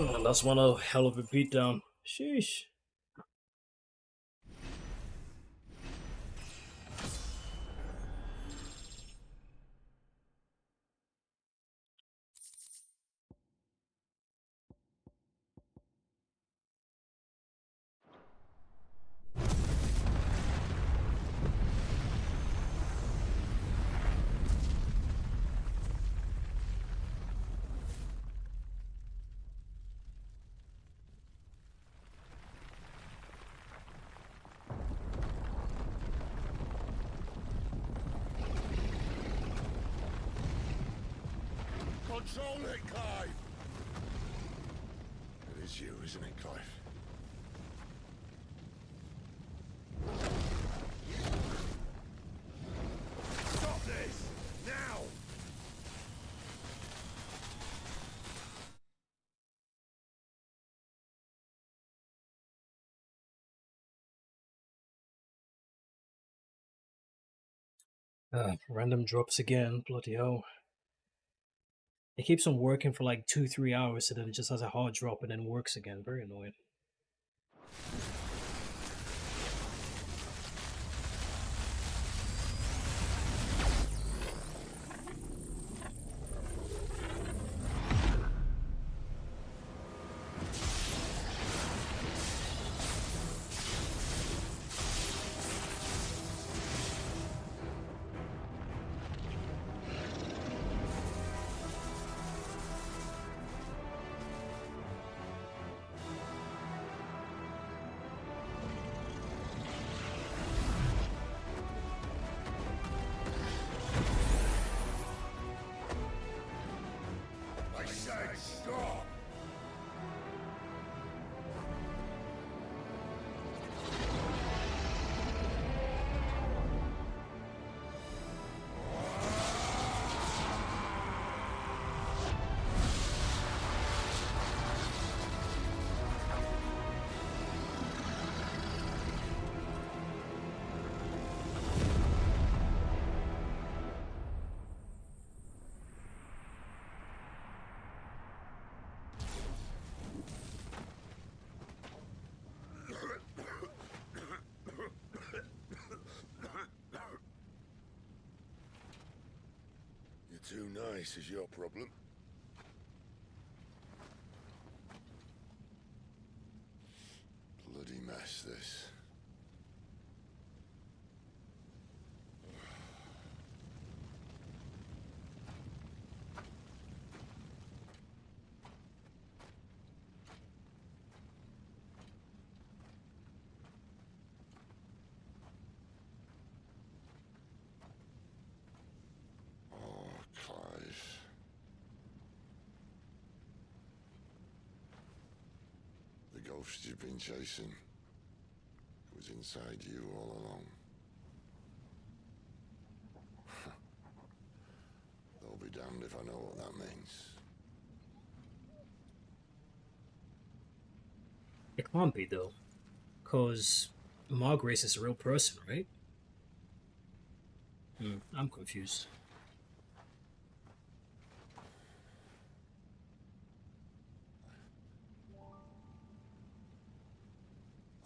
Oh, that's one hell of a beatdown. Sheesh. Control it, Clive! It is you, isn't it, Clive? Stop this! Now! Random drops again. Bloody hell. It keeps on working for like 2-3 hours, and then it just has a hard drop and then works again. Very annoying. I said stop! You're too nice is your problem. Bloody mess, this. Oh, Clive. The ghost you've been chasing was inside you all along. I'll be damned if I know what that means. It can't be though, cause Margrace is a real person, right? I'm confused.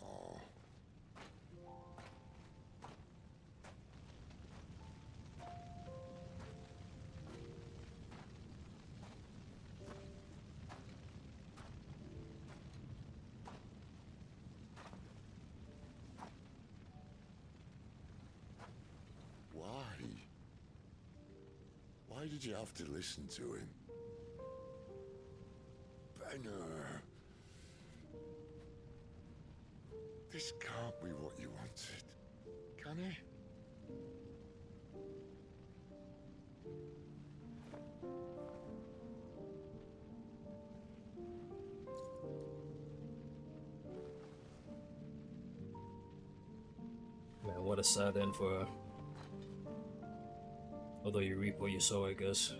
Oh. Why? Why did you have to listen to him? Benner. This can't be what you wanted, can it? Man, what a sad end for her. Although you reap what you sow, I guess.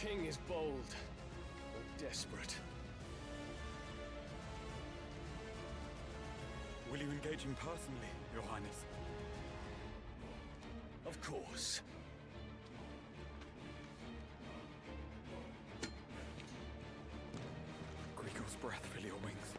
king is bold or desperate. Will you engage him personally, Your Highness? Of course. Griego's breath fill your wings.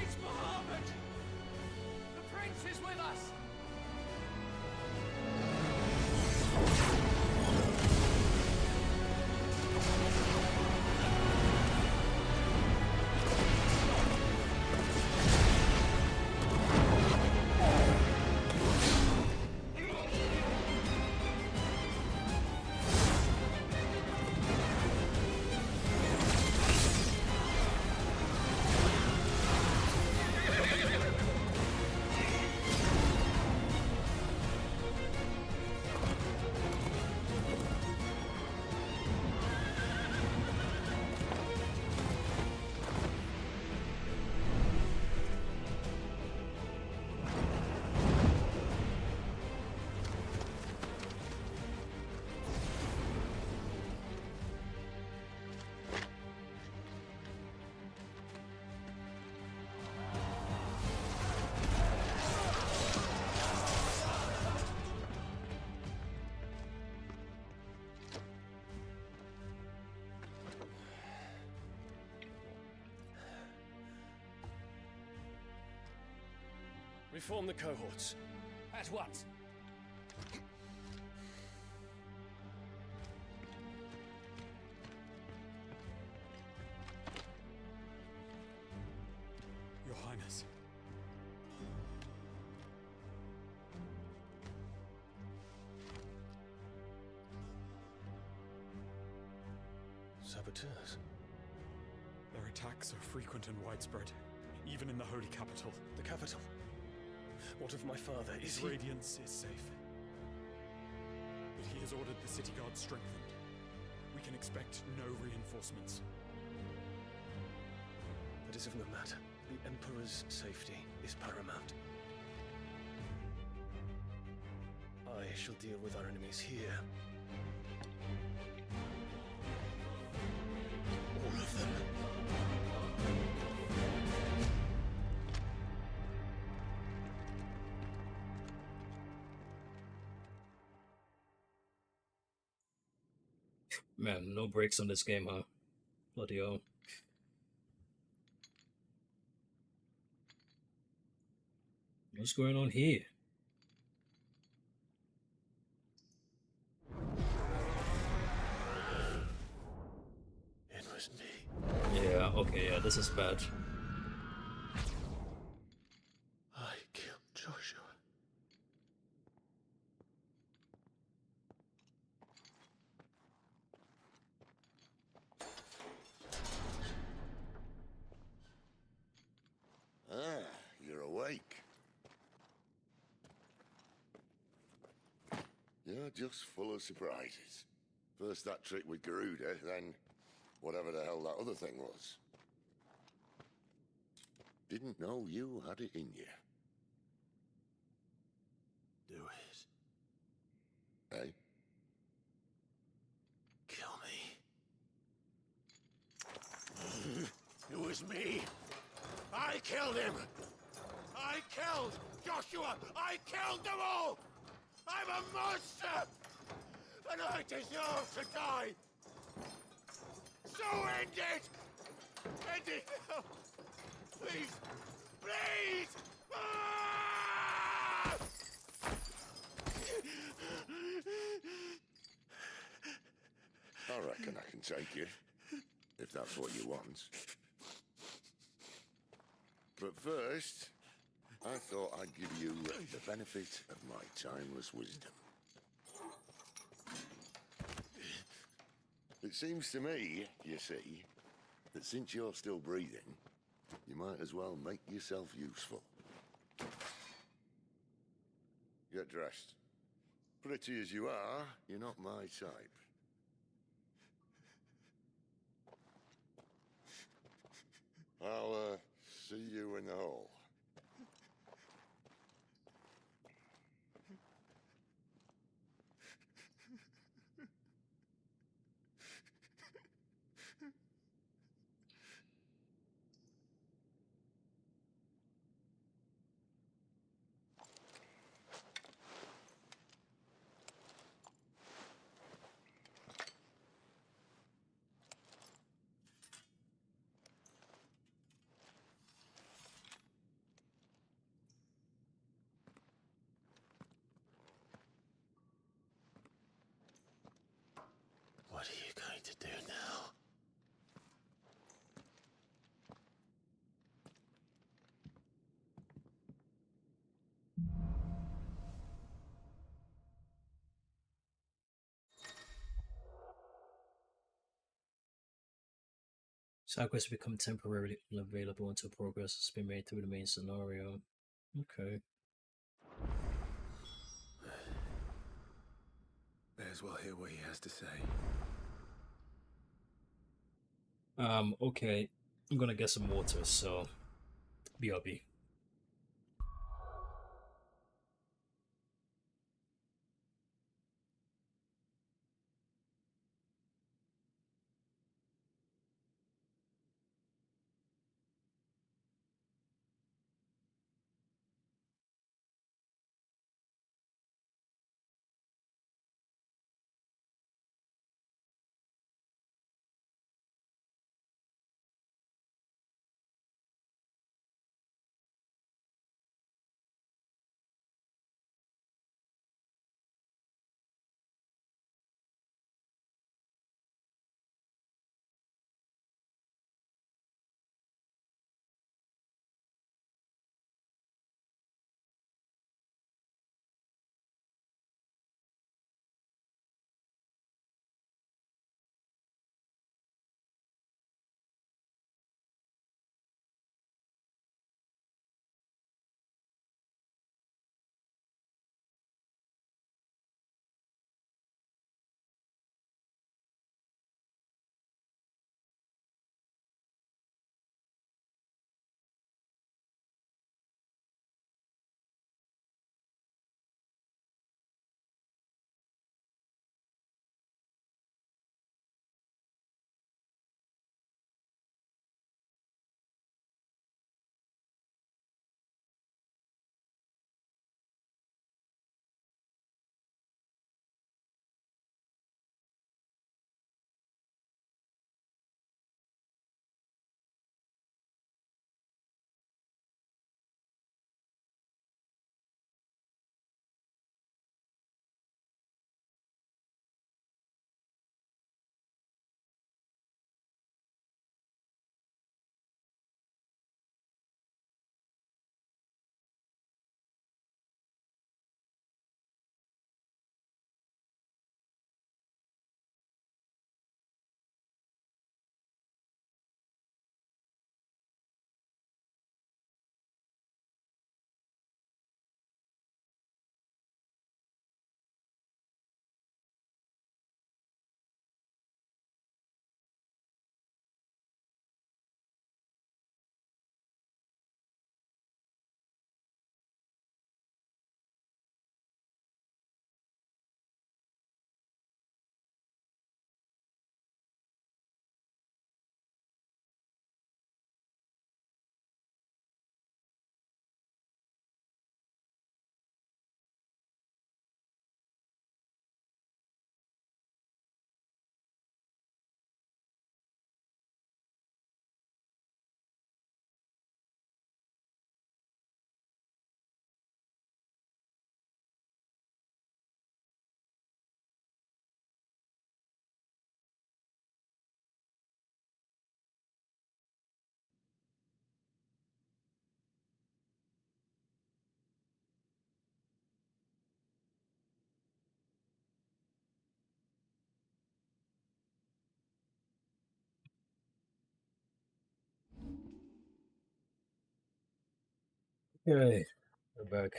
It's Bahamut! The prince is with us! Reform the cohorts. At once. Your Highness. Saboteurs? Their attacks are frequent and widespread, even in the holy capital. The capital? What of my father? Is His he... radiance is safe. But he has ordered the city guard strengthened. We can expect no reinforcements. That is of no matter. The Emperor's safety is paramount. I shall deal with our enemies here. All of them. Man, no breaks on this game, huh? Bloody hell. What's going on here? It was me. Yeah, okay, yeah, this is bad. I killed Joshua. Ah, you're awake. You're just full of surprises. First that trick with Garuda, then whatever the hell that other thing was. Didn't know you had it in you. Do it. Hey? Kill me. It was me. I killed him. I killed Joshua. I killed them all. I'm a monster. And I deserve to die. So end it. End it now. Please. Please. Ah! I reckon I can take you, if that's what you want. But first, I thought I'd give you the benefit of my timeless wisdom. It seems to me, you see, that since you're still breathing, you might as well make yourself useful. Get dressed. Pretty as you are, you're not my type. I'll, see you in the hall. What are you going to do now? Side quests become temporarily unavailable until progress has been made through the main scenario. Okay. May as well hear what he has to say. Okay. I'm gonna get some water, so BRB. Okay, we're back.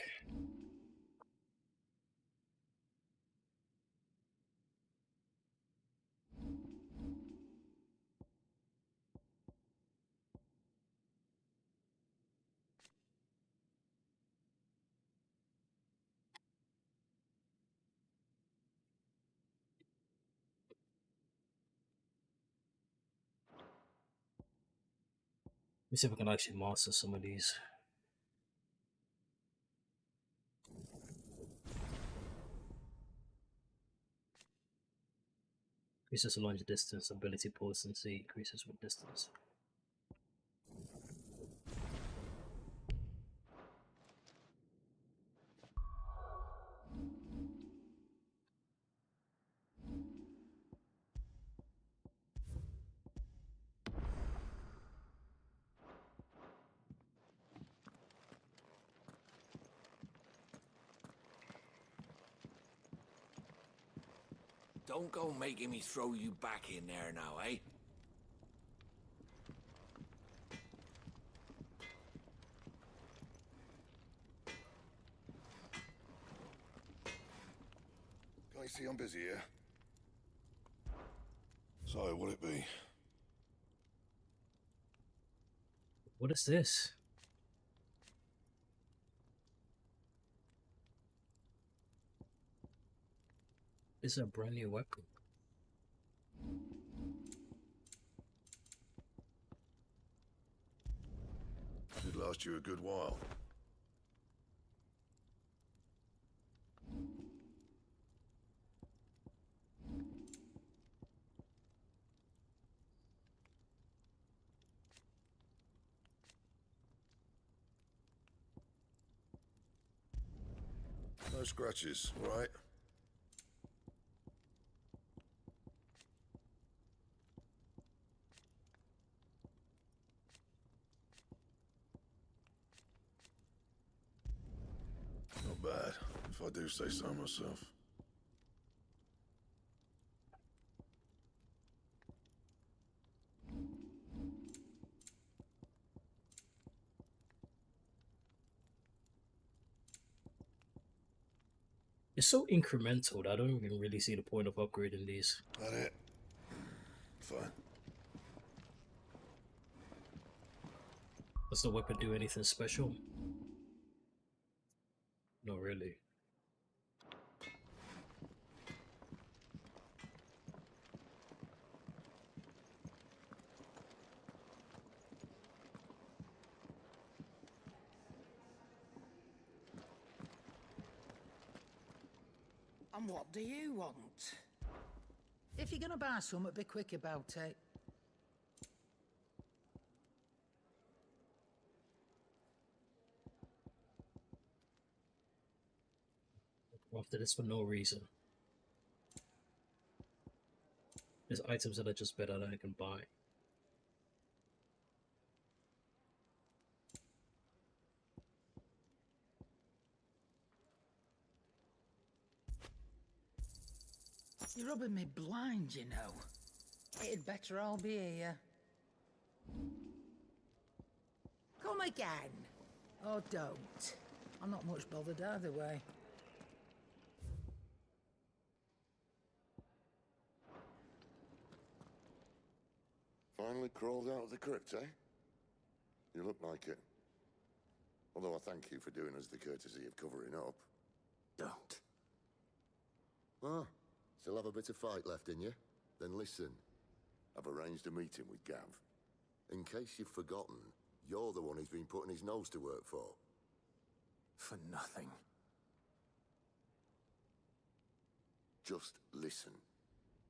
me see if I can actually master some of these. Increases the launch distance, ability potency increases with distance. Don't go making me throw you back in there now, eh? Can I see I'm busy here? So, what'll it be? What is this? This is a brand new weapon. Should last you a good while. No scratches, right? Not bad, if I do say so myself. It's so incremental that I don't even really see the point of upgrading these. That it? Fine. Does the weapon do anything special? Not really. And what do you want? If you're gonna buy something, be quick about it. After this for no reason. There's items that are just better that I can buy. You're rubbing me blind, you know. It'd better all be here. Come again. Or don't. I'm not much bothered either way. Finally crawled out of the crypt, eh? You look like it. Although I thank you for doing us the courtesy of covering up. Don't. Ah, still have a bit of fight left in you? Then listen. I've arranged a meeting with Gav. In case you've forgotten, you're the one he's been putting his nose to work for. For nothing. Just listen.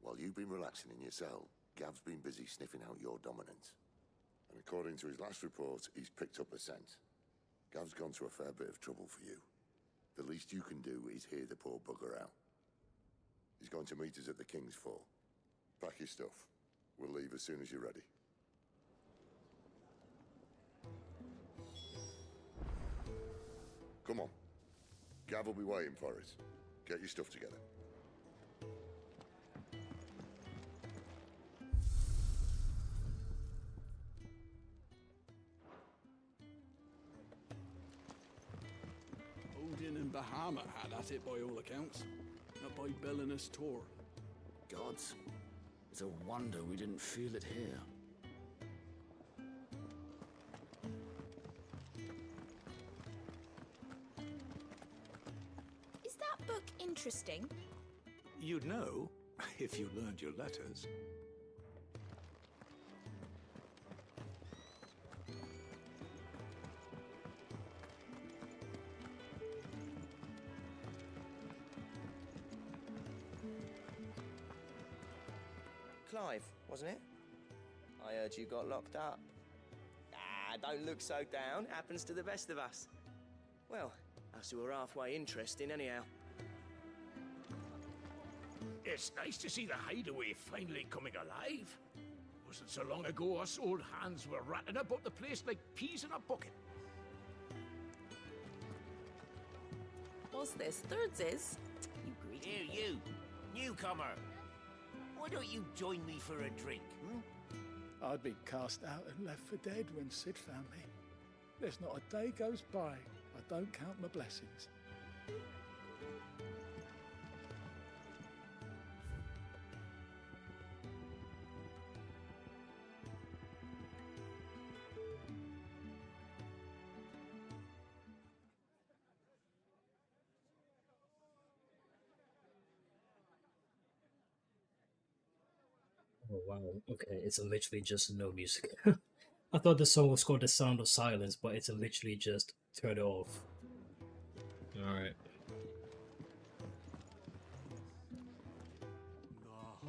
While you've been relaxing in your cell, Gav's been busy sniffing out your dominance. And according to his last report, he's picked up a scent. Gav's gone to a fair bit of trouble for you. The least you can do is hear the poor bugger out. He's going to meet us at the King's Fall. Pack your stuff. We'll leave as soon as you're ready. Come on. Gav will be waiting for us. Get your stuff together. Odin and Bahamut had at it by all accounts. Not by Belinus Tor. Gods, it's a wonder we didn't feel it here. Is that book interesting? You'd know if you learned your letters. Clive, wasn't it? I heard you got locked up. Ah, don't look so down. Happens to the best of us. Well, us who are halfway interesting anyhow. It's nice to see the hideaway finally coming alive. Wasn't so long ago us old hands were ratting about the place like peas in a bucket. What's this? Thirds is? You greedy. Here, you, newcomer. Why don't you join me for a drink, I'd been cast out and left for dead when Sid found me. There's not a day goes by I don't count my blessings. Oh wow, okay, it's literally just no music. I thought the song was called The Sound of Silence, but it's literally just turn it off. Alright.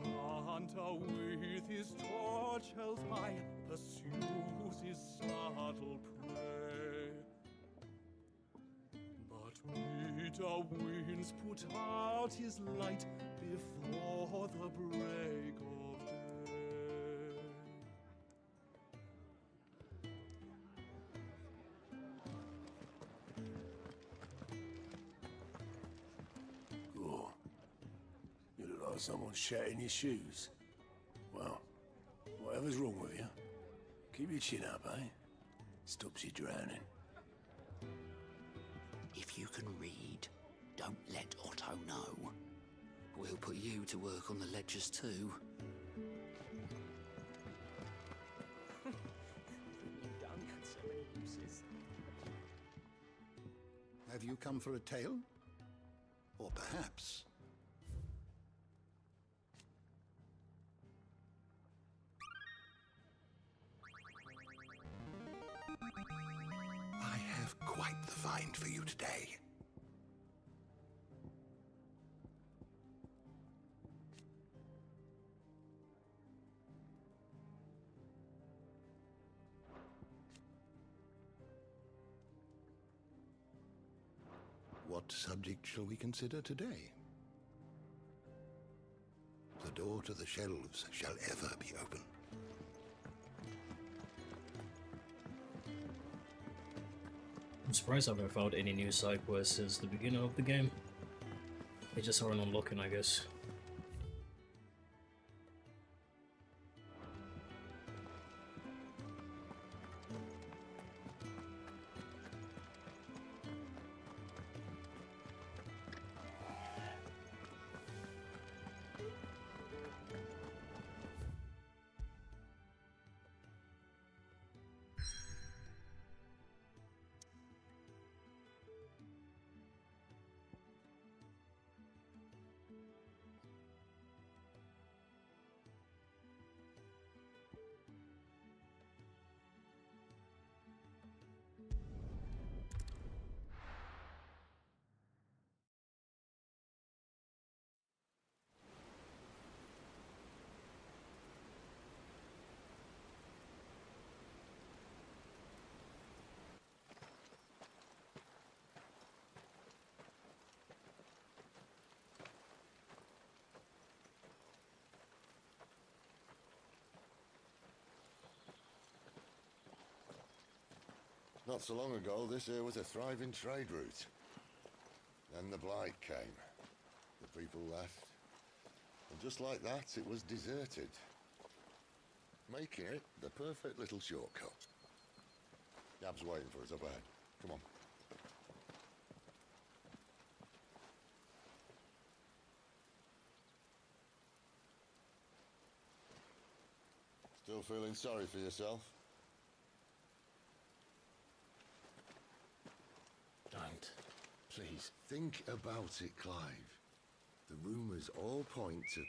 The hunter with his torch held high pursues his startled prey. But bitter winds put out his light before the break of day. Oh, you look like someone shat in your shoes. Well, whatever's wrong with you, keep your chin up, eh? Stops you drowning. If you can read, don't let Otto know. We'll put you to work on the ledgers too. Have you come for a tale? Or perhaps... I have quite the find for you today. What subject shall we consider today? The door to the shelves shall ever be open. I'm surprised I haven't found any new side quests since the beginning of the game. They just aren't unlocking, I guess. Not so long ago, this here was a thriving trade route. Then the Blight came. The people left. And just like that, it was deserted. Making it the perfect little shortcut. Gab's waiting for us up ahead. Come on. Still feeling sorry for yourself? Don't. Please. Think about it, Clive. The rumours all point to...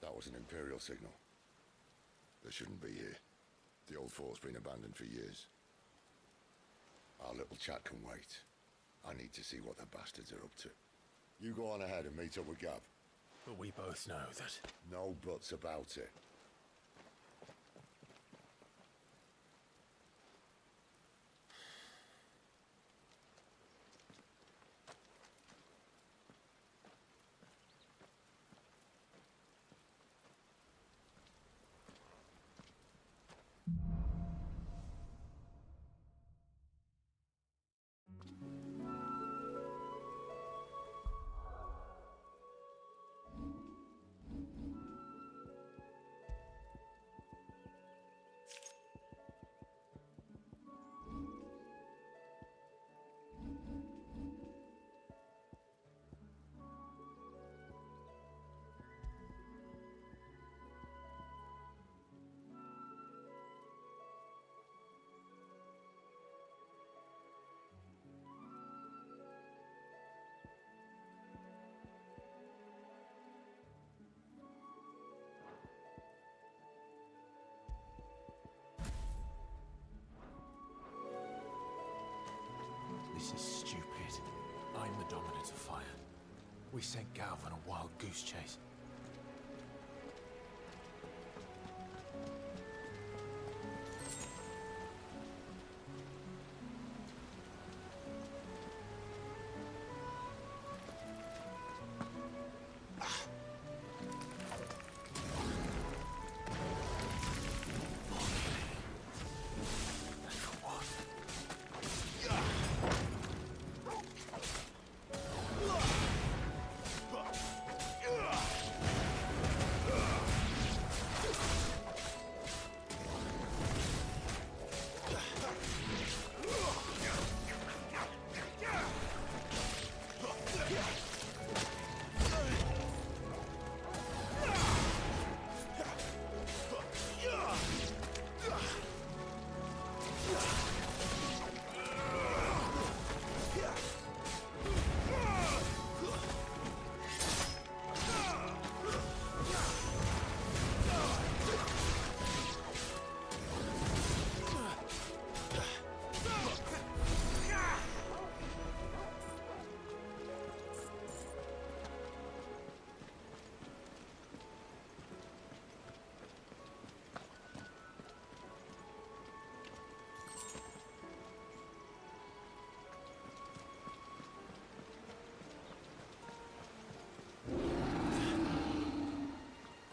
That was an Imperial signal. They shouldn't be here. The old fort's been abandoned for years. Our little chat can wait. I need to see what the bastards are up to. You go on ahead and meet up with Gab. But we both know that... No buts about it. This is stupid. I'm the dominant of fire. We sent Galv on a wild goose chase.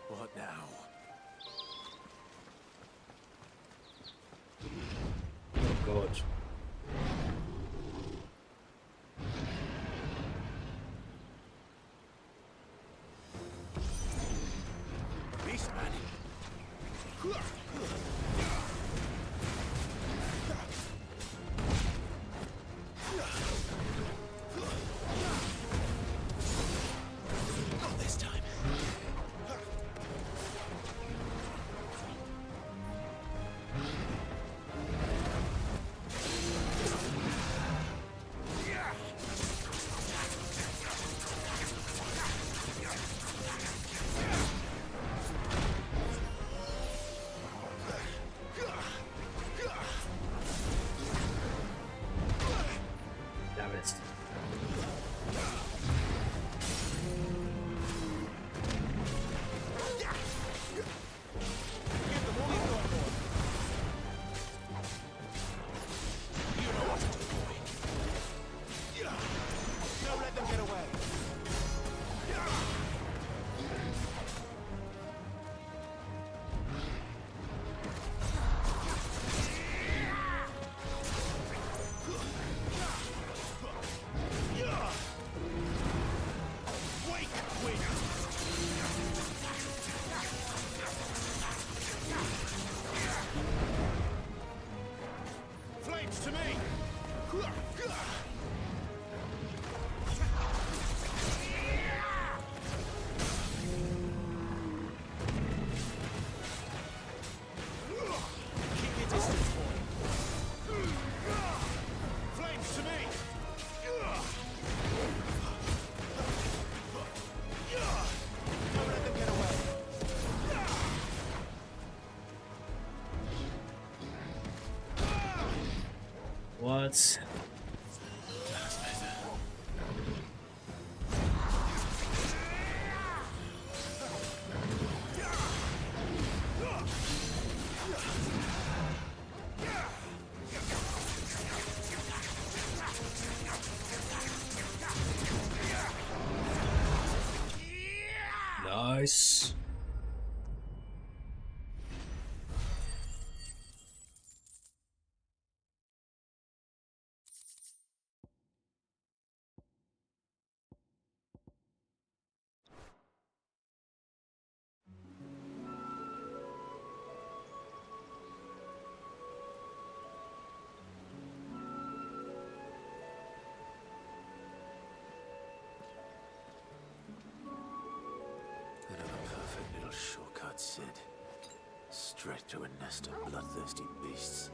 What now? Oh God. Beastman! Not this time. Damn it. Don't let them get away. Wake, Flames to me! Keep your distance, boy. Flames to me! Don't let them get away. What? That's better. guys. Bit of a perfect little shortcut, Sid. Straight to a nest of bloodthirsty beasts.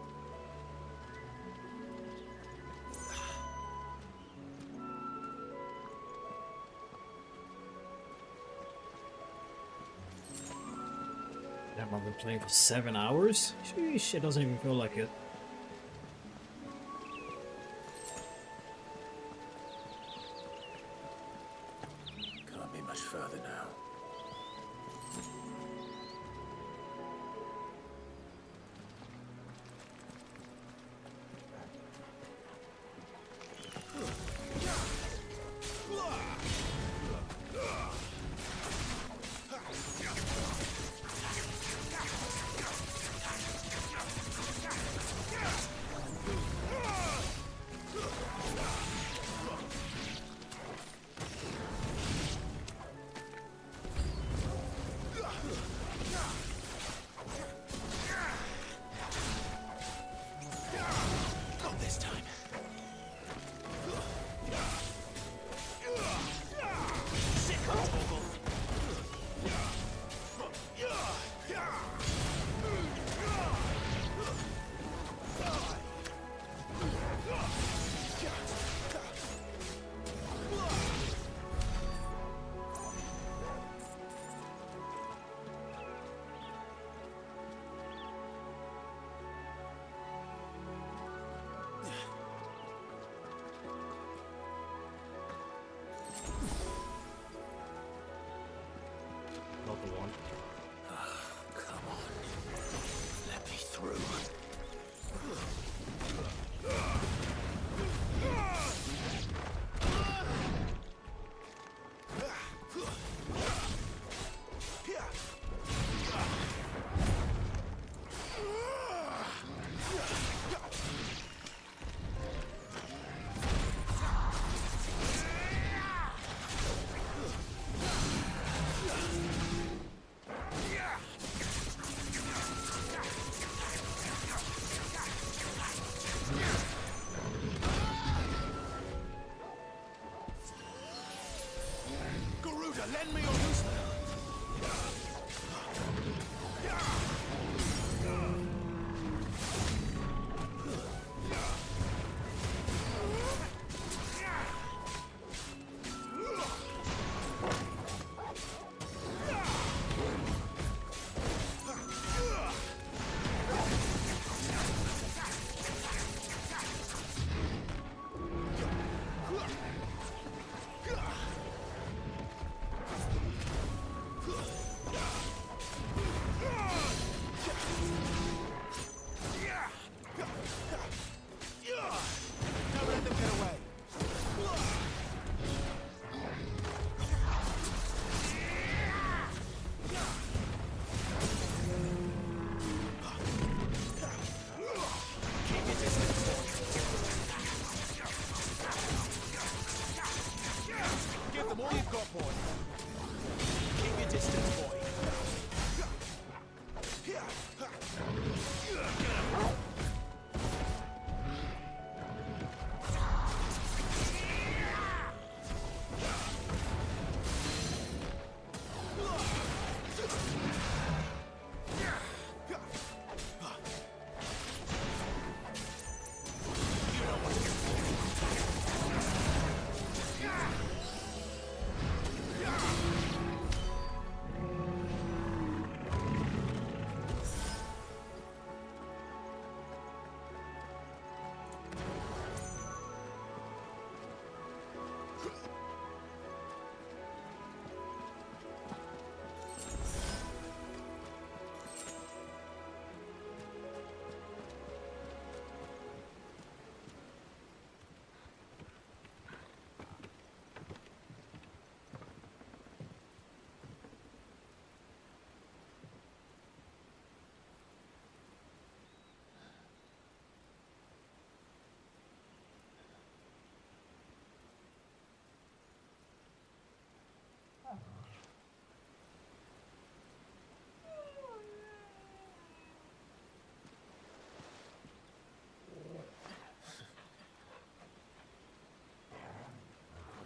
Damn, I've been playing for 7 hours? Sheesh, it doesn't even feel like it. Can't be much further now.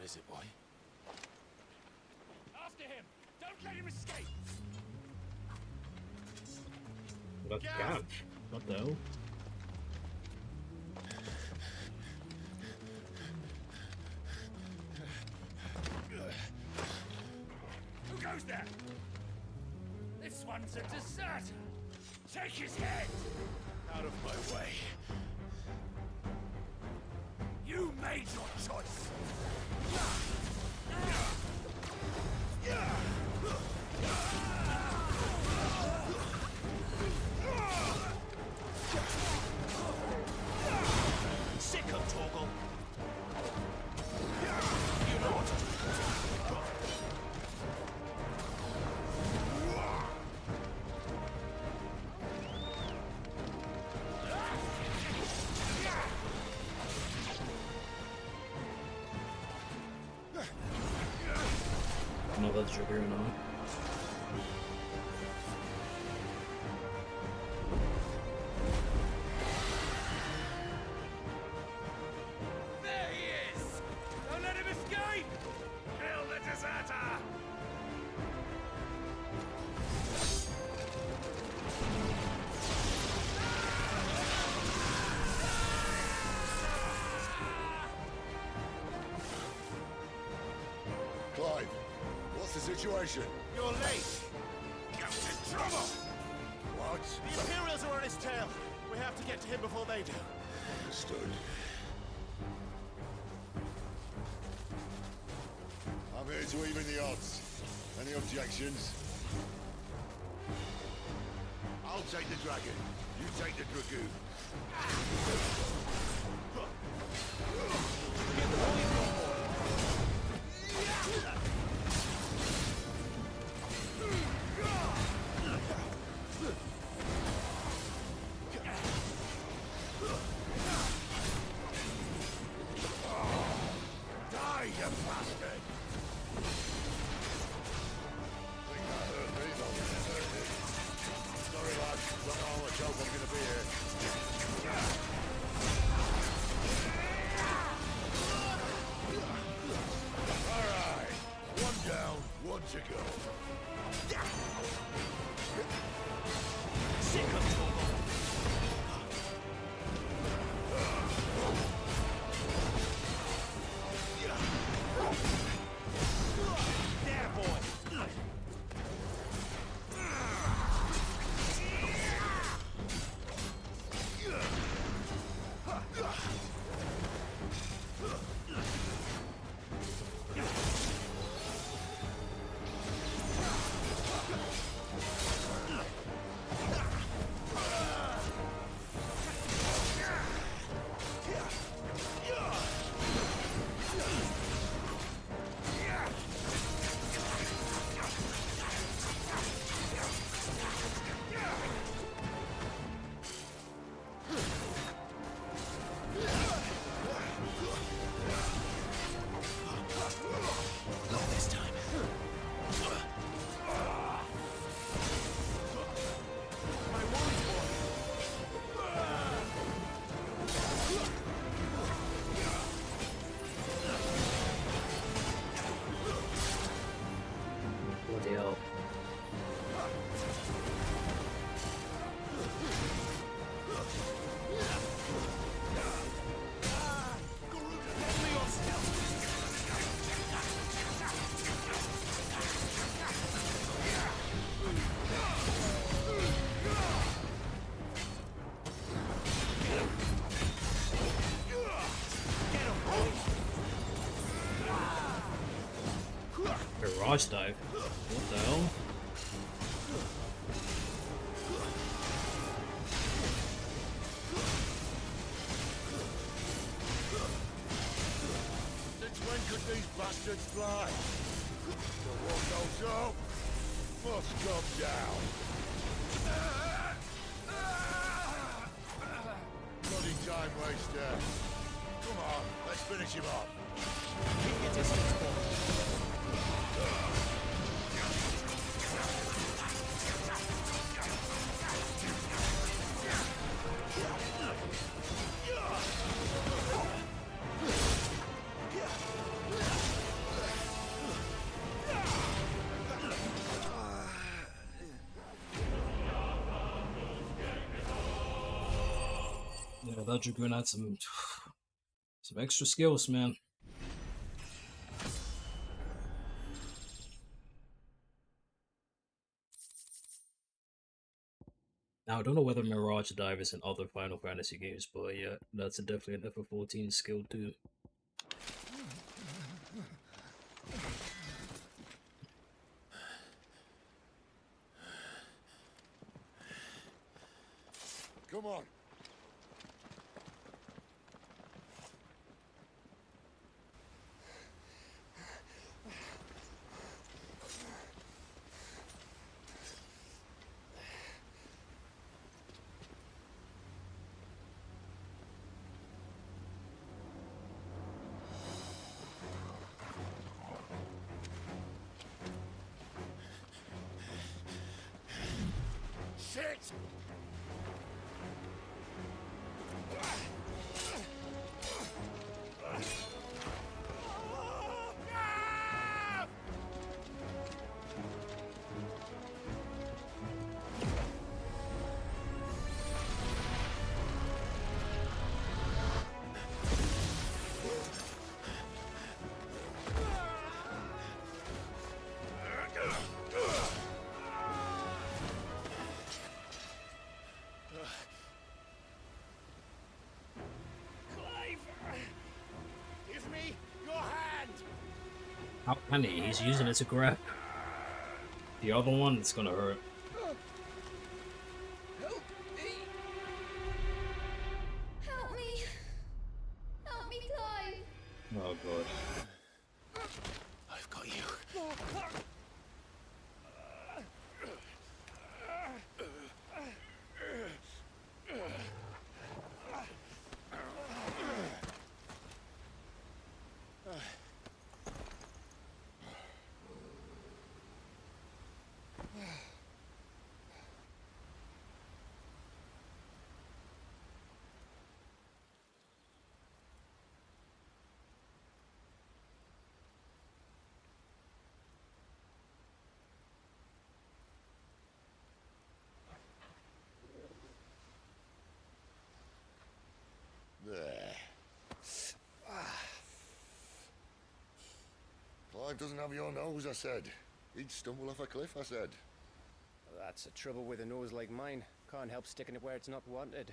What is it, boy? After him! Don't let him escape! What God? What the hell? Who goes there? This one's a deserter! Take his head! Out of my way. You made your choice! Sick of Torgal. You know what to do. Another trigger or not. There he is! Don't let him escape! Kill the deserter! Clive, what's the situation? You're late. Get in trouble! What? The Imperials are on his tail. We have to get to him before they do. Understood. I'm here to even the odds. Any objections? I'll take the dragon. You take the dragoon. Die, you bastard! Think that hurt me, though. Sorry, lad. Don't know how much help I'm gonna be here. Alright. One down, one to go. Sick of Torgal. There, boy. Not this time. My wounds, boy. Bloody hell. Barrage dive. What the hell? Since when could these bastards fly? The one goes up, must come down. Bloody time waster. Come on, let's finish him off. Keep your distance, boy. That you're gonna add some extra skills, man. Now I don't know whether Mirage Dive is in other Final Fantasy games, but yeah, that's definitely an FF14 skill too. Come on. Shit! Give me your hand! How can he? He's using it to grab. The other one, it's gonna hurt. Help me! Help me, Clive! Oh god. I've got you. There. Clive doesn't have your nose, I said. He'd stumble off a cliff, I said. That's the trouble with a nose like mine. Can't help sticking it where it's not wanted.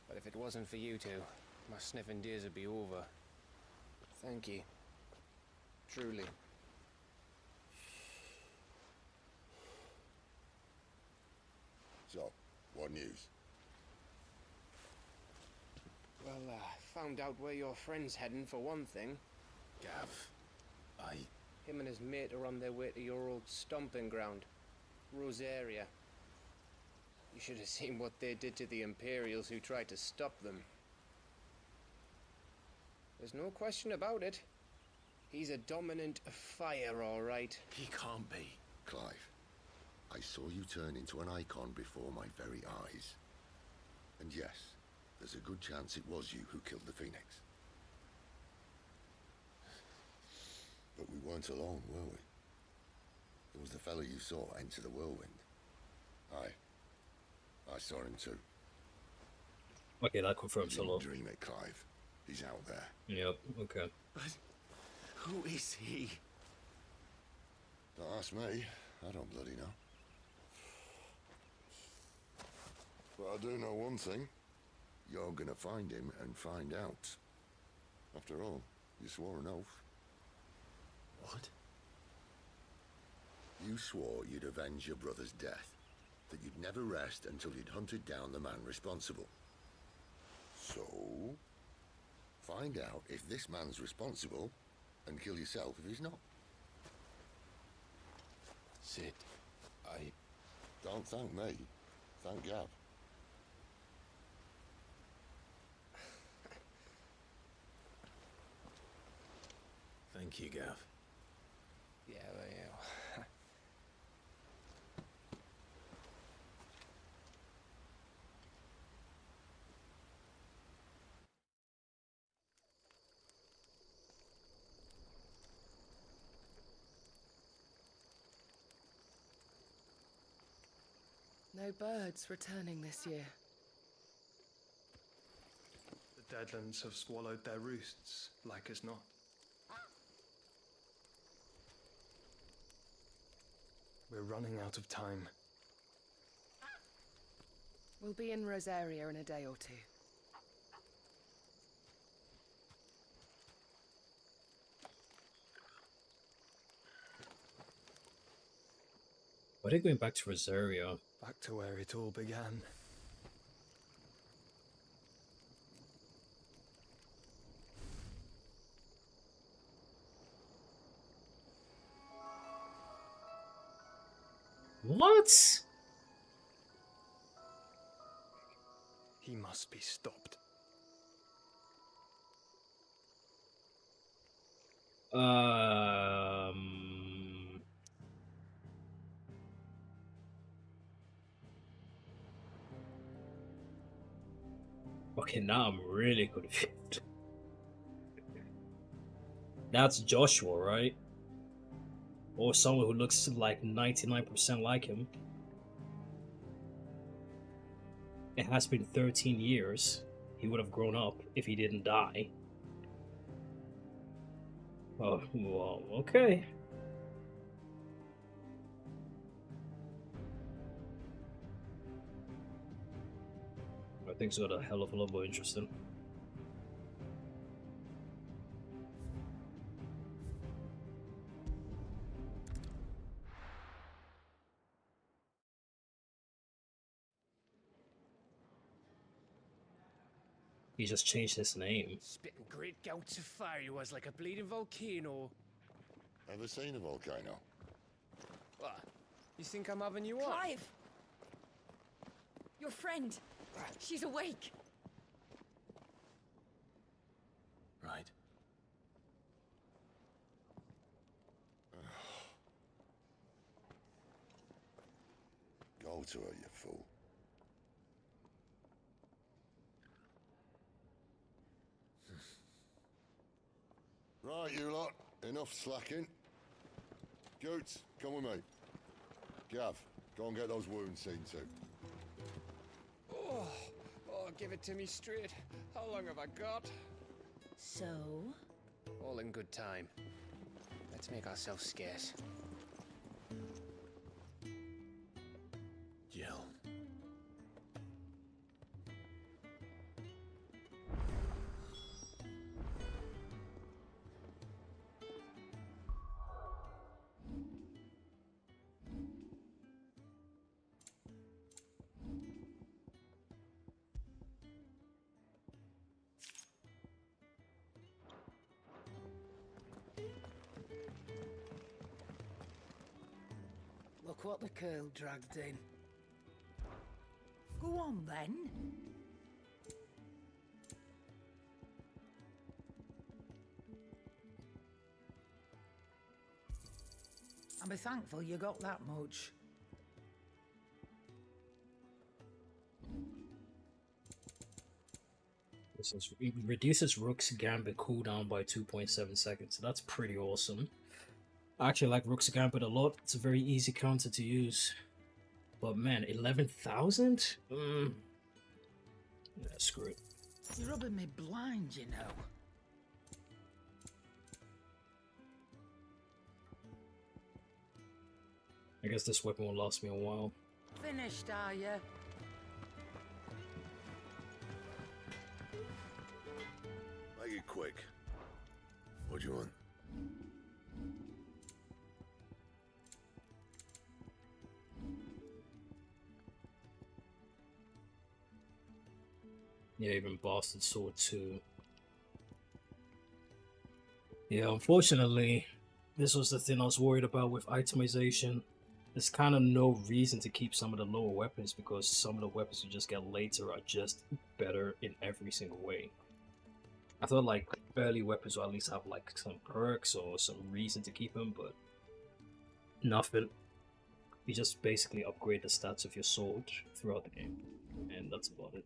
But if it wasn't for you two, my sniffing days would be over. Thank you. Truly. So, what news? Well, found out where your friend's heading for one thing. Gav, Him and his mate are on their way to your old stomping ground, Rosaria. You should have seen what they did to the Imperials who tried to stop them. There's no question about it. He's a dominant fire, all right. He can't be. Clive, I saw you turn into an icon before my very eyes. And yes, there's a good chance it was you who killed the Phoenix. But we weren't alone, were we? There was the fellow you saw enter the whirlwind. I saw him too. Okay, that confirms a You lot. didn't dream it, Clive. He's out there. Yep, okay. But who is he? Don't ask me. I don't bloody know. But I do know one thing. You're gonna find him and find out. After all, you swore an oath. What? You swore you'd avenge your brother's death. That you'd never rest until you'd hunted down the man responsible. So, find out if this man's responsible and kill yourself if he's not. Sid, Don't thank me. Thank Gav. Thank you, Gav. Yeah, well, yeah. No birds returning this year. Deadlands have swallowed their roosts, like as not. We're running out of time. We'll be in Rosaria in a day or two. Why are they going back to Rosaria? Back to where it all began. What? He must be stopped. Okay, now I'm really confused. That's Joshua, right? Or someone who looks like 99% like him. It has been 13 years. He would have grown up if he didn't die. Oh, well, okay. I think it's got a hell of a lot more interesting. He just changed his name. Spitting great gouts of fire he was, like a bleeding volcano. Ever seen a volcano? What? You think I'm having you on? Clive! Your friend. She's awake. Right. Go to her, you fool. Right, you lot. Enough slacking. Goots, come with me. Gav, go and get those wounds seen to. Oh, give it to me straight. How long have I got? So? All in good time. Let's make ourselves scarce. Jill. Look what the curl dragged in. Go on then. And be thankful you got that much. It reduces Rook's Gambit cooldown by 2.7 seconds. So that's pretty awesome. I actually like Rook's Gambit a lot. It's a very easy counter to use. But man, 11,000? Yeah, screw it. You're rubbing me blind, you know. I guess this weapon will last me a while. Finished, are you? Make it quick. What do you want? Yeah, even Bastard Sword 2. Yeah, unfortunately, this was the thing I was worried about with itemization. There's kind of no reason to keep some of the lower weapons because some of the weapons you just get later are just better in every single way. I thought like early weapons will at least have like some perks or some reason to keep them, but nothing. You just basically upgrade the stats of your sword throughout the game, and that's about it.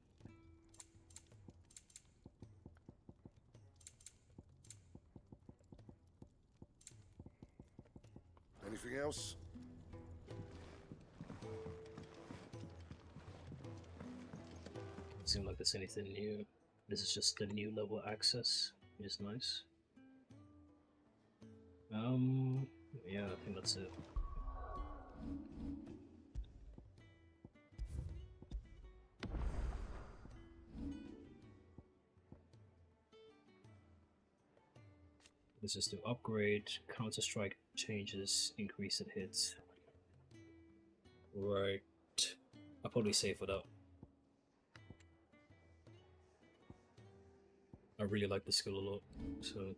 Anything else? Seems like there's anything new. This is just the new level access, which is nice. Yeah, I think that's it. This is to upgrade, Counter-Strike changes, increase it hits. Right. I'll probably save for that. I really like the skill a lot, so...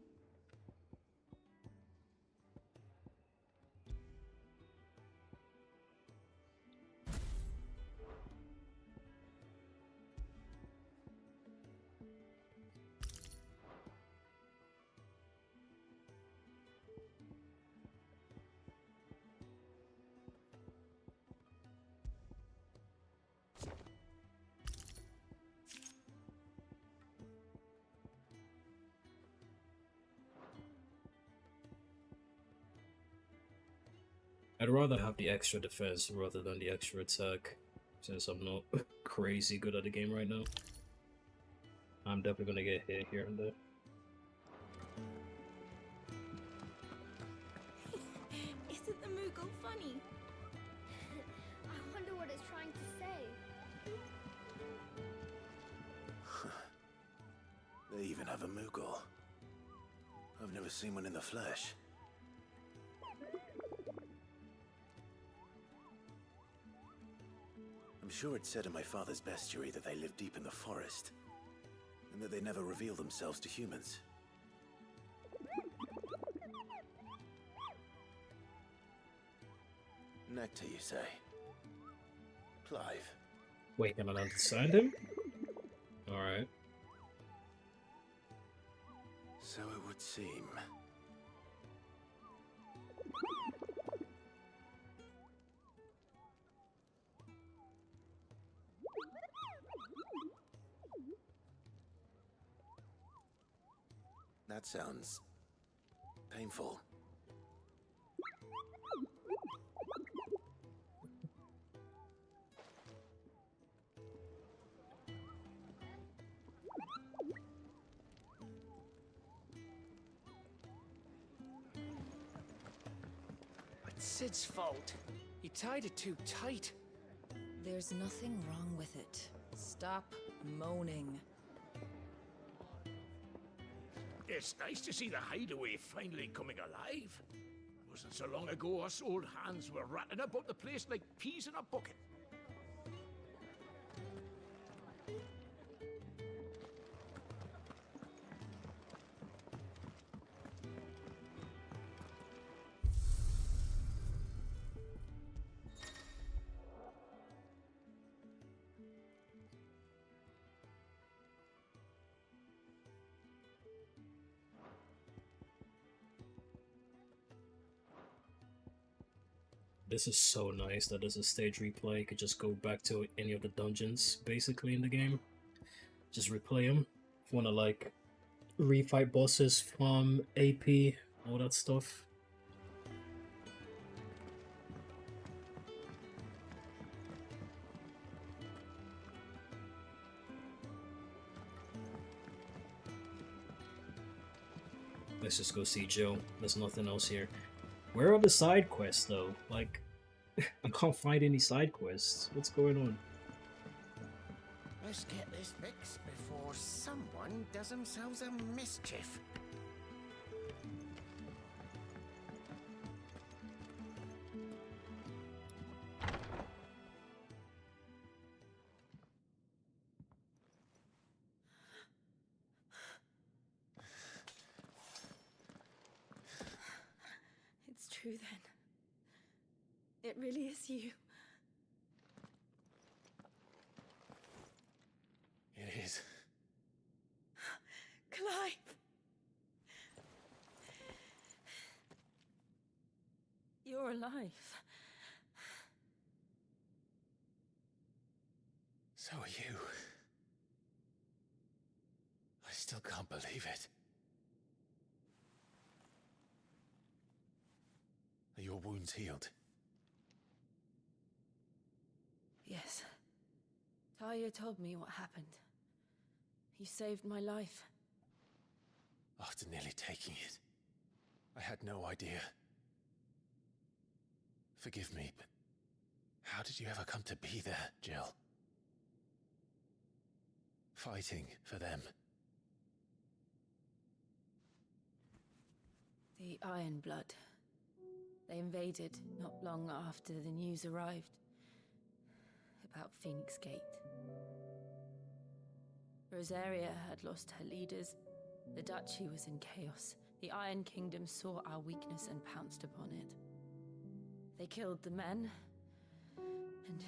I'd rather have the extra defense rather than the extra attack, since I'm not crazy good at the game right now. I'm definitely gonna get hit here and there. Isn't the Moogle funny? I wonder what it's trying to say. They even have a Moogle. I've never seen one in the flesh. I'm sure it said in my father's bestiary that they live deep in the forest, and that they never reveal themselves to humans. Nectar, you say? Clive. Wait, can I understand him? Alright. So it would seem. That sounds painful. It's Sid's fault. He tied it too tight. There's nothing wrong with it. Stop moaning. It's nice to see the hideaway finally coming alive. Wasn't so long ago us old hands were ratting about the place like peas in a bucket. This is so nice that there's a stage replay. You could just go back to any of the dungeons, basically, in the game. Just replay them. If you want to, like, refight bosses from AP, all that stuff. Let's just go see Joe. There's nothing else here. Where are the side quests, though? Like, I can't find any side quests. What's going on? Let's get this fixed before someone does themselves a mischief. It's true then. It really is you. It is. Clive! You're alive. So are you. I still can't believe it. Are your wounds healed? Yes. Talia told me what happened. You saved my life. After nearly taking it, I had no idea. Forgive me, but how did you ever come to be there, Jill? Fighting for them. The Iron Blood. They invaded not long after the news arrived about Phoenix Gate. Rosaria had lost her leaders. The duchy was in chaos. The Iron Kingdom saw our weakness and pounced upon it. They killed the men and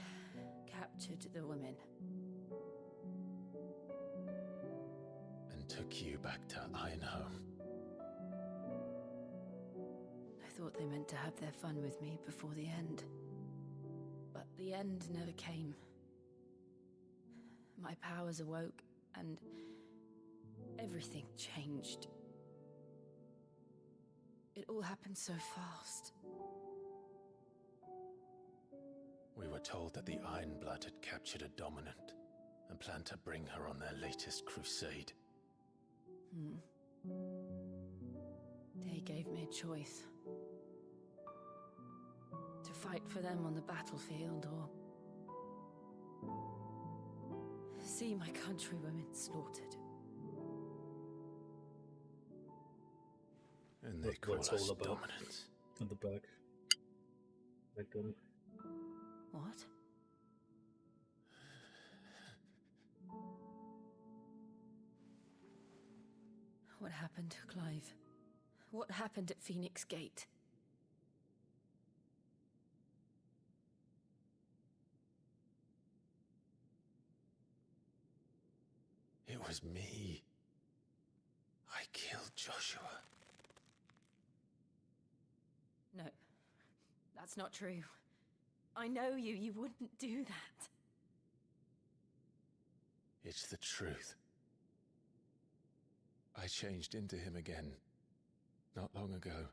captured the women. And took you back to Ironhome. I thought they meant to have their fun with me before the end. But the end never came. My powers awoke, and everything changed. It all happened so fast. We were told that the Iron Blood had captured a dominant and planned to bring her on their latest crusade. They gave me a choice. To fight for them on the battlefield, or see my countrywomen slaughtered. And they call What's us all about? dominants. On the back. Back gun. What? What happened, Clive? What happened at Phoenix Gate? It was me. I killed Joshua. No, that's not true. I know you. You wouldn't do that. It's the truth. I changed into him again, not long ago.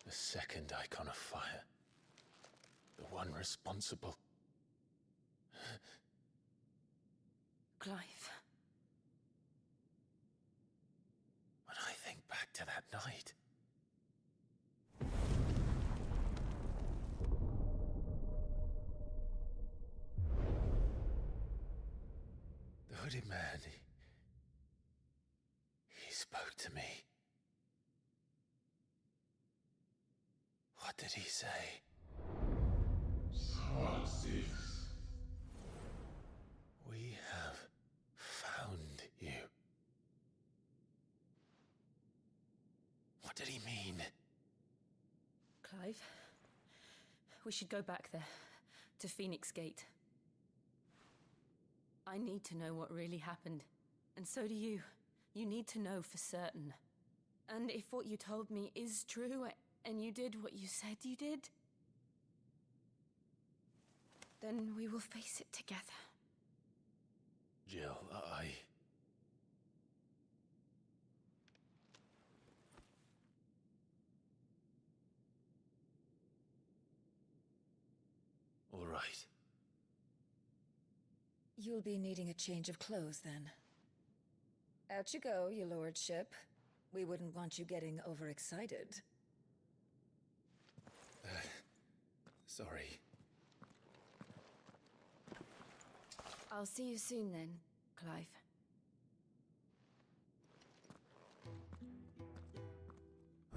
The second icon of fire. The one responsible. Clive. When I think back to that night... The hooded man, he spoke to me. What did he say? We have found you. What did he mean? Clive, we should go back there, to Phoenix Gate. I need to know what really happened, and so do you. You need to know for certain. And if what you told me is true, and you did what you said you did, then we will face it together. Jill, All right. You'll be needing a change of clothes, then. Out you go, your lordship. We wouldn't want you getting overexcited. Sorry. I'll see you soon then, Clive.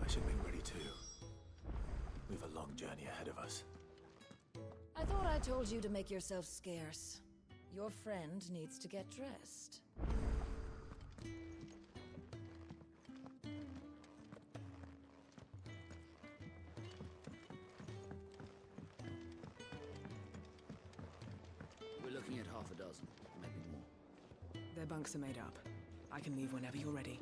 I should make ready too. We've a long journey ahead of us. I thought I told you to make yourself scarce. Your friend needs to get dressed. We're looking at half a dozen, maybe more. Their bunks are made up. I can leave whenever you're ready.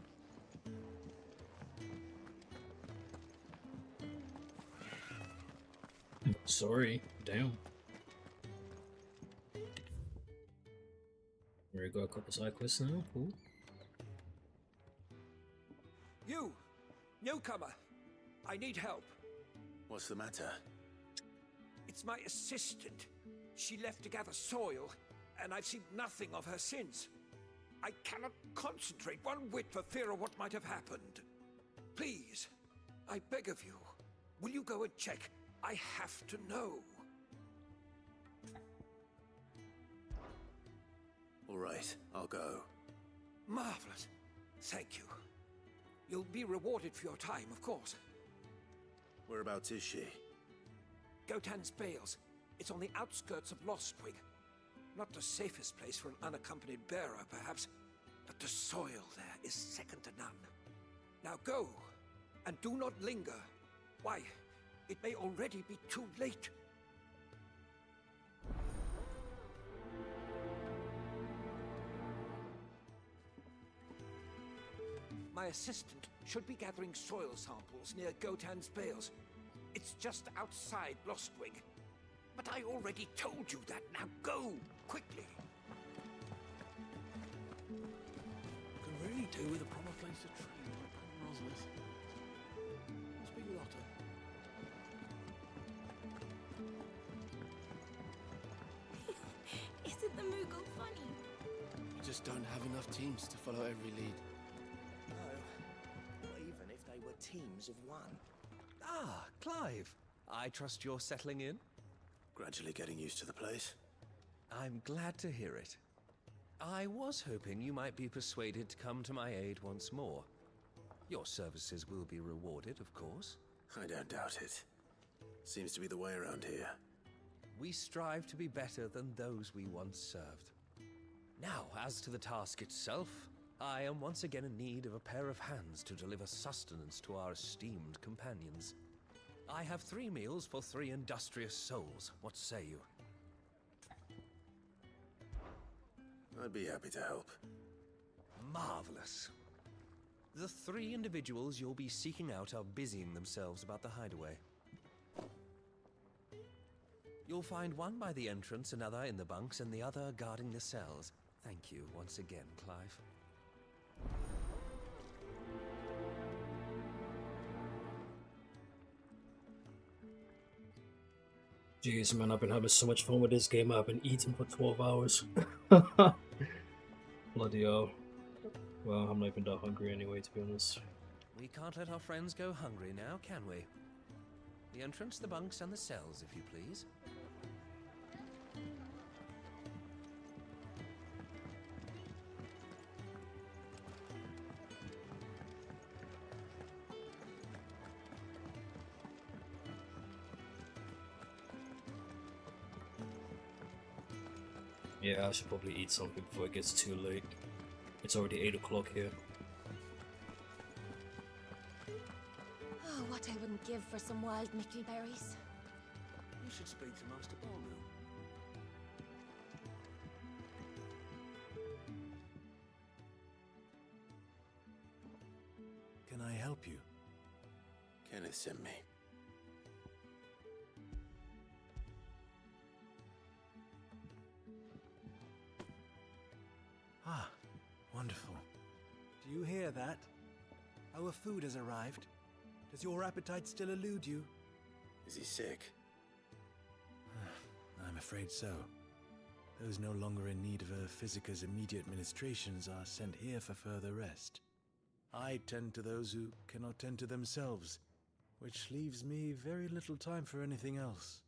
Sorry, damn. We got a couple side quests now. Cool. You! Newcomer! I need help. What's the matter? It's my assistant. She left to gather soil, and I've seen nothing of her since. I cannot concentrate one whit for fear of what might have happened. Please, I beg of you, will you go and check? I have to know. All right, I'll go. Marvelous. Thank you. You'll be rewarded for your time, of course. Whereabouts is she? Gotan's Bales. It's on the outskirts of Lostwing. Not the safest place for an unaccompanied bearer, perhaps, but the soil there is second to none. Now go, and do not linger. Why, it may already be too late. My assistant should be gathering soil samples near Gotan's Bales. It's just outside Lostwing. But I already told you that. Now go, quickly. Can really do with a proper place to train like Rosalind. Must be Lotta. Isn't the Moogle funny? You just don't have enough teams to follow every lead. No, not even if they were teams of one. Ah, Clive. I trust you're settling in? Gradually getting used to the place. I'm glad to hear it. I was hoping you might be persuaded to come to my aid once more. Your services will be rewarded, of course. I don't doubt it. Seems to be the way around here. We strive to be better than those we once served. Now, as to the task itself, I am once again in need of a pair of hands to deliver sustenance to our esteemed companions. I have 3 meals for 3 industrious souls. What say you? I'd be happy to help. Marvelous. The 3 individuals you'll be seeking out are busying themselves about the hideaway. You'll find one by the entrance, another in the bunks, and the other guarding the cells. Thank you once again, Clive. Jeez, man, I've been having so much fun with this game. I've been eating for 12 hours. Bloody hell. Well, I'm not even that hungry anyway, to be honest. We can't let our friends go hungry now, can we? The entrance, the bunks, and the cells, if you please. Yeah, I should probably eat something before it gets too late. It's already 8 o'clock here. Oh, what I wouldn't give for some wild mickleberries. You should speak to Master Bonu. Can I help you? Kenneth sent me. Ah, wonderful. Do you hear that? Our food has arrived. Does your appetite still elude you? Is he sick? I'm afraid so. Those no longer in need of a Physica's immediate ministrations are sent here for further rest. I tend to those who cannot tend to themselves, which leaves me very little time for anything else.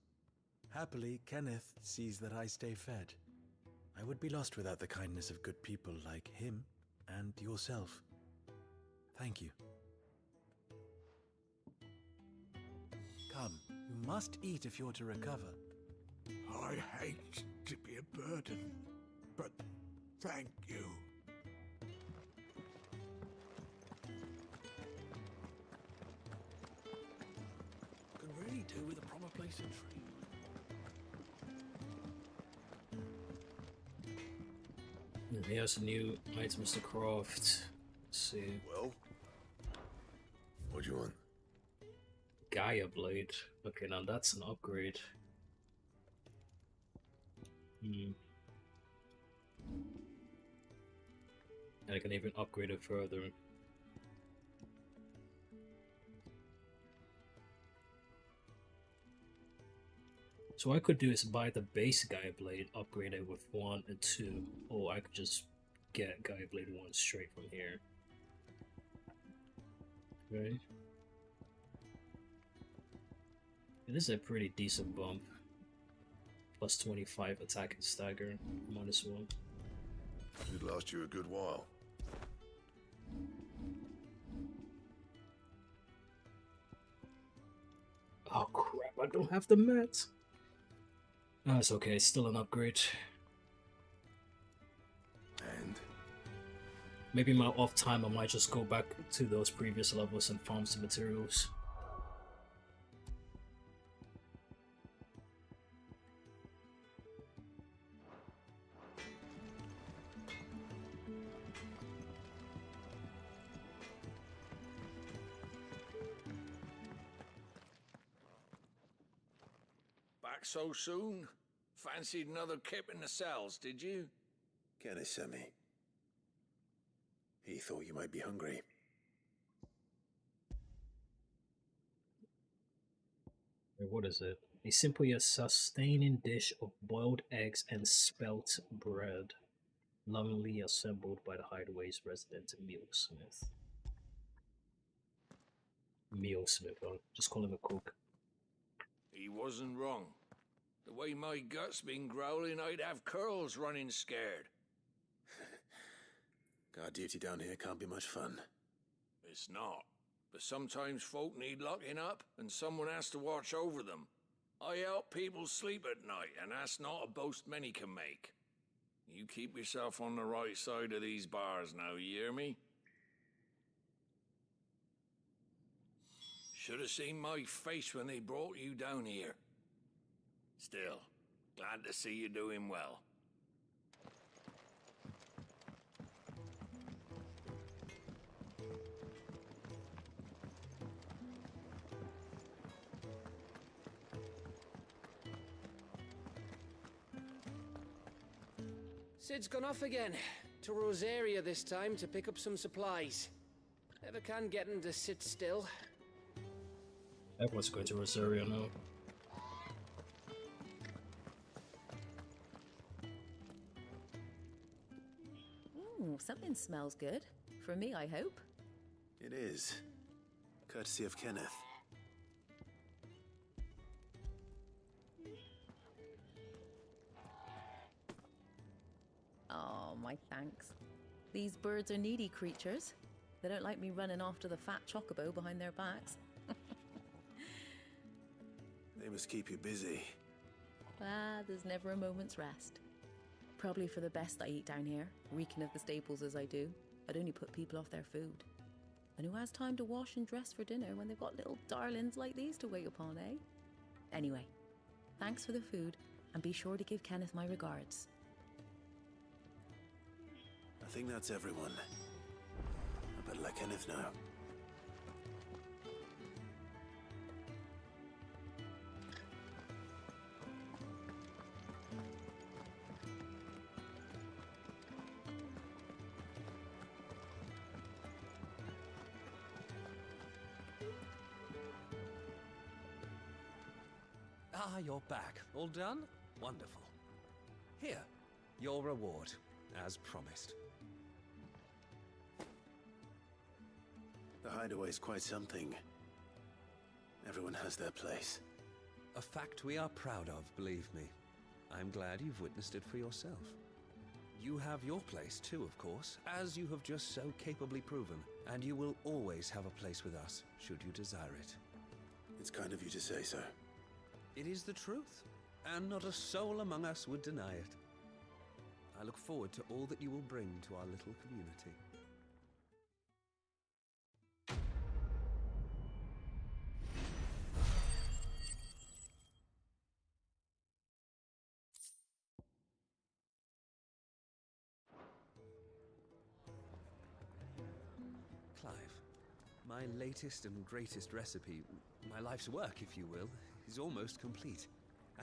Happily, Kenneth sees that I stay fed. I would be lost without the kindness of good people like him and yourself. Thank you. Come, you must eat if you're to recover. I hate to be a burden, but thank you. Can really do with a proper place to train. And he has new items to craft. Let's see. Well, what do you want? Gaia Blade. Okay, now that's an upgrade. And I can even upgrade it further. So what I could do is buy the base Gaia Blade, upgrade it with 1 and 2, or I could just get Guy Blade 1 straight from here. Right? It is a pretty decent bump. Plus 25 attack and stagger, -1. Should last you a good while. Oh crap, I don't have the mat. No, it's okay, it's still an upgrade. And? Maybe my off time I might just go back to those previous levels and farm some materials. Back so soon? Fancied another kip in the cells, did you? Kenneth sent me. He thought you might be hungry. Wait, what is it? A simple yet sustaining dish of boiled eggs and spelt bread, lovingly assembled by the Hideaway's resident mealsmith. Mealsmith, I'll just call him a cook. He wasn't wrong. The way my gut's been growling, I'd have curls running scared. Guard duty down here can't be much fun. It's not. But sometimes folk need locking up, and someone has to watch over them. I help people sleep at night, and that's not a boast many can make. You keep yourself on the right side of these bars now, you hear me? Should have seen my face when they brought you down here. Still, glad to see you doing well. Sid's gone off again. To Rosaria this time to pick up some supplies. Never can get him to sit still. Everyone's going to Rosario now. Ooh, something smells good. For me, I hope. It is. Courtesy of Kenneth. Oh, my thanks. These birds are needy creatures. They don't like me running after the fat chocobo behind their backs. They must keep you busy. There's never a moment's rest. Probably for the best I eat down here, reeking of the staples as I do. I'd only put people off their food. And who has time to wash and dress for dinner when they've got little darlings like these to wait upon, eh? Anyway, thanks for the food, and be sure to give Kenneth my regards. I think that's everyone. I better let Kenneth know. Ah, you're back. All done? Wonderful. Here, your reward, as promised. The hideaway's quite something. Everyone has their place. A fact we are proud of, believe me. I'm glad you've witnessed it for yourself. You have your place too, of course, as you have just so capably proven, and you will always have a place with us, should you desire it. It's kind of you to say so. It is the truth, and not a soul among us would deny it. I look forward to all that you will bring to our little community. Clive, my latest and greatest recipe, my life's work, if you will, is almost complete.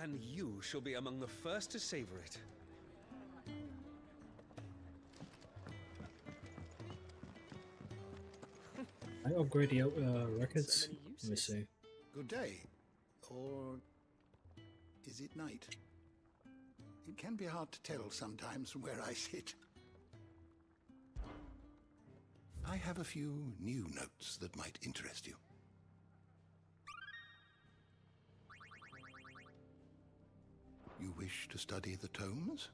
And you shall be among the first to savor it. I upgrade the records. Let me see. Good day. Or is it night? It can be hard to tell sometimes from where I sit. I have a few new notes that might interest you. You wish to study the tomes?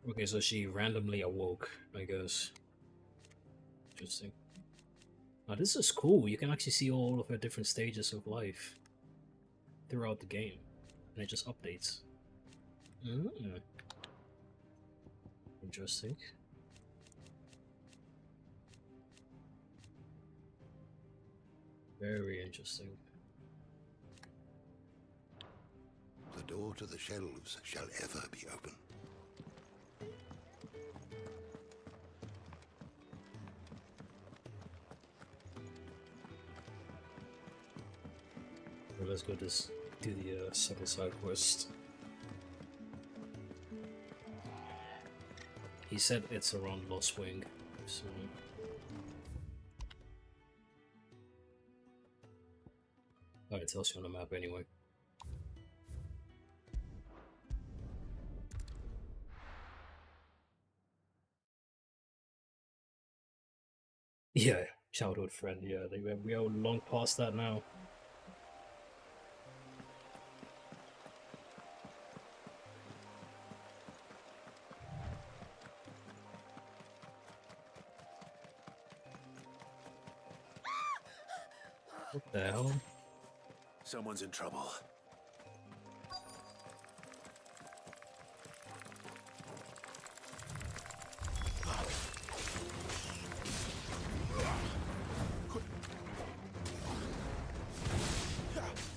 Okay, so she randomly awoke, I guess. Interesting. Now this is cool. You can actually see all of her different stages of life throughout the game, and it just updates. Interesting. Very interesting. The door to the shelves shall ever be open. Well, let's go just do the second side quest. He said it's around Lost Wing, so... Oh, it tells you on the map anyway. Yeah, childhood friend, yeah, we are long past that now. What the hell? Someone's in trouble.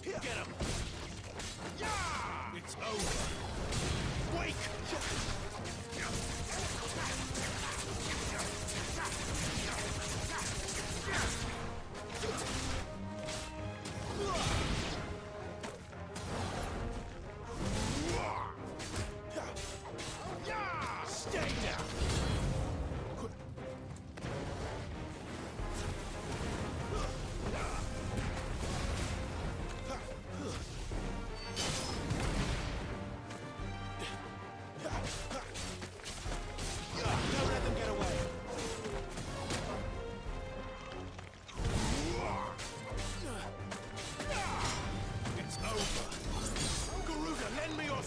Get him! It's over. Wake! Stay down! Don't let them get away! It's over! Garuda, lend me your...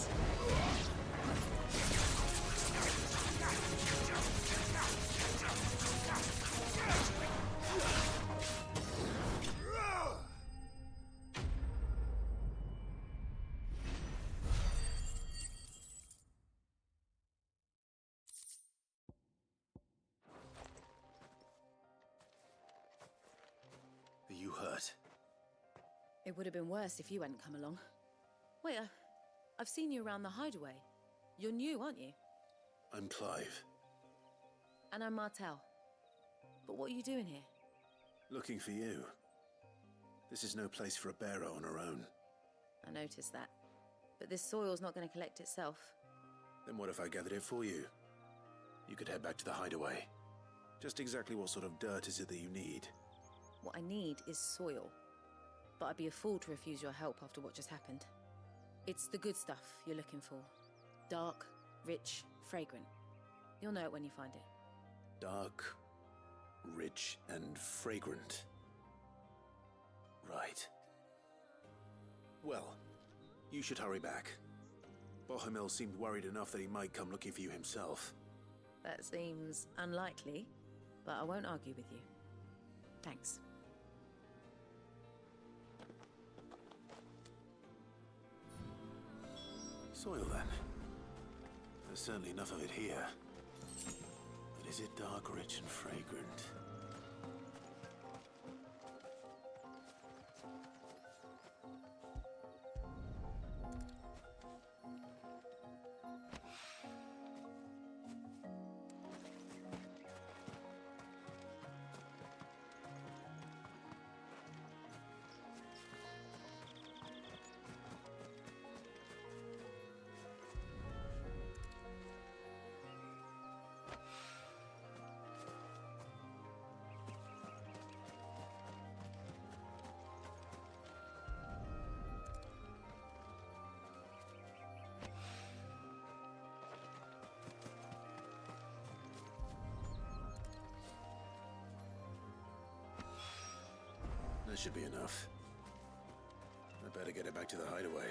Are you hurt? It would have been worse if you hadn't come along. Wait, I've seen you around the hideaway. You're new, aren't you? I'm Clive. And I'm Martel. But what are you doing here? Looking for you. This is no place for a bearer on her own. I noticed that. But this soil's not going to collect itself. Then what if I gathered it for you? You could head back to the hideaway. Just exactly what sort of dirt is it that you need? What I need is soil. But I'd be a fool to refuse your help after what just happened. It's the good stuff you're looking for. Dark, rich, fragrant. You'll know it when you find it. Dark, rich, and fragrant. Right. Well, you should hurry back. Bohemil seemed worried enough that he might come looking for you himself. That seems unlikely, but I won't argue with you. Thanks. Soil, then. There's certainly enough of it here. But is it dark, rich, and fragrant? should be enough. I better get it back to the hideaway.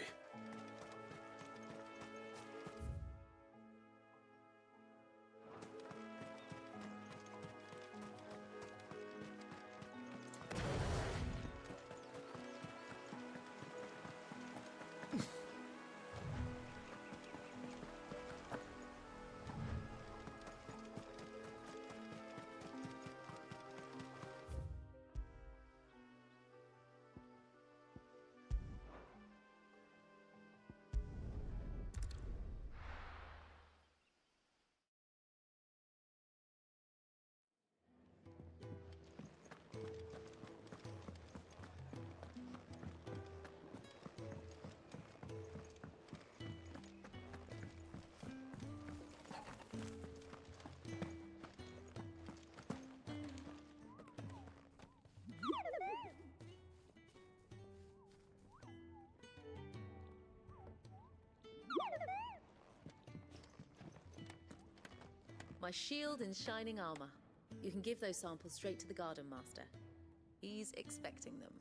My shield and shining armor. You can give those samples straight to the Garden Master. He's expecting them.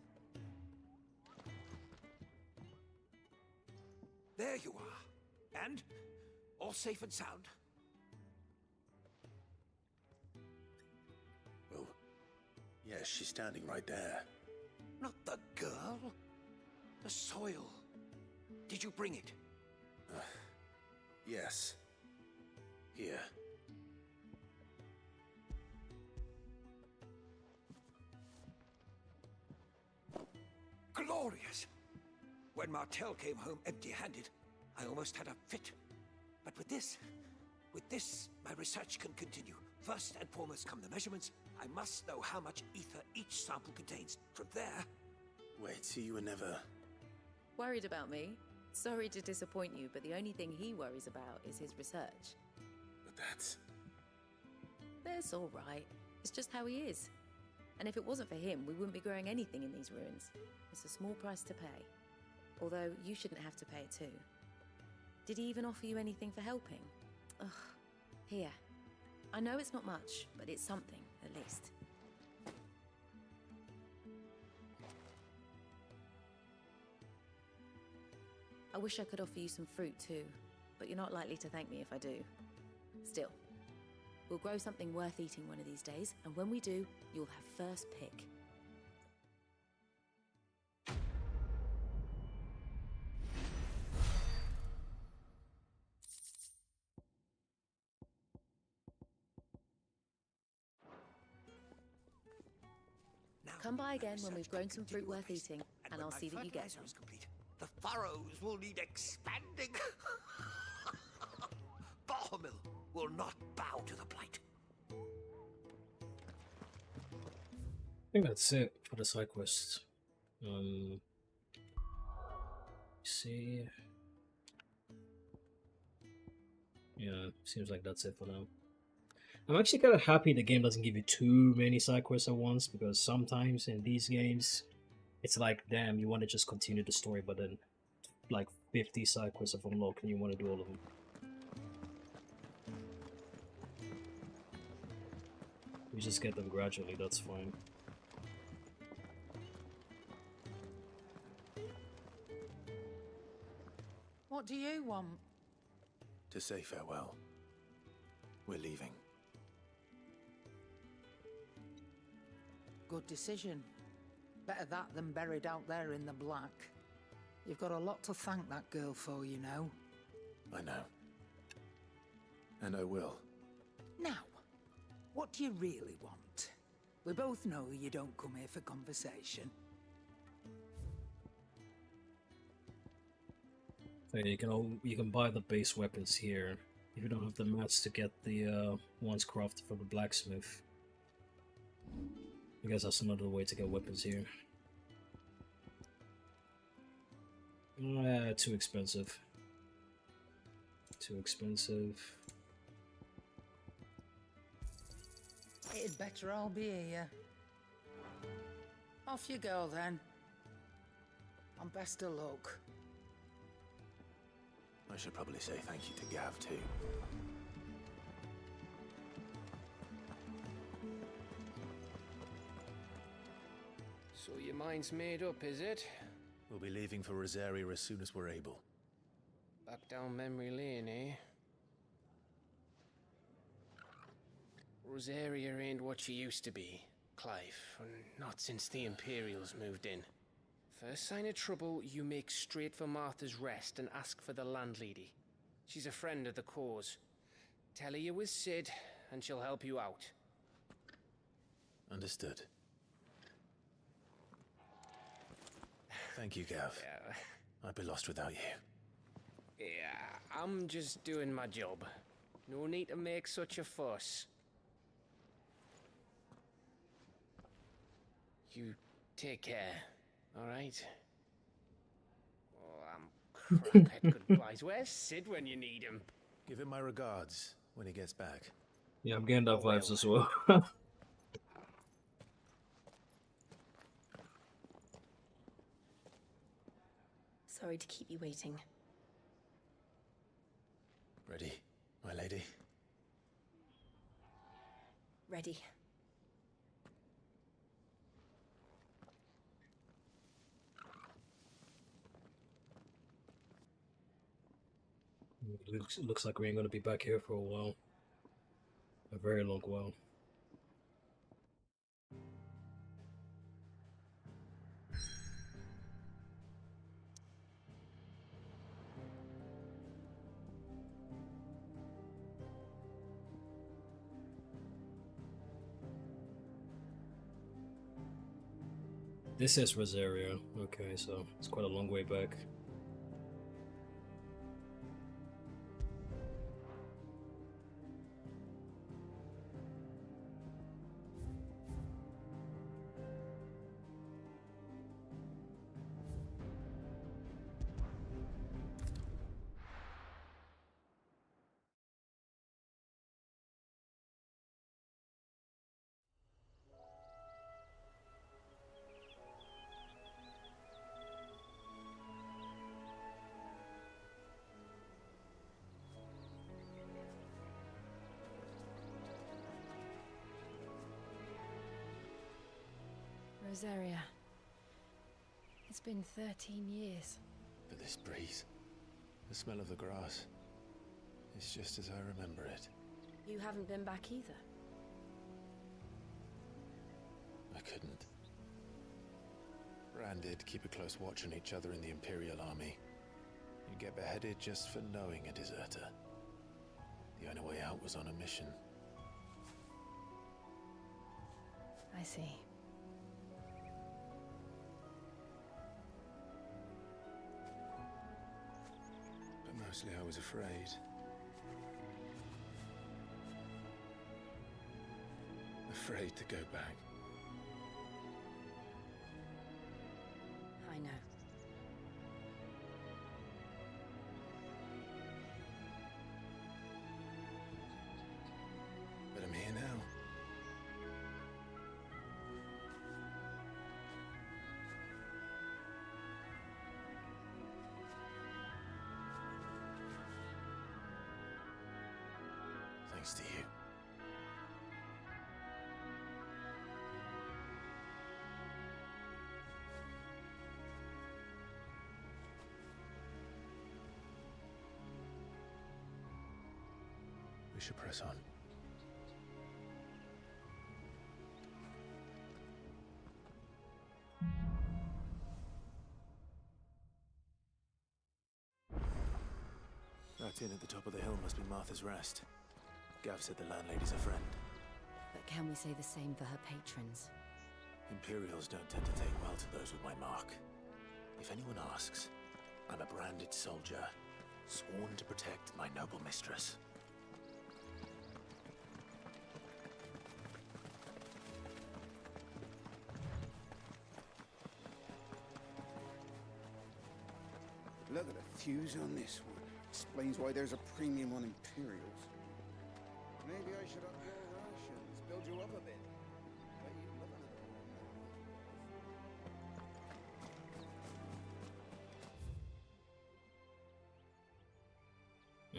There you are. And all safe and sound. Well, yes, she's standing right there. Not the girl. The soil. Did you bring it? Yes. Here. Glorious! When Martel came home empty-handed, I almost had a fit. But with this, my research can continue. First and foremost come the measurements. I must know how much ether each sample contains. From there... Wait, so you were never... Worried about me? Sorry to disappoint you, but the only thing he worries about is his research. But that's... That's all right. It's just how he is. And if it wasn't for him, we wouldn't be growing anything in these ruins. It's a small price to pay. Although, you shouldn't have to pay it too. Did he even offer you anything for helping? Ugh. Here. I know it's not much, but it's something, at least. I wish I could offer you some fruit too, but you're not likely to thank me if I do. Still, we'll grow something worth eating one of these days, and when we do, you'll have first pick. Come by again when we've grown some fruit worth eating, and I'll see that you get some. The furrows will need expanding. Bahamil will not bow to the blight. I think that's it for the side quests. See. Yeah, seems like that's it for now. I'm actually kind of happy the game doesn't give you too many side quests at once, because sometimes in these games, it's like, damn, you want to just continue the story, but then like 50 side quests have unlocked and you want to do all of them. We just get them gradually, that's fine. What do you want? To say farewell. We're leaving. Good decision. Better that than buried out there in the black. You've got a lot to thank that girl for, you know. I know. And I will. Now, what do you really want? We both know you don't come here for conversation. So you can buy the base weapons here. If you don't have the mats to get the ones crafted from the blacksmith. I guess that's another way to get weapons here. Too expensive. Too expensive. It'd better all be here. Off you go then. And best of luck. I should probably say thank you to Gav too. So your mind's made up, is it? We'll be leaving for Rosaria as soon as we're able. Back down memory lane, eh? Rosaria ain't what she used to be, Clive. Not since the Imperials moved in. First sign of trouble, you make straight for Martha's Rest and ask for the landlady. She's a friend of the cause. Tell her you was Sid, and she'll help you out. Understood. Thank you, Gav. Yeah. I'd be lost without you. Yeah, I'm just doing my job. No need to make such a fuss. You take care, alright? Oh, I'm crackhead goodbyes. Where's Sid when you need him? Give him my regards when he gets back. Yeah, I'm getting that vibes as well. Sorry to keep you waiting. Ready, my lady? Ready. Looks like we ain't gonna be back here for a while. A very long while. This is Rosaria. Okay, so it's quite a long way back. Rosaria. It's been 13 years. But this breeze, the smell of the grass, it's just as I remember it. You haven't been back either. I couldn't. Bran did keep a close watch on each other in the Imperial Army. You'd get beheaded just for knowing a deserter. The only way out was on a mission. I see. But mostly I was afraid. Afraid to go back. I know. But I'm here now. Thanks to you. We should press on. That inn at the top of the hill must be Martha's Rest. Gav said the landlady's a friend. But can we say the same for her patrons? Imperials don't tend to take well to those with my mark. If anyone asks, I'm a branded soldier, sworn to protect my noble mistress. Look at the fuse on this one. Explains why there's a premium on Imperials. Maybe I should up your rations, build you up a bit. Bet you'd love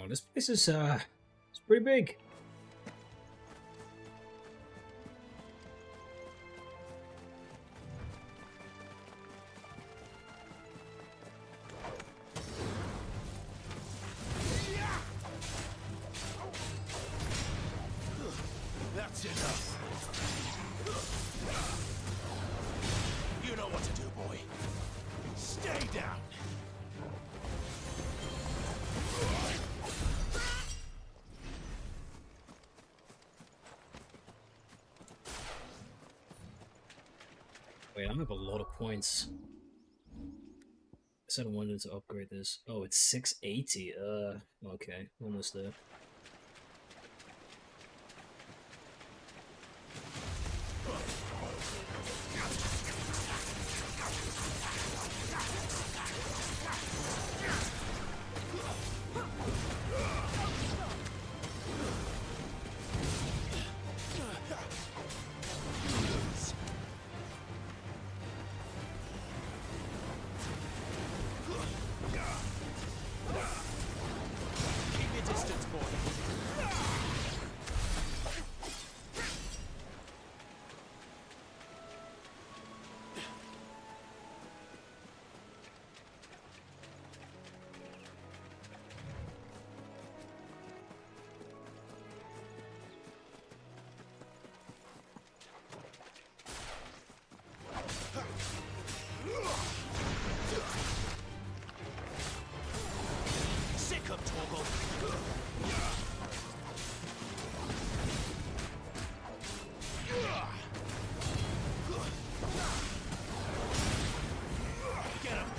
Oh, this place is it's pretty big. That's enough. You know what to do, boy. Stay down. Wait, I have a lot of points. I said I wanted to upgrade this. Oh, it's 680. Okay, almost there. Keep your distance, boy. Sick of Torgal. Get him.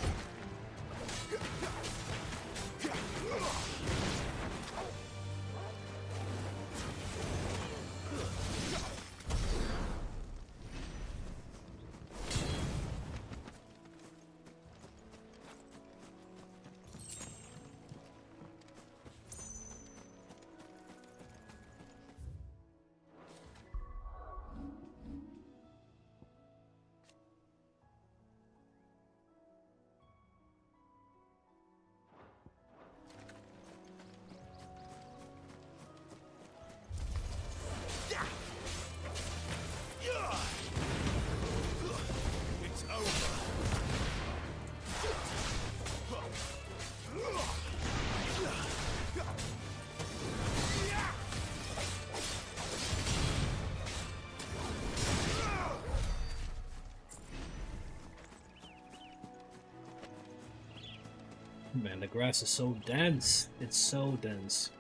It's over. Man, the grass is so dense. It's so dense.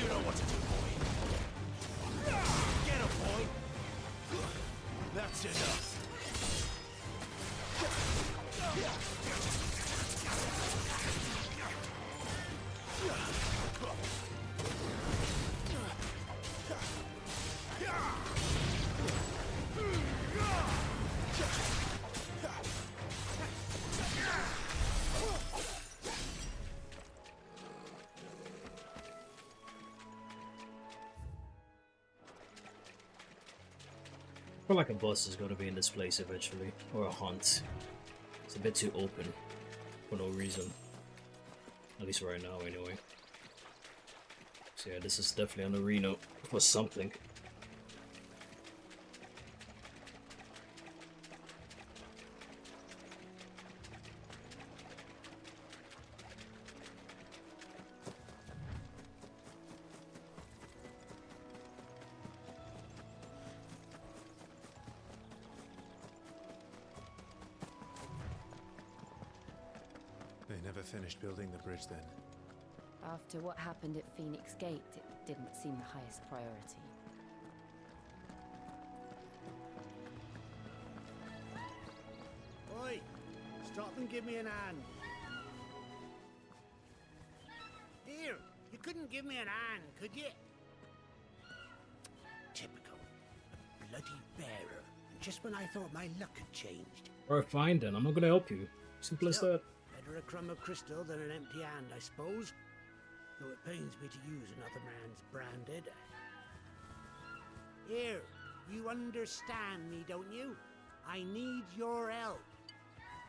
You know what to do, boy. Get him, boy. That's enough. I feel like a boss is going to be in this place eventually, or a hunt. It's a bit too open for no reason. At least right now, anyway. So yeah, this is definitely an arena for something. They never finished building the bridge then. After what happened at Phoenix Gate, it didn't seem the highest priority. Oi! Stop and give me an hand. Here, you couldn't give me an hand, could you? Typical. A bloody bearer. Just when I thought my luck had changed. Alright, fine then. I'm not going to help you. Simple as that. Better a crumb of crystal than an empty hand, I suppose. though it pains me to use another man's branded. Here, you understand me, don't you? I need your help.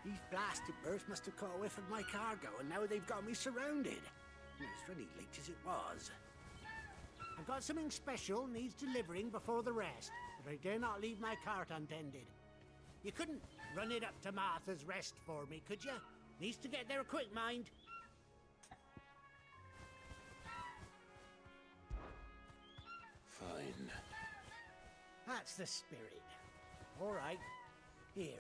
These blasted birds must have caught a whiff of my cargo, and now they've got me surrounded. And it's really late as it was. I've got something special needs delivering before the rest, but I dare not leave my cart untended. You couldn't run it up to Martha's Rest for me, could you? Needs to get there quick, mind. Fine. That's the spirit. All right. Here.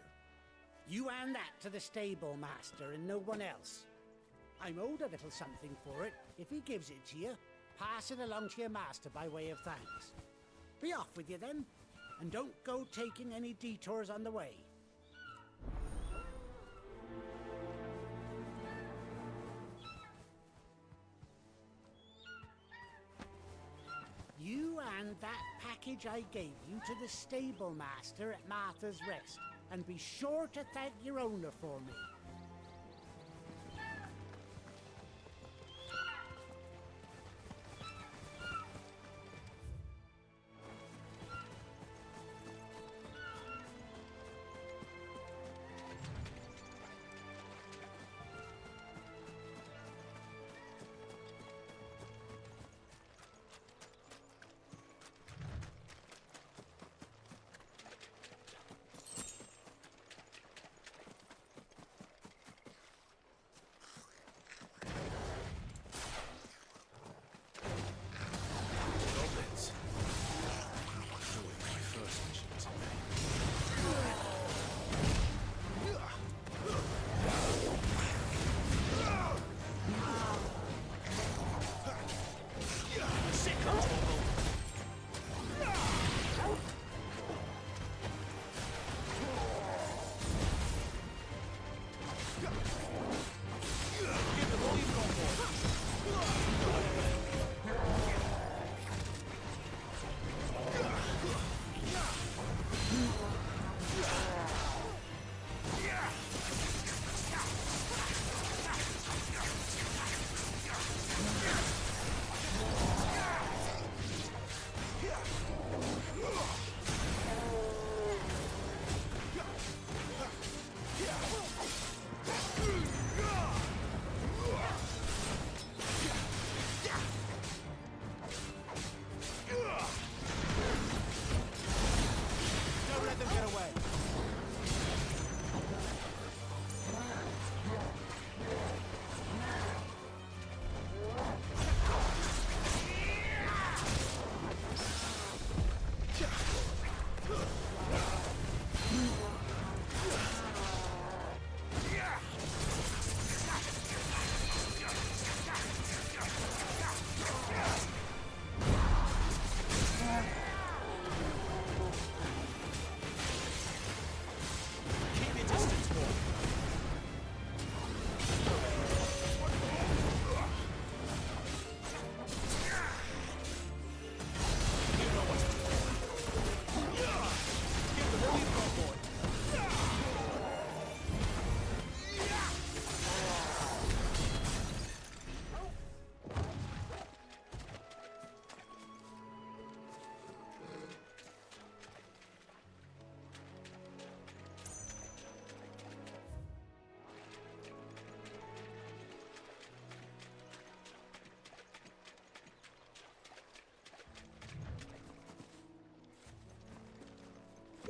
You hand that to the stable master and no one else. I'm owed a little something for it. If he gives it to you, pass it along to your master by way of thanks. Be off with you then, and don't go taking any detours on the way. You hand that package I gave you to the stable master at Martha's Rest, and be sure to thank your owner for me.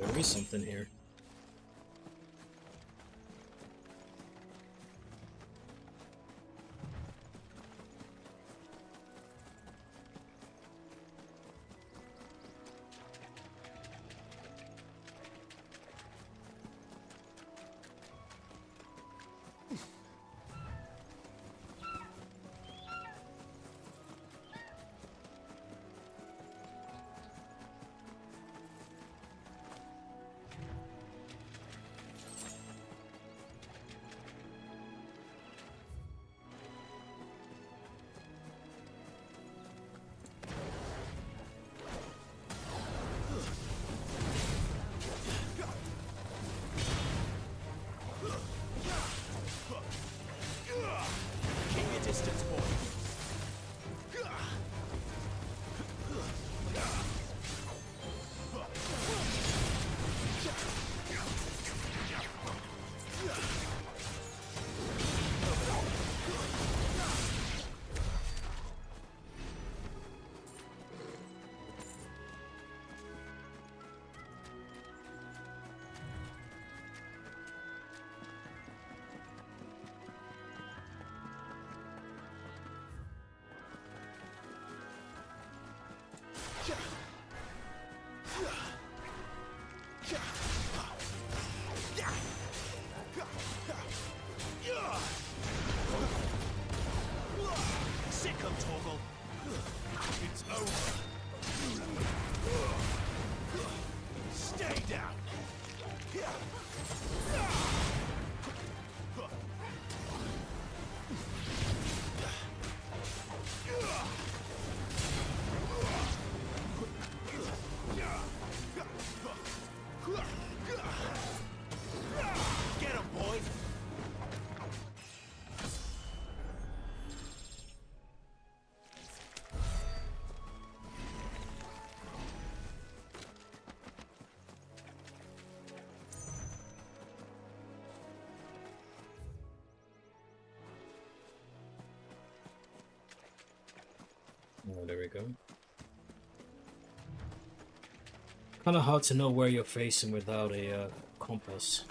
There is something here. Keep your distance, boy. Oh, there we go. Kind of hard to know where you're facing without a compass.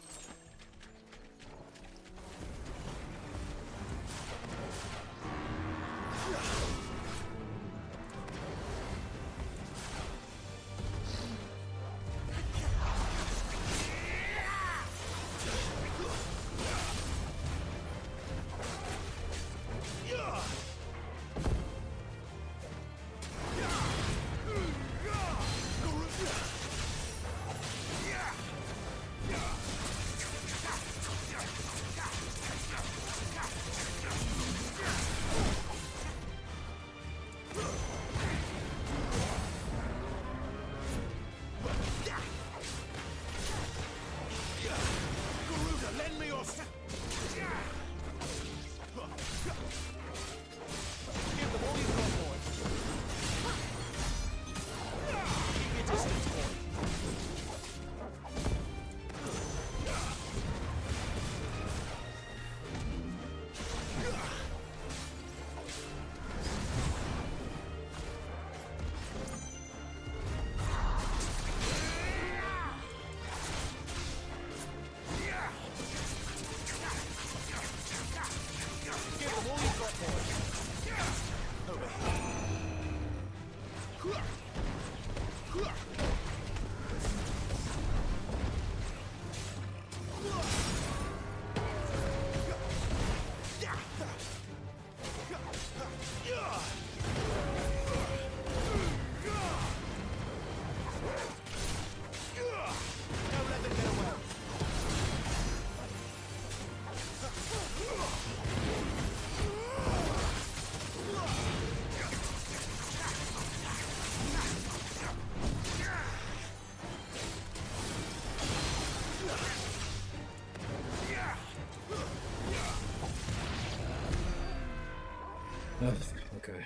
Okay.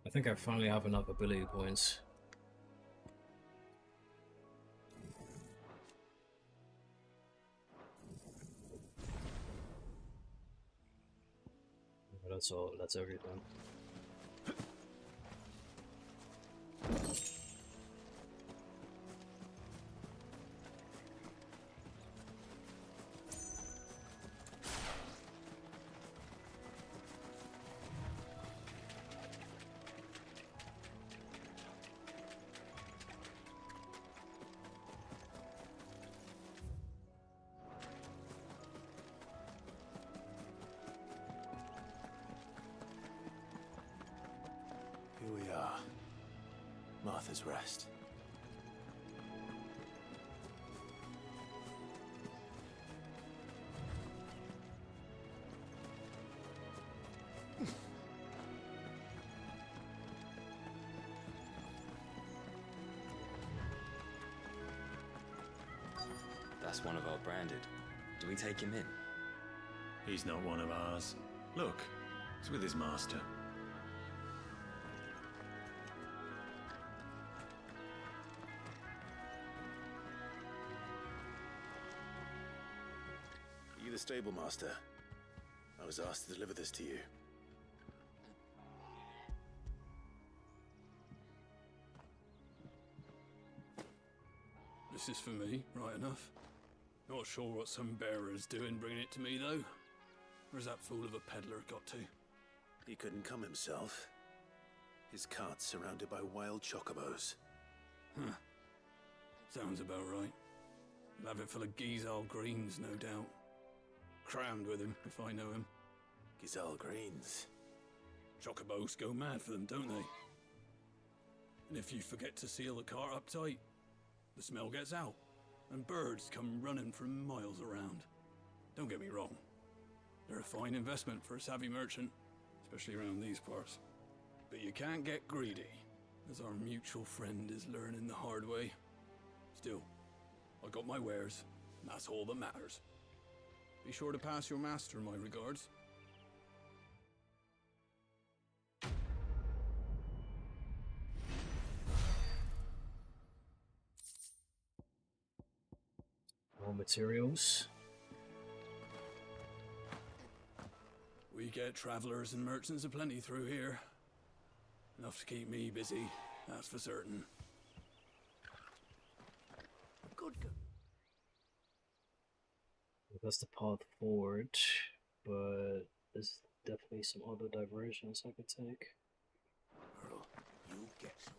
I think I finally have enough ability points. That's all, that's everything. Here we are. Martha's Rest. That's one of our branded. Do we take him in? He's not one of ours. Look, he's with his master. Are you the stable master? I was asked to deliver this to you. This is for me, right enough. Not sure what some bearer's doing bringing it to me, though. Where's that fool of a peddler got to? He couldn't come himself. His cart's surrounded by wild chocobos. Huh. Sounds about right. He'll have it full of Gizal greens, no doubt. Crammed with him, if I know him. Gizal greens? Chocobos go mad for them, don't they? And if you forget to seal the cart up tight, the smell gets out, and birds come running from miles around. Don't get me wrong. They're a fine investment for a savvy merchant, especially around these parts. But you can't get greedy, as our mutual friend is learning the hard way. Still, I got my wares, and that's all that matters. Be sure to pass your master my regards. More materials. We get travelers and merchants aplenty through here. Enough to keep me busy, that's for certain. Good. That's the path forward, but there's definitely some other diversions I could take. Earl, you get some.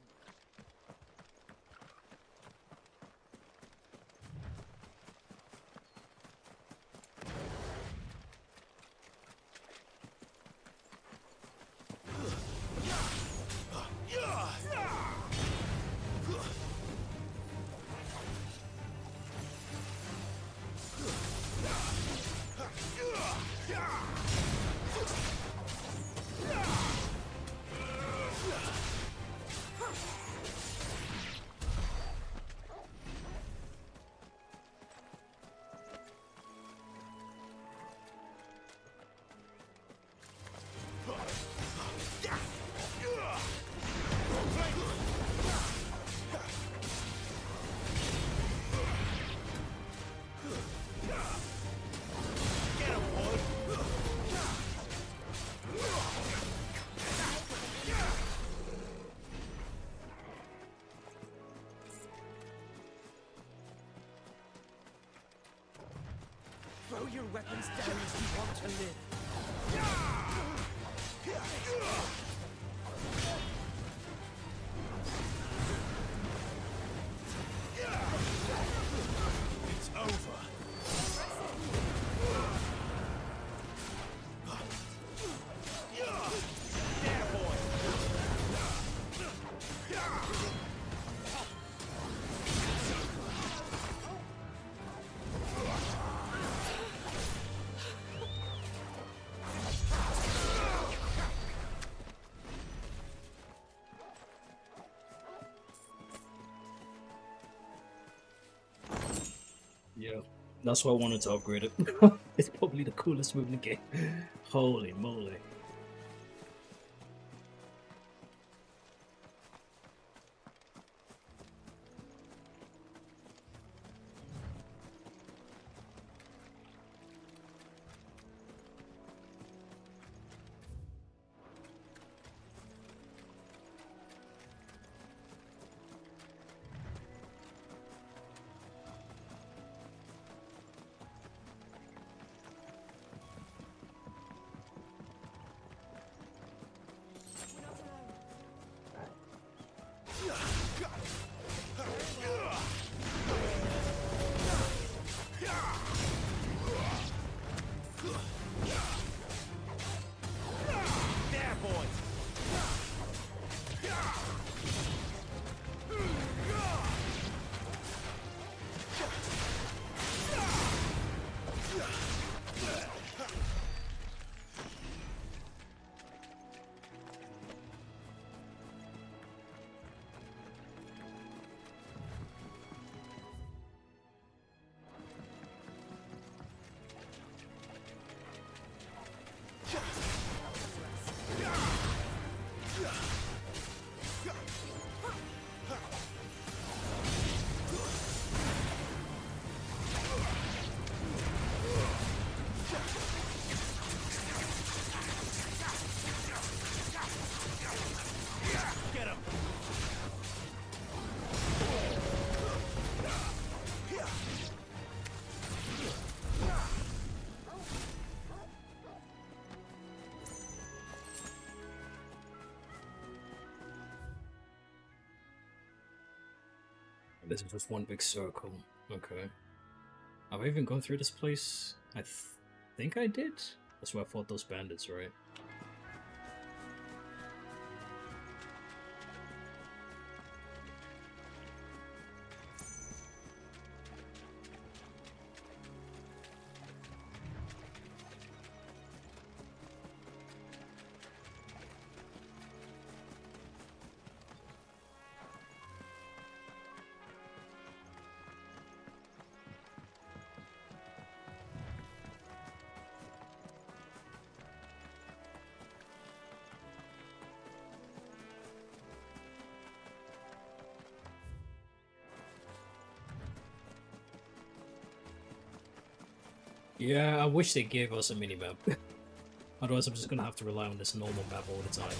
Throw your weapons down if you want to live. It's over. There, boy. Yeah, that's why I wanted to upgrade it. It's probably the coolest move in the game. Holy moly. There, boy. Get him. This is just one big circle. Okay. Have I even gone through this place? I think I did. That's where I fought those bandits, right? Yeah, I wish they gave us a minimap. Otherwise, I'm just gonna have to rely on this normal map all the time.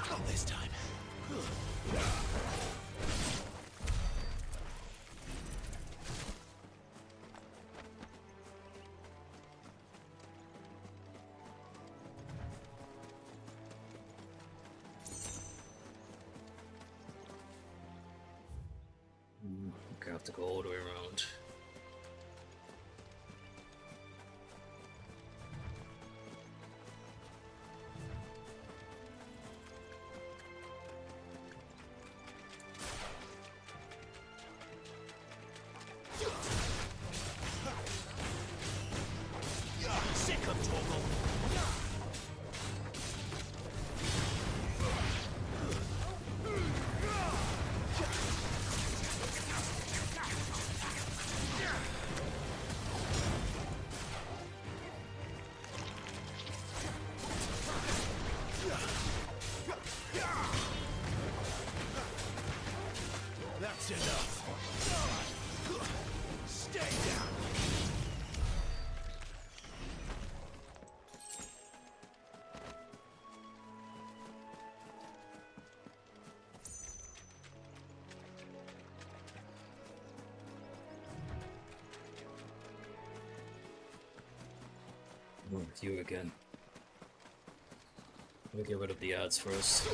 Not this time. Okay, I have to go all the way around. Sick of Torgal. That's enough. Stay down. With you again. Let me get rid of the ads first.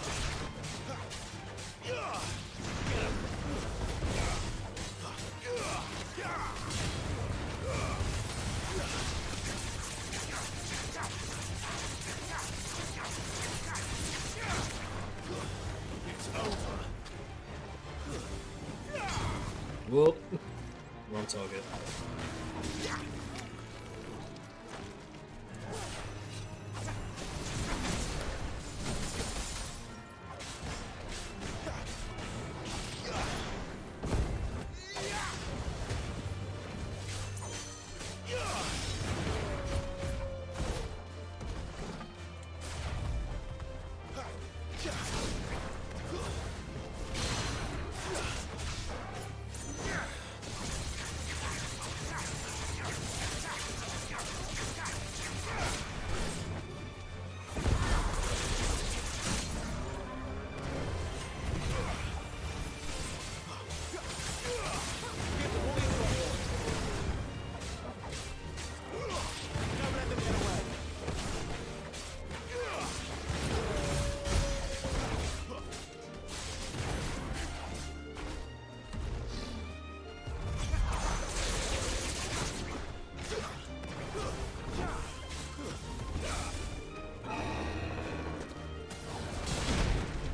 It's over. Whoop! Wrong target.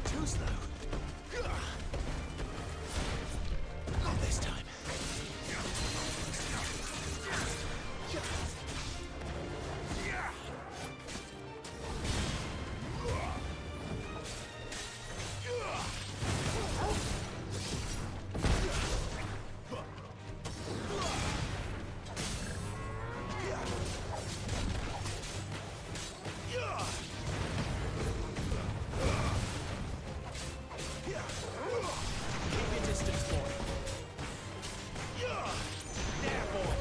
Too slow. Not this time. Keep your distance, boy. There, boy.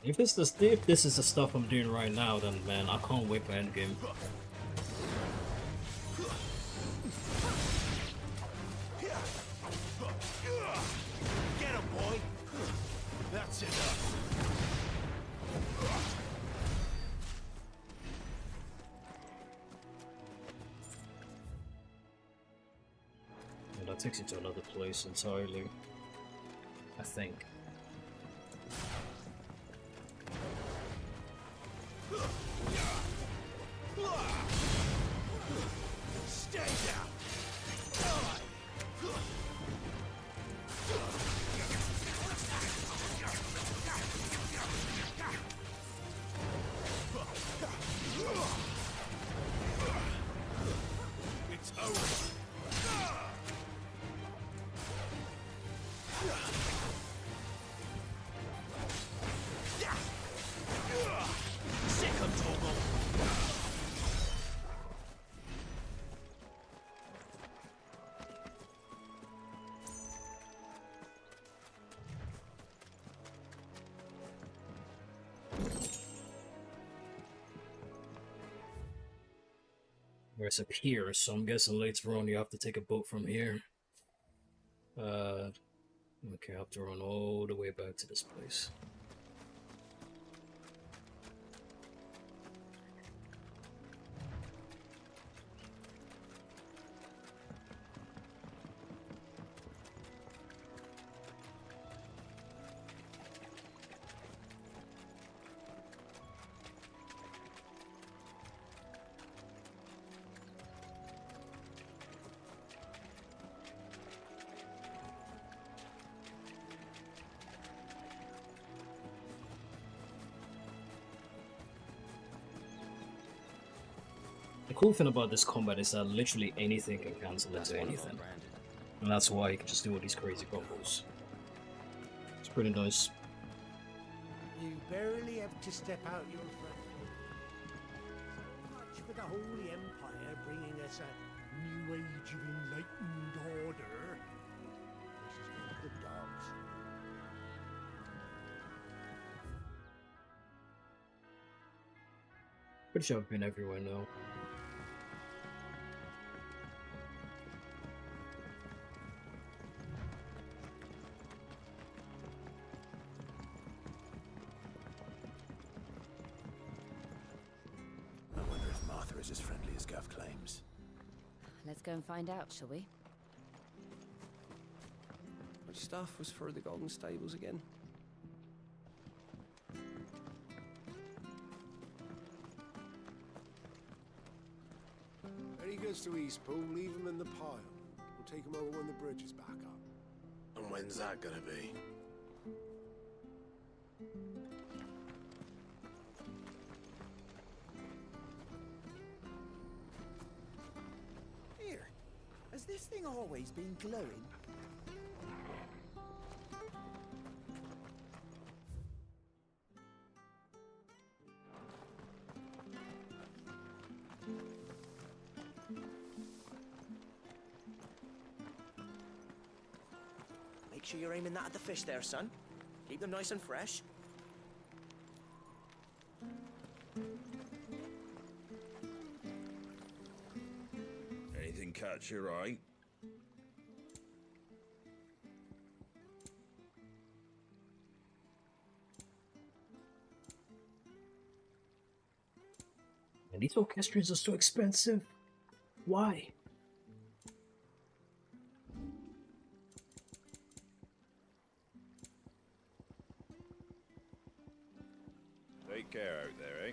If this is the stuff I'm doing right now, then man, I can't wait for endgame. That's enough. And that takes you to another place entirely, I think. Stay down. It's over. Second toggle. There's a pier, so I'm guessing later on you have to take a boat from here. Okay, I have to run all the way back to this place. The cool thing about this combat is that literally anything can cancel into anything. And that's why you can just do all these crazy combos. It's pretty nice. You barely have to step out your front door. Much for the Holy Empire bringing us a new age of enlightened order. This is for the dogs. Pretty sure I've been everywhere now. I wonder if Martha is as friendly as Gav claims. Let's go and find out, shall we? Which staff was for the Golden Stables again? When he goes to Eastpool, leave him in the pile. We'll take him over when the bridge is back up. And when's that gonna be? Here, has this thing always been glowing? Make sure you're aiming that at the fish there, son. Keep them nice and fresh. Anything catch your eye? And these orchestras are so expensive. Why? Take care out there, eh?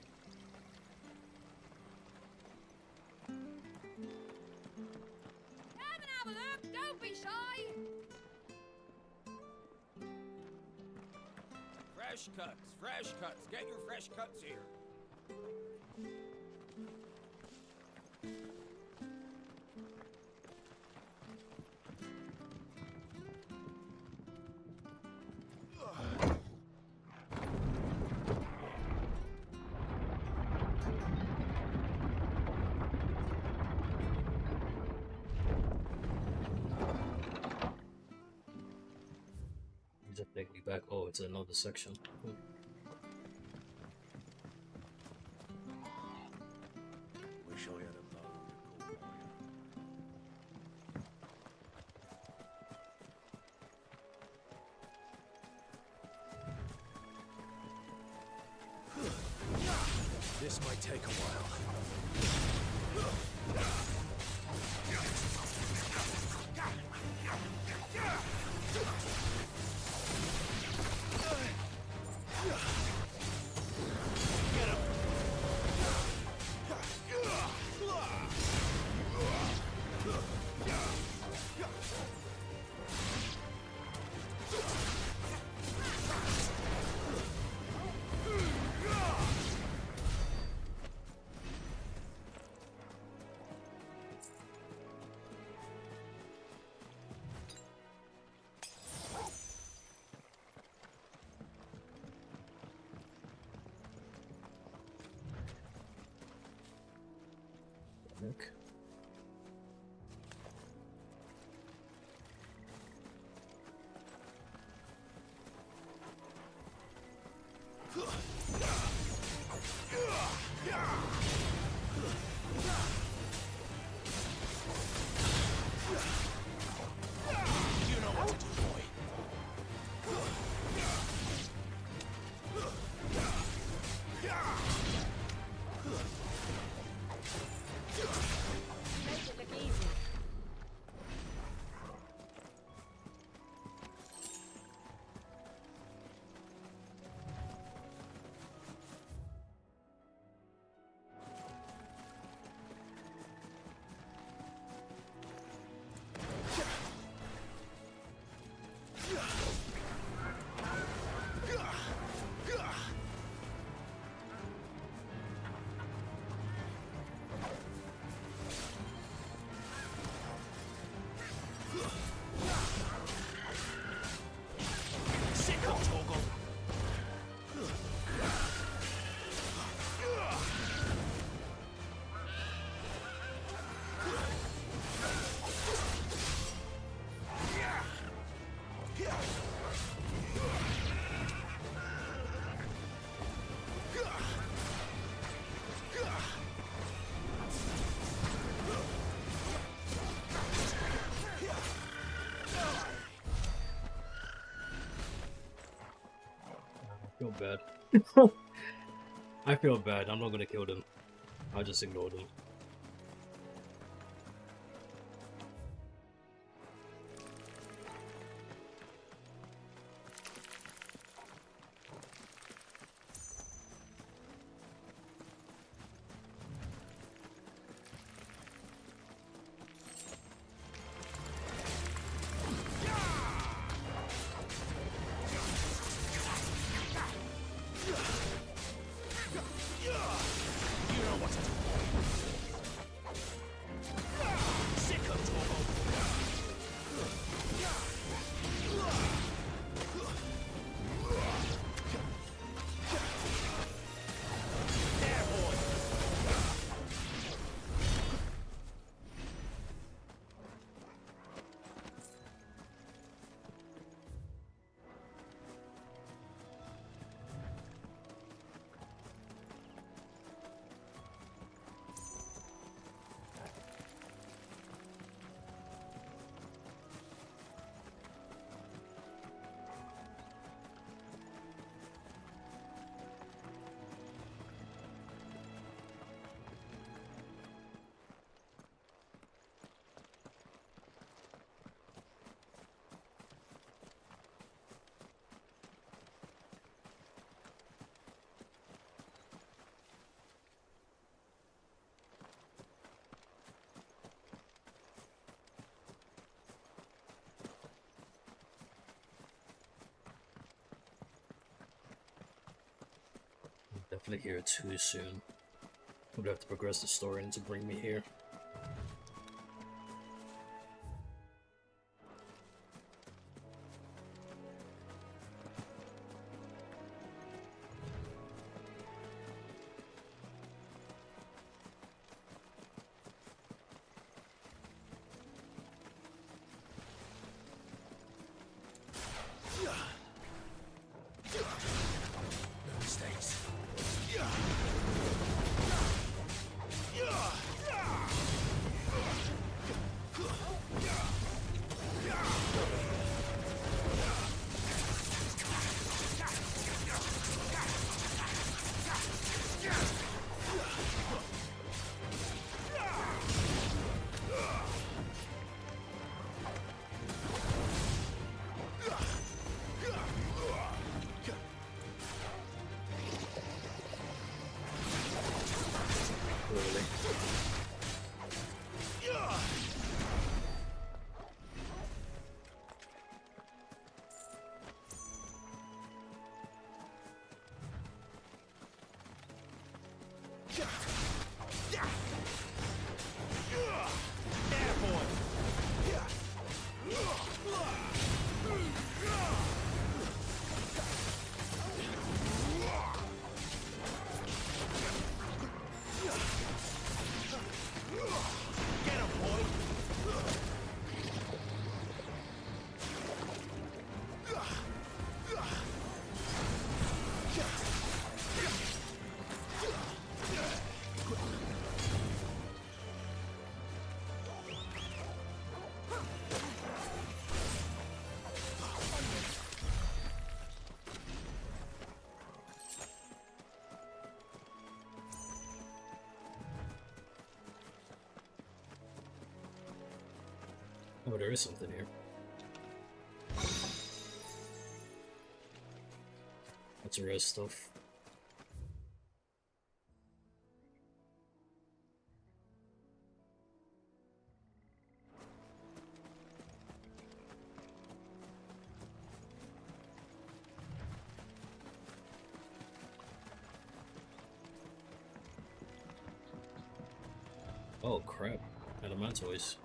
Come and have a look, don't be shy! Fresh cuts, fresh cuts. Get your fresh cuts here. Just take me back. Oh, it's another section. Cool. Wish I had a bow to call mine. This might take a while. Look. You know what to do, boy. Make it look easy. I feel bad. I feel bad. I'm not gonna kill them. I'll just ignore them. Definitely here too soon. I'm gonna have to progress the story and to bring me here. No mistakes. Oh, there is something here. That's rare stuff. Oh crap, Elementals.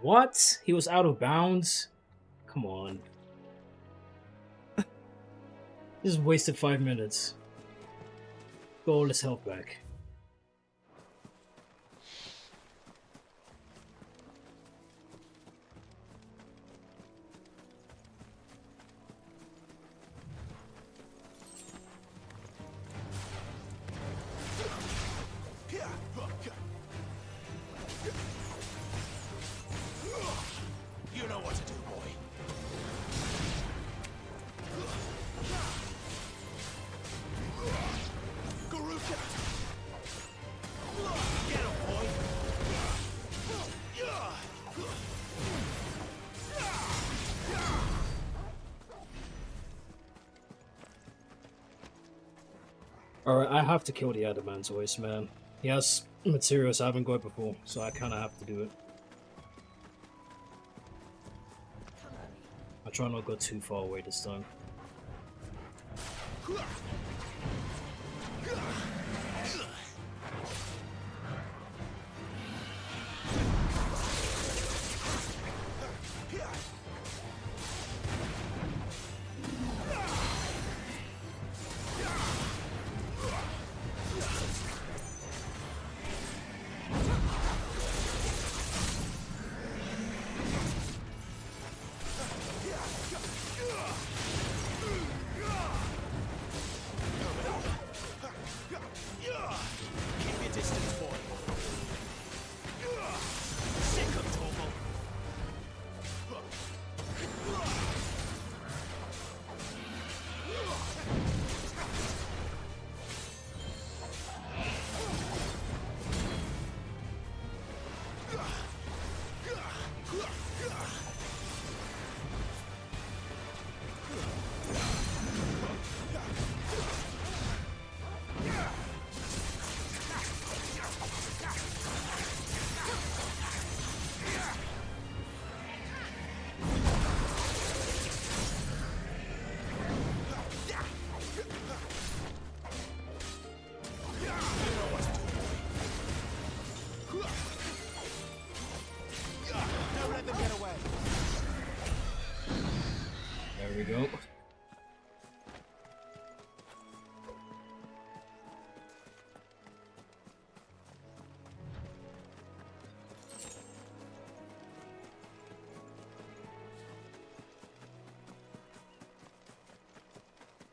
What? He was out of bounds? Come on. Just wasted 5 minutes. Got all his health back. You know what to do, boy. Garuka! Get him, boy! Alright, I have to kill the Adamantoise, man. He has materials I haven't got before, so I kinda have to do it. I try not to go too far away this time. Keep your distance, boy. Sick of trouble. Don't let them get away. There we go.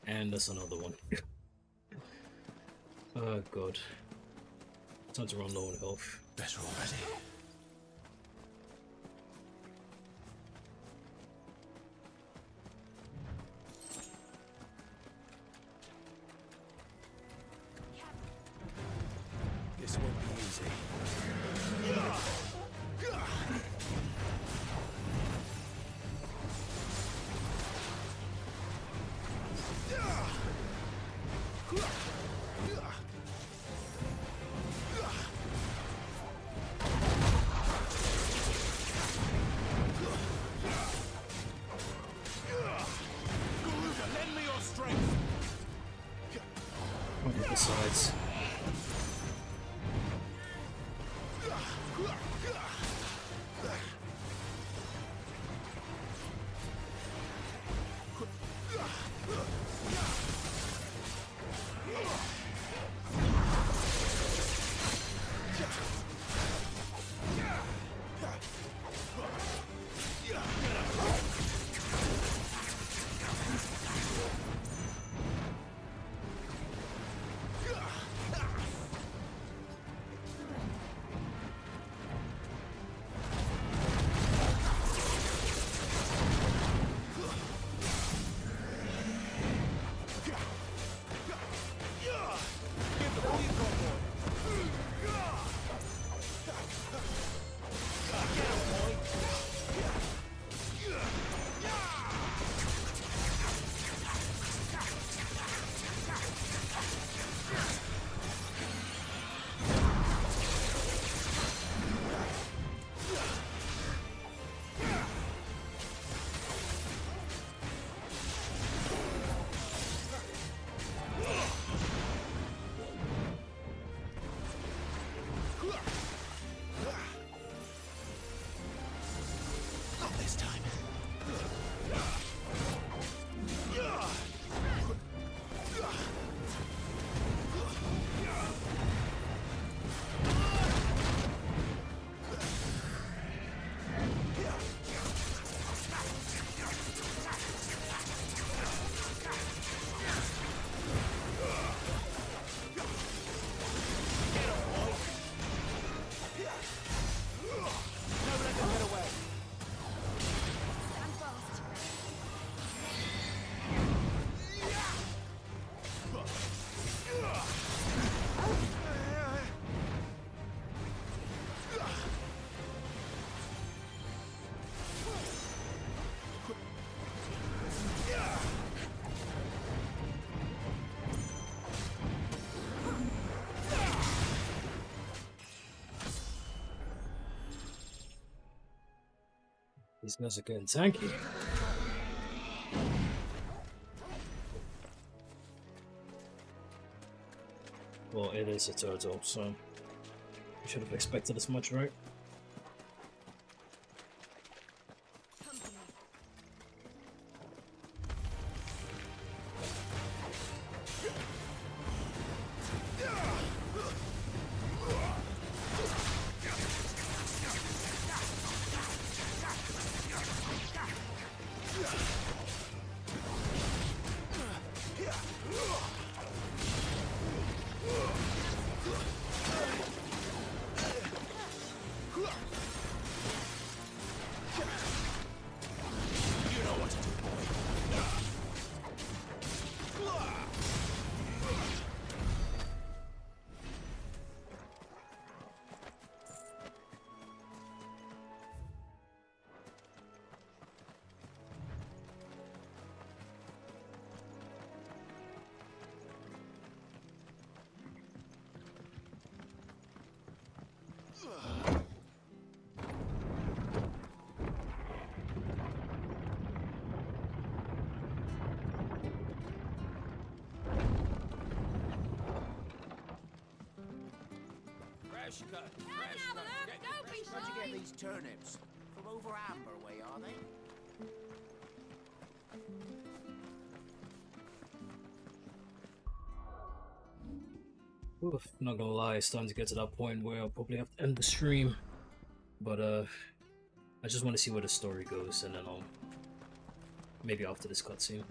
And that's another one. Oh god. Time to run low on health. Better already. This won't be easy. Lend me your strength. Besides. Not this time. Don't let them get away. These guys are getting tanky. Well, it is a turtle, so you should have expected as much, right? Fresh cut. Fresh cut. Where'd you get these turnips? From over Amber way, are they? Oof, not gonna lie, it's starting to get to that point where I'll probably have to end the stream. But I just want to see where the story goes, and then I'll maybe after this cutscene.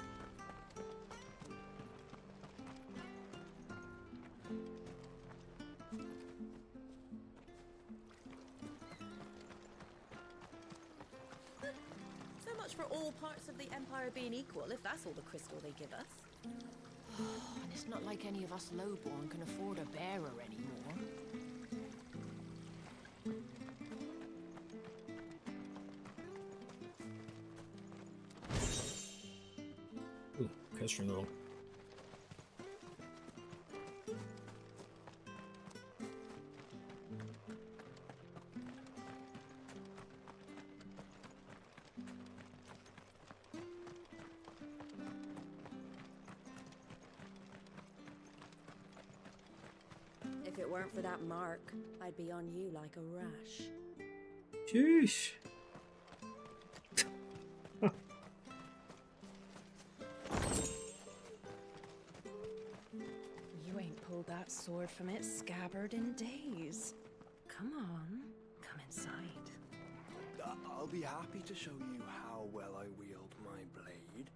So much for all parts of the Empire being equal, if that's all the crystal they give us. And it's not like any of us lowborn can afford a bearer anymore. Ooh, casting roll. If it weren't for that mark, I'd be on you like a rash. Sheesh. You ain't pulled that sword from its scabbard in days. Come on, come inside. I'll be happy to show you how well I wield my blade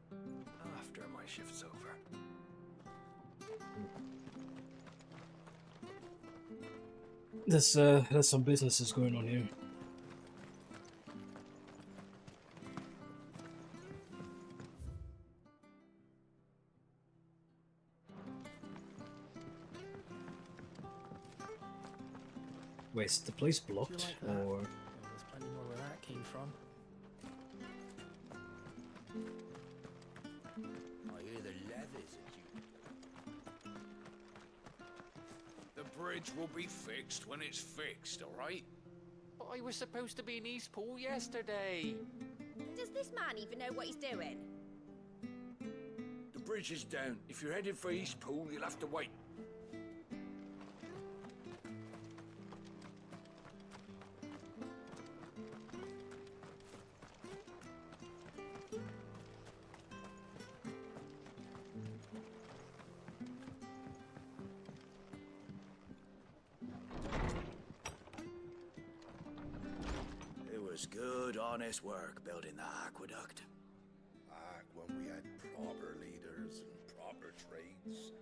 after my shift's over. There's some businesses going on here. Wait, is the place blocked, like that? or? There's plenty more where that came from. I hear the leathers at you. The bridge will be fixed when it's fixed, all right? But I was supposed to be in Eastpool yesterday. Does this man even know what he's doing? The bridge is down. If you're headed for Eastpool, you'll have to wait. It was good, honest work building the aqueduct. Back when we had proper leaders and proper trades,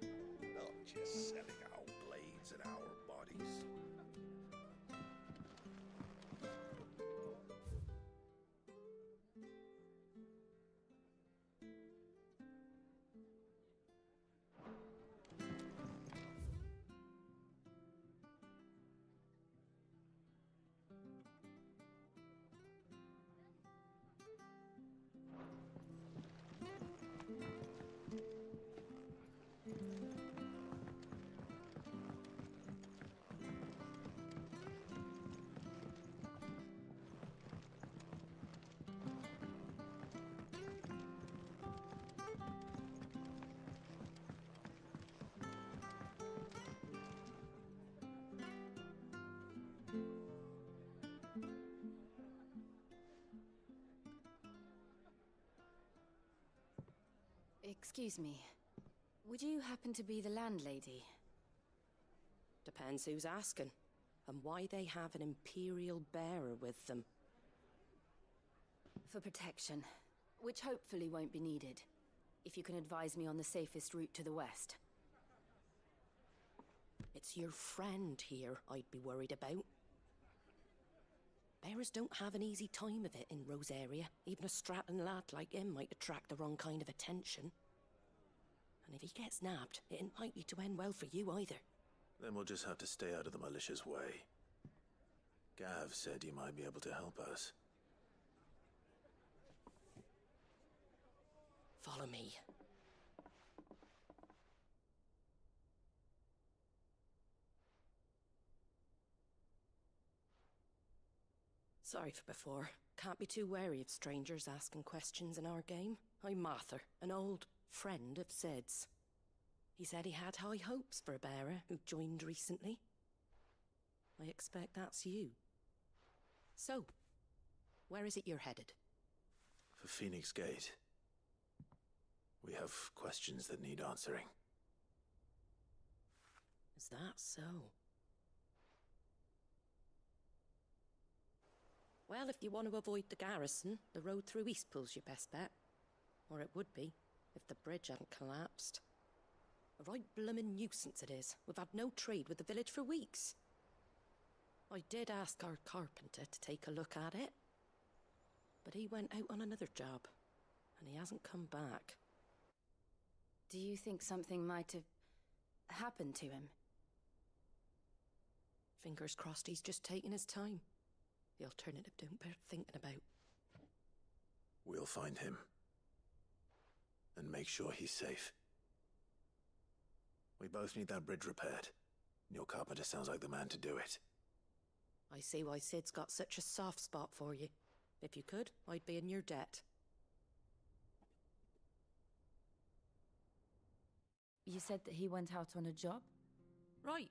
not just selling our blades and our bodies. Excuse me. Would you happen to be the landlady? Depends who's asking, and why they have an Imperial bearer with them. For protection, which hopefully won't be needed. If you can advise me on the safest route to the west. It's your friend here I'd be worried about. Bearers don't have an easy time of it in Rose area. Even a Stratton lad like him might attract the wrong kind of attention. And if he gets nabbed, it ain't likely to end well for you either. Then we'll just have to stay out of the militia's way. Gav said you might be able to help us. Follow me. Sorry for before. Can't be too wary of strangers asking questions in our game. I'm Martha, an old friend of Sid's. He said he had high hopes for a bearer who joined recently. I expect that's you. So, where is it you're headed? For Phoenix Gate. We have questions that need answering. Is that so? Well, if you want to avoid the garrison, the road through Eastpool's your best bet. Or it would be, if the bridge hadn't collapsed. A right bloomin' nuisance it is. We've had no trade with the village for weeks. I did ask our carpenter to take a look at it. But he went out on another job, and he hasn't come back. Do you think something might have happened to him? Fingers crossed he's just taking his time. The alternative don't bear thinking about. We'll find him. And make sure he's safe. We both need that bridge repaired. Your carpenter sounds like the man to do it. I see why Sid's got such a soft spot for you. If you could, I'd be in your debt. You said that he went out on a job? Right.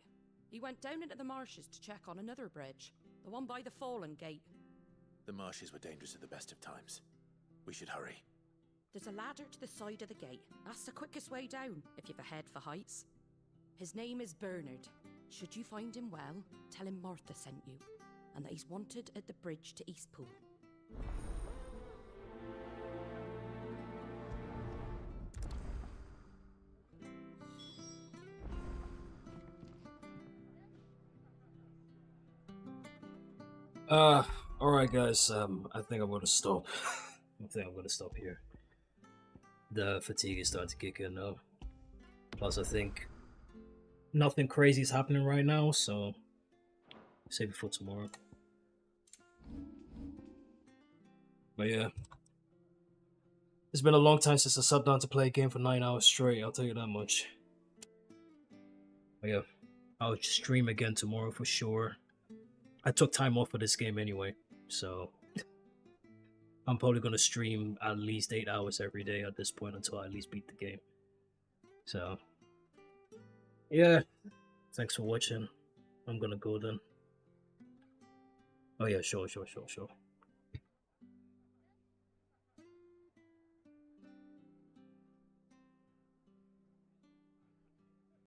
He went down into the marshes to check on another bridge. The one by the Fallen Gate. The marshes were dangerous at the best of times. We should hurry. There's a ladder to the side of the gate. That's the quickest way down, if you've a head for heights. His name is Bernard. Should you find him well, tell him Martha sent you, and that he's wanted at the bridge to Eastpool. Alright guys, I think I'm gonna stop. I think I'm gonna stop here. The fatigue is starting to kick in now. Plus I think nothing crazy is happening right now, so save it for tomorrow. But yeah. It's been a long time since I sat down to play a game for 9 hours straight, I'll tell you that much. But yeah, I'll stream again tomorrow for sure. I took time off for this game anyway, so I'm probably going to stream at least 8 hours every day at this point until I at least beat the game. So, yeah, thanks for watching. I'm going to go then. Oh yeah, sure.